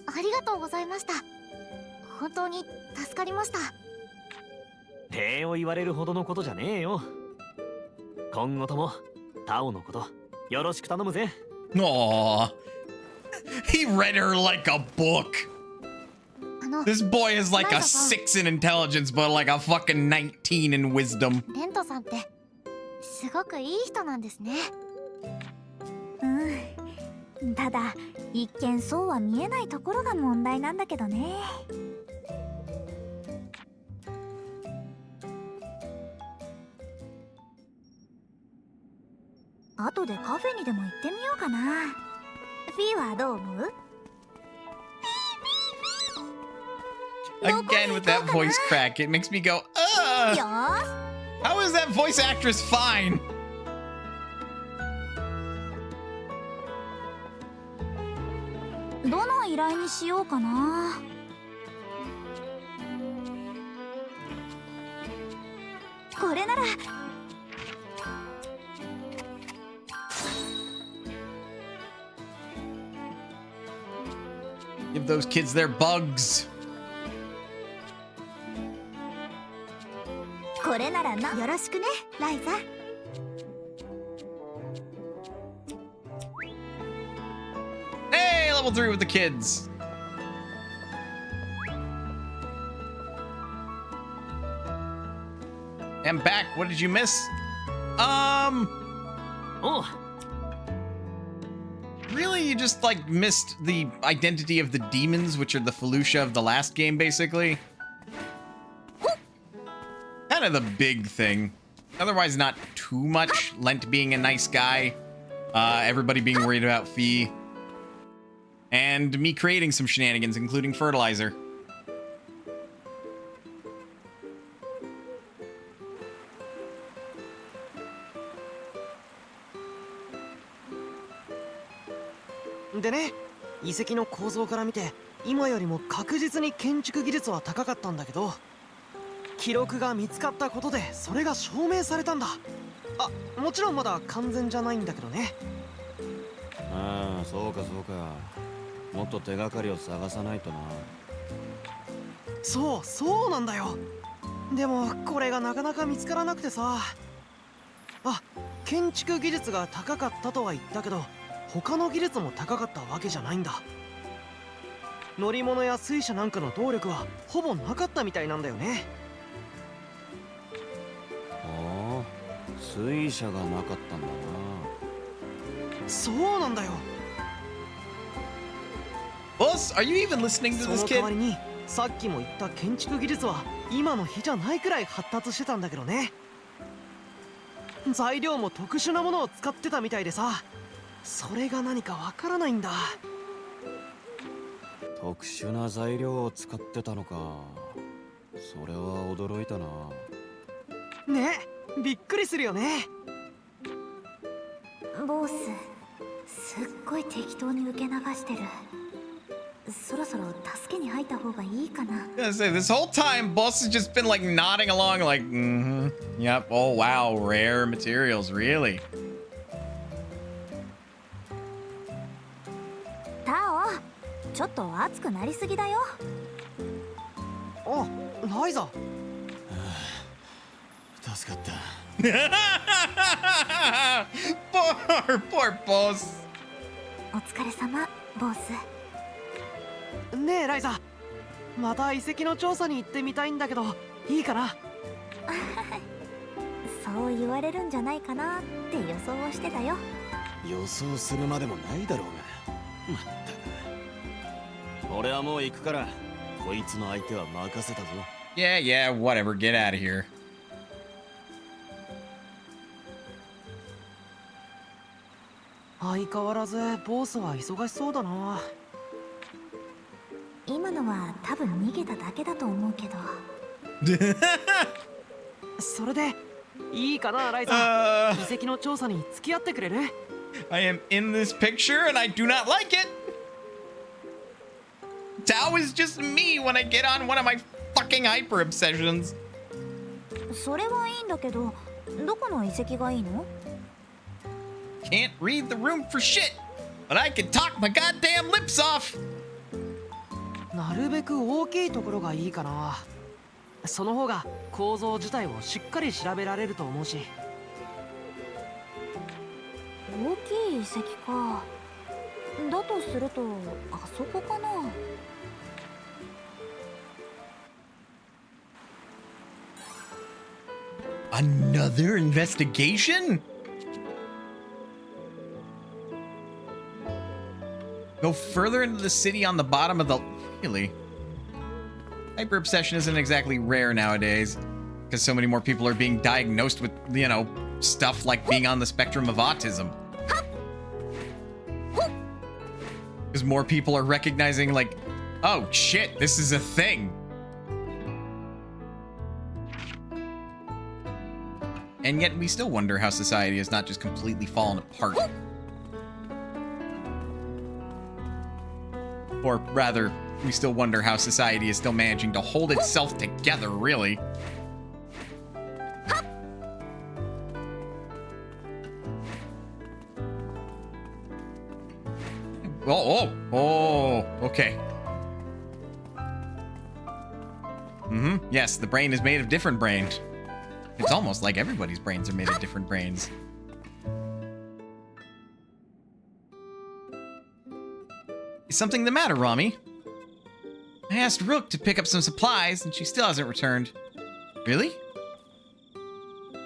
ありがとうございました。本当に助かりました。礼を言われるほどのことじゃねえよ。今後ともタオのことよろしく頼むぜ。Aww. He read her like a book. This boy is like a 6 in intelligence, but like a fucking 19 in wisdom. レントさんってすごくいい人なんですね。うん、ただ一見そうは見えないところが問題なんだけどね。後でカフェにでも行ってみようかな。フィーはどう思う？ Again with that voice crack, it makes me go, ugh! How is that voice actress fine? どの依頼にしようかな。これなら。Give those kids their bugs. これならな。よろしくね、ライザ。Hey, level 3 with the kids. I'm back. What did you miss? Oh. Really? You just like missed the identity of the demons, which are the Felucia of the last game, basically? Kind of the big thing. Otherwise, not too much. Lent being a nice guy. Everybody being worried about Fee. And me creating some shenanigans, including fertilizer. And でね、遺跡の構造から見て今よりも確実に建築技術は高かったんだけど、記録が見つかったことでそれが証明されたんだ。あ、もちろんまだ完全じゃないんだけどね。ああ、そうかそうか。もっと手がかりを探さないとな。そうなんだよ。でもこれがなかなか見つからなくてさ。あ、建築技術が高かったとは言ったけど、他の技術も高かったわけじゃないんだ。乗り物や水車なんかの動力はほぼなかったみたいなんだよね。ああ、水車がなかったんだな。そうなんだよ。Boss, are you even listening to そ this の代わ kid? りにさっきも言った建築技術は今の日じゃないくらい発達してたんだけどね。材料も特殊なものを使ってたみたいでさ、それが何かわからないんだ。特殊な材料を使ってたのか。それは驚いたな。ね、びっくりするよね。ボス、すっごい適当に受け流してる。そろそろ助けに入った方がいいかな。I was gonna say, this whole time, Boss has just been like nodding along, like, mm-hmm. Yep. Oh wow, rare materials, really. タオ、ちょっと熱くなりすぎだよ。あ、ライザ。助かった。poor Boss. お疲れ様、ボス。ねえライザ、また遺跡の調査に行ってみたいんだけどいいかな。そう言われるんじゃないかなって予想をしてたよ。予想するまでもないだろうが。まったく。俺はもう行くから、こいつの相手は任せたぞ。Yeah, yeah, whatever. Get out of here. 相変わらずボスは忙しそうだな。今のは多分逃げただけだと思うけど。それでいいかなライザ。遺跡の調査に付き合ってくれる？ I am in this picture and I do not like it. Tao is just me when I get on one of my fucking hyper obsessions. それはいいんだけど、どこの遺跡がいいの？ Can't read the room for shit, but I can talk my goddamn lips off. なるべく大きいところがいいかな。その方が構造自体をしっかり調べられると思うし。大きい遺跡か。だとするとあそこかな。Another investigation? Go further into the city on the bottom of the... Really? Hyper obsession isn't exactly rare nowadays, because so many more people are being diagnosed with, you know, stuff like being on the spectrum of autism. Because more people are recognizing, like, oh shit, this is a thing. And yet we still wonder how society has not just completely fallen apart. Or rather, we still wonder how society is still managing to hold itself together, really. Oh, okay. Yes, the brain is made of different brains. It's almost like everybody's brains are made of different brains. Is something the matter, Rami? I asked Rook to pick up some supplies, and she still hasn't returned. Really?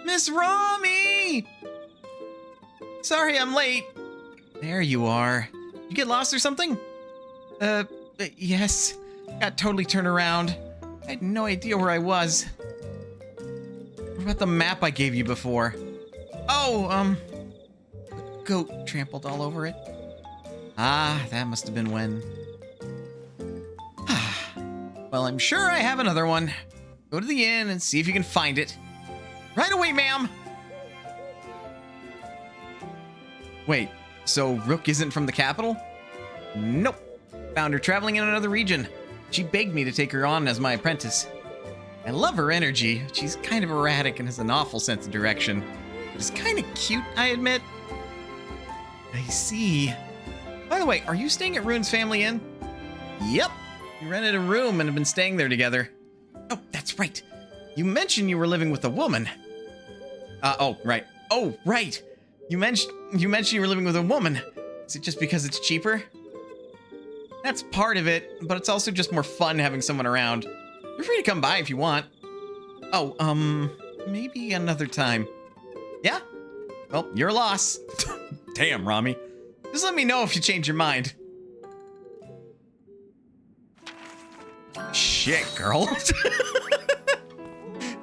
Miss Rami! Sorry I'm late. There you are. You get lost or something? Yes. Got totally turned around. I had no idea where I was. What about the map I gave you before? Oh, a goat trampled all over it. Ah, that must have been when... Well, I'm sure I have another one. Go to the inn and see if you can find it. Right away, ma'am! Wait, so Rook isn't from the capital? Nope. Found her traveling in another region. She begged me to take her on as my apprentice. I love her energy. She's kind of erratic and has an awful sense of direction. But it's kind of cute, I admit. I see. By the way, are you staying at Rune's family inn? Yep. We rented a room and have been staying there together. Oh, that's right. You mentioned you were living with a woman. Oh, right. Oh, right. You mentioned you were living with a woman. Is it just because it's cheaper? That's part of it, but it's also just more fun having someone around. You're free to come by if you want. Oh, maybe another time. Yeah? Well, your loss. Damn, Rami. Just let me know if you change your mind. shit, girl.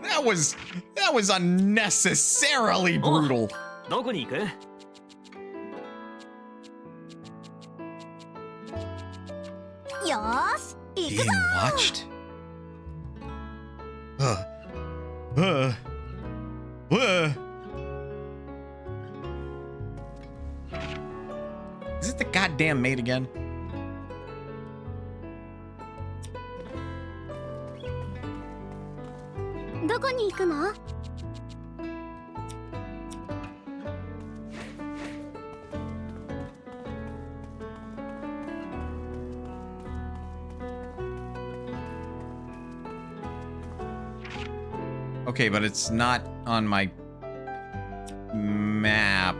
That was unnecessarily brutal. どこに行く？ よーし行く Being ぞ。 watched? Is it the goddamn maid again? どこに行くの？ Okay, but it's not on my map.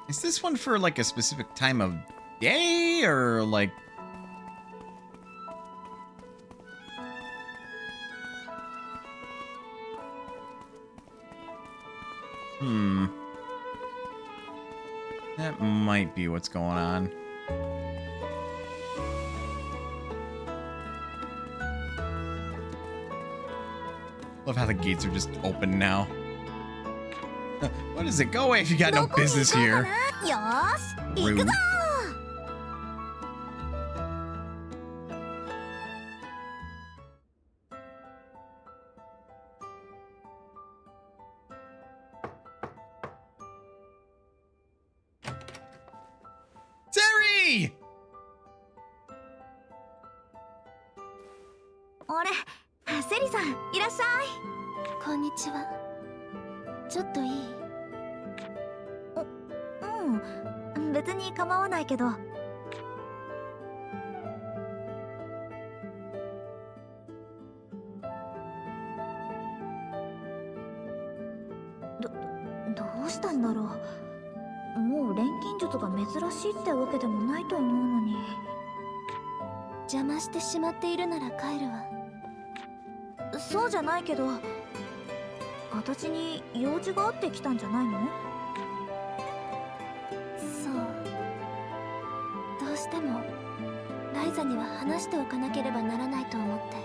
Is this one for like a specific time of day or like? That might be what's going on. Love how the gates are just open now. What is it? Go away if you got no business here. よーし行く Rude. ぞ。 Terry! あれ、セリさんいらっしゃい。こんにちは。ちょっといい？別に構わないけど。どうしたんだろう。もう錬金術が珍しいってわけでもないと思うのに。邪魔してしまっているなら帰るわ。そうじゃないけど、私に用事があってきたんじゃないの？そう。どうしてもライザには話しておかなければならないと思って。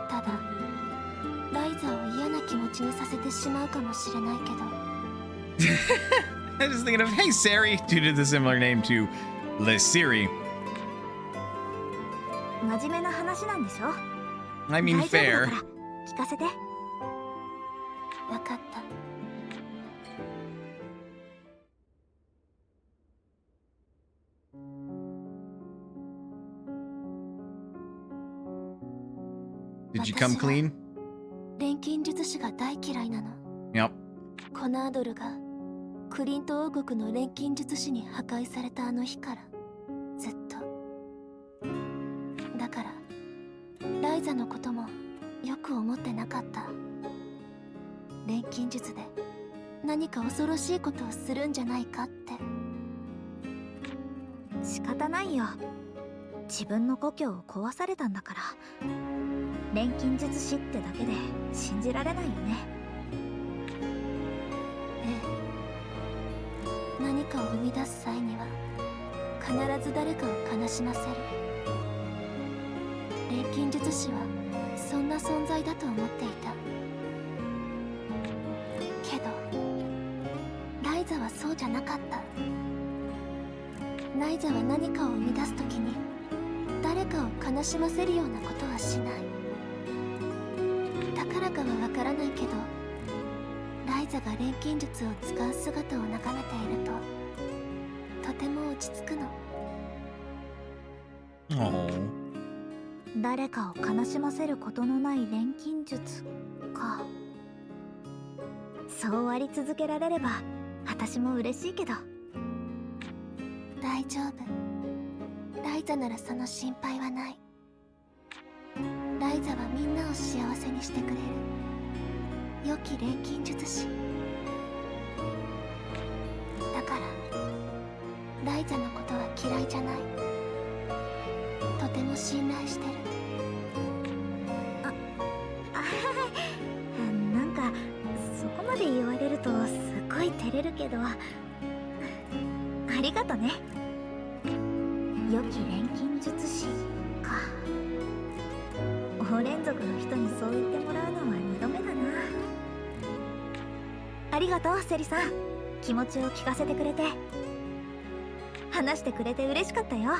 ただライザを嫌な気持ちにさせてしまうかもしれないけど。I was thinking of, hey, Sari, due to the similar name to Lesiri. 真面目な話なんでしょ？ I mean, 大丈夫だ fair. から聞かせて。わかった。 Did you come clean? 錬金術師が大嫌いなの。 Yep. コナードルがクリント王国の錬金術師に破壊されたあの日からずっと。だからライザのこともよく思ってなかった。錬金術で何か恐ろしいことをするんじゃないかって。仕方ないよ。自分の故郷を壊されたんだから。錬金術師ってだけで信じられないよね。ええ。何かを生み出す際には必ず誰かを悲しませる。錬金術師はそんな存在だと思っていた。けどライザはそうじゃなかった。ライザは何かを生み出すときに誰かを悲しませるようなことはしない。だからかはわからないけど、ライザが錬金術を使う姿を眺めているととても落ち着くの。 Oh. 誰かを悲しませることのない錬金術か。そうあり続けられれば私も嬉しいけど。大丈夫。ライザならその心配はない。ライザはみんなを幸せにしてくれる良き錬金術師。イザのことは嫌いじゃない。とても信頼してる。なんかそこまで言われるとすごい照れるけど、ありがとね。良き錬金術師か。オレン族の人にそう言ってもらうのは2度目だな。ありがとうセリさん、気持ちを聞かせてくれて、話してくれて嬉しかったよ。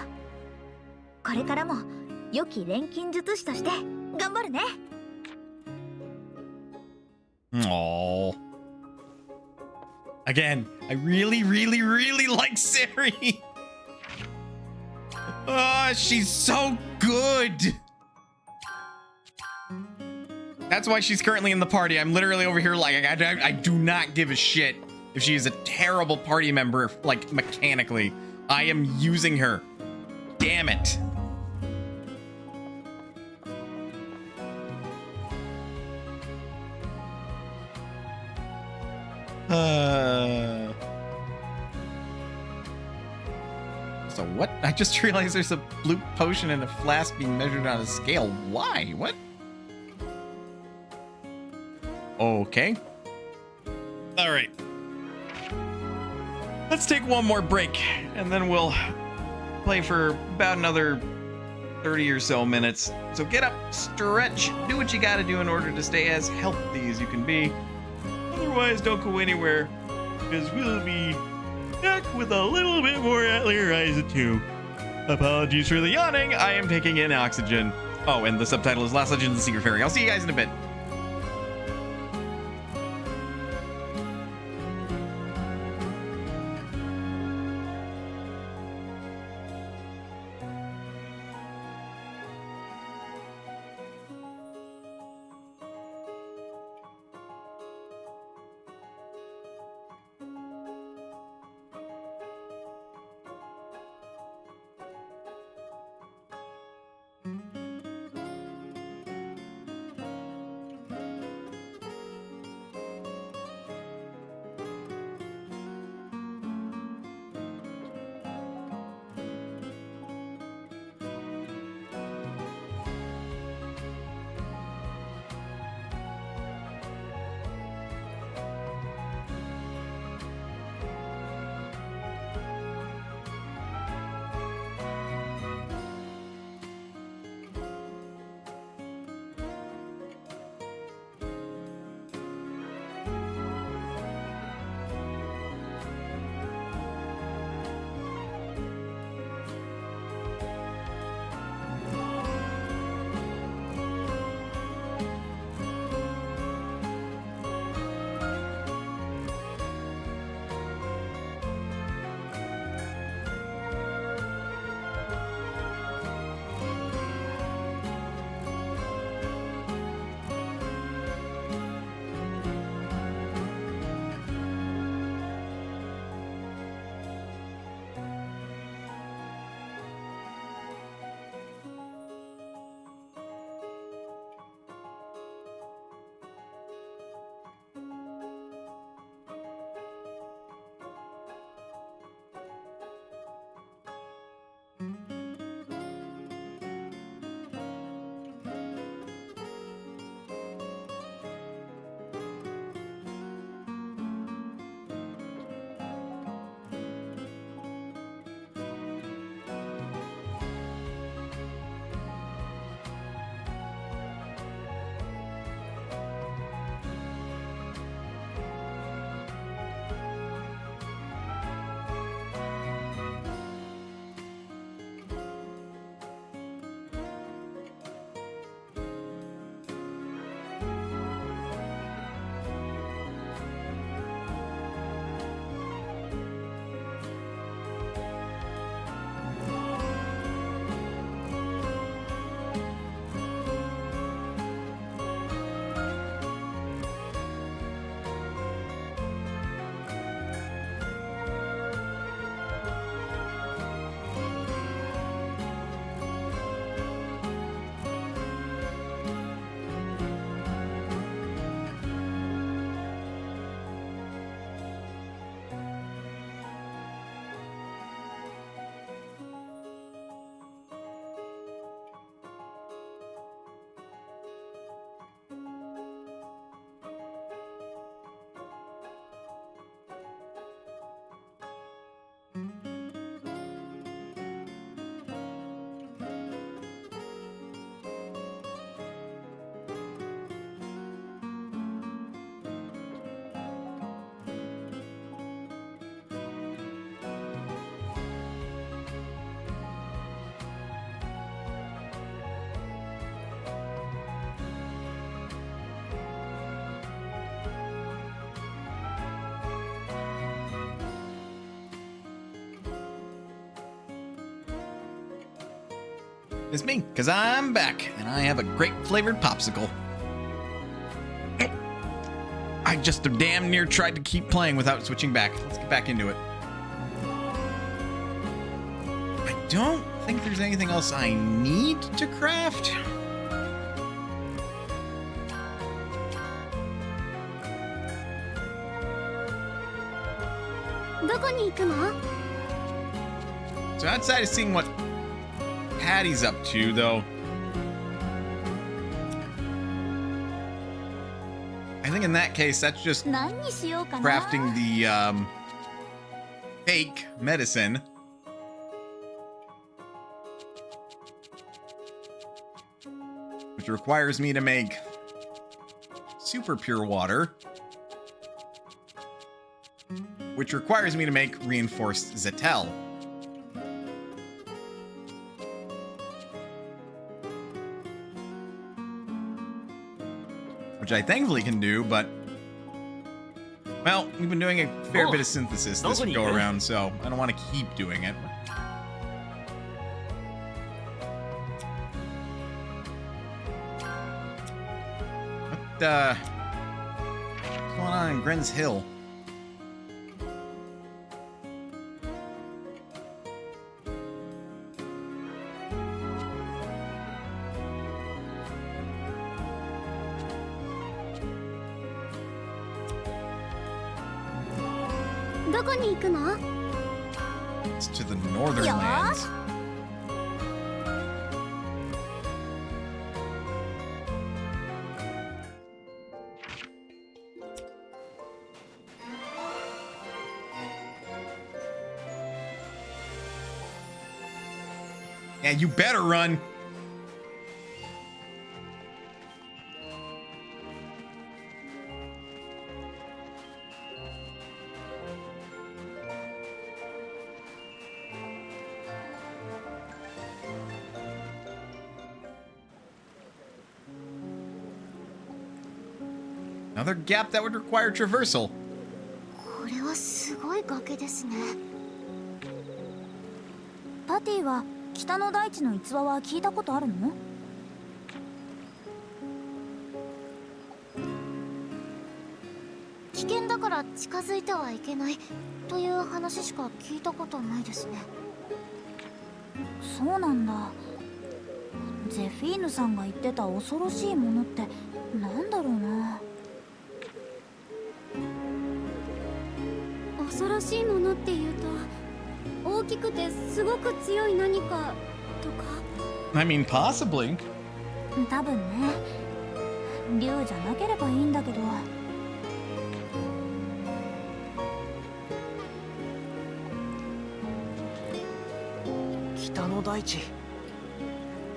これからも良き錬金術師として頑張るね。Aww. Again, I really, really, really like Sari. She's so good. That's why she's currently in the party. I'm literally over here like, I do not give a shit if she is a terrible party member, like mechanically. I am using her. Damn it. So what? I just realized there's a blue potion and a flask being measured on a scale. Why? What? Okay. All right. Let's take one more break, and then we'll play for about another 30 or so minutes. So get up, stretch, do what you gotta do in order to stay as healthy as you can be. Otherwise, don't go anywhere, because we'll be back with a little bit more Atelier Ryza 2. Apologies for the yawning, I am taking in oxygen. Oh, and the subtitle is Last Legend of the Secret Fairy. I'll see you guys in a bit. It's me, because I'm back, and I have a great flavored popsicle. I just damn near tried to keep playing without switching back. Let's get back into it. I don't think there's anything else I need to craft. So outside of seeing what Patty's up to, though, I think in that case, that's just crafting the fake medicine. Which requires me to make super pure water. Which requires me to make reinforced Zetel. Which I thankfully can do, but... well, we've been doing a fair bit of synthesis this go around, so I don't want to keep doing it. What's going on in Gren's Hill? It's to the northern lands. Yeah, you better run. Another gap that would require traversal. これはすごい崖ですね。パティは北の大地の逸話は聞いたことあるの？危険だから近づいてはいけないという話しか聞いたことないですね。そうなんだ。ゼフィーヌさんが言ってた恐ろしいものってなんだろうな。恐ろしいものっていうと大きくてすごく強い何かとか。 I mean, possibly. 多分ね。竜じゃなければいいんだけど。北の大地、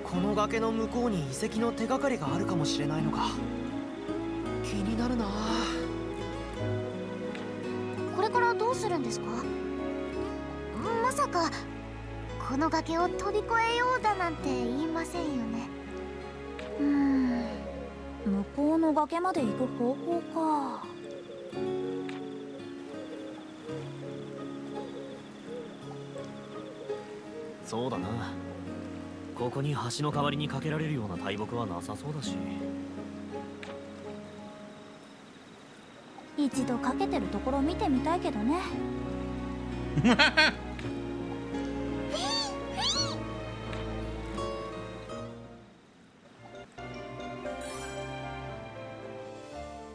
この崖の向こうに遺跡の手がかりがあるかもしれないのか。気になるな。これからどうするんですか？まさかこの崖を飛び越えようだなんて言いませんよね。向こうの崖まで行く方法か。そうだな。ここに橋の代わりにかけられるような大木はなさそうだし。一度かけてるところ見てみたいけどね。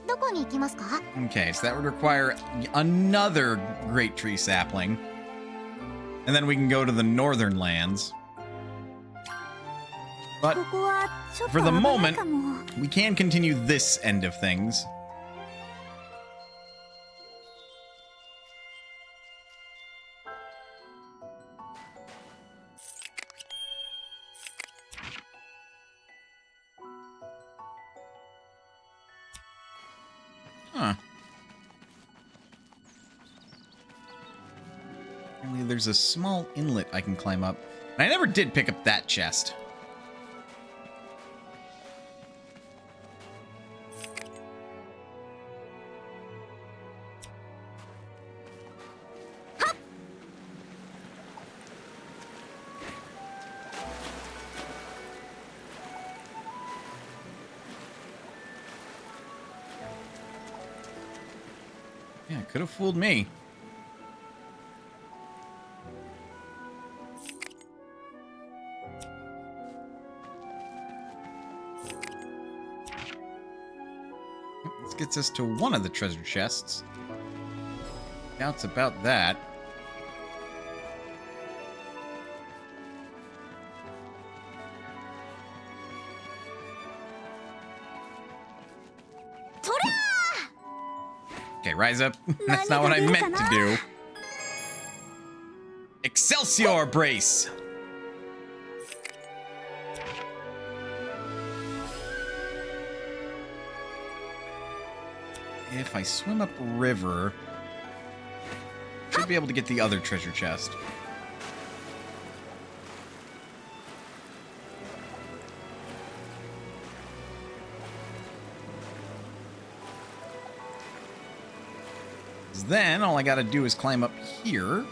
どこに行きますか？ Okay, so that would require another great tree sapling. And then we can go to the northern lands. But ここはちょっと for the 危ない moment, かも。 we can continue this end of things. Huh. Apparently there's a small inlet I can climb up. And I never did pick up that chest. Yeah, could have fooled me. This gets us to one of the treasure chests. Doubts about that. Okay, Ryza. That's not what I meant to do. Excelsior brace! If I swim up river, should be able to get the other treasure chest. Then all I gotta do is climb up here.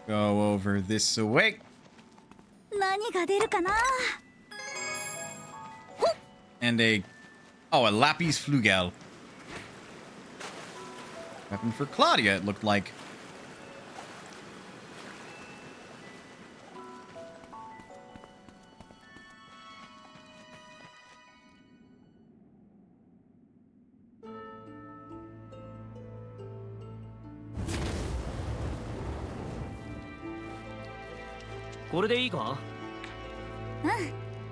Go over this way. And a lapis flugel. Weapon for Claudia, it looked like.これでいいか？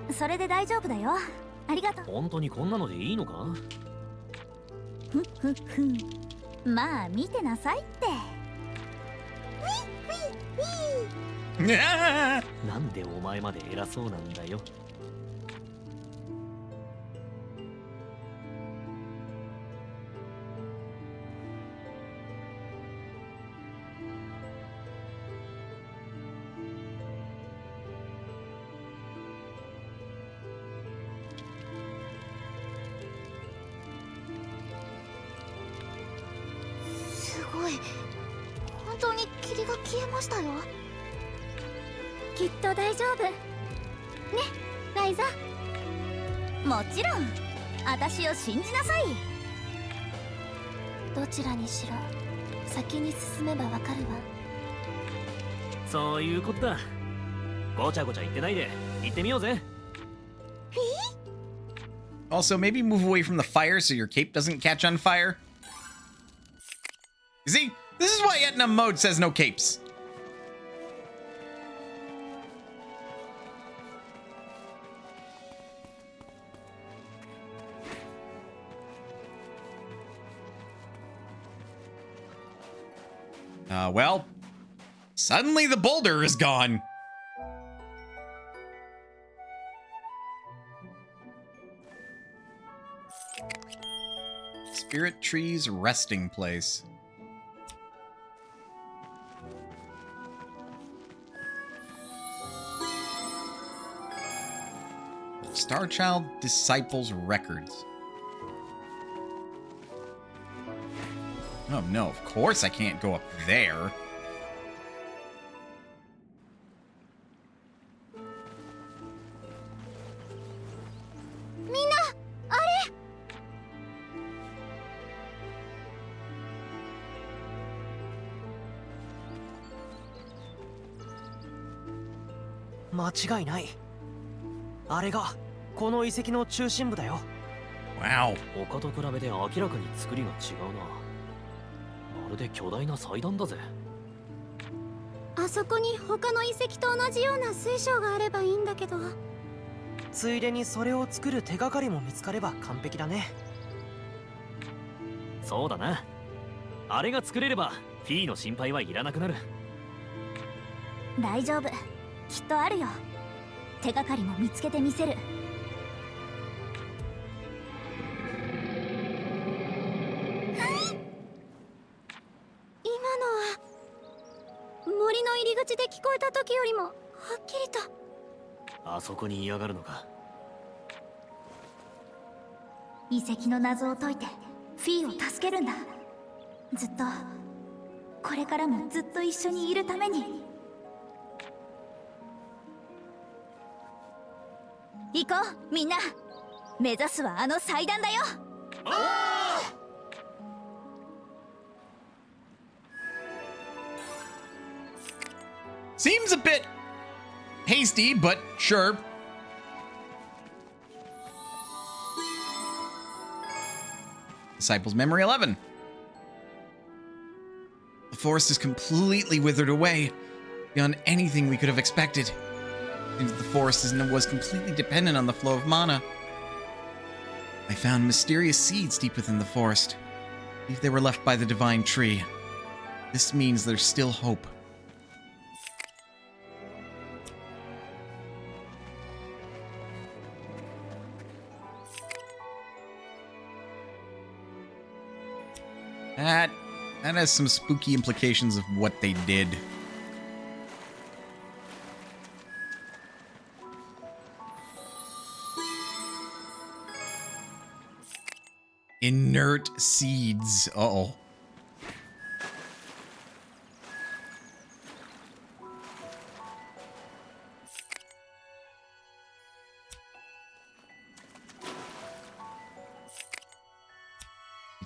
うん、それで大丈夫だよ。ありがとう。本当にこんなのでいいのか？ふんふんふん。まあ見てなさいって。なんでお前まで偉そうなんだよ。本当に霧が消えましたよ。きっと大丈夫。ね、ライザ。もちろん。私を信じなさい。どちらにしろ先に進めばわかるわ。そういうことだ。ごちゃごちゃ言ってないで行ってみようぜ。Also, maybe move away from the fire so your cape doesn't catch on fire. See? This is why Etna mode says no capes. Well, suddenly the boulder is gone. Spirit Tree's resting place. Starchild Disciples Records. Oh no, of course I can't go up there. Mina, あれ? 間違いない。あれがこの遺跡の中心部だよ。Wow. 他と比べて明らかに作りが違うな。まるで巨大な祭壇だぜ。あそこに他の遺跡と同じような水晶があればいいんだけど。ついでにそれを作る手がかりも見つかれば完璧だね。そうだな。あれが作れればフィーの心配はいらなくなる。大丈夫。きっとあるよ。手がかりも見つけてみせる。森の入り口で聞こえた時よりもはっきりと。あそこに嫌がるのか。遺跡の謎を解いてフィーを助けるんだ。ずっとこれからもずっと一緒にいるために。行こうみんな。目指すはあの祭壇だよ。Seems a bit hasty, but sure. Disciples Memory 11. The forest is completely withered away, beyond anything we could have expected. Seems the forest was completely dependent on the flow of mana. I found mysterious seeds deep within the forest. I believe they were left by the divine tree. This means there's still hope. That has some spooky implications of what they did. Inert seeds. Uh-oh.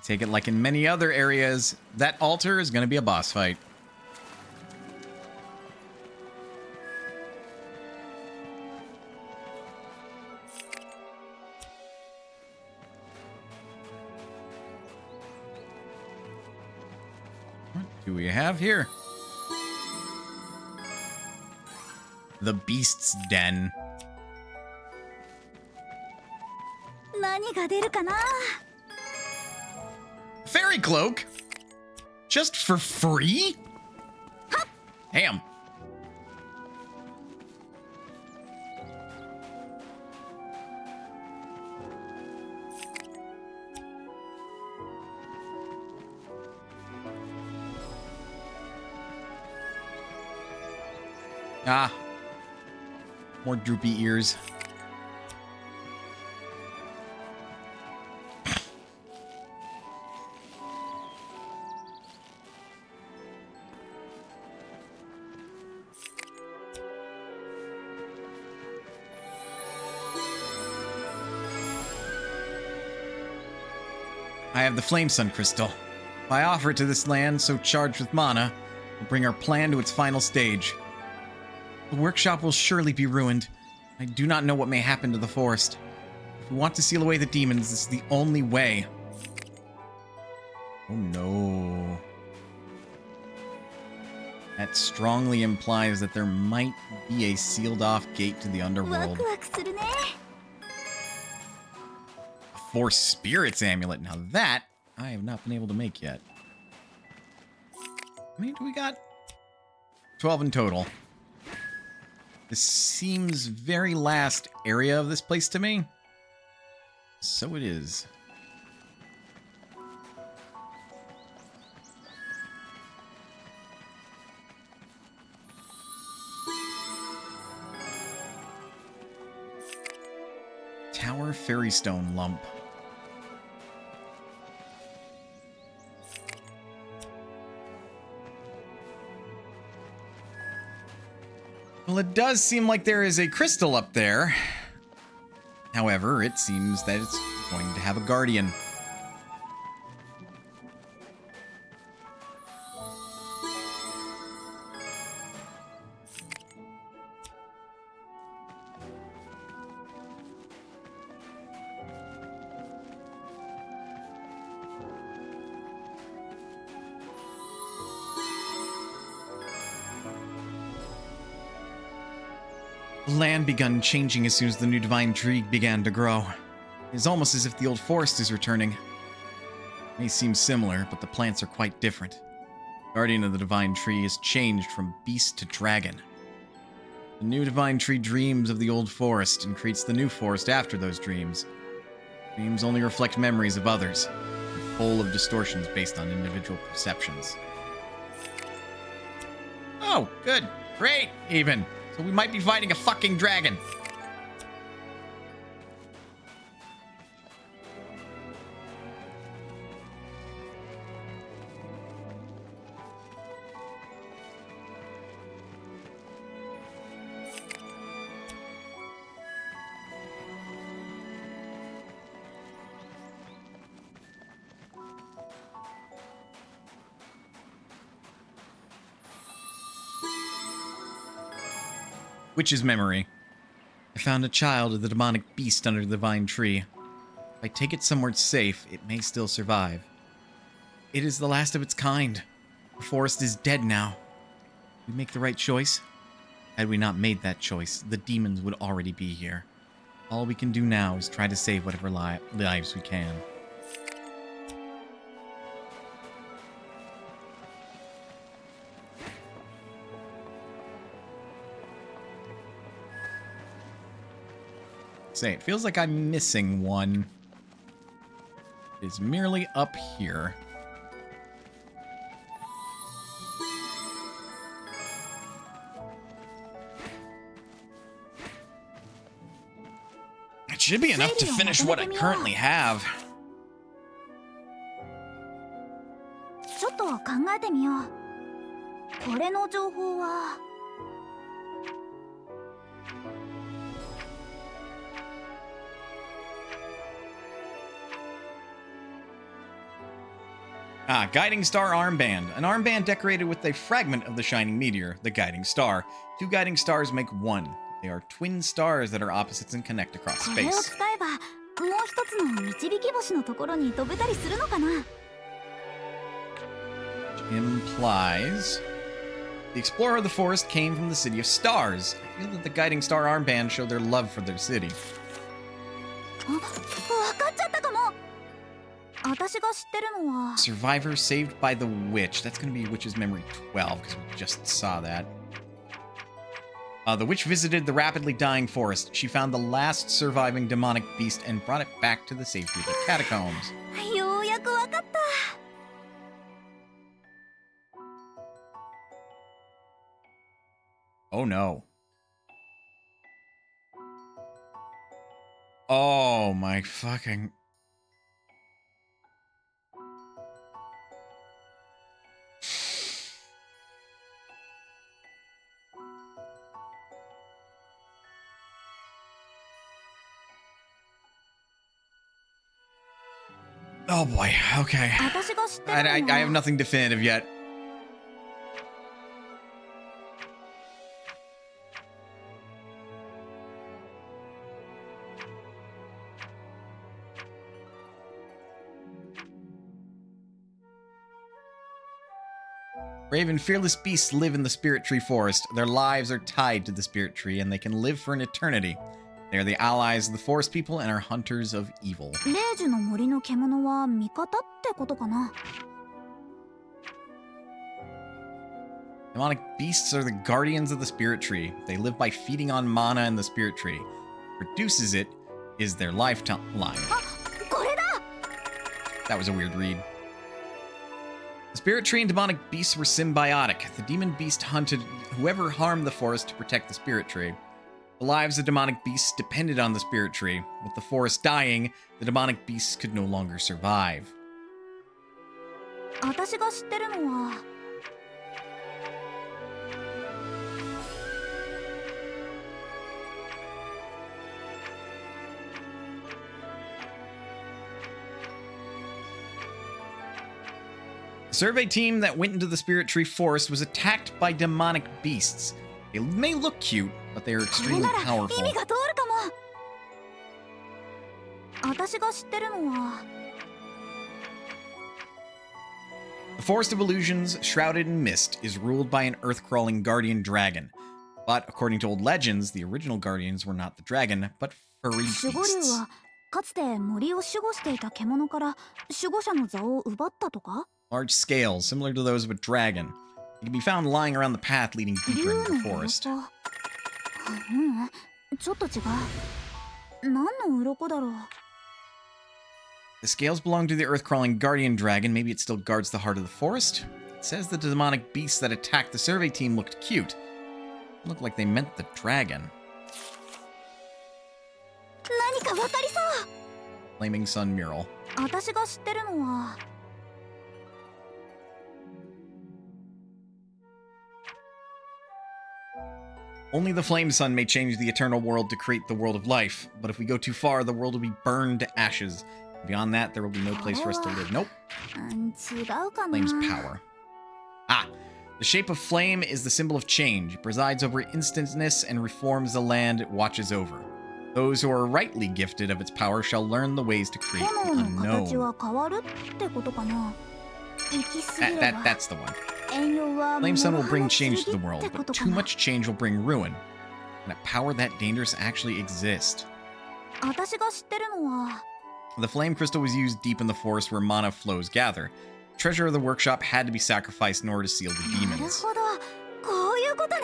Take it like in many other areas, that altar is going to be a boss fight. What do we have here? The Beast's Den. 何が出るかな。 Fairy cloak? Just for free? Damn. Ah. More droopy ears. I have the Flame Sun Crystal. If I offer it to this land so charged with mana, we'll bring our plan to its final stage. The workshop will surely be ruined. I do not know what may happen to the forest. If we want to seal away the demons, this is the only way. Oh no. That strongly implies that there might be a sealed-off gate to the underworld. ワクワクするね。 Force Spirits Amulet. Now that I have not been able to make yet. How many do we got? 12 in total. This seems very last area of this place to me. So it is. Tower Fairystone Lump. Well, it does seem like there is a crystal up there. However, it seems that it's going to have a guardian. The land began changing as soon as the new divine tree began to grow. It's almost as if the old forest is returning. It may seem similar, but the plants are quite different. Guardian of the divine tree is changed from beast to dragon. The new divine tree dreams of the old forest and creates the new forest after those dreams. Dreams only reflect memories of others, and full of distortions based on individual perceptions. Oh, good. Great, even. So we might be fighting a fucking dragon. Witch's memory. I found a child of the demonic beast under the vine tree. If I take it somewhere safe, it may still survive. It is the last of its kind. The forest is dead now. Did we make the right choice? Had we not made that choice, the demons would already be here. All we can do now is try to save whatever lives we can. Say, it feels like I'm missing one. It's merely up here. It should be enough to finish what I currently have. ちょっと考えてみよう。これの情報は。 Ah, Guiding Star Armband. An armband decorated with a fragment of the shining meteor, the Guiding Star. Two guiding stars make one. They are twin stars that are opposites and connect across これを space. 使えばもう一つの導き星のところに飛べたりするのかな。 Implies the explorer of the forest came from the city of stars. I feel that the Guiding Star Armband showed their love for their city. あ、わかっちゃったかも。私が知ってるのは。 Survivor saved by the witch. That's going to be Witch's Memory 12, because we just saw that. The witch visited the rapidly dying forest. She found the last surviving demonic beast and brought it back to the safety of the catacombs. ようやくわかった。 Oh no. Oh my fucking... Oh boy, okay. 私が知ってるのは。 I have nothing definitive yet. Brave and fearless beasts live in the Spirit Tree Forest. Their lives are tied to the Spirit Tree, and they can live for an eternity. They are the allies of the forest people and are hunters of evil. 霊樹の森の獣は味方ってことかな。 Demonic beasts are the guardians of the Spirit Tree. They live by feeding on mana in the Spirit Tree. Produces it is their lifetime. これだ。 That was a weird read. The Spirit Tree and demonic beasts were symbiotic. The demon beast hunted whoever harmed the forest to protect the Spirit Tree. The lives of demonic beasts depended on the Spirit Tree. With the forest dying, the demonic beasts could no longer survive. 私が知ってるのは。 The survey team that went into the Spirit Tree Forest was attacked by demonic beasts. They may look cute, but they are これ extremely なら powerful. 意味が通るかも。私が知ってるのは。 The Forest of Illusions, shrouded in mist, is ruled by an earth-crawling guardian dragon. But according to old legends, the original guardians were not the dragon, but furry 守護竜 beasts. はかつて森を守護していた獣から守護者の座を奪ったとか。 Large scales, similar to those of a dragon. It can be found lying around the path leading 竜 deeper の into the forest. 鱗。ちょっと違う。何の鱗だろう。 The scales belong to the earth-crawling guardian dragon. Maybe it still guards the heart of the forest. It says the demonic beasts that attacked the survey team looked cute. It looked like they meant the dragon. 何かわかりそう。 Flaming Sun mural. 私が知ってるのは。 Only the Flame Sun may change the eternal world to create the world of life. But if we go too far, the world will be burned to ashes. Beyond that, there will be no place for us to live. Nope. 違うかな。 Flame's power. Ah, The shape of flame is the symbol of change. It presides over instantness and reforms the land it watches over. Those who are rightly gifted of its power shall learn the ways to create the 炎の形 unknown. は変わるってことかな。行き過ぎれば That's the one. 遠慮は Flame Sun will 諸刃 bring の change to 剣 the っ world, てこ but とか too な。 much change will bring ruin. Can a power that dangerous actually exist? 私が知ってるのは The flame crystal was used deep in the forest where mana flows gather. Treasure of the workshop had to be sacrificed in order to seal the なる demons. ほど、こういうことね。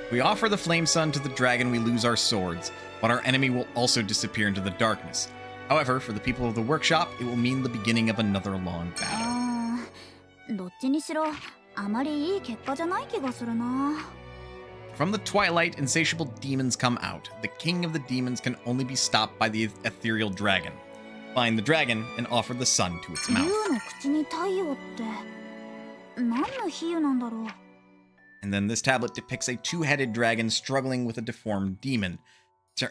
If we offer the flame sun to the dragon, we lose our swords, but our enemy will also disappear into the darkness. However, for the people of the workshop, it will mean the beginning of another long battle. どっちにしろあまりいい結果じゃない気がするな。 From the twilight, insatiable demons come out. The king of the demons can only be stopped by the ethereal dragon. Find the dragon and offer the sun to its 竜 mouth. の口に太陽って何の比喩なんだろう。 And then this tablet depicts a two-headed dragon struggling with a deformed demon.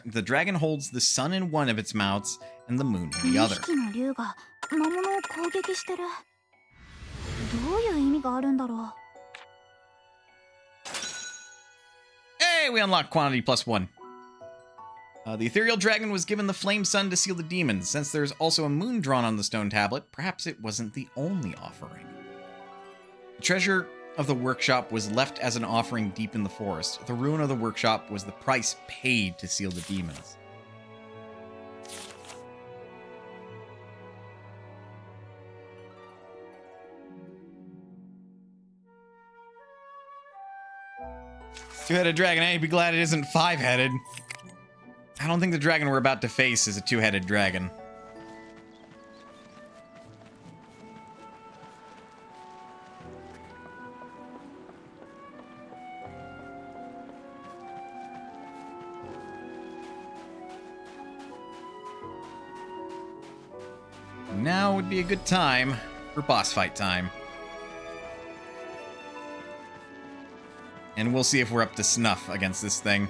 The dragon holds the sun in one of its mouths and the moon in the 2 other. 匹の竜が魔物を攻撃してる。どういう意味があるんだろう。 Hey, we unlocked quantity +1. The ethereal dragon was given the flame sun to seal the demons. Since there's also a moon drawn on the stone tablet, perhaps it wasn't the only offering. The treasure of the workshop was left as an offering deep in the forest. The ruin of the workshop was the price paid to seal the demons. Two-headed dragon, eh? Be glad it isn't five-headed. I don't think the dragon we're about to face is a two-headed dragon. Now would be a good time for boss fight time. And we'll see if we're up to snuff against this thing.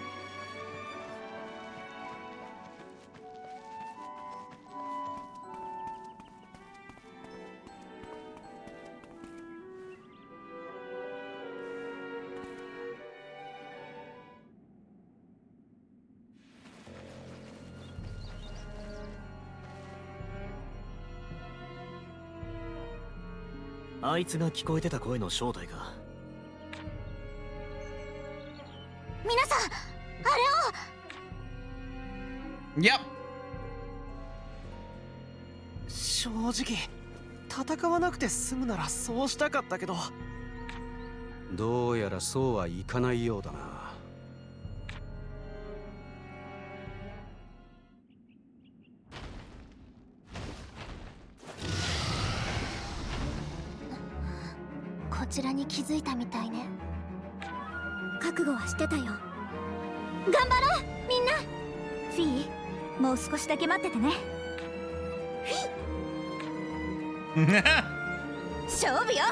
I あいつが聞こえてた声の正体か。皆さん、あれを。 Yep. 正直戦わなくて済むならそうしたかったけど。どうやらそうはいかないようだな。こちらに気づいたみたいね。覚悟はしてたよ。頑張ろうみんな。フィー、もう少しだけ待っててね。勝負よ。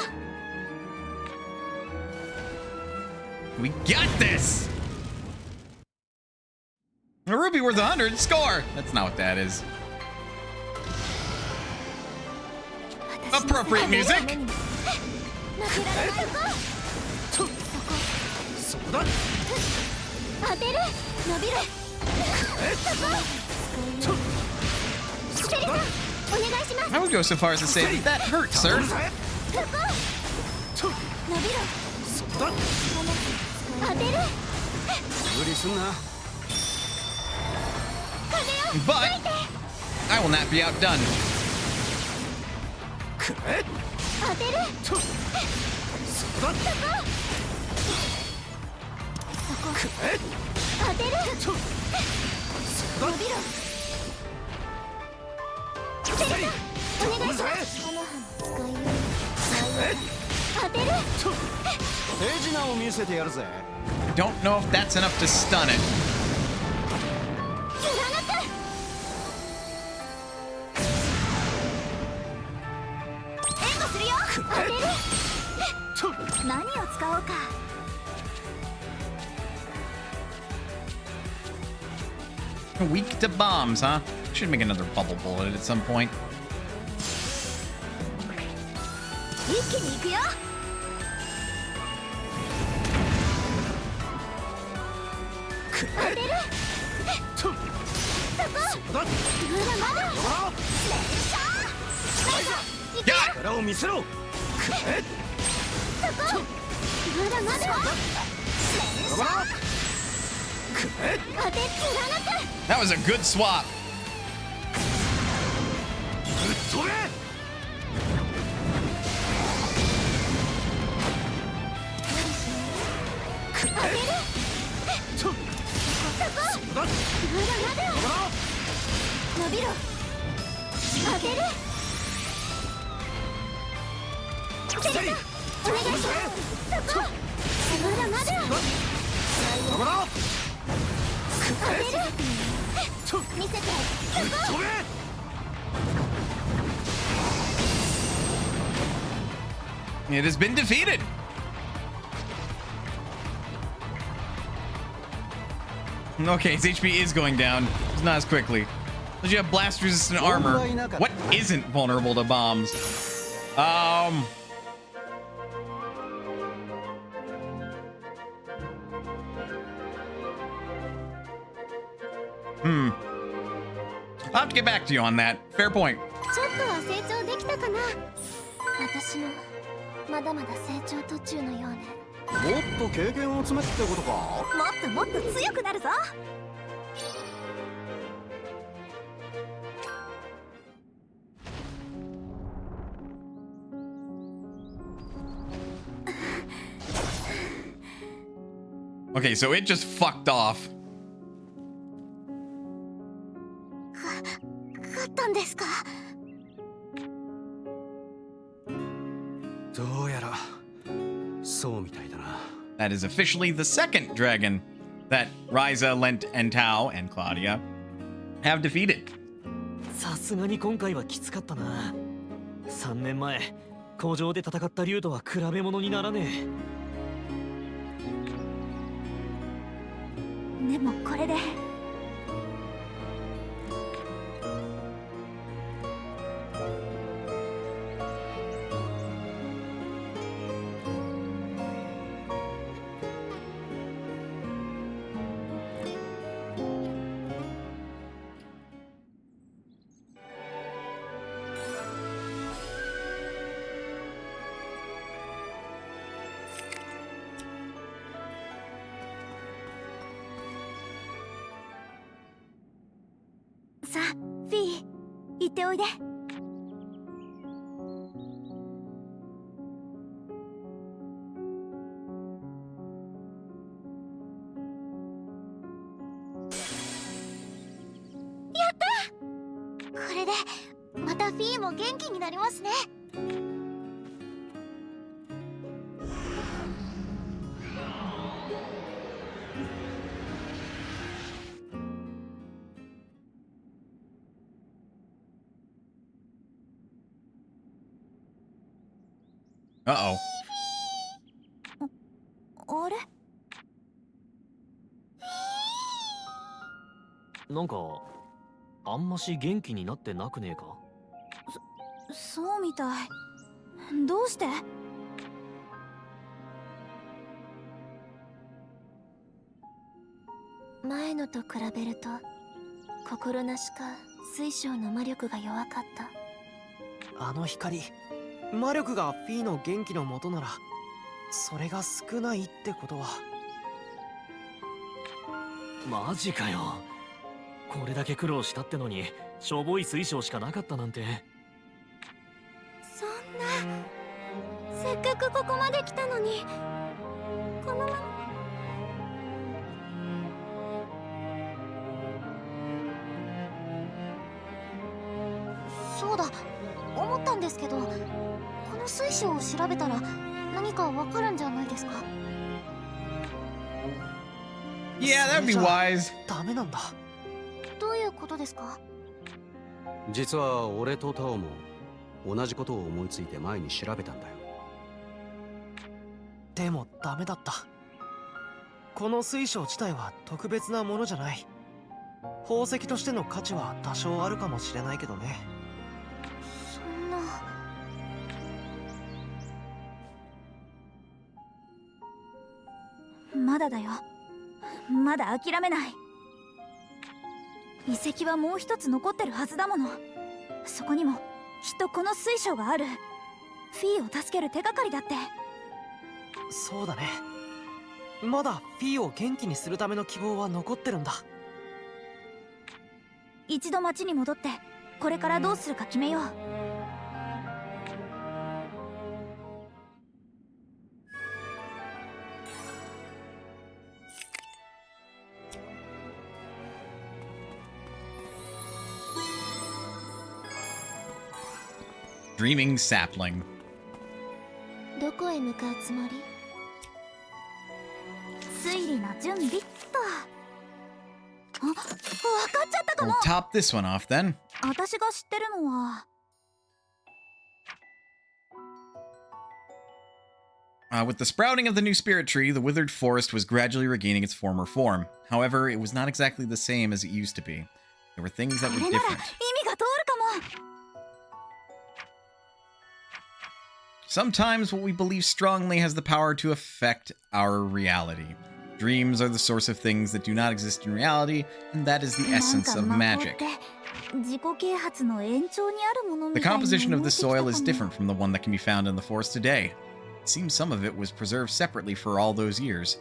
We got this! A ruby worth 100? Score! That's not what that is. Appropriate music! 負けられないぞ。そこだ。当てる。伸びる。そこ。セリさん、お願いします。 I would go so far as to say that hurt, sir. そこ。伸びる。そこだ。当てる。無理すんな。 But I will not be outdone. くれ。当てる。そこだ。そこ。くれ。当てる。そこだ。伸びろ。セリさん、お願いします。この葉の使いよう。当てる。手品を見せてやるぜ。 I don't know if that's enough to stun it. 貫く。援護するよ。当てる。何を使おうか。 Weak to bombs, huh? Should make another bubble bullet at some point. 気に行くよ。当てる。そこ。まだまだ。連射。行くよ。力を見せろ。そこ。まだまだ。連射。当て貫く。 That was a good swap. ぶっ飛べ。当てる。そこ。まだまだ。伸びろ。当てる。お願いします。そこ。まだまだ。当てる。見せて。そこ。 It has been defeated. Okay, his HP is going down. It's not as quickly. Does you have blast resistant armor? What isn't vulnerable to bombs? I'll have to get back to you on that. Fair point. ちょっとは成長できたかな。私もまだまだ成長途中のようね。もっと経験を積めってことか。もっともっと強くなるぞ。Okay, so it just fucked off. 勝ったんですか。どうやらそうみたいだな。 That is officially the second dragon that Ryza, Lent, and Tao, and Claudia have defeated. さすがに今回はきつかったな。3年前工場で戦った竜とは比べ物にならねでもこれでさあ、フィー、行っておいで。やった！これでまたフィーも元気になりますね。Uh-oh. あれ？なんかあんまし元気になってなくねえか。そうみたい。どうして？前のと比べると心なしか水晶の魔力が弱かった。あの光、魔力がフィーの元気の元ならそれが少ないってことは。マジかよ。これだけ苦労したってのにしょぼい水晶しかなかったなんて。そんな、せっかくここまで来たのにこのまま。そうだ、思ったんですけど、この水晶を調べたら何かわかるんじゃないですか？ Yeah, that'd be wise. ダメなんだ。どういうことですか？実は俺とタオも同じことを思いついて前に調べたんだよ。でもダメだった。この水晶自体は特別なものじゃない。宝石としての価値は多少あるかもしれないけどね。そんな。まだだよ。まだ諦めない。遺跡はもう一つ残ってるはずだもの。そこにもきっとこの水晶がある。フィーを助ける手がかりだって。そうだね。まだフィーを元気にするための希望は残ってるんだ。一度町に戻ってこれからどうするか決めよう。Dreaming sapling. どこへ向かうつもり？推理の準備っと。あ、わかっちゃったか We'll も。 top this one off then. 私が知ってるのはWith the sprouting of the new spirit tree, the withered forest was gradually regaining its former form. However, it was not exactly the same as it used to be. There were things that こ were れなら意 different. 味が通るかも。 Sometimes what we believe strongly has the power to affect our reality. Dreams are the source of things that do not exist in reality, and that is the essence of magic. 自己啓発の延長にあるもの The みたいに composition of 思え the てきたか soil も。 is different from the one that can be found in the forest today. It seems some of it was preserved separately for all those years.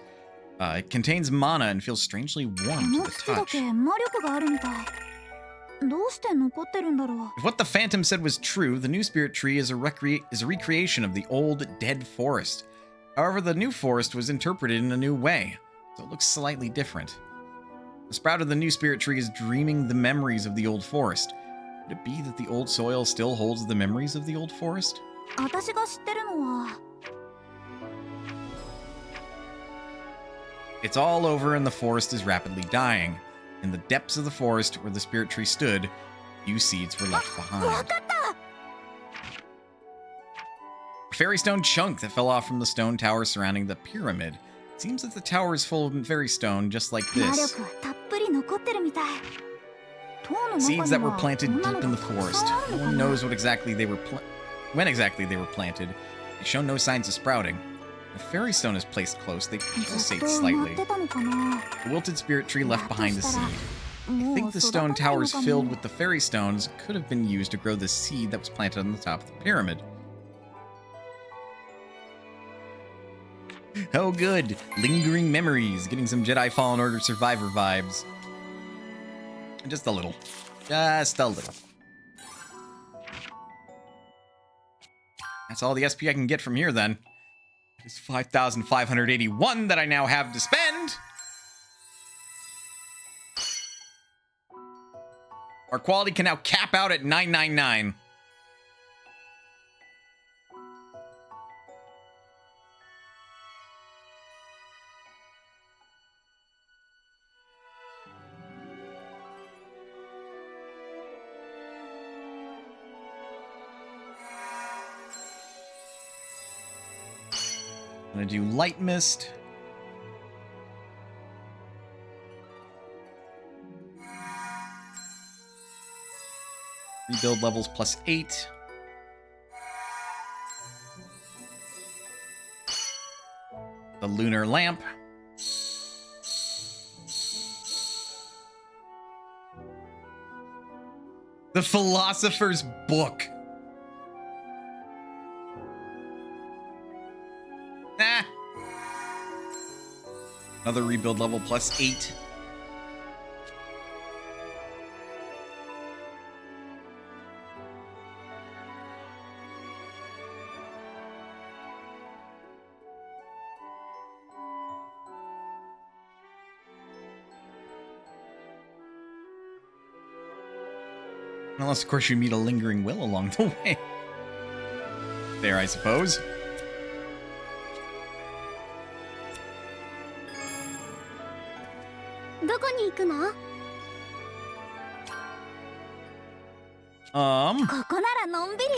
It contains mana and feels strangely こ warm to の the 土だ touch. け魔力があるみたい。どうして残ってるんだろう。 If what the Phantom said was true, the new spirit tree is a recreation of the old, dead forest. However, the new forest was interpreted in a new way, so it looks slightly different. The sprout of the new spirit tree is dreaming the memories of the old forest. Could it be that the old soil still holds the memories of the old forest? 私が知ってるのは It's all over and the forest is rapidly dying. In the depths of the forest where the spirit tree stood, few seeds were left わ behind. かった。 A fairy stone chunk that fell off from the stone tower surrounding the pyramid. It seems that the tower is full of fairy stone just like 魔 this. 力はたっぷり残ってるみたい。塔の中に Seeds that were は planted こんな deep の in が the たく forest. さんある No のか one な。 knows when exactly they were planted. They show no signs of sprouting. If a fairy stone is placed close, they ず pulsate っと埋まっ slightly. てたのかな。 The wilted spirit tree left behind the だとしたら seed. I もう think the 育た stone ないの towers かも。 filled with the fairy stones could have been used to grow the seed that was planted on the top of the pyramid. Oh, good. Lingering memories. Getting some Jedi Fallen Order Survivor vibes. Just a little. Just a little. That's all the SP I can get from here, then. It's 5,581 that I now have to spend. Our quality can now cap out at 999. I'm gonna do light mist. Rebuild levels +8. The lunar lamp. The philosopher's book. Ah. Another rebuild level +8. Unless, of course, you meet a lingering will along the way. There, I suppose. Um, ここならのんびり。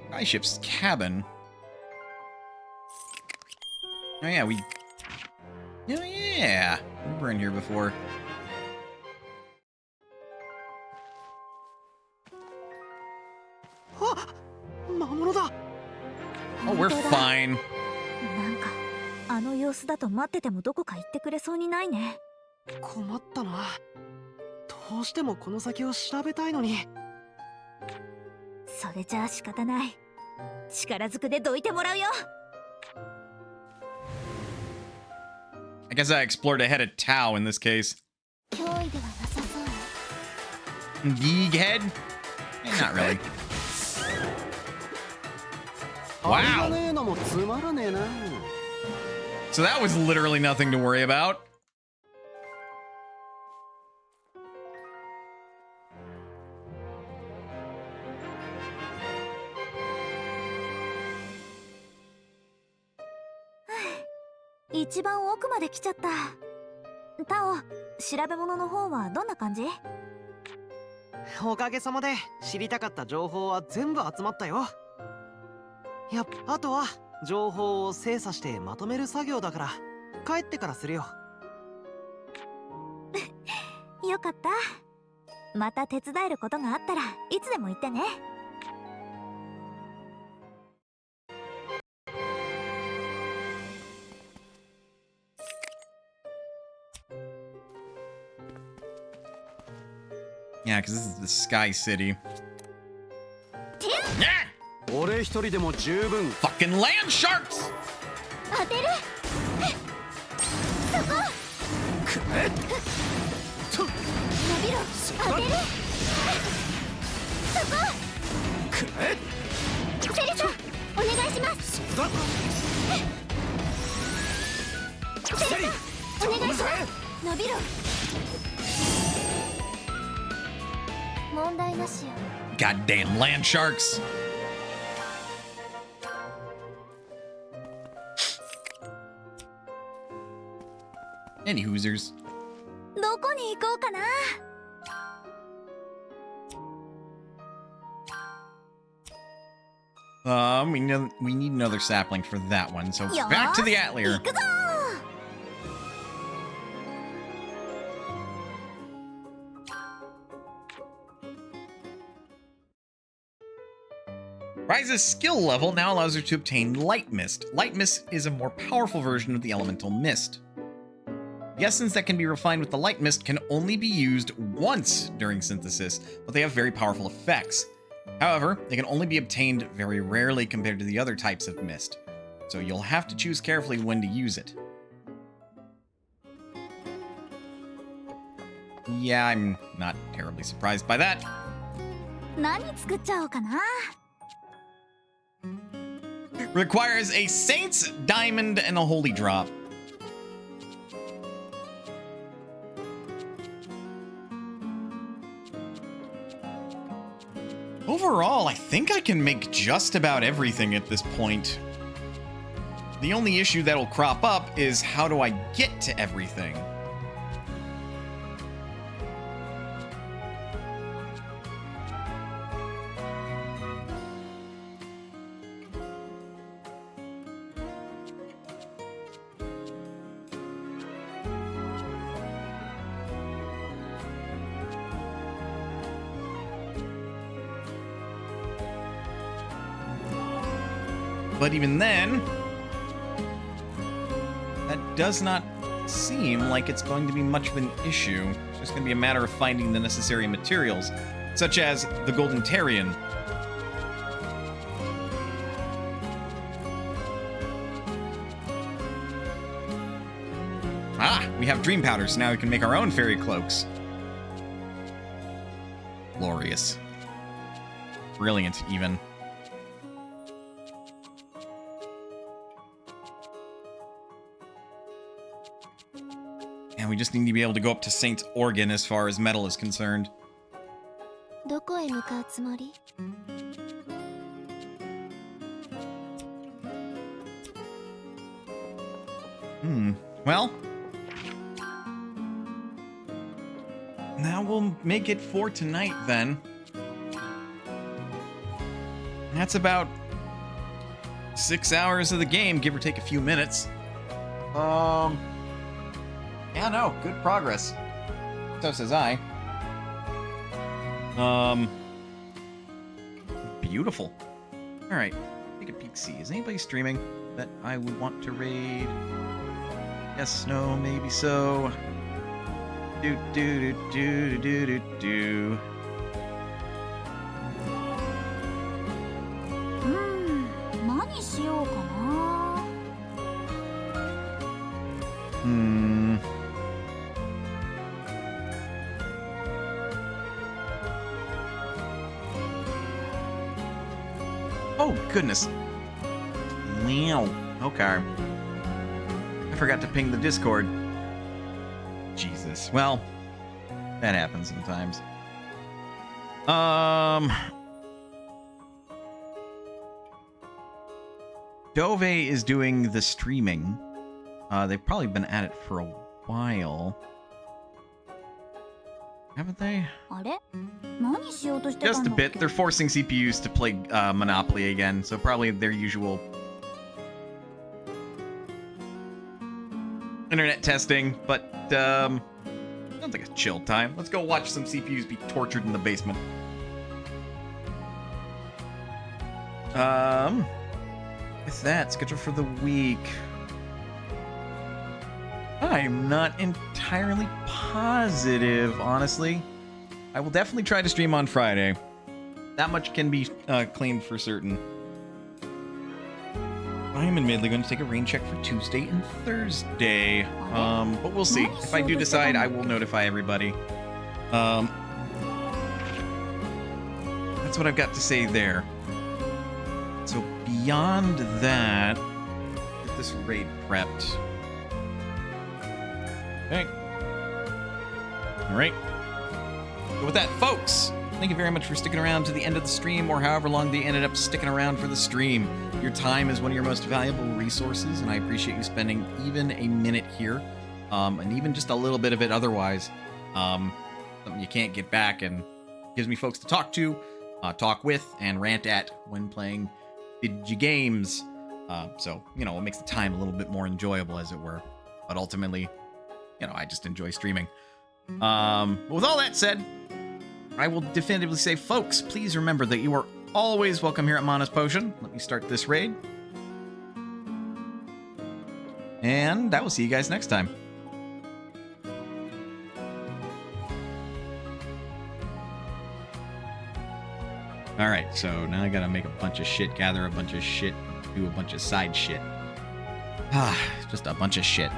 Skyship's cabin. Oh yeah, Oh yeah, we were in here before. Oh, we're fine. なんかあの様子だと待っててもどこか行ってくれそうにないね。困ったな。どうしてもこの先を調べたいのに。それじゃあ仕方ない。力ずくでどいてもらうよ。I guess I explored ahead of Tao in this case. 脅威ではなさそう。 Big head? Not really. あれがねえのもつまらねえな。 So that was literally nothing to worry about. 一番奥まで来ちゃった。タオ、調べ物の方はどんな感じ？おかげさまで知りたかった情報は全部集まったよ。あとは情報を精査してまとめる作業だから帰ってからするよ。よかった。また手伝えることがあったらいつでも言ってね。Yeah, because this is the Sky City. Yeah! 俺一人でも十分。 Fucking land sharks! 当てる。そこ。伸びろ。当てる。そこ。セリさん、お願いします。セリさん、お願いします。伸びろ。問題なしよ。 Goddamn land sharks! Any hoosers. どこに行こうかな。We need another sapling for that one. So back to the Atelier. 行くぞ。Ryza's skill level now allows her to obtain Light Mist. Light Mist is a more powerful version of the elemental mist. The essence that can be refined with the Light Mist can only be used once during synthesis, but they have very powerful effects. However, they can only be obtained very rarely compared to the other types of mist, so you'll have to choose carefully when to use it. Yeah, I'm not terribly surprised by that. 何作っちゃおうかな。Requires a Saint's Diamond and a Holy Drop. Overall, I think I can make just about everything at this point. The only issue that'll crop up is how do I get to everything? But even then, that does not seem like it's going to be much of an issue. It's just going to be a matter of finding the necessary materials, such as the Golden Tarian. Ah, we have dream powder, so now we can make our own fairy cloaks. Glorious. Brilliant, even. And we just need to be able to go up to Saint's Organ as far as metal is concerned. どこへ向かうつもり？ Well, now we'll make it for tonight then. That's about 6 hours of the game, give or take a few minutes. Yeah, no, good progress. So says I. Beautiful. All right. take a peek. See, is anybody streaming that I would want to raid? Yes, no, maybe so. Do do do do do do do. Oh, goodness. Wow. Okay. I forgot to ping the Discord. Jesus. Well, that happens sometimes. Dove is doing the streaming. They've probably been at it for a while. Haven't they? Just a bit. They're forcing CPUs to play Monopoly again, so probably their usual internet testing, but sounds like a chill time. Let's go watch some CPUs be tortured in the basement. With that, schedule for the week. I'm not entirely positive, honestly. I will definitely try to stream on Friday. That much can be claimed for certain. I am admittedly going to take a rain check for Tuesday and Thursday. But we'll see. If I do decide, I will notify everybody. That's what I've got to say there. So beyond that, get this raid prepped. Okay. All right. So with that, folks, thank you very much for sticking around to the end of the stream, or however long they ended up sticking around for the stream. Your time is one of your most valuable resources, and I appreciate you spending even a minute here, and even just a little bit of it otherwise. Something you can't get back, and gives me folks to talk to, talk with, and rant at when playing video games. So, you know, it makes the time a little bit more enjoyable, as it were. But ultimately, you know, I just enjoy streaming. But with all that said, I will definitively say, folks, please remember that you are always welcome here at Mana's Potion. Let me start this raid. And I will see you guys next time. Alright, so now I gotta make a bunch of shit, gather a bunch of shit, do a bunch of side shit. Just a bunch of shit.